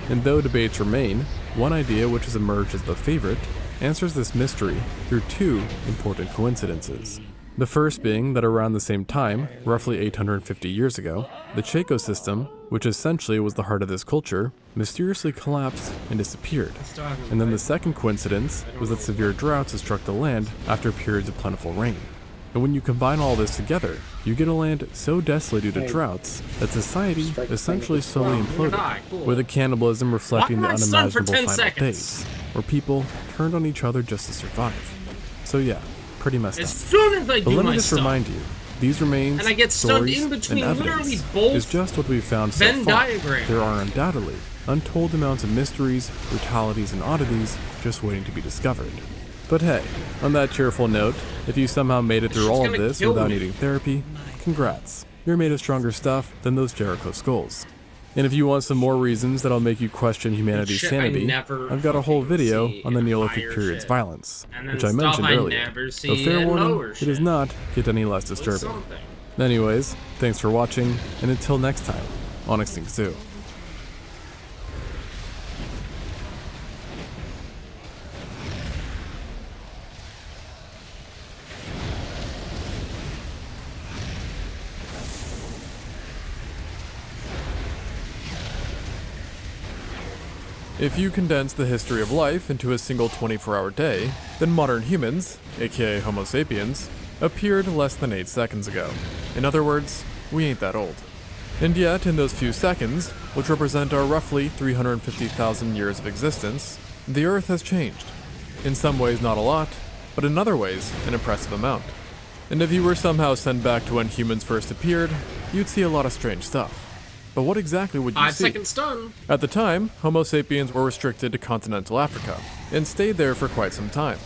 And though debates remain, one idea which has emerged as the favorite answers this mystery through two important coincidences. The first being that around the same time, roughly 850 years ago, the Chaco system, which essentially was the heart of this culture, mysteriously collapsed and disappeared. And then the second coincidence was that severe droughts had struck the land after periods of plentiful rain. And when you combine all this together, you get a land so desolate due to droughts that society essentially slowly imploded, with the cannibalism reflecting the unimaginable final days, where people turned on each other just to survive. So yeah, pretty messed up. As soon as I But do let my me just stuff, remind you, these remains, and I get stunned stories, in between and literally evidence both is just what we've found so Venn far. diagrams. There are undoubtedly untold amounts of mysteries, brutalities, and oddities just waiting to be discovered. But hey, on that cheerful note, if you somehow made it through all of this without needing therapy, congrats. You're made of stronger stuff than those Jericho skulls. And if you want some more reasons that'll make you question humanity's Shit I sanity, never I've got a whole video see on the in Neolithic higher period's shit. violence, And then which I stuff mentioned I earlier. never So see fair in warning, lower it shit. does not get any less disturbing. something. Anyways, thanks for watching, and until next time, on Extinct Zoo. If you condense the history of life into a single 24-hour day, then modern humans, aka Homo sapiens, appeared less than 8 seconds ago. In other words, we ain't that old. And yet, in those few seconds, which represent our roughly 350,000 years of existence, the Earth has changed. In some ways not a lot, but in other ways an impressive amount. And if you were somehow sent back to when humans first appeared, you'd see a lot of strange stuff. But what exactly would you 5 see? seconds stun. At the time, Homo sapiens were restricted to continental Africa, and stayed there for quite some time,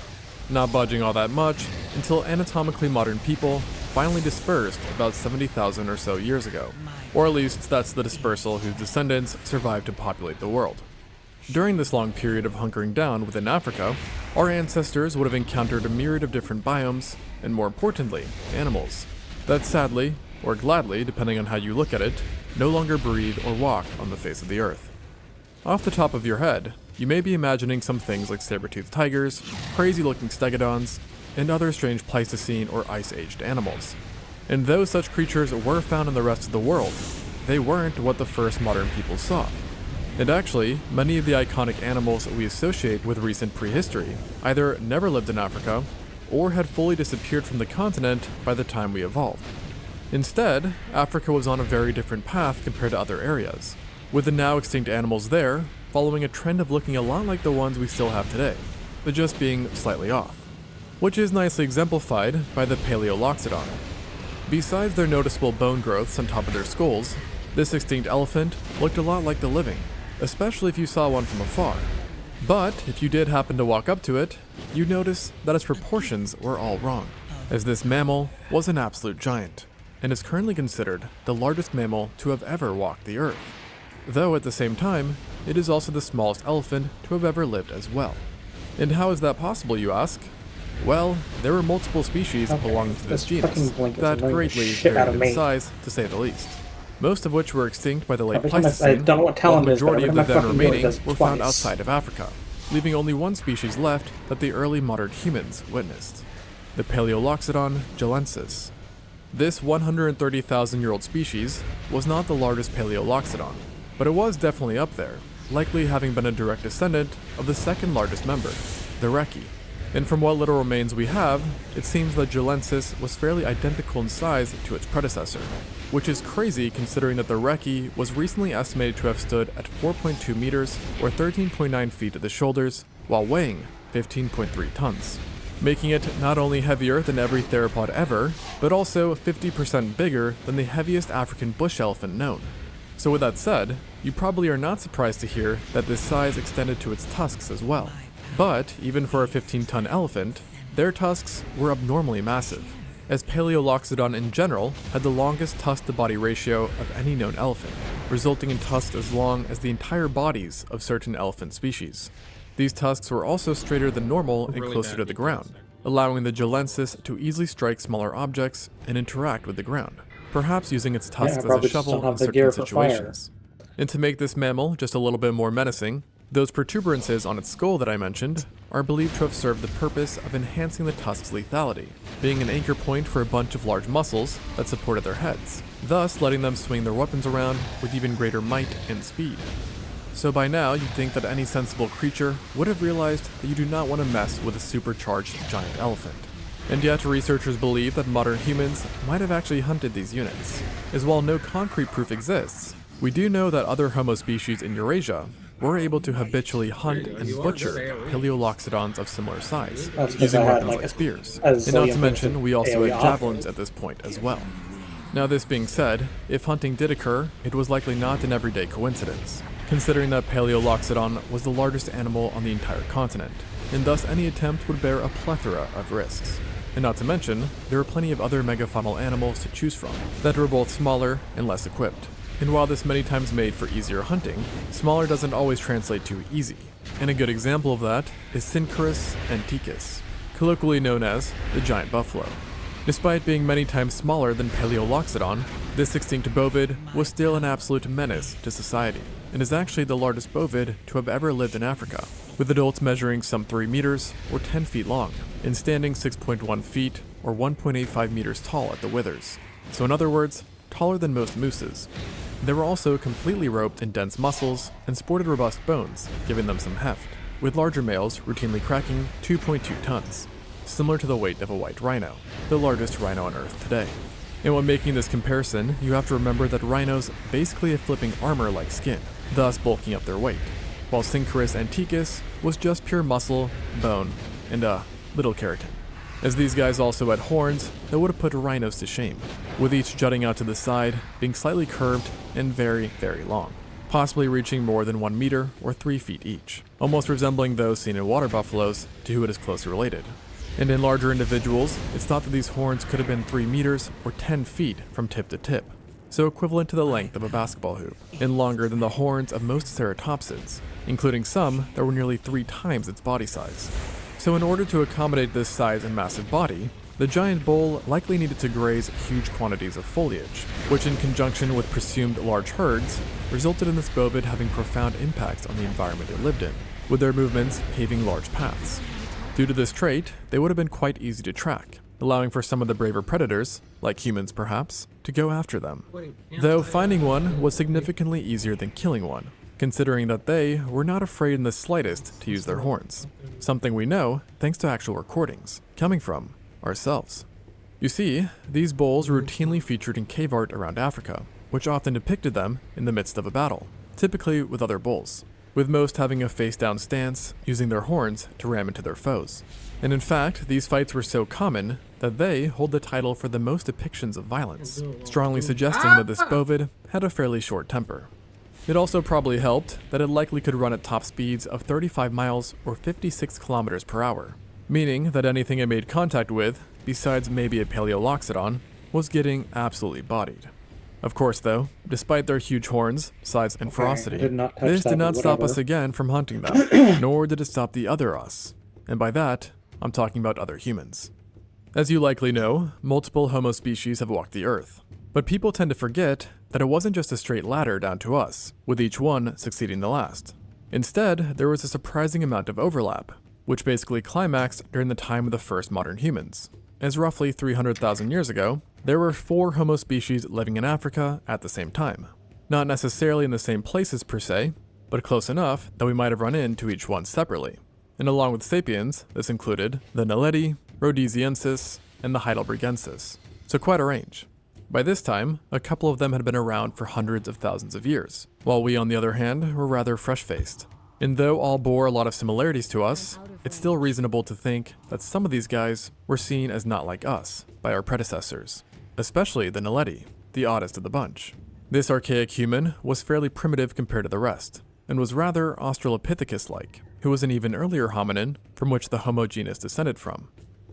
not budging all that much until anatomically modern people finally dispersed about 70,000 or so years ago. Or at least that's the dispersal whose descendants survived to populate the world. During this long period of hunkering down within Africa, our ancestors would have encountered a myriad of different biomes, and more importantly, animals, that sadly, or gladly, depending on how you look at it, no longer breathe or walk on the face of the earth. Off the top of your head, you may be imagining some things like saber-toothed tigers, crazy-looking stegodons, and other strange Pleistocene or ice-aged animals. And though such creatures were found in the rest of the world, they weren't what the first modern people saw. And actually, many of the iconic animals that we associate with recent prehistory either never lived in Africa, or had fully disappeared from the continent by the time we evolved. Instead, Africa was on a very different path compared to other areas, with the now extinct animals there following a trend of looking a lot like the ones we still have today, but just being slightly off, which is nicely exemplified by the Paleoloxodon. Besides their noticeable bone growths on top of their skulls, this extinct elephant looked a lot like the living, especially if you saw one from afar. But if you did happen to walk up to it, you'd notice that its proportions were all wrong, as this mammal was an absolute giant, and is currently considered the largest mammal to have ever walked the earth. Though at the same time, it is also the smallest elephant to have ever lived as well. And how is that possible, you ask? Well, there were multiple species belonging to this genus that greatly varied in size, to say the least. most of which were extinct by the late Every time I Pleistocene, don't know what while talent the is, but majority every of the time I then fucking do it, it remaining does were found twice. outside of Africa, leaving only one species left that the early modern humans witnessed, the Paleoloxodon gilensis. This 130,000-year-old species was not the largest Paleoloxodon, but it was definitely up there, likely having been a direct descendant of the second largest member, the Reki. And from what little remains we have, it seems that gilensis was fairly identical in size to its predecessor, which is crazy considering that the Reki was recently estimated to have stood at 4.2 meters or 13.9 feet at the shoulders, while weighing 15.3 tons, making it not only heavier than every theropod ever, but also 50% bigger than the heaviest African bush elephant known. So with that said, you probably are not surprised to hear that this size extended to its tusks as well. But even for a 15-ton elephant, their tusks were abnormally massive, as Paleoloxodon in general had the longest tusk-to-body ratio of any known elephant, resulting in tusks as long as the entire bodies of certain elephant species. These tusks were also straighter than normal and closer to the ground, allowing the gilensis to easily strike smaller objects and interact with the ground, perhaps using its tusks as a probably just shovel don't have in the certain gear for fire. situations. And to make this mammal just a little bit more menacing, those protuberances on its skull that I mentioned are believed to have served the purpose of enhancing the tusk's lethality, being an anchor point for a bunch of large muscles that supported their heads, thus letting them swing their weapons around with even greater might and speed. So by now, you'd think that any sensible creature would have realized that you do not want to mess with a supercharged giant elephant. And yet, researchers believe that modern humans might have actually hunted these units, as while no concrete proof exists, we do know that other Homo species in Eurasia were able to habitually hunt and butcher Paleoloxodons of similar size, using weapons like spears. And not to mention, we also had javelins at this point as well. Now this being said, if hunting did occur, it was likely not an everyday coincidence, considering that Paleoloxodon was the largest animal on the entire continent, and thus any attempt would bear a plethora of risks. And not to mention, there were plenty of other megafaunal animals to choose from that were both smaller and less equipped. And while this many times made for easier hunting, smaller doesn't always translate to easy. And a good example of that is Synchorus antiquus, colloquially known as the giant buffalo. Despite being many times smaller than Paleoloxodon, this extinct bovid was still an absolute menace to society, and is actually the largest bovid to have ever lived in Africa, with adults measuring some 3 meters or 10 feet long, and standing 6.1 feet or 1.85 meters tall at the withers. So in other words, taller than most mooses. They were also completely roped in dense muscles and sported robust bones, giving them some heft, with larger males routinely cracking 2.2 tons, similar to the weight of a white rhino, the largest rhino on Earth today. And when making this comparison, you have to remember that rhinos basically have flipping armor-like skin, thus bulking up their weight, while Synchorus antiquus was just pure muscle, bone, and little keratin, as these guys also had horns that would have put rhinos to shame, with each jutting out to the side, being slightly curved and very, very long, possibly reaching more than 1 meter or 3 feet each, almost resembling those seen in water buffaloes to who it is closely related. And in larger individuals, it's thought that these horns could have been 3 meters or 10 feet from tip to tip, so equivalent to the length of a basketball hoop, and longer than the horns of most ceratopsids, including some that were nearly 3 times its body size. So in order to accommodate this size and massive body, the giant bull likely needed to graze huge quantities of foliage, which in conjunction with presumed large herds, resulted in this bovid having profound impacts on the environment it lived in, with their movements paving large paths. Due to this trait, they would have been quite easy to track, allowing for some of the braver predators, like humans perhaps, to go after them. Though finding one was significantly easier than killing one, considering that they were not afraid in the slightest to use their horns, something we know thanks to actual recordings, coming from ourselves. You see, these bulls routinely featured in cave art around Africa, which often depicted them in the midst of a battle, typically with other bulls, with most having a face-down stance, using their horns to ram into their foes. And in fact, these fights were so common that they hold the title for the most depictions of violence, strongly suggesting that this bovid had a fairly short temper. It also probably helped that it likely could run at top speeds of 35 miles or 56 kilometers per hour, meaning that anything it made contact with, besides maybe a Paleoloxodon, was getting absolutely bodied. Of course though, despite their huge horns, size, and ferocity, this did not stop us again from hunting them, nor did it stop the other us. And by that, I'm talking about other humans. As you likely know, multiple Homo species have walked the Earth. But people tend to forget that it wasn't just a straight ladder down to us, with each one succeeding the last. Instead, there was a surprising amount of overlap, which basically climaxed during the time of the first modern humans. As roughly 300,000 years ago, there were 4 Homo species living in Africa at the same time. Not necessarily in the same places per se, but close enough that we might have run into each one separately. And along with sapiens, this included the Naledi, Rhodesiensis, and the Heidelbergensis, so quite a range. By this time, a couple of them had been around for hundreds of thousands of years, while we on the other hand were rather fresh-faced. And though all bore a lot of similarities to us, it's still reasonable to think that some of these guys were seen as not like us by our predecessors, especially the Naledi, the oddest of the bunch. This archaic human was fairly primitive compared to the rest, and was rather Australopithecus-like, who was an even earlier hominin from which the Homo genus descended from.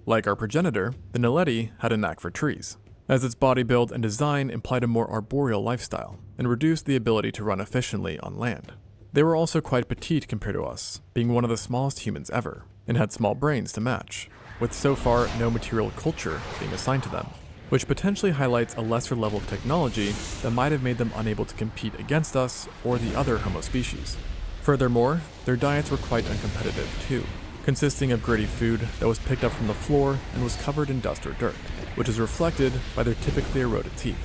Like our progenitor, the Naledi had a knack for trees, as its body build and design implied a more arboreal lifestyle, and reduced the ability to run efficiently on land. They were also quite petite compared to us, being one of the smallest humans ever, and had small brains to match, with so far no material culture being assigned to them, which potentially highlights a lesser level of technology that might have made them unable to compete against us or the other Homo species. Furthermore, their diets were quite uncompetitive too, consisting of gritty food that was picked up from the floor and was covered in dust or dirt, which is reflected by their typically eroded teeth.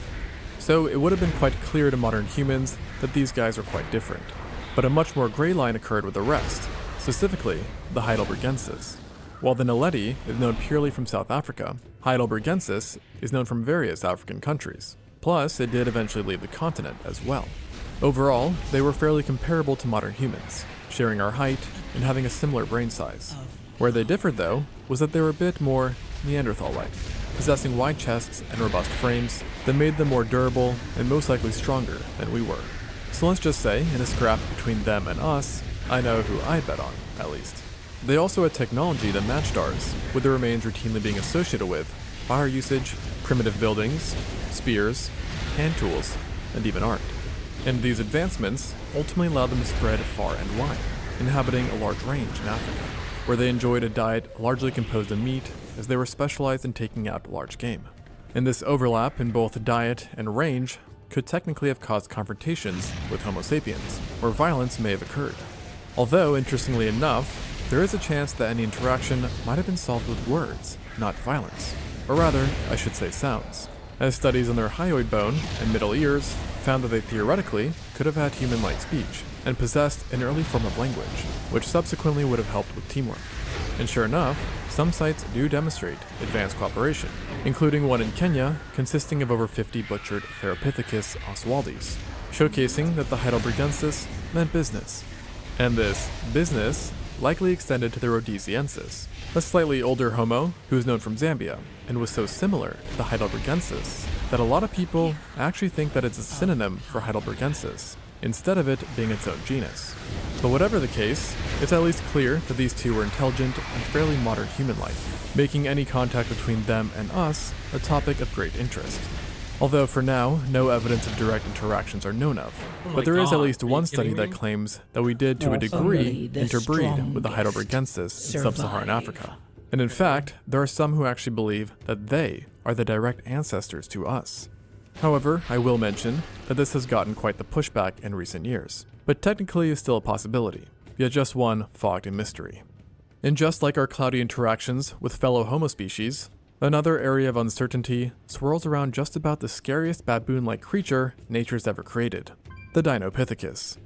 So it would have been quite clear to modern humans that these guys were quite different. But a much more gray line occurred with the rest, specifically the Heidelbergensis. While the Naledi is known purely from South Africa, Heidelbergensis is known from various African countries. Plus, it did eventually leave the continent as well. Overall, they were fairly comparable to modern humans, sharing our height and having a similar brain size. Where they differed though, was that they were a bit more Neanderthal-like, possessing wide chests and robust frames that made them more durable and most likely stronger than we were. So let's just say, in a scrap between them and us, I know who I'd bet on, at least. They also had technology that matched ours, with the remains routinely being associated with fire usage, primitive buildings, spears, hand tools, and even art. And these advancements ultimately allowed them to spread far and wide, inhabiting a large range in Africa, where they enjoyed a diet largely composed of meat, as they were specialized in taking out large game. And this overlap in both diet and range could technically have caused confrontations with Homo sapiens, where violence may have occurred. Although, interestingly enough, there is a chance that any interaction might have been solved with words, not violence. Or rather, I should say sounds, as studies on their hyoid bone and middle ears found that they theoretically could have had human-like speech, and possessed an early form of language, which subsequently would have helped with teamwork. And sure enough, some sites do demonstrate advanced cooperation, including one in Kenya consisting of over 50 butchered Therapithecus oswaldis, showcasing that the Heidelbergensis meant business. And this business likely extended to the Rhodesiensis, a slightly older Homo who is known from Zambia, and was so similar to the Heidelbergensis that a lot of people actually think that it's a synonym for Heidelbergensis, instead of it being its own genus. But whatever the case, it's at least clear that these two were intelligent and fairly modern human-like, making any contact between them and us a topic of great interest. Although for now, no evidence of direct interactions are known of, but there is at least one study that claims that we did to a degree interbreed with the Heidelbergensis in sub-Saharan Africa. And in fact, there are some who actually believe that they are the direct ancestors to us. However, I will mention that this has gotten quite the pushback in recent years, but technically is still a possibility, yet just one fogged in mystery. And just like our cloudy interactions with fellow Homo species, another area of uncertainty swirls around just about the scariest baboon-like creature nature's ever created, the Dinopithecus.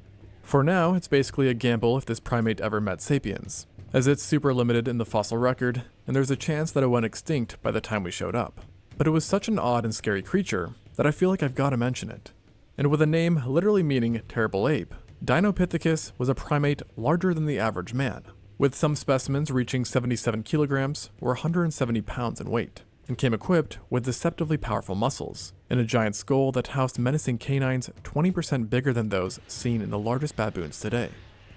For now, it's basically a gamble if this primate ever met sapiens, as it's super limited in the fossil record, and there's a chance that it went extinct by the time we showed up. But it was such an odd and scary creature that I feel like I've got to mention it. And with a name literally meaning terrible ape, Dinopithecus was a primate larger than the average man, with some specimens reaching 77 kilograms or 170 pounds in weight, and came equipped with deceptively powerful muscles, and a giant skull that housed menacing canines 20% bigger than those seen in the largest baboons today.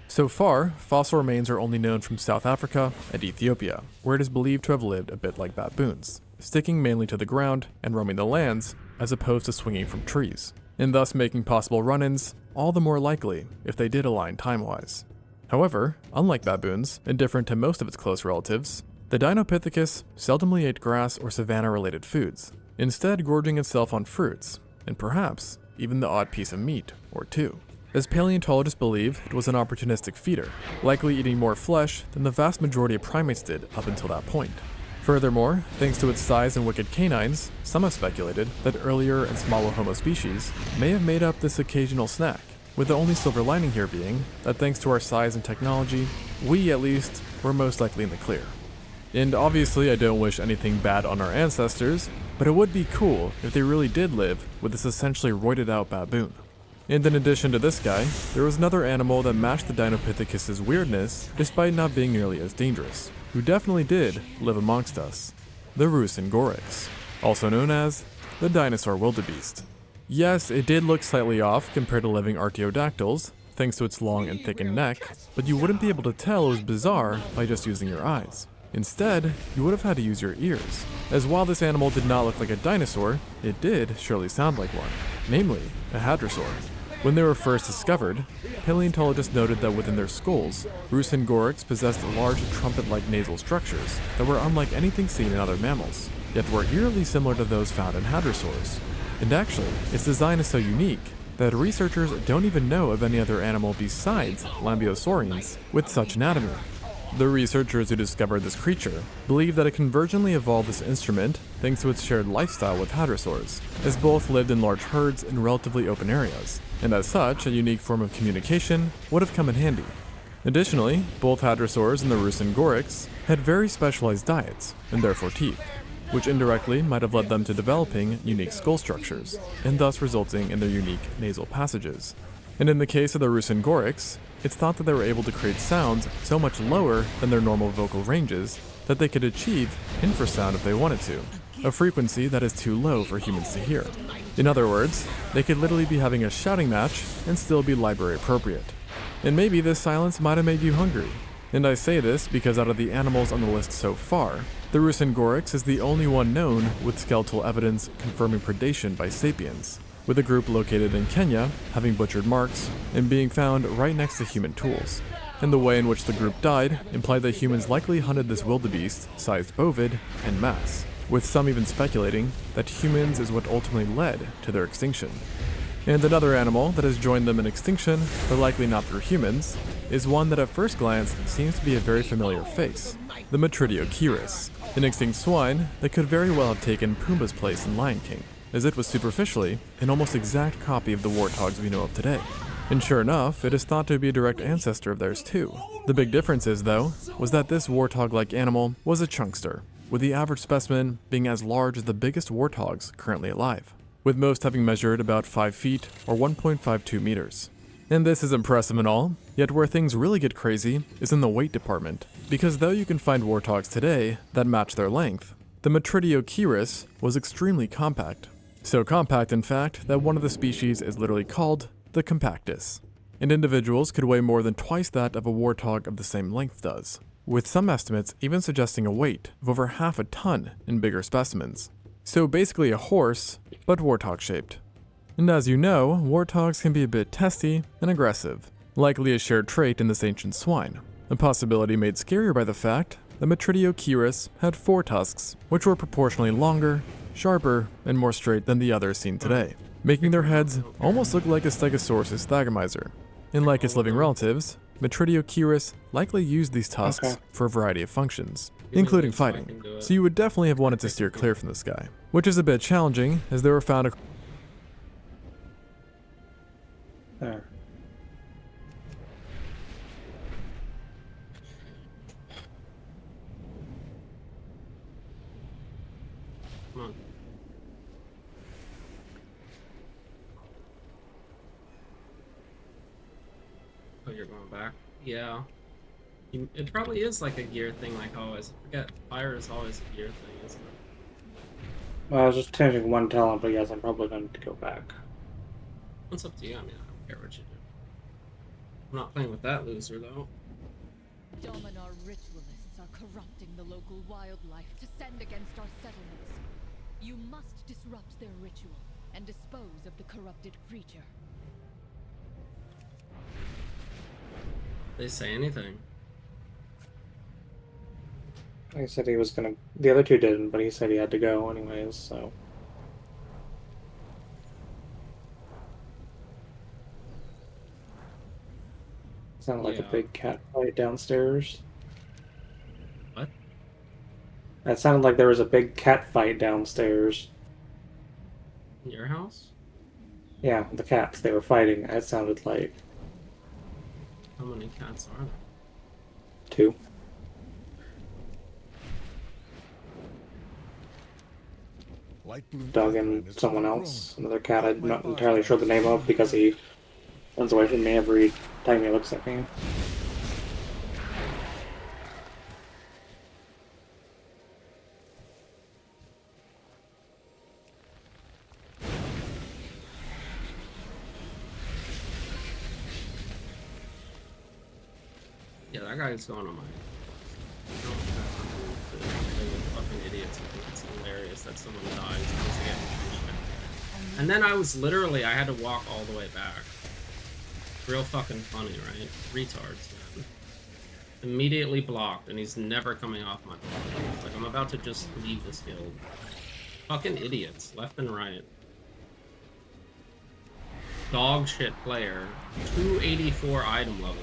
So far, fossil remains are only known from South Africa and Ethiopia, where it is believed to have lived a bit like baboons, sticking mainly to the ground and roaming the lands as opposed to swinging from trees, and thus making possible run-ins all the more likely if they did align time-wise. However, unlike baboons, and different to most of its close relatives, the Dinopithecus seldomly ate grass or savanna-related foods, instead gorging itself on fruits, and perhaps even the odd piece of meat or two, as paleontologists believe it was an opportunistic feeder, likely eating more flesh than the vast majority of primates did up until that point. Furthermore, thanks to its size and wicked canines, some have speculated that earlier and smaller Homo species may have made up this occasional snack, with the only silver lining here being that thanks to our size and technology, we at least were most likely in the clear. And obviously I don't wish anything bad on our ancestors, but it would be cool if they really did live with this essentially roided out baboon. And in addition to this guy, there was another animal that matched the Dinopithecus' weirdness despite not being nearly as dangerous, who definitely did live amongst us, the Rusengorix, also known as the dinosaur wildebeest. Yes, it did look slightly off compared to living archaeodactyls, thanks to its long and thickened neck, but you wouldn't be able to tell it was bizarre by just using your eyes. Instead, you would have had to use your ears, as while this animal did not look like a dinosaur, it did surely sound like one, namely, a hadrosaur. When they were first discovered, paleontologists noted that within their skulls, Rusengorix possessed large trumpet-like nasal structures that were unlike anything seen in other mammals, yet were eerily similar to those found in hadrosaurs. And actually, its design is so unique that researchers don't even know of any other animal besides Lambeosaurians with such anatomy. The researchers who discovered this creature believe that it convergently evolved this instrument thanks to its shared lifestyle with hadrosaurs, as both lived in large herds in relatively open areas, and as such, a unique form of communication would have come in handy. Additionally, both hadrosaurs and the Rusengorix had very specialized diets, and therefore teeth, which indirectly might have led them to developing unique skull structures, and thus resulting in their unique nasal passages. And in the case of the Rusengorix, it's thought that they were able to create sounds so much lower than their normal vocal ranges that they could achieve infrasound if they wanted to, a frequency that is too low for humans to hear. In other words, they could literally be having a shouting match and still be library appropriate. And maybe this silence might have made you hungry. And I say this because out of the animals on the list so far, the Rusengorix is the only one known with skeletal evidence confirming predation by sapiens, with a group located in Kenya having butchered marks and being found right next to human tools. And the way in which the group died implied that humans likely hunted this wildebeest-sized bovid en masse, with some even speculating that humans is what ultimately led to their extinction. And another animal that has joined them in extinction, but likely not through humans, is one that at first glance seems to be a very familiar face, the Metridiocheirus, an extinct swine that could very well have taken Pumbaa's place in Lion King, as it was superficially an almost exact copy of the warthogs we know of today. And sure enough, it is thought to be a direct ancestor of theirs too. The big difference is, though, was that this warthog-like animal was a chunkster, with the average specimen being as large as the biggest warthogs currently alive, with most having measured about 5 feet or 1.52 meters. And this is impressive and all, yet where things really get crazy is in the weight department, because though you can find warthogs today that match their length, the Metridiocheirus was extremely compact. So compact, in fact, that one of the species is literally called the compactus, and individuals could weigh more than twice that of a warthog of the same length does, with some estimates even suggesting a weight of over half a ton in bigger specimens. So basically a horse, but warthog-shaped. And as you know, warthogs can be a bit testy and aggressive, likely a shared trait in this ancient swine, a possibility made scarier by the fact that Metridiocheirus had 4 tusks, which were proportionally longer, sharper, and more straight than the others seen today, making their heads almost look like a Stegosaurus thagomizer. And like its living relatives, Metridiocheirus likely used these tusks for a variety of functions, including fighting, so you would definitely have wanted to steer clear from this guy, which is a bit challenging as they were found there. Come on. Oh, you're going back? Yeah. It probably is like a gear thing, like always. I forget, fire is always a gear thing, isn't it? Well, I was just changing one talent, but yes, I'm probably going to go back. It's up to you. I mean, I don't care what you do. I'm not playing with that loser, though. Dominar ritualists are corrupting the local wildlife to send against our settlements. You must disrupt their ritual and dispose of the corrupted creature. They say anything. He said he was gonna. The other two didn't, but he said he had to go anyways, so. Sounded like Yeah. a big cat fight downstairs. What? That sounded like there was a big cat fight downstairs. In your house? Yeah, the cats, they were fighting. That sounded like How many cats are there? 2. Doug and someone else. Another cat I'm not entirely sure the name of because he runs away from me every time he looks at me. Yeah, that guy's going on my. I don't have to play with fucking idiots. I think it's hilarious that someone dies because they get shit. And then I had to walk all the way back. Real fucking funny, right? Retards, man. Immediately blocked, and he's never coming off my block. Like, I'm about to just leave this guild. Fucking idiots, left and right. Dog shit player, 284 item level,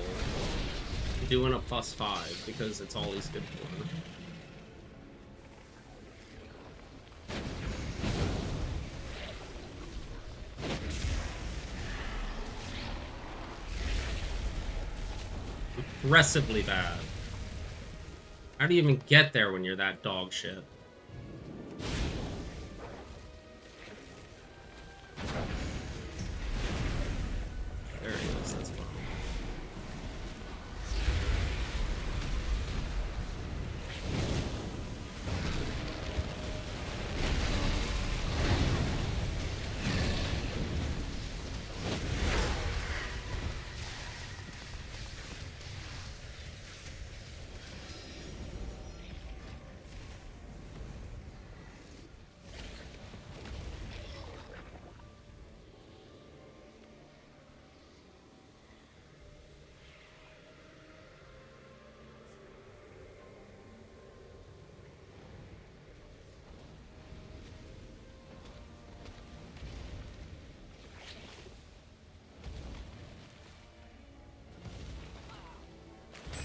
doing a +5 because it's all he's good for. Aggressively bad. How do you even get there when you're that dog shit? There he is, that's fine.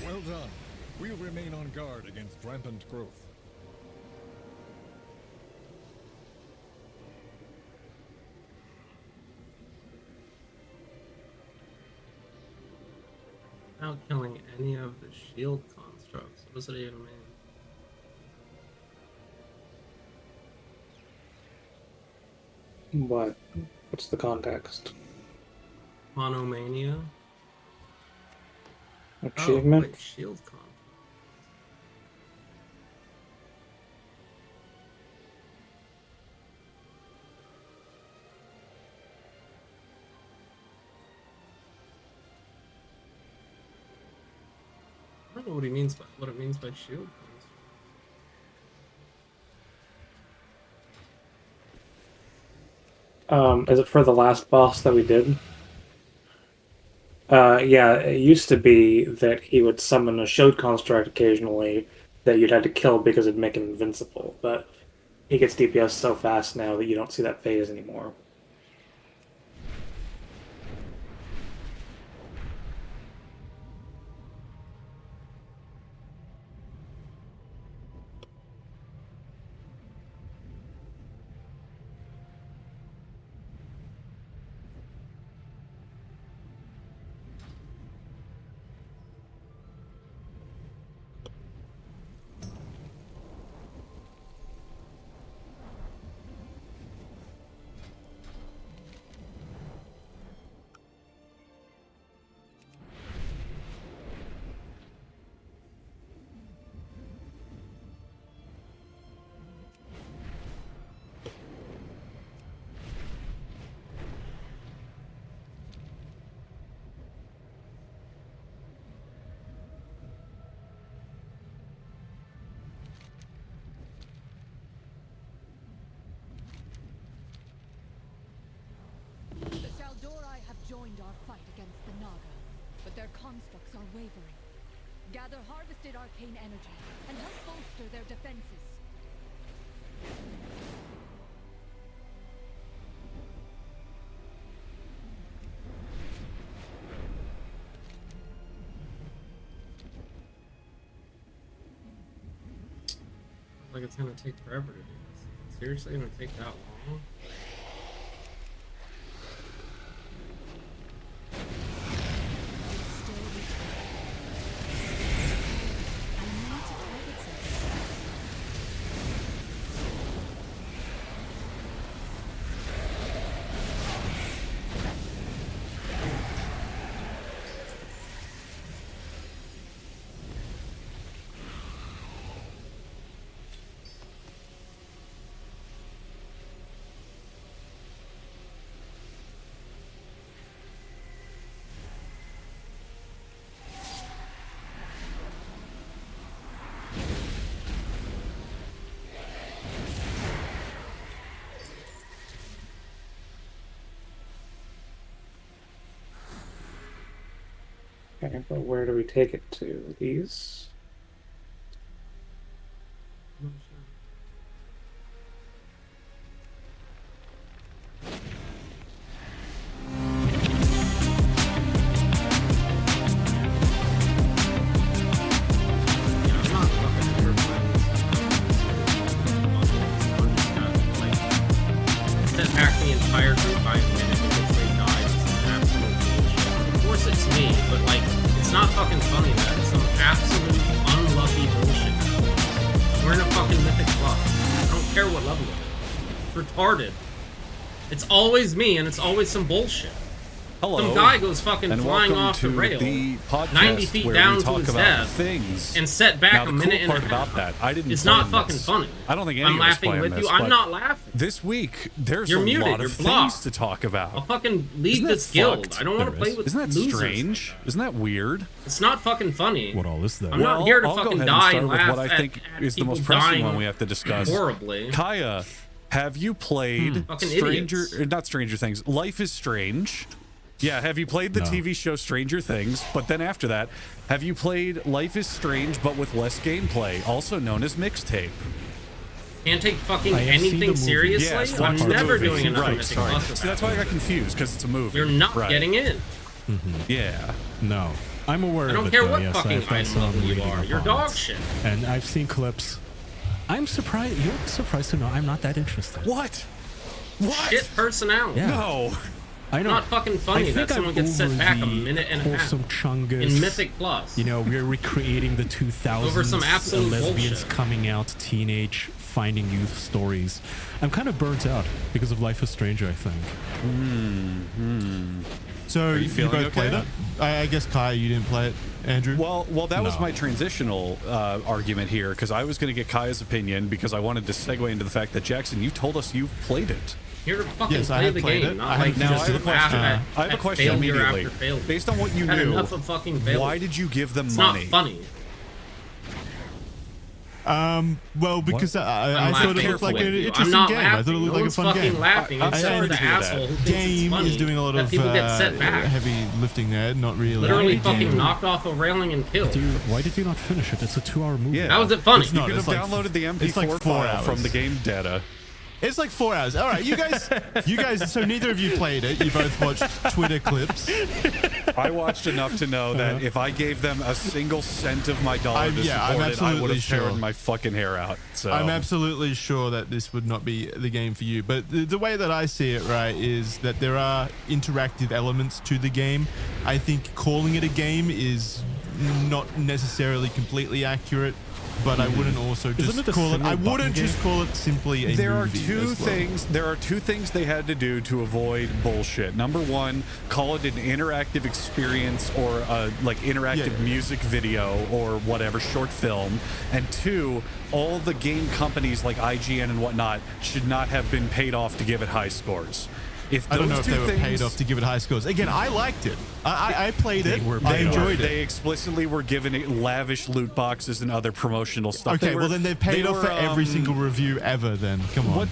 Well done. We'll remain on guard against rampant growth. Without killing any of the shield constructs. What does it even mean? What? What's Oh, context? Monomania? Achievement? Oh, wait, shield con. I don't know what he means by what it means by shield cons. Is it for the last boss that we did? Yeah, it used to be that he would summon a shield construct occasionally that you'd had to kill because it'd make him invincible, but he gets DPS so fast now that you don't see that phase anymore. The Shaldorai have joined our fight against the Naga, but their constructs are wavering. Gather harvested arcane energy and help bolster their defenses. like it's gonna take forever to do this. Seriously, gonna take that long? Okay, but where do we take it to? These? Set back the entire group by a minute because they died. It's absolute bullshit. Of course it's me, but like, it's not fucking funny that it's some absolute unlucky bullshit. We're in a fucking mythic plus. I don't care what level it is. It's retarded. It's always me, and it's always some bullshit. Hello, some guy goes fucking and flying welcome off the to rail, the podcast 90 feet where down we to talk his about death, things. and set back Now, a the minute cool and a part half. about that, I didn't. It's plan not fucking this. funny. I don't think I'm anyone was laughing planning with this, you. I'm but not laughing. This week, there's You're a muted. lot You're of things blocked. to talk about. I'll fucking leave Isn't this that guild. fucked? I don't want to play with Isn't that losers. strange? Isn't that weird? It's not fucking funny. What all is that? I'm not here to I'll go fucking ahead die and and start laugh with what I think at is the people most pressing dying one we have to discuss. horribly. Kaya, have you played Fucking Stranger? idiots. Not Stranger Things. Life is Strange. Yeah, have you played the TV show Stranger Things? But then after that, have you played Life is Strange but with less gameplay, also known as mixtape? Can't take fucking I have seen the anything movie. seriously. Yes, I'm watch the never movie. doing another Right, Mythic sorry. Plus. See, that's why I got confused, because it's a movie. You're not Right. getting in. Yeah. No, I'm aware I of don't it. care though, what yes, fucking I've done item some level you reading are. up You're on dog it. shit. And I've seen clips. I'm surprised. You're surprised to know I'm not that interested. What? What? Shit personality. Yeah. No. I know. Not fucking funny I that think someone I'm gets set over back a the minute and a half wholesome Chungus. in Mythic Plus. You know, we're recreating the 2000s. Over some absolute lesbians bullshit. coming out, teenage, finding youth stories. I'm kind of burnt out because of Life is Strange, I think. So Are you you feeling both okay? played it? I guess Kai, you didn't play it, Andrew. Well, that was No. my transitional argument here, because I was going to get Kaya's opinion, because I wanted to segue into the fact that, Jackson, you told us you've played it. Here to fucking Yes, I play have the played game, it. not I like have Now, I just have a laugh question. at I have a question failure immediately. after failure. Based on what you Had knew, enough of fucking failure. why did you give them It's money? not funny. Well, because I I'm thought it laughing looked like with an you. I'm interesting not game. I laughing. thought it looked No like a one's fun fucking game. laughing I except for the understand that. asshole who thinks Game it's funny is doing a lot that of people get set back. heavy lifting there, not really. Literally fucking knocked off a railing and killed. Why did you not finish it? It's a 2-hour movie. Yeah. How is it funny? It's not, You could it's have like- downloaded the it's like MP4 4 file from hours. the game data. It's like 4 hours. All right, you guys. So neither of you played it. You both watched Twitter clips. I watched enough to know that if I gave them a single cent of my dollar to I'm support it, I would absolutely have sure. teared my fucking hair out. So I'm absolutely sure that this would not be the game for you. But the way that I see it, right, is that there are interactive elements to the game. I think calling it a game is not necessarily completely accurate. But I wouldn't also just call it. I wouldn't just call it simply a There are movie two as well. things. There are two things they had to do to avoid bullshit. Number one, call it an interactive experience or a like interactive music video or whatever short film. And two, all the game companies like IGN and whatnot should not have been paid off to give it high scores. If I don't know those if they two were things- paid off to give it high scores. Again, I liked it. I played it. I They enjoyed it. They explicitly were given it lavish loot boxes and other promotional stuff. Okay, well then they've paid off for every um, single review ever. Then come on.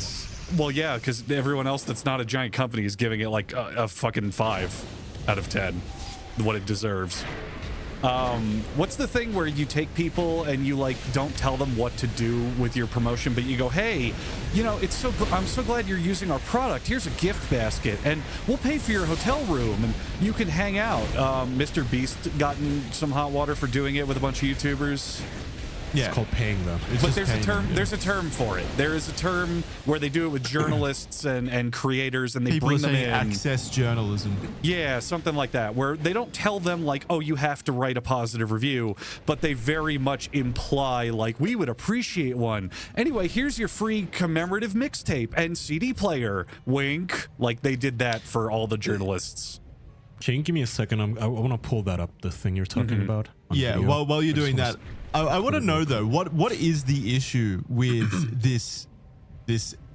Well, yeah, because everyone else that's not a giant company is giving it like a fucking 5 out of 10, what it deserves. What's the thing where you take people and you like don't tell them what to do with your promotion, but you go, hey, you know, I'm so glad you're using our product. Here's a gift basket, and we'll pay for your hotel room, and you can hang out. Mr. Beast gotten some hot water for doing it with a bunch of YouTubers. It's called paying them. It's But just there's a paying term. them, There's a term for it. There is a term where they do it with journalists and creators, and they People bring are them saying in. access journalism. Yeah, something like that, where they don't tell them like, oh, you have to write a positive review, but they very much imply like, we would appreciate one. Anyway, here's your free commemorative mixtape and CD player. Wink. Like they did that for all the journalists. Can you give me a second? I want to pull that up, the thing you're talking about. on Yeah, video. while you're I just doing wanna that, I want to know though, what is the issue with this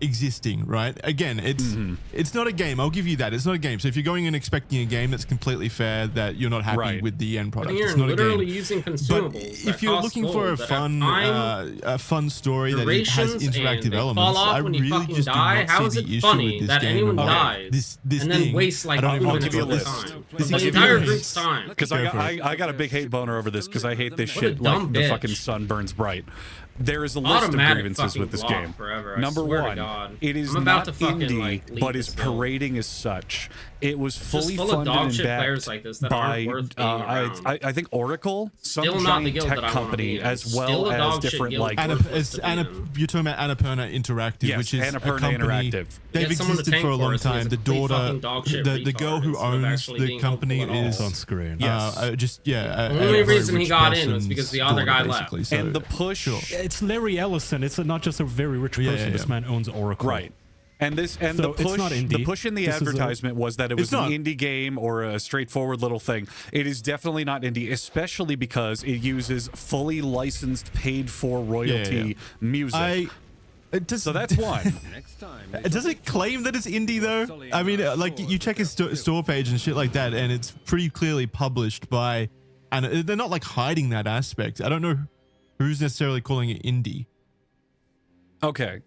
existing, right? Again, it's not a game. I'll give you that. It's not a game. So if you're going in expecting a game that's completely fair, that you're not happy with the end product, You're it's not literally a game. using But consumables. if you're looking for a fun story that it has interactive elements, I when you really fucking just die. do How not is see it the issue funny with this that game anyone at all. dies This and then thing, wastes like I don't 2 even minutes give of you a his list. time? This The is entire giving you a group's time. Because I got a big hate boner over this because I hate this What a shit dumb like the bitch. fucking sun burns bright. There is a list of Automatic grievances fucking with this block game. forever, I Number swear to one, God. it is I'm about not to fucking, indie, like, leave but is this game. parading as such. It was Just fully full of funded dog and shit players backed like this that by aren't worth being around. I think Oracle, some Still not the giant guild tech that I wanna company, be in. as Still well a as dog shit different guild like you're talking about Annapurna Interactive, Yes, which is Annapurna a company. Interactive. They've Get someone to existed tank for a for long us, and he's time. a The complete daughter, fucking dog shit the girl who retard instead of owns actually the being company helpful at all. is on screen. Yes. Just yeah. The only reason he got in was because the other guy left. basically. So, and the push. It's Larry Ellison. It's not just a very rich person. This man owns Oracle. Right. And this and So the it's push not indie. the push in the This is a- advertisement was that it was It's an not. indie game or a straightforward little thing. It is definitely not indie, especially because it uses fully licensed, paid for royalty music. So that's one. Does it claim that it's indie though? I mean, like you check his store page and shit like that, and it's pretty clearly published by, and they're not like hiding that aspect. I don't know who's necessarily calling it indie. Okay.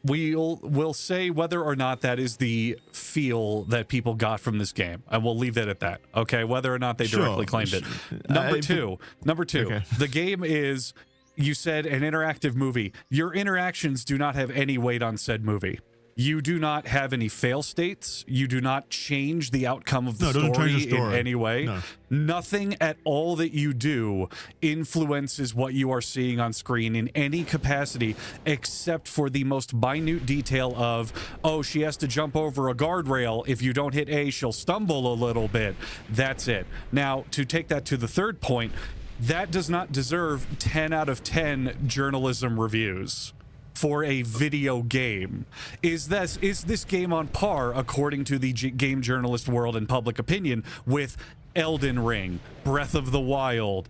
We'll say whether or not that is the feel that people got from this game, and we'll leave that at that. Okay, whether or not they directly claimed it. Number two, Okay. the game is, you said, an interactive movie. Your interactions do not have any weight on said movie. You do not have any fail states. You do not change the outcome of the story in any way. No. Nothing at all that you do influences what you are seeing on screen in any capacity, except for the most minute detail of, oh, she has to jump over a guardrail. If you don't hit A, she'll stumble a little bit. That's it. Now, to take that to the third point, that does not deserve 10 out of 10 journalism reviews for a video game. Is this game on par, according to the game journalist world and public opinion, with Elden Ring, Breath of the Wild,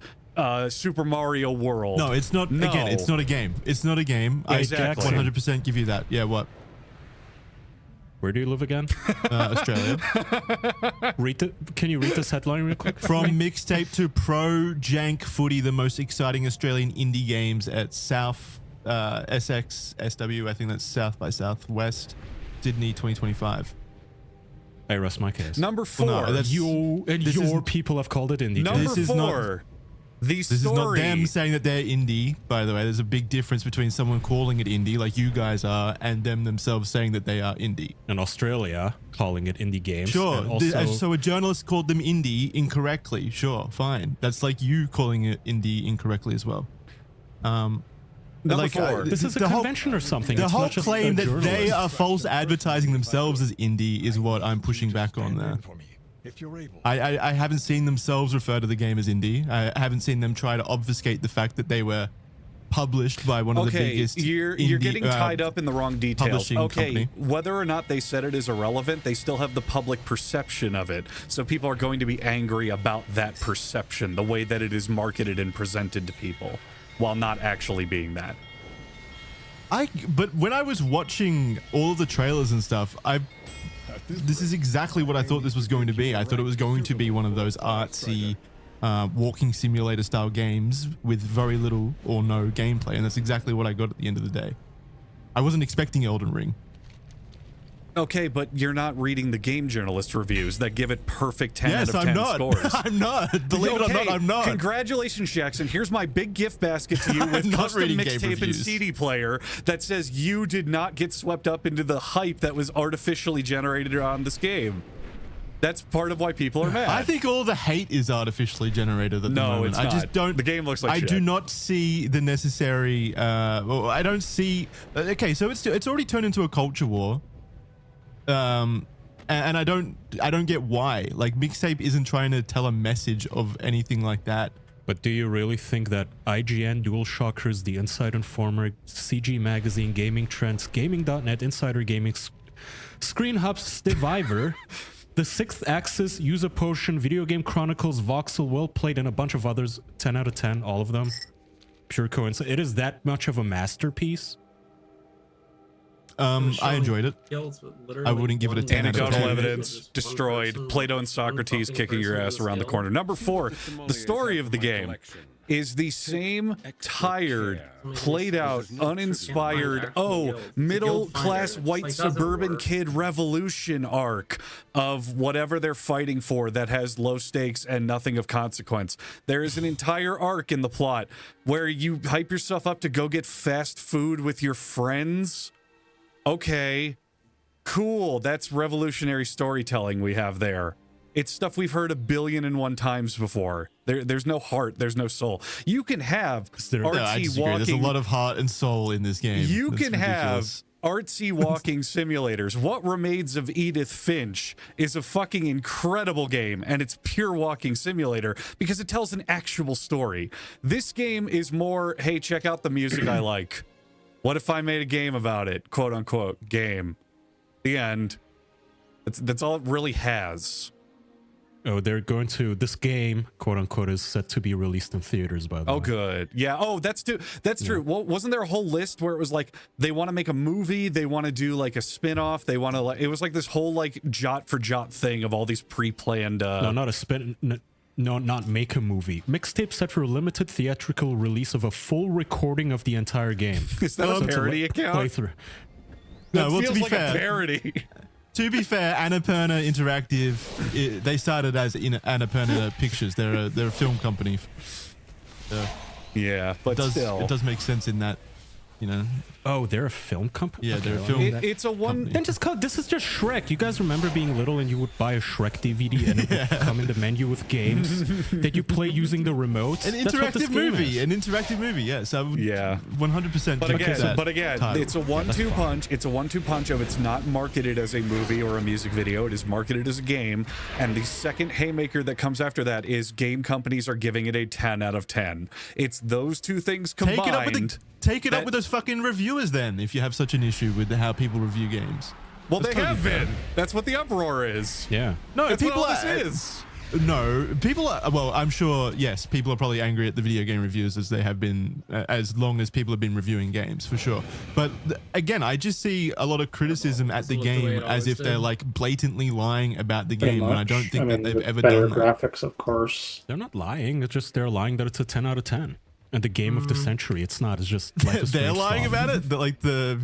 Super Mario World? No, it's not. No. Again, it's not a game. It's not a game. Exactly. I 100% give you that. Yeah, what? Where do you live again? Australia. Can you read this headline real quick? From mixtape to pro jank footy, the most exciting Australian indie games at South SXSW. I think that's South by Southwest, Sydney 2025. I rest my case. Number 4. Well, no, that's, your people have called it indie. Number This is 4. This is not them saying that they're indie, by the way. There's a big difference between someone calling it indie, like you guys are, and them themselves saying that they are indie. In Australia, calling it indie games. Sure. And also, So a journalist called them indie incorrectly. Sure, fine. That's like you calling it indie incorrectly as well. Number 4. This is a convention or something. The It's whole not just claim a that they journalist. are false advertising themselves as indie is what I'm pushing back on there. I haven't seen themselves refer to the game as indie. I haven't seen them try to obfuscate the fact that they were published by one of the biggest you're indie, getting tied up in the wrong details. publishing Okay, company. whether or not they said it is irrelevant, they still have the public perception of it. So people are going to be angry about that perception, the way that it is marketed and presented to people, while not actually being that. But when I was watching all of the trailers and stuff, this is exactly what I thought this was going to be. I thought it was going to be one of those artsy walking simulator style games with very little or no gameplay, and that's exactly what I got at the end of the day. I wasn't expecting Elden Ring. Okay, but you're not reading the game journalist reviews that give it perfect 10 Yes, out of 10 I'm not. scores. I'm not. Believe it or not, I'm not. Congratulations, Jackson. Here's my big gift basket to you with I'm not custom reading game mixtape and reviews. CD player that says you did not get swept up into the hype that was artificially generated on this game. That's part of why people are mad. I think all the hate is artificially generated at the moment. It's not. I just don't. The game looks like I shit. do not see the necessary. Well, I don't see. Okay, so it's already turned into a culture war. And I don't get why. Like, Mixtape isn't trying to tell a message of anything like that. But do you really think that IGN, DualShockers, The Inside Informer, CG Magazine, Gaming Trends, Gaming.net, Insider Gaming, Screen Hub's Stiviver, The Sixth Axis, User Potion, Video Game Chronicles, Voxel, Well Played, and a bunch of others, 10 out of 10, all of them? Pure coincidence. It is that much of a masterpiece? I enjoyed it. I wouldn't give it a 10 out of 10. Anecdotal evidence destroyed. Plato and Socrates kicking your ass around the corner. Number 4, the story of the game is the same tired, played out, uninspired, middle-class white suburban kid revolution arc of whatever they're fighting for that has low stakes and nothing of consequence. There is an entire arc in the plot where you hype yourself up to go get fast food with your friends. Okay, cool. That's revolutionary storytelling we have there. It's stuff we've heard 1,000,000,001 times before. There's no heart. There's no soul. You can have artsy walking. There's a lot of heart and soul in this game. You can have artsy walking simulators. What Remains of Edith Finch is a fucking incredible game, and it's pure walking simulator because it tells an actual story. This game is more, hey, check out the music I like. What if I made a game about it? Quote unquote game. The end. That's all it really has. Oh, they're going to, this game, quote unquote, is set to be released in theaters, by the way. Oh, good. Yeah. Oh, that's true. Well, wasn't there a whole list where it was like they want to make a movie, they want to do like a spin-off, they want to like, it was like this whole like jot for jot thing of all these pre-planned No, not a spin. No, not make a movie. Mixtape set for a limited theatrical release of a full recording of the entire game. Is that a parody account? Playthrough. No, well, feels to be like fair, a parody. To be fair, Annapurna Interactive, they started as Annapurna Pictures. They're a film company. Yeah, but it does make sense in that, you know. Oh, they're a film company? Yeah, Okay, they're a film. It's a one. Then just call, this is just Shrek. You guys remember being little and you would buy a Shrek DVD and it would come in the menu with games that you play using the remote? An interactive movie. An interactive movie, yes. I would 100% But again, title. it's a 1-2 punch. It's a 1-2 punch of it's not marketed as a movie or a music video. It is marketed as a game. And the second haymaker that comes after that is game companies are giving it a 10 out of 10. It's those two things combined. Take it up with those fucking reviewers then, if you have such an issue with how people review games. Well, That's they totally have fair. been. That's what the uproar is. Yeah. No, That's people what all are. this is. No, people are. Well, I'm sure. Yes, people are probably angry at the video game reviews as they have been, as long as people have been reviewing games, for sure. But again, I just see a lot of criticism at the game as if they're like blatantly lying about the game, and I don't think that they've ever better done that. graphics, of course. They're not lying. It's just they're lying that it's a 10 out of 10. And the game of the century, it's not. It's just Life is They're Strange lying song. about it. Like the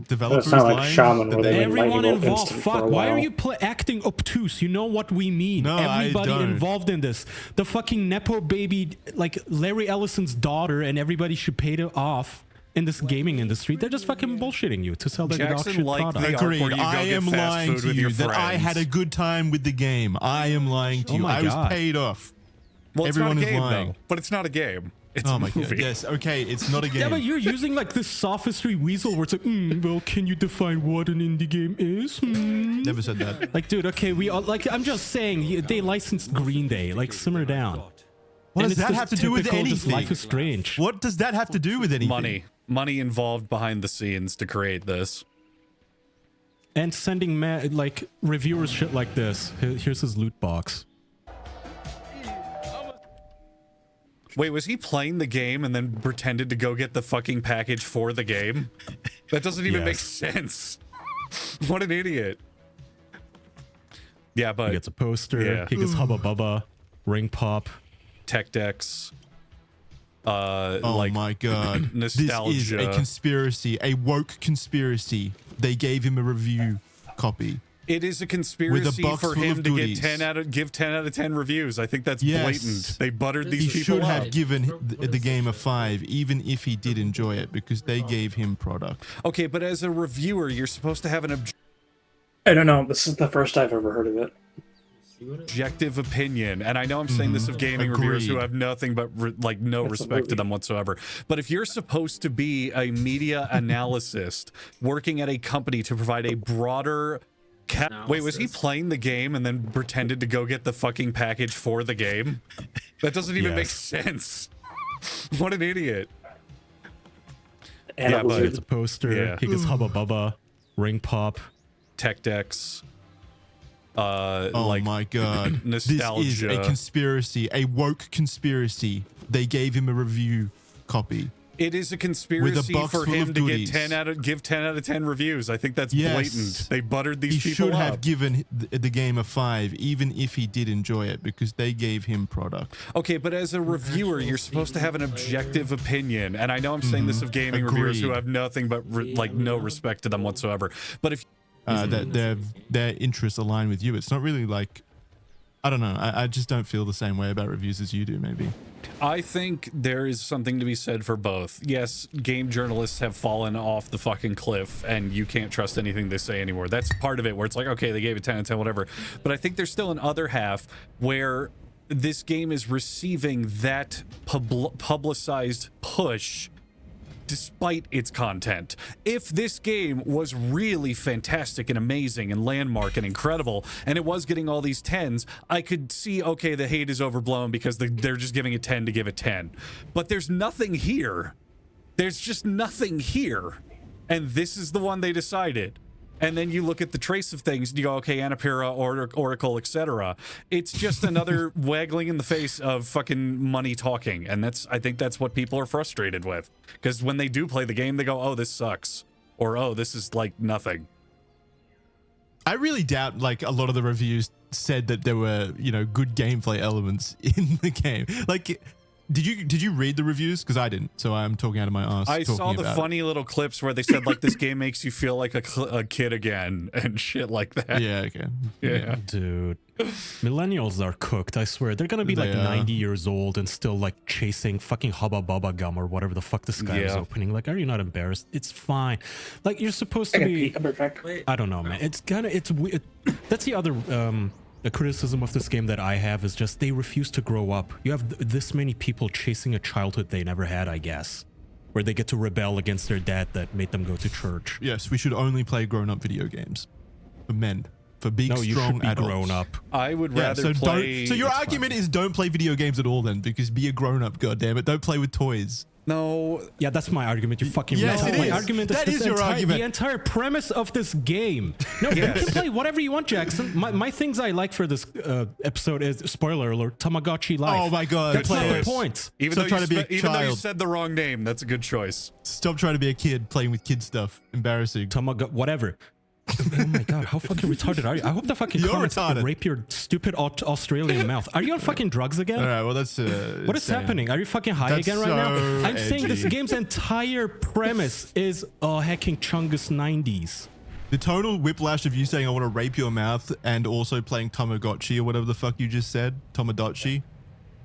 developers It's not like lying. Shaman where they went Everyone Mighty involved. Instant for Fuck. a Why are while. you acting obtuse? You know what we mean. No, I Everybody don't. involved in this. The fucking Nepo baby, like Larry Ellison's daughter, and everybody should pay it off in this gaming industry. They're just fucking bullshitting you to sell their dog Jackson shit liked product. the arc where Agreed. you go I get am fast lying food to with you your that I friends. had a good time with the game. I am lying to Oh you. my I was God. paid off. Well, it's Everyone not a is game, lying. though. But it's not a game. It's Oh a my movie. god. Yes. Okay. It's not a game. Yeah, but you're using like this sophistry weasel where it's like, well, can you define what an indie game is? Never said that. Like, dude, okay, we all, like, I'm just saying, they licensed Green Day. Like, simmer down. What And does it's that just have to do with typical, just anything? Life is Strange. What does that have to do with anything? Money involved behind the scenes to create this. And sending like reviewers shit like this. Here's his loot box. Wait, was he playing the game and then pretended to go get the fucking package for the game? That doesn't even make sense. What an idiot. Yeah, but He gets a poster. Yeah. He gets Hubba Bubba, Ring Pop, Tech Decks. Oh like my god. nostalgia. This is a conspiracy, a woke conspiracy. They gave him a review copy. It is a conspiracy box for full him of to goodies. give 10 out of 10 reviews. I think that's Yes. blatant. They buttered these He people should up. have given the game a 5, even if he did enjoy it, because they gave him product. Okay, but as a reviewer, you're supposed to have an I don't know. This is the first I've ever heard of it. Objective opinion, and I know I'm saying this of gaming reviewers who have nothing but no respect to them whatsoever, but if you're supposed to be a media analyst working at a company to provide a broader wait, was he playing the game and then pretended to go get the fucking package for the game? That doesn't even make sense. What an idiot. Yeah, but it's a poster. He gets Hubba Bubba, Ring Pop, Tech Decks. Oh my god. Nostalgia. This is a conspiracy, a woke conspiracy. They gave him a review copy. It is a conspiracy for him to give 10 out of 10 reviews. I think that's blatant. They buttered these people up. He should have given the game a 5, even if he did enjoy it, because they gave him product. Okay, but as a reviewer, you're supposed to have an objective opinion. And I know I'm saying this of gaming reviewers who have nothing but no respect to them whatsoever. But if that their interests align with you, it's not really like, I don't know. I just don't feel the same way about reviews as you do, maybe. I think there is something to be said for both. Yes, game journalists have fallen off the fucking cliff and you can't trust anything they say anymore. That's part of it, where it's like, okay, they gave it 10 out of 10, whatever. But I think there's still an other half where this game is receiving that publicized push despite its content. If this game was really fantastic and amazing and landmark and incredible, and it was getting all these 10s, I could see, okay, the hate is overblown because they're just giving it 10 to give it 10. But there's nothing here. There's just nothing here. And this is the one they decided. And then you look at the trace of things and you go, okay, Annapurna, Oracle, etc. It's just another waggling in the face of fucking money talking. And I think that's what people are frustrated with. Because when they do play the game, they go, oh, this sucks. Or, oh, this is like nothing. I really doubt like a lot of the reviews said that there were, good gameplay elements in the game. Like, did you read the reviews? Because I didn't, so I'm talking out of my ass. I saw the funny little clips where they said like this game makes you feel like a kid again and shit like that. Yeah, okay. Yeah. Dude, millennials are cooked, I swear. They're gonna be like 90 years old and still like chasing fucking Hubba Bubba gum or whatever the fuck this guy was opening. Like, are you not embarrassed? It's fine. Like, you're supposed to be, I don't know, man. It's weird. That's the other a criticism of this game that I have is just they refuse to grow up. You have this many people chasing a childhood they never had, I guess, where they get to rebel against their dad that made them go to church. Yes, we should only play grown-up video games for men, for big, strong you should be adults. Grown up. I would rather play. So your argument is don't play video games at all, then, because be a grown-up. Goddammit, don't play with toys. No. Yeah, that's my argument. You fucking yes, retard. it My is. argument That is is your argument. The entire premise of this game. No, you can play whatever you want, Jackson. My things I like for this episode is, spoiler alert, Tamagotchi Life. Oh my god. That's not the point. Even though you said the wrong name, that's a good choice. Stop trying to be a kid playing with kid stuff. Embarrassing. Whatever. Oh my god, how fucking retarded are you? I hope the fucking comments rape your stupid Australian mouth. Are you on fucking drugs again? All right, well that's what is happening? Are you fucking high again right now? I'm saying this game's entire premise is hacking Chungus 90s. The tonal whiplash of you saying I want to rape your mouth and also playing Tamagotchi or whatever the fuck you just said, Tomodachi,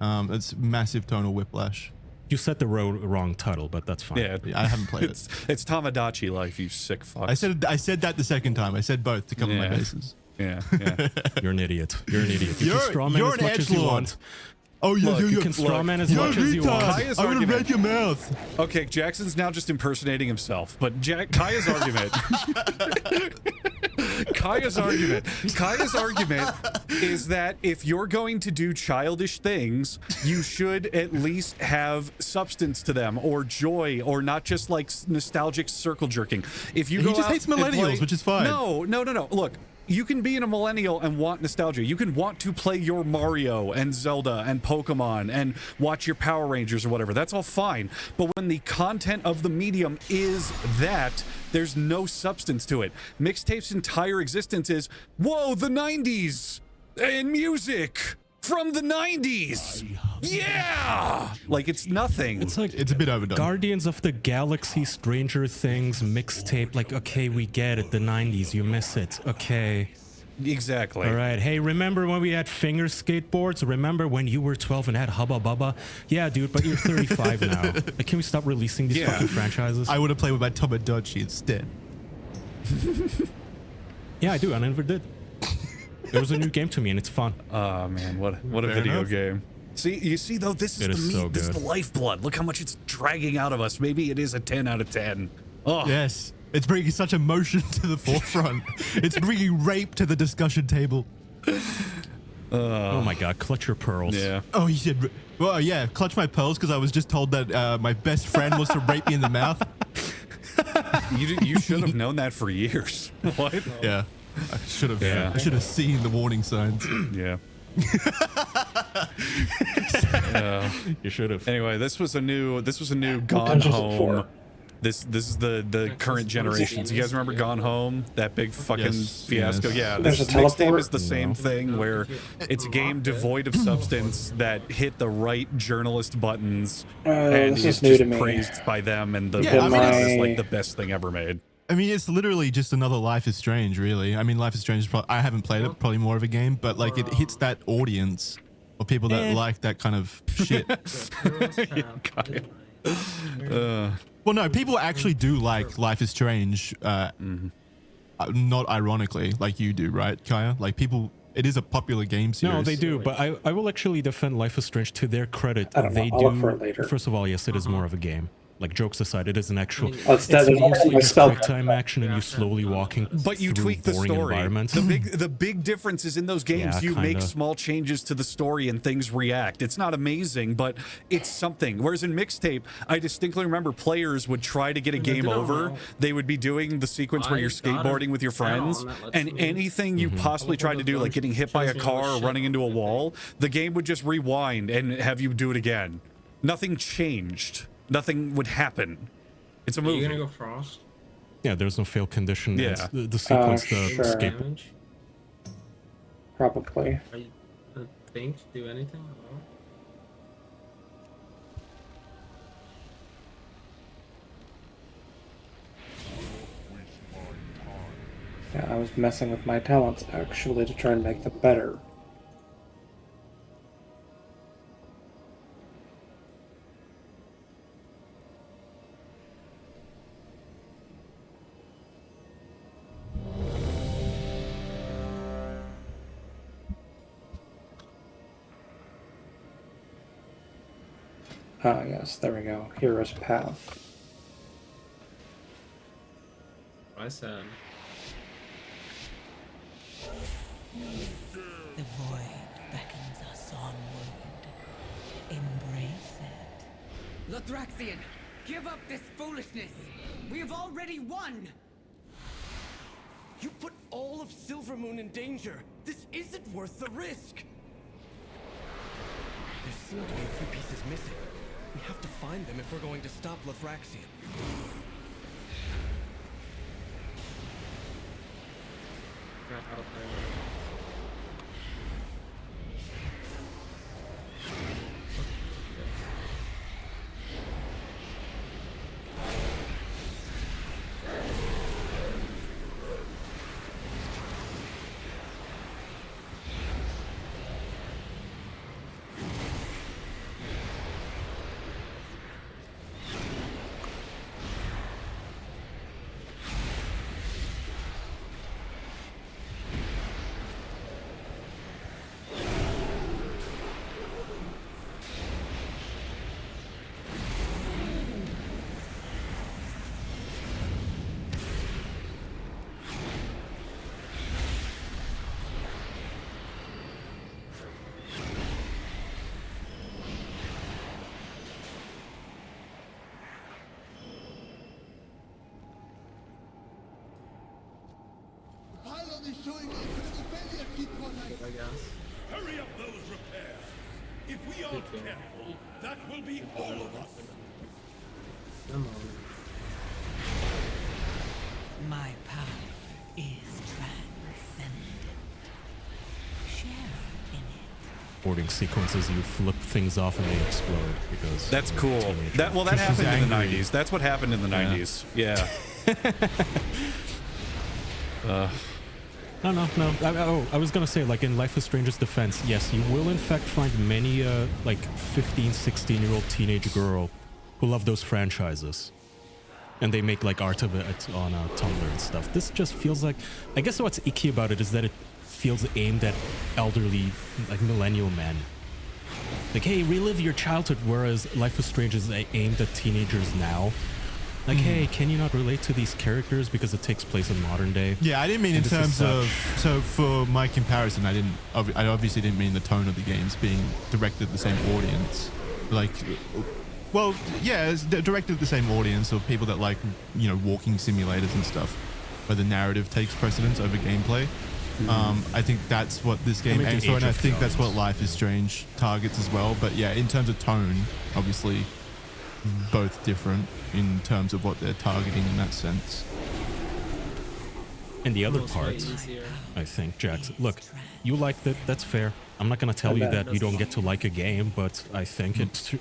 it's massive tonal whiplash. You said the wrong title, but that's fine. Yeah, I haven't played it. It's Tomodachi Life, you sick fuck. I said that the second time. I said both to cover my bases. Yeah. You're an idiot. You're an idiot. You You're can strawman as much as you want. Oh, yeah, you can strawman as much as you want. I'm gonna rape your mouth. Okay, Jackson's now just impersonating himself, but Kaya's argument. Kaya's argument is that if you're going to do childish things, you should at least have substance to them, or joy, or not just like nostalgic circle jerking. If you he just hates millennials, which is fine. No. Look. You can be in a millennial and want nostalgia. You can want to play your Mario and Zelda and Pokemon and watch your Power Rangers or whatever. That's all fine. But when the content of the medium is that, there's no substance to it. Mixtape's entire existence is, whoa, the 90s and music from the 90s. Yeah! Like, it's nothing. It's like, it's a bit overdone. Guardians of the Galaxy, Stranger Things, mixtape. Like, okay, we get it. The 90s, you miss it. Okay. Exactly. All right. Hey, remember when we had finger skateboards? Remember when you were 12 and had Hubba Bubba? Yeah, dude, but you're 35 now. Like, can we stop releasing these fucking franchises? I would have played with my Tamagotchi instead. Yeah, I do. I never did. It was a new game to me, and it's fun. Oh man, what a Fair video enough. game. See, you see though, this is It the is meat, so this is good. the lifeblood. Look how much it's dragging out of us. Maybe it is a 10 out of 10. Oh, Yes, it's bringing such emotion to the forefront. It's bringing rape to the discussion table. Oh my god, clutch your pearls. yeah. Oh, you said, well, yeah, clutch my pearls because I was just told that my best friend was to rape me in the mouth. You should have known that for years. What? Yeah, I should have. Yeah. I should have seen the warning signs. Yeah. You should have. Anyway, this was a new Gone Dungeons Home. 4. This is the current generations. You guys remember Gone Home? That big fucking Yes, fiasco. yes. Yeah, There's this a next game teleport? is the same thing where it's a game devoid of substance that hit the right journalist buttons and this is is new just to me. praised by them, and the Yeah, I mean, is like my- the best thing ever made. I mean, it's literally just another Life is Strange, really. I mean, Life is Strange is probably, I haven't played it, probably more of a game, but like it hits that audience or people that like that kind of shit. Well, no, people actually do like Life is Strange, not ironically, like you do, right, Kaya? Like people, it is a popular game series. No, they do, but I will actually defend Life is Strange to their credit. I don't know. They I'll do. look for it later. First of all, yes, it is more of a game. Like jokes aside, it is an actual. It's dead. It's mostly Like just spell- quick time action, and you slowly walking. But you through tweak the boring story. environments. The big difference is in those games, Yeah, you make kinda. small changes to the story and things react. It's not amazing, but it's something. Whereas in Mixtape, I distinctly remember players would try to get a game over. They would be doing the sequence where you're skateboarding with your friends, and anything you possibly tried to do, like getting hit by a car or running into a wall, the game would just rewind and have you do it again. Nothing changed. Nothing would happen. It's a movie. Are you gonna go Frost? Yeah, there's no fail condition. Yeah. It's the sequence, the sure. escape. Damage? Probably. Are you think do anything at all? Yeah, I was messing with my talents actually to try and make them better. Ah, yes, there we go. Hero's Path. I said. The void beckons us onward. Embrace it. Lothraxian, give up this foolishness! We have already won! You put all of Silvermoon in danger. This isn't worth the risk. There seem to be a few pieces missing. We have to find them if we're going to stop Lothraxian. Forgot how to play I guess. Hurry up those repairs. If we aren't careful, that will be all of us. Come on. My power is transcendent. Share in it. Boarding sequences, you flip things off and they explode because That's you're a cool. teenager. That Just happened in the angry. 90s. That's what happened in the 90s. Yeah. No. I was gonna say, like in Life is Strange's defense, yes, you will in fact find many like 15, 16-year-old teenage girl who love those franchises, and they make like art of it on Tumblr and stuff. This just feels like, I guess what's icky about it is that it feels aimed at elderly, like millennial men. Like, hey, relive your childhood, whereas Life is Strange is aimed at teenagers now. Like, hey, can you not relate to these characters because it takes place in modern day? Yeah, I didn't mean in terms of. So for my comparison, I obviously didn't mean the tone of the games being directed at the same audience. Like, well, yeah, it's directed at the same audience of people that like, you know, walking simulators and stuff, where the narrative takes precedence over gameplay. I think that's what this game aims for, and I think that's what Life is Strange targets as well. But yeah, in terms of tone, obviously, both different in terms of what they're targeting in that sense. And the other part, I think, Jax, look, you liked it, that's fair. I'm not going to tell you that you don't get to like a game, but I think it's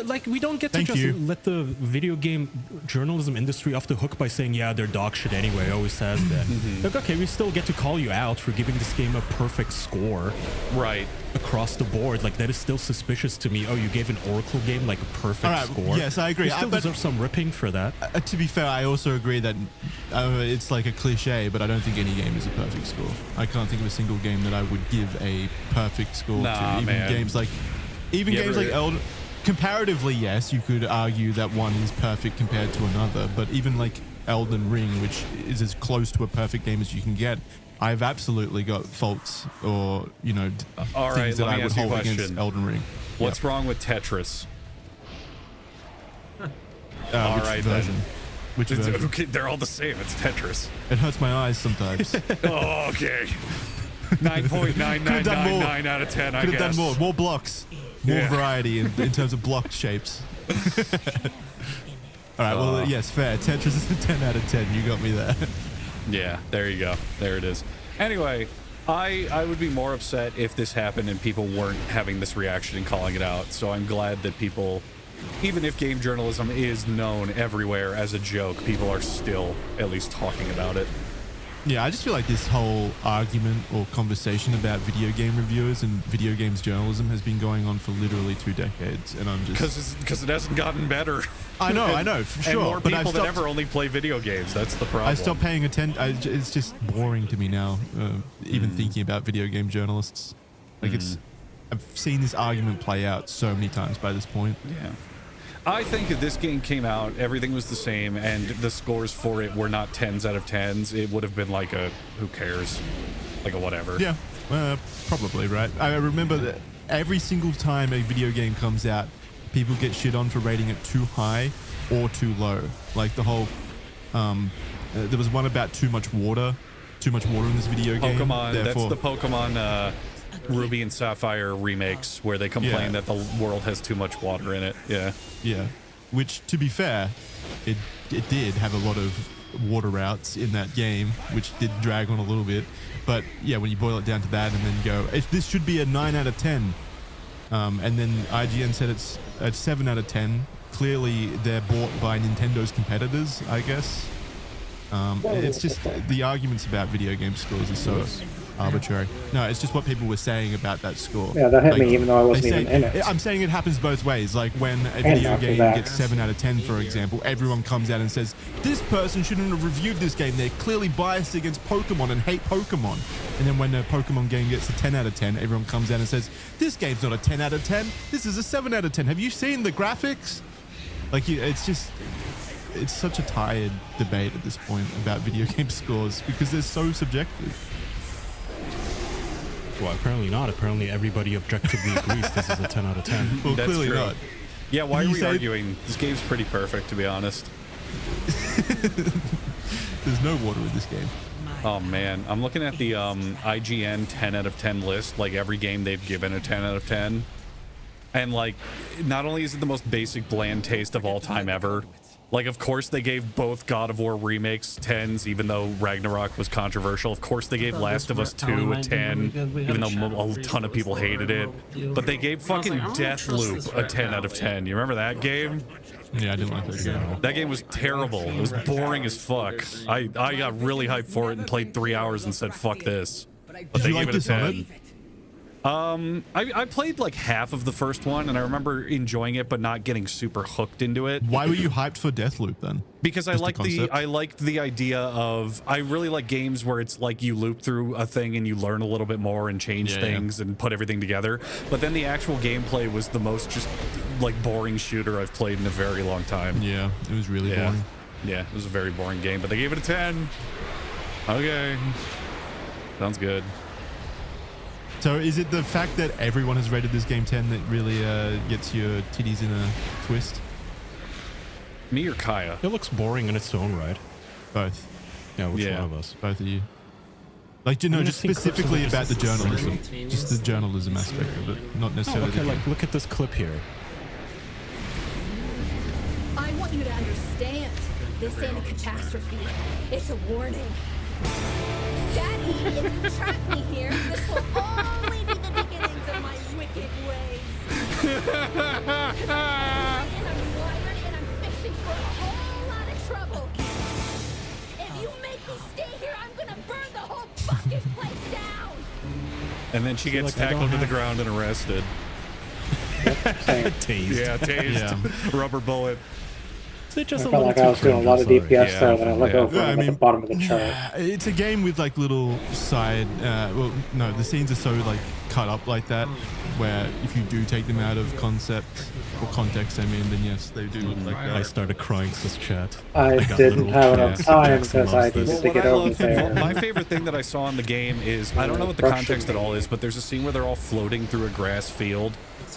like we don't get to just let the video game journalism industry off the hook by saying, yeah, they're dog shit anyway. It always says that. Like, okay, we still get to call you out for giving this game a perfect score. Right. Across the board. Like, that is still suspicious to me. Oh, you gave an Oracle game like a perfect score? Yes, I agree. You still deserve some ripping for that. To be fair, I also agree that it's like a cliche, but I don't think any game is a perfect score. I can't think of a single game that I would give a perfect score to. Even games like Elden. Comparatively, yes, you could argue that one is perfect compared to another, but even like Elden Ring, which is as close to a perfect game as you can get, I've absolutely got faults or, you know, things that I would hold against Elden Ring. What's wrong with Tetris? All right, version? Which version? Okay, they're all the same. It's Tetris. It hurts my eyes sometimes. Oh, okay. 9.9999 out of 10, I guess. Could have done more blocks. More variety in terms of block shapes. All right, well, yes, fair. Tetris is a 10 out of 10. You got me there. Yeah, there you go. There it is. Anyway, I would be more upset if this happened and people weren't having this reaction and calling it out. So I'm glad that people, even if game journalism is known everywhere as a joke, people are still at least talking about it. Yeah, I just feel like this whole argument or conversation about video game reviewers and video games journalism has been going on for literally 2 decades, and I'm just because it hasn't gotten better. I know, for sure. And more people than ever only play video games. That's the problem. I stopped paying attention. It's just boring to me now, even thinking about video game journalists. Like I've seen this argument play out so many times by this point. Yeah. I think if this game came out, everything was the same, and the scores for it were not 10s out of 10s, it would have been like a, who cares? Like a whatever. Yeah, probably, right? I remember that every single time a video game comes out, people get shit on for rating it too high or too low. Like the whole, there was one about too much water in this video game. Pokemon, that's the Pokemon Ruby and Sapphire remakes where they complain that the world has too much water in it. Yeah. Which, to be fair, it did have a lot of water routes in that game, which did drag on a little bit. But yeah, when you boil it down to that and then go, this should be a 9 out of 10. And then IGN said it's a 7 out of 10. Clearly, they're bought by Nintendo's competitors, I guess. It's just the arguments about video game scores are so arbitrary. No, it's just what people were saying about that score. Yeah, that hit me even though I wasn't even in it. I'm saying it happens both ways. Like when a video game gets 7 out of 10, for example, everyone comes out and says, this person shouldn't have reviewed this game. They're clearly biased against Pokemon and hate Pokemon. And then when a Pokemon game gets a 10 out of 10, everyone comes out and says, this game's not a 10 out of 10. This is a 7 out of 10. Have you seen the graphics? Like, it's just... It's such a tired debate at this point about video game scores because they're so subjective. Well, apparently not. Apparently everybody objectively agrees this is a 10 out of 10. Well, clearly not. Yeah, why are we arguing? This game's pretty perfect, to be honest. There's no water in this game. Oh, man. I'm looking at the IGN 10 out of 10 list, like every game they've given a 10 out of 10. And, like, not only is it the most basic bland taste of all time ever, like, of course they gave both God of War remakes 10s, even though Ragnarok was controversial. Of course they gave Last of Us 2 a 10, even though a ton of people hated it. But they gave fucking Deathloop a 10 out of 10. You remember that game? Yeah, I didn't like that game. That game was terrible. It was boring as fuck. I got really hyped for it and played 3 hours and said, fuck this. But they gave it a 10. I played like half of the first one, and I remember enjoying it, but not getting super hooked into it. Why were you hyped for Deathloop then? Because I liked concept? I liked the idea of, I really like games where it's like you loop through a thing and you learn a little bit more and change things and put everything together. But then the actual gameplay was the most just like boring shooter I've played in a very long time. Yeah, it was really boring. Yeah, it was a very boring game, but they gave it a 10. Okay, sounds good. So is it the fact that everyone has rated this game 10 that really gets your titties in a twist? Me or Kaya? It looks boring in its own right. Both. Yeah, which one of us? Both of you. Like, you know, just specifically about the journalism. Just the journalism aspect of it, not necessarily okay, the like, look at this clip here. I want you to understand. This ain't a catastrophe. It's a warning. Daddy, if you trap me here, this will only be the beginnings of my wicked ways. And I'm wired and I'm fixing for a whole lot of trouble. If you make me stay here, I'm gonna burn the whole fucking place down. And then she gets tackled to the ground and arrested. Tased. Yeah, tased. Rubber bullet. I felt like I was doing a lot of DPS though when I look over at the bottom of the chart. It's a game with like little side, well, no, the scenes are so like cut up like that, where if you do take them out of concept or context, I mean, then yes, they do look like that. I started crying to this chat. I didn't have enough time because I needed to get over there. My favorite thing that I saw in the game is, I don't know what the context at all is, but there's a scene where they're all floating through a grass field.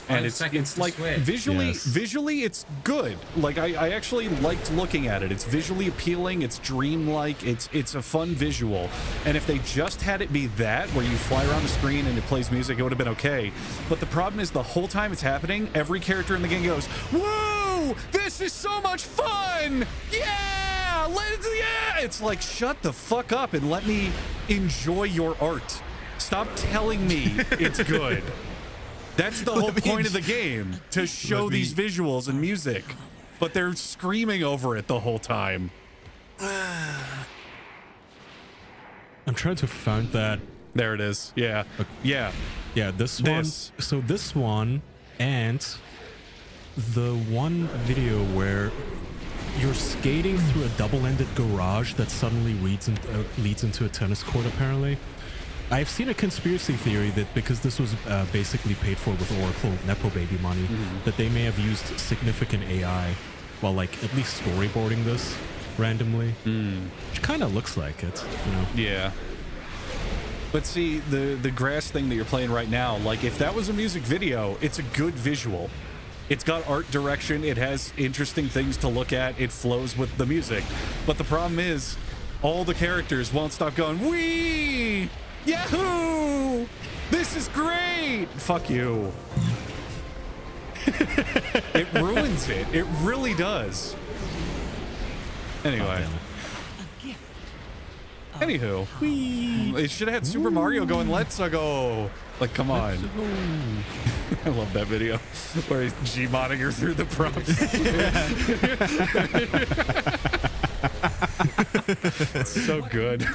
And it's like visually it's good. Like I actually liked looking at it. It's visually appealing, it's dreamlike, it's a fun visual. And if they just had it be that, where you fly around the screen and it plays music, it would have been okay. But the problem is, the whole time it's happening, every character in the game goes, "Whoa, this is so much fun! Yeah, yeah!" It's like, shut the fuck up and let me enjoy your art. Stop telling me it's good. That's the whole point of the game, to show these visuals and music, but they're screaming over it the whole time. I'm trying to find that. There it is. Yeah. Yeah. Yeah, this one. So this one and the one video where you're skating through a double-ended garage that suddenly leads into a tennis court, apparently. I've seen a conspiracy theory that because this was basically paid for with Oracle Nepo Baby money, that they may have used significant AI while, like, at least storyboarding this randomly. Which kind of looks like it, you know? Yeah. But see, the grass thing that you're playing right now, like, if that was a music video, it's a good visual. It's got art direction, it has interesting things to look at, it flows with the music. But the problem is, all the characters won't stop going, "Wee! Yahoo! This is great!" Fuck you. It ruins it. It really does. Anyway. Anywho. It should have had Super Mario going, "Let's go." Like, come on. I love that video where he's G-modding her through the prompts. It's so good.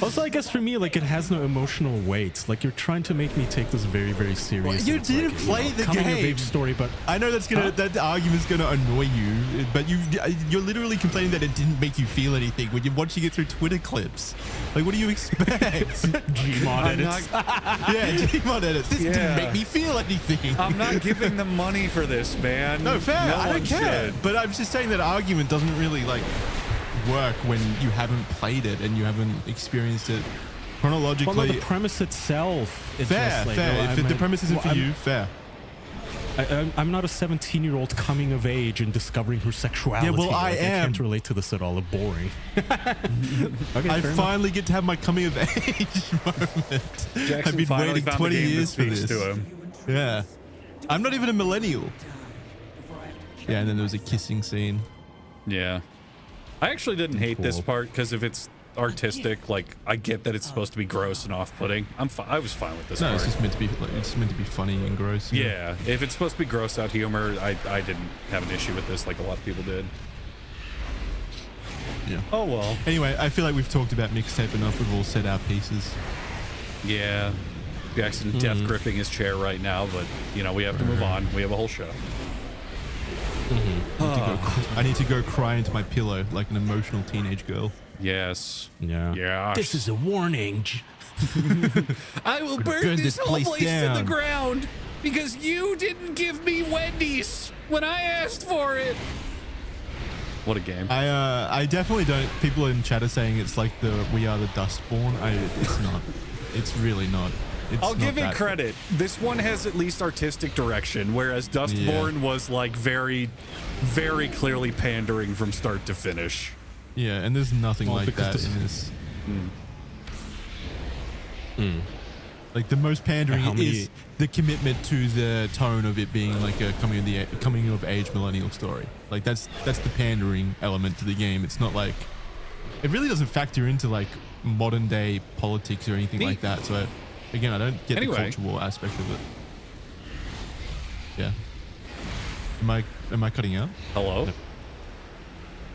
Also, I guess for me, like, it has no emotional weight. Like, you're trying to make me take this very, very seriously. Well, you didn't play the coming game. Of age story, but I know that argument's gonna annoy you, but you're literally complaining that it didn't make you feel anything when you're watching it through Twitter clips. Like, what do you expect? Gmod edits. Yeah, Gmod edits. This didn't make me feel anything. I'm not giving them money for this, man. No, fair. No I don't care. But I'm just saying that argument doesn't really like work when you haven't played it and you haven't experienced it chronologically. Well, no, the premise itself. It's fair, just like, fair. If the premise isn't for you, fair. I'm not a 17-year-old coming of age and discovering her sexuality. Yeah, well, I am. I can't relate to this at all. Boring. Okay, I finally get to have my coming of age moment. I've been waiting 20 years for this. To him. Yeah. I'm not even a millennial. Yeah, and then there was a kissing scene. Yeah. I actually didn't hate this part because if it's artistic, like, I get that it's supposed to be gross and off-putting. I was fine with this part. No, it's just meant to be like, it's meant to be funny and gross. Yeah, if it's supposed to be gross out humor, I didn't have an issue with this like a lot of people did. Yeah. Oh well. Anyway, I feel like we've talked about mixtape enough. We've all said our pieces. Yeah. Jackson death gripping his chair right now, but you know we have to move on. We have a whole show. I need to go cry into my pillow like an emotional teenage girl. Yes. Yeah. Yeah. This is a warning. I will burn this whole place to the ground because you didn't give me Wendy's when I asked for it. What a game. I definitely don't. People in chat are saying it's like the We Are the Dustborn. It's not. It's really not. I'll give it credit. This one has at least artistic direction, whereas Dustborn was like very, very clearly pandering from start to finish. Yeah, and there's nothing like that in this. Like the most pandering is the commitment to the tone of it being like a coming of age millennial story. Like that's the pandering element to the game. It's not like it really doesn't factor into like modern day politics or anything like that. So again, I don't get the cultural aspect of it. Yeah. Am I cutting out? Hello?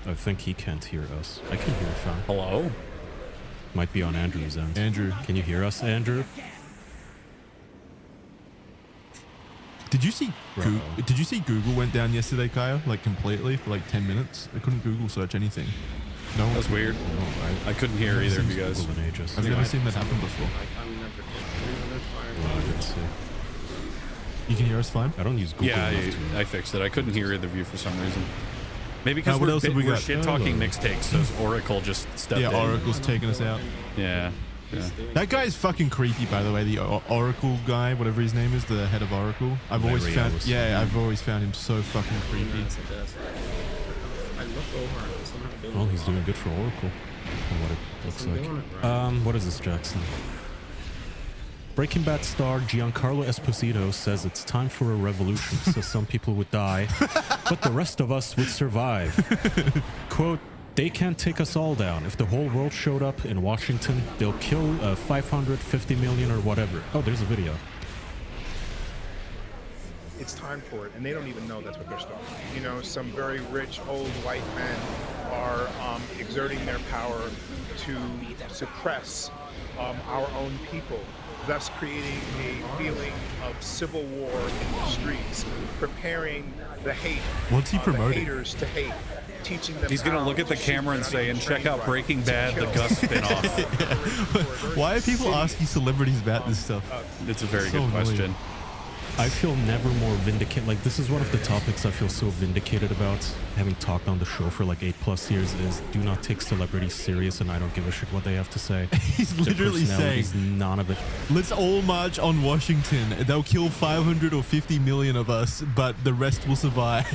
I think he can't hear us. I can hear fine. Hello? Might be on Andrew's end. Andrew. Can you hear us, Andrew? Did you see Google went down yesterday, Kaya? Like completely for like 10 minutes? I couldn't Google search anything. No. That was weird. No, I couldn't hear either of you guys. I've never seen that happen before. You can hear us fine? I don't use Google. Yeah, I fixed it. I couldn't hear either of you for some reason. Maybe because we're shit-talking mixed takes, so Oracle just stepped in. Yeah, Oracle's taking us out. Yeah. That guy is fucking creepy, by the way. The Oracle guy, whatever his name is, the head of Oracle. I've always found him so fucking creepy. Well, he's doing good for Oracle, from what it looks like. What is this, Jackson? Breaking Bad star Giancarlo Esposito says it's time for a revolution, so some people would die, but the rest of us would survive. Quote, they can't take us all down. If the whole world showed up in Washington, they'll kill 550 million or whatever. Oh, there's a video. It's time for it, and they don't even know that's what they're starting. You know, some very rich old white men are exerting their power to suppress our own people, thus creating a feeling of civil war in the streets, preparing the haters to hate, teaching them. He's going to look at the camera and say, and check out Breaking Bad, the Gus spinoff. Why are people asking celebrities about this stuff? It's a very good question. I feel never more vindicated. Like, this is one of the topics I feel so vindicated about, having talked on the show for like 8+ years, is do not take celebrities serious, and I don't give a shit what they have to say. He's literally saying, none of it. Let's all march on Washington. They'll kill 500 or 50 million of us, but the rest will survive.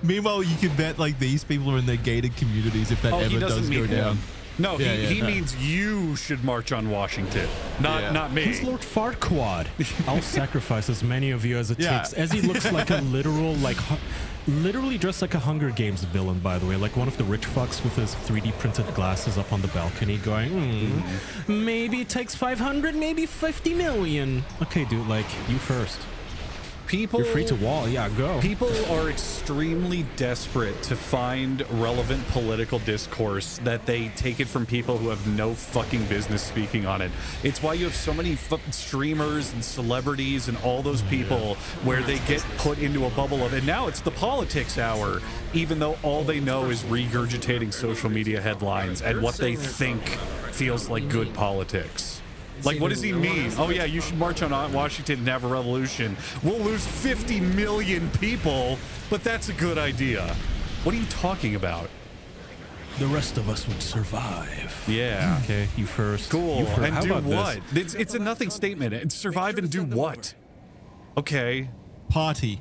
Meanwhile, you can bet like these people are in their gated communities if that ever does go down. No, he means you should march on Washington, not me. He's Lord Farquaad. I'll sacrifice as many of you as it takes. As he looks like a literal, like, literally dressed like a Hunger Games villain, by the way. Like one of the rich fucks with his 3D printed glasses up on the balcony going, maybe it takes 500, maybe 50 million. Okay, dude, like, you first. You're free to wall. Yeah, go. People are extremely desperate to find relevant political discourse that they take it from people who have no fucking business speaking on it. It's why you have so many streamers and celebrities and all those people where they get put into a bubble of, and now it's the politics hour, even though all they know is regurgitating social media headlines and what they think feels like good politics. Like, what does he mean? Oh, yeah, you should march on Washington and have a revolution. We'll lose 50 million people, but that's a good idea. What are you talking about? The rest of us would survive. Yeah. Okay, you first. Cool. You first. And How do about what? this? It's a nothing statement. It's survive and do what? Okay. Party.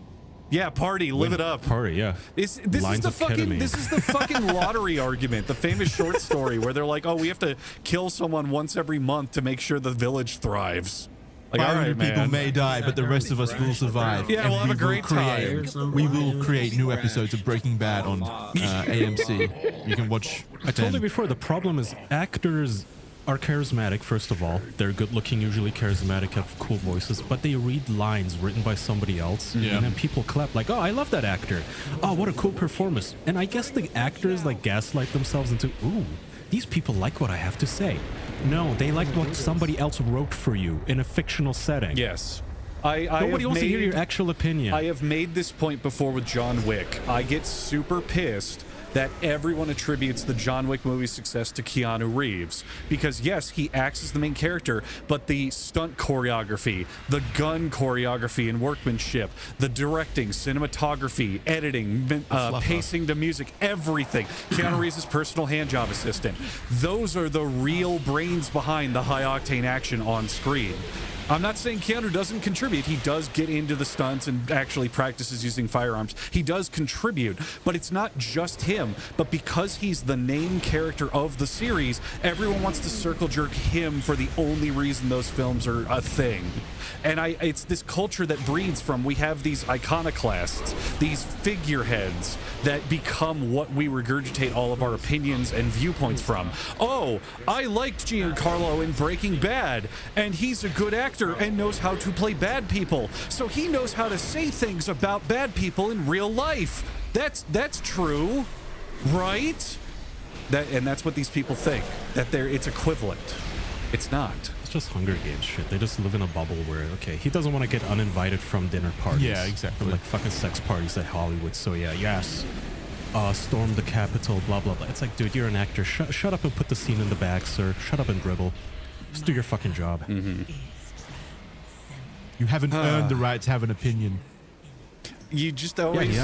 Yeah, party. Live it up. Party, yeah. This is the fucking lottery argument, the famous short story where they're like, oh, we have to kill someone once every month to make sure the village thrives. Like, all right, man. People may die, but the rest of us will survive. Yeah, we'll have a great time. We will create new episodes of Breaking Bad on AMC. You can watch. I told you before, the problem is actors are charismatic, first of all. They're good looking, usually charismatic, have cool voices, but they read lines written by somebody else, and then people clap like, oh, I love that actor. Oh, what a cool performance. And I guess the actors like gaslight themselves into, ooh, these people like what I have to say. No, they like what somebody else wrote for you in a fictional setting. Yes. Nobody wants to hear your actual opinion. I have made this point before with John Wick. I get super pissed that everyone attributes the John Wick movie's success to Keanu Reeves. Because yes, he acts as the main character, but the stunt choreography, the gun choreography and workmanship, the directing, cinematography, editing, pacing to music, everything. Keanu Reeves' personal handjob assistant. Those are the real brains behind the high-octane action on screen. I'm not saying Keanu doesn't contribute. He does get into the stunts and actually practices using firearms. He does contribute, but it's not just him. But because he's the main character of the series, everyone wants to circle jerk him for the only reason those films are a thing. And it's this culture that breeds from, we have these iconoclasts, these figureheads that become what we regurgitate all of our opinions and viewpoints from. Oh, I liked Giancarlo in Breaking Bad, and he's a good actor and knows how to play bad people, so he knows how to say things about bad people in real life. That's true, right? And that's what these people think, that it's equivalent. It's not. It's just Hunger Games shit. They just live in a bubble where, okay, he doesn't want to get uninvited from dinner parties. Yeah, exactly. Like fucking sex parties at Hollywood. So yeah, yes. Storm the Capitol, blah, blah, blah. It's like, dude, you're an actor. Shut up and put the scene in the bag, sir. Shut up and dribble. Just do your fucking job. You haven't earned the right to have an opinion. You just always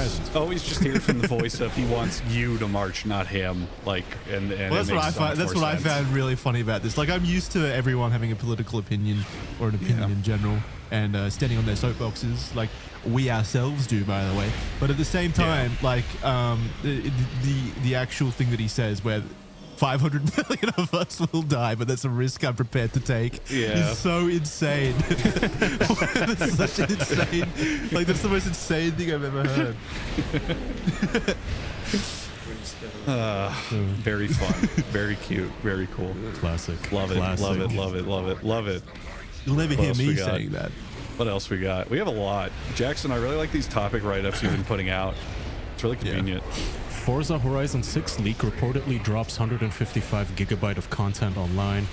just hear from the voice of he wants you to march, not him. Like, and well, that's what I find. That's what I found really funny about this. Like, I'm used to everyone having a political opinion or an opinion in general, and standing on their soapboxes, like we ourselves do, by the way. But at the same time, like the actual thing that he says, where 500 million of us will die, but that's a risk I'm prepared to take. It's so insane. That's such an insane, like that's the most insane thing I've ever heard. Very fun, very cute, very cool. Classic. Love it, Classic. love it, love it, love it, love it. You'll never What hear else me we got? saying that. What else we got? We have a lot. Jackson, I really like these topic write-ups you've been putting out. It's really convenient. Forza Horizon 6 leak reportedly drops 155 gigabyte of content online.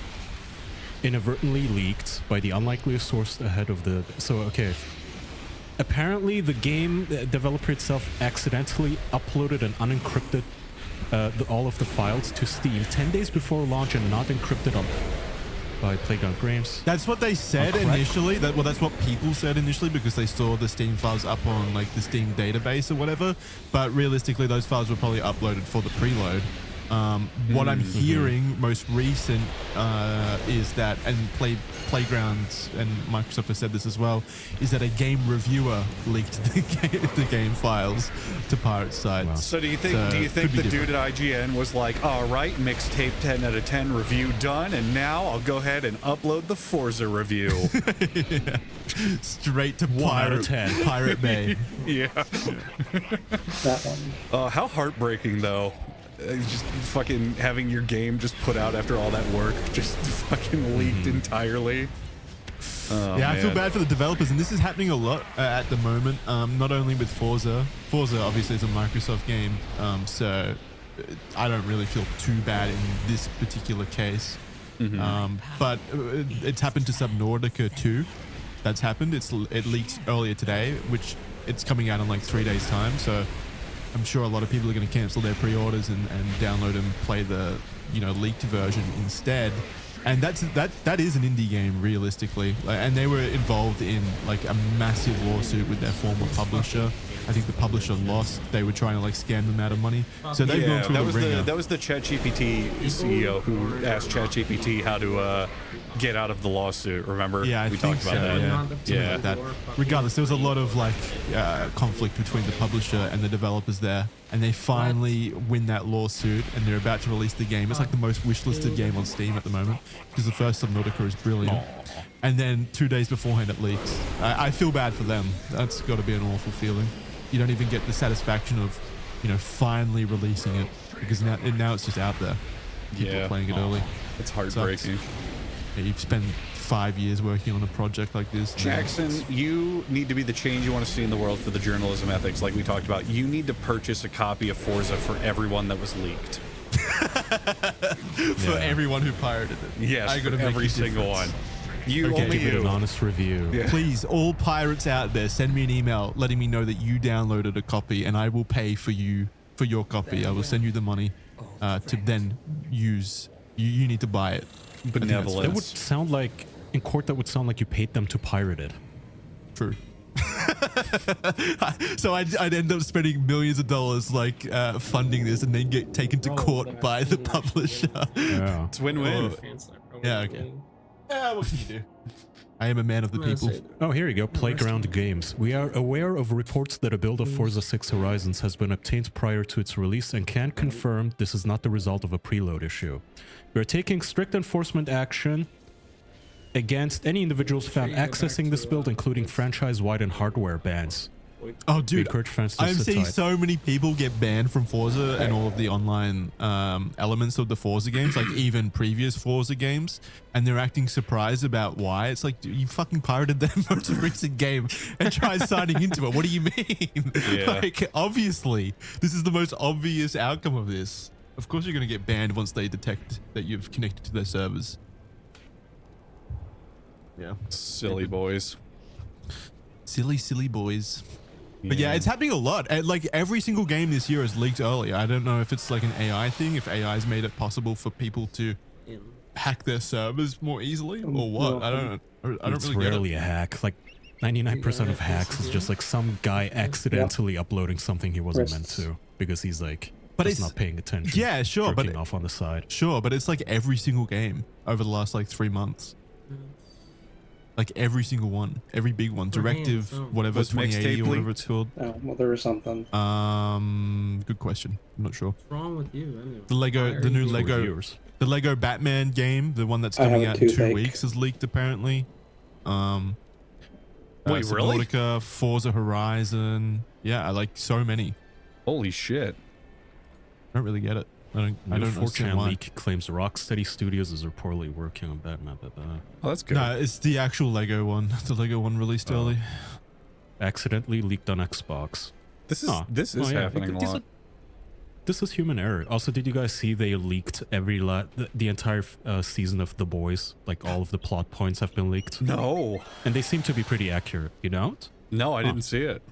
Inadvertently leaked by the unlikeliest source ahead of the... So, okay. Apparently, the game developer itself accidentally uploaded and unencrypted all of the files to Steam 10 days before launch and not encrypted by Playground Games. That's what they said initially. That's what people said initially, because they saw the Steam files up on like the Steam database or whatever. But realistically, those files were probably uploaded for the preload. What I'm hearing most recent is that, and Playgrounds and Microsoft have said this as well, is that a game reviewer leaked the game files to pirate sites. So do you think the dude at IGN was like, all right, mixtape 10 out of 10 review done, and now I'll go ahead and upload the Forza review. Straight to 1 out of 10. Pirate Bay. Yeah. That one. How heartbreaking though. Just fucking having your game just put out after all that work just fucking leaked entirely. Oh, yeah, man. I feel bad for the developers, and this is happening a lot at the moment. Not only with Forza. Forza obviously is a Microsoft game, so I don't really feel too bad in this particular case. But it's happened to Subnautica too. That's happened. It leaked earlier today, which it's coming out in like 3 days time. So I'm sure a lot of people are going to cancel their pre-orders and download and play the leaked version instead. And that is an indie game realistically, and they were involved in like a massive lawsuit with their former publisher. I think the publisher lost. They were trying to like scam them out of money. So they've gone through the ringer. That was the ChatGPT CEO who asked ChatGPT how to get out of the lawsuit. Remember? Yeah, we talked about that. Yeah. Like that. Regardless, there was a lot of like conflict between the publisher and the developers there, and they finally win that lawsuit, and they're about to release the game. It's like the most wishlisted game on Steam at the moment, because the first Subnautica is brilliant. And then 2 days beforehand it leaks. I feel bad for them. That's got to be an awful feeling. You don't even get the satisfaction of, finally releasing it, because now it's just out there. People playing it early. It's heartbreaking. Yeah, you've spent 5 years working on a project like this. Jackson, you need to be the change you want to see in the world for the journalism ethics, like we talked about. You need to purchase a copy of Forza for everyone that was leaked. For everyone who pirated it. Yes, I gotta for make every a single difference. one. You Okay, only give it you. an honest review. Please, all pirates out there, send me an email letting me know that you downloaded a copy, and I will pay for your copy. I will send you the money to then use. You need to buy it. Benevolence. That would sound like in court. That would sound like you paid them to pirate it. True. So I'd end up spending millions of dollars like funding this, and then get taken to court by the publisher. Yeah. It's win-win. Yeah. Okay. What can you do? I am a man of the people. Oh, here you go. Playground Games. We are aware of reports that a build of Forza 6 Horizons has been obtained prior to its release and can confirm this is not the result of a preload issue. We are taking strict enforcement action against any individuals found accessing this build, including franchise-wide and hardware bans. Oh, dude, encourage fans to I'm sit seeing tight. so many people get banned from Forza and all of the online elements of the Forza games, like even previous Forza games, and they're acting surprised about why. It's like, dude, you fucking pirated their most recent game and tried signing into it. What do you mean? Yeah. Like, obviously, this is the most obvious outcome of this. Of course you're going to get banned once they detect that you've connected to their servers. Yeah. Silly boys. Silly boys. But yeah, it's happening a lot. And like every single game this year is leaked early. I don't know if it's like an AI thing, if AI's made it possible for people to hack their servers more easily or what. I don't It's really get rarely it. a hack. Like 99% of hacks is just like some guy accidentally uploading something he wasn't meant to because he's like just not paying attention. Yeah, sure, but jerking off on the side. Sure, but it's like every single game over the last like 3 months. Like every single one, every big one, Directive, whatever, Was 2080 or Mixtape whatever leaked? it's called. Oh, well, there was something. Good question. I'm not sure. What's wrong with you? Anyway? The new Lego, Reviewers. the Lego Batman game, the one that's I coming have out in a 2 toothache. weeks, is leaked apparently. Wait, really? Subnautica, Forza Horizon, yeah, like so many. Holy shit! I don't really get it. I don't New understand 4chan why. leak claims Rocksteady Studios is reportedly working on Batman. Oh, that's good. No, it's the actual Lego one. The Lego one released early. Accidentally leaked on Xbox. This is happening a lot. This is human error. Also, did you guys see they leaked the entire season of The Boys? Like all of the plot points have been leaked. No. And they seem to be pretty accurate. You don't? No, I didn't see it.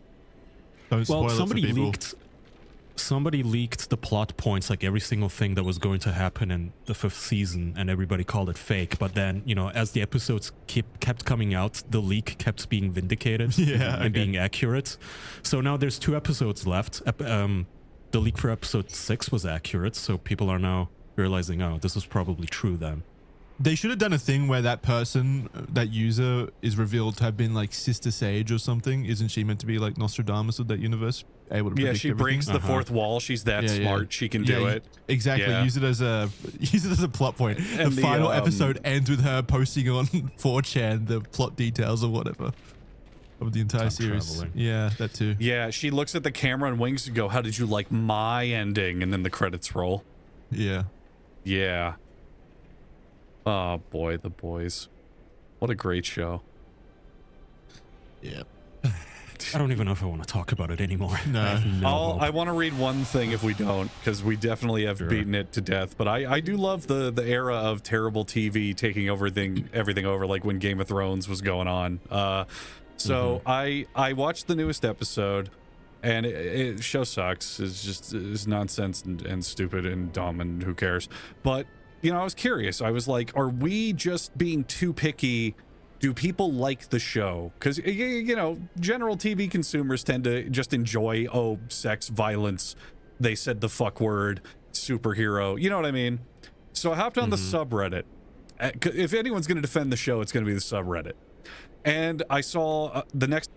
Don't spoil Well, it somebody for people. leaked. Somebody leaked the plot points, like every single thing that was going to happen in the 5th season, and everybody called it fake. But then, you know, as the episodes kept coming out, the leak kept being vindicated and being accurate. So now there's 2 episodes left. The leak for episode 6 was accurate, so people are now realizing, oh, this is probably true then. They should have done a thing where that person, that user, is revealed to have been like Sister Sage or something. Isn't she meant to be like Nostradamus of that universe? Able to Yeah, predict she everything? breaks the fourth wall. She's that smart. She can do it. Exactly. Yeah. Use it as a plot point. And the the, final episode ends with her posting on 4chan the plot details or whatever of the entire series. traveling. Yeah, that too. Yeah, she looks at the camera and winks and go, "How did you like my ending?" And then the credits roll. Yeah. Yeah. Oh boy, The Boys. What a great show. Yeah. I don't even know if I want to talk about it anymore. No. I have no hope. I want to read one thing if we don't, because we definitely have beaten it to death. But I do love the era of terrible TV taking everything over, like when Game of Thrones was going on. So I watched the newest episode, and it show sucks. It's nonsense and stupid and dumb and who cares. But you know, I was curious. I was like, are we just being too picky? Do people like the show? Because, you know, general TV consumers tend to just enjoy, oh, sex, violence, they said the fuck word, superhero. You know what I mean? So I hopped on the subreddit. If anyone's going to defend the show, it's going to be the subreddit. And I saw the next